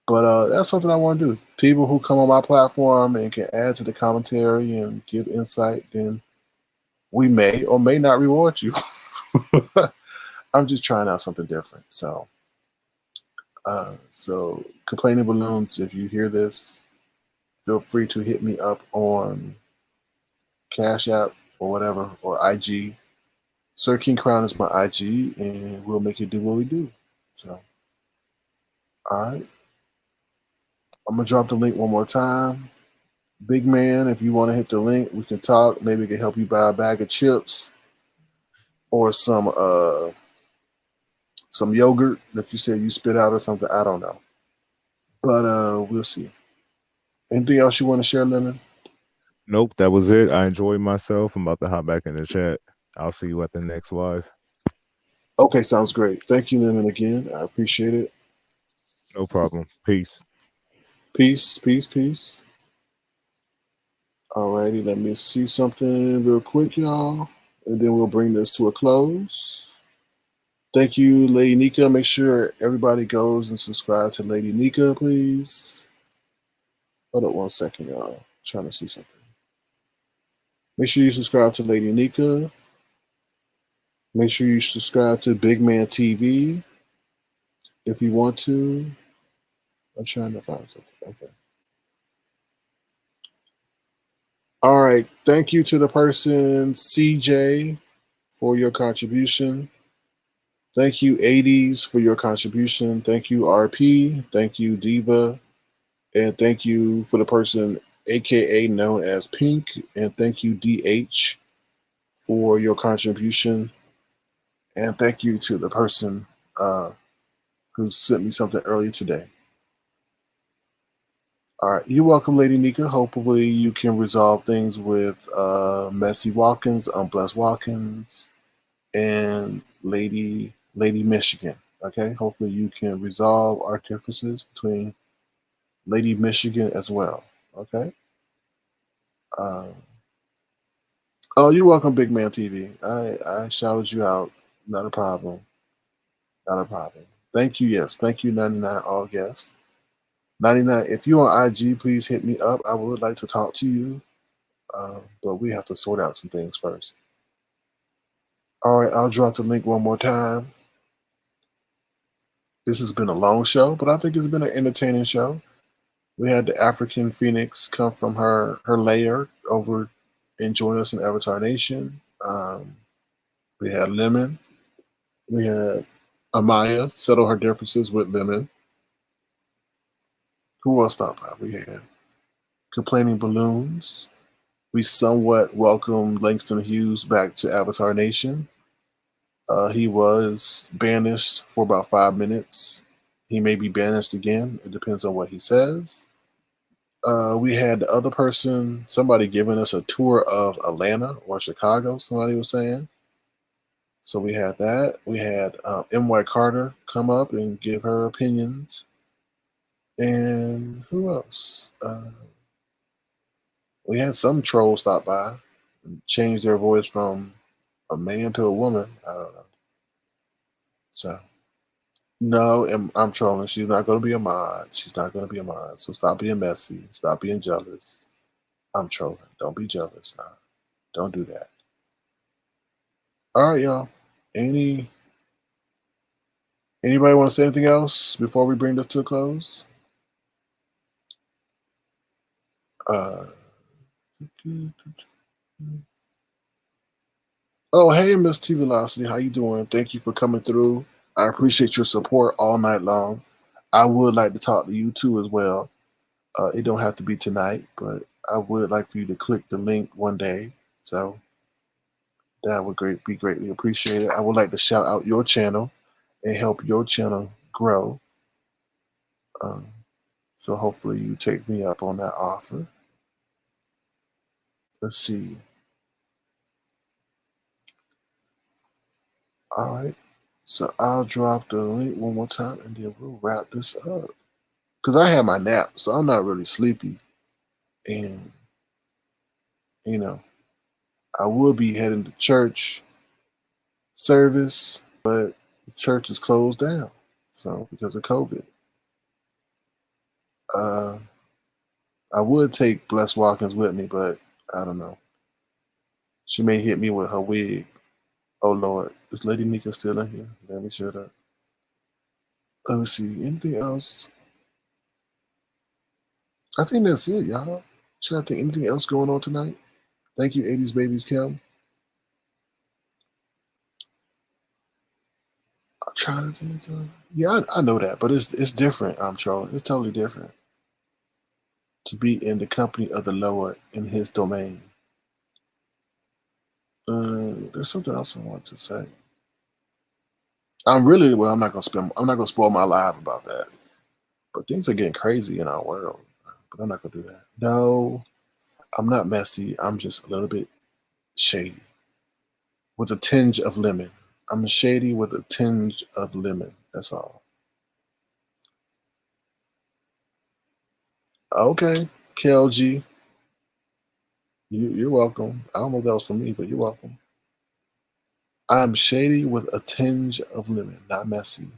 But that's something I want to do. People who come on my platform and can add to the commentary and give insight, then we may or may not reward you. I'm just trying out something different. So Complaining Balloons, if you hear this, feel free to hit me up on Cash App or whatever, or IG. Sir King Crown is my IG, and we'll make it do what we do. So, all right. I'm going to drop the link one more time. Big man, if you want to hit the link, we can talk. Maybe it can help you buy a bag of chips or some yogurt that you said you spit out or something. I don't know. But we'll see. Anything else you want to share, Lemon? Nope, that was it. I enjoyed myself. I'm about to hop back in the chat. I'll see you at the next live. Okay, sounds great. Thank you, Lemon, again. I appreciate it. No problem. Peace. Peace, peace, peace. Alrighty, let me see something real quick, y'all. And then we'll bring this to a close. Thank you, Lady Nyca. Make sure everybody goes and subscribe to Lady Nyca, please. Hold up 1 second, y'all. I'm trying to see something. Make sure you subscribe to Lady Nyca. Make sure you subscribe to Big Man TV if you want to. I'm trying to find something. Okay. All right. Thank you to the person CJ for your contribution. Thank you 80s for your contribution. Thank you RP. Thank you Diva. And thank you for the person AKA known as Pink. And thank you DH for your contribution. And thank you to the person who sent me something earlier today. All right, you're welcome, Lady Nyca. Hopefully, you can resolve things with Messy Watkins, Unblessed Watkins, and Lady Michigan. Okay, hopefully, you can resolve our differences between Lady Michigan as well. Okay. Oh, you're welcome, Big Man TV. I shouted you out. Not a problem. Not a problem. Thank you. Yes, thank you, 99 all guests. 99. If you're on IG, please hit me up. I would like to talk to you. But we have to sort out some things first. All right, I'll drop the link one more time. This has been a long show, but I think it's been an entertaining show. We had the African Phoenix come from her lair over and join us in Avatarnation. We had Lemon. We had Amaya settle her differences with Lemon. Who else stopped by? We had Complaining Balloons. We somewhat welcomed Langston Hughes back to Avatarnation. He was banished for about 5 minutes. He may be banished again. It depends on what he says. We had the other person, somebody giving us a tour of Atlanta or Chicago, somebody was saying. So we had that. We had M.Y. Carter come up and give her opinions. And who else? We had some troll stop by and change their voice from a man to a woman. I don't know. So, no, I'm trolling. She's not going to be a mod. She's not going to be a mod. So stop being messy. Stop being jealous. I'm trolling. Don't be jealous now. Don't do that. All right, y'all. Any Anybody want to say anything else before we bring this to a close? Oh, hey, Miss T Velocity, how you doing? Thank you for coming through. I appreciate your support all night long. I would like to talk to you too as well. It don't have to be tonight, but I would like for you to click the link one day. So that would be greatly appreciated. I would like to shout out your channel and help your channel grow. So hopefully you take me up on that offer. Let's see. All right. So I'll drop the link one more time and then we'll wrap this up. Because I had my nap, so I'm not really sleepy. And, you know, I will be heading to church service, but the church is closed down. So, because of COVID. I would take Bless Watkins with me, but I don't know. She may hit me with her wig. Oh, Lord. Is Lady Nyca still in here? Let me shut up. Let me see. Anything else? I think that's it, y'all. Trying to think anything else going on tonight. Thank you, 80s Babies Kim. I'm trying to think. Yeah, I know that, but it's different, Charlie. It's totally different to be in the company of the Lord in His domain. There's something else I want to say. I'm not gonna spoil my life about that. But things are getting crazy in our world. But I'm not gonna do that. No, I'm not messy. I'm just a little bit shady with a tinge of lemon. I'm shady with a tinge of lemon. That's all. Okay, KLG, you're welcome. I don't know if that was for me, but you're welcome. I'm shady with a tinge of lemon, not messy.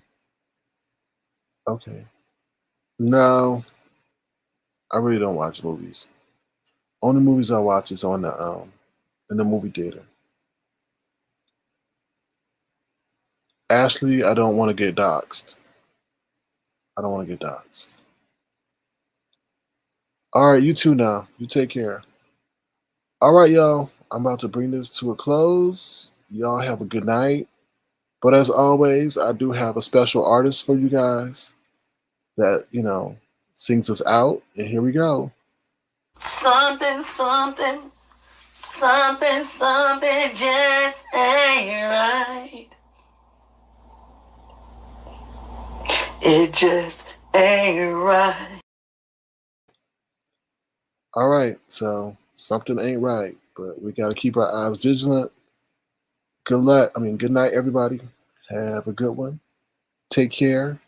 Okay. No, I really don't watch movies. Only movies I watch is on the in the movie theater. Ashley, I don't want to get doxxed. I don't want to get doxxed. All right, you too now. You take care. All right, y'all. I'm about to bring this to a close. Y'all have a good night. But as always, I do have a special artist for you guys that, sings us out. And here we go. Something, something, something, something just ain't right. It just ain't right. All right, so something ain't right, but we got to keep our eyes vigilant. Good luck. Good night, everybody. Have a good one. Take care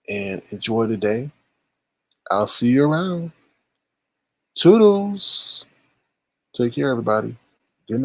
and enjoy the day. I'll see you around. Toodles. Take care, everybody.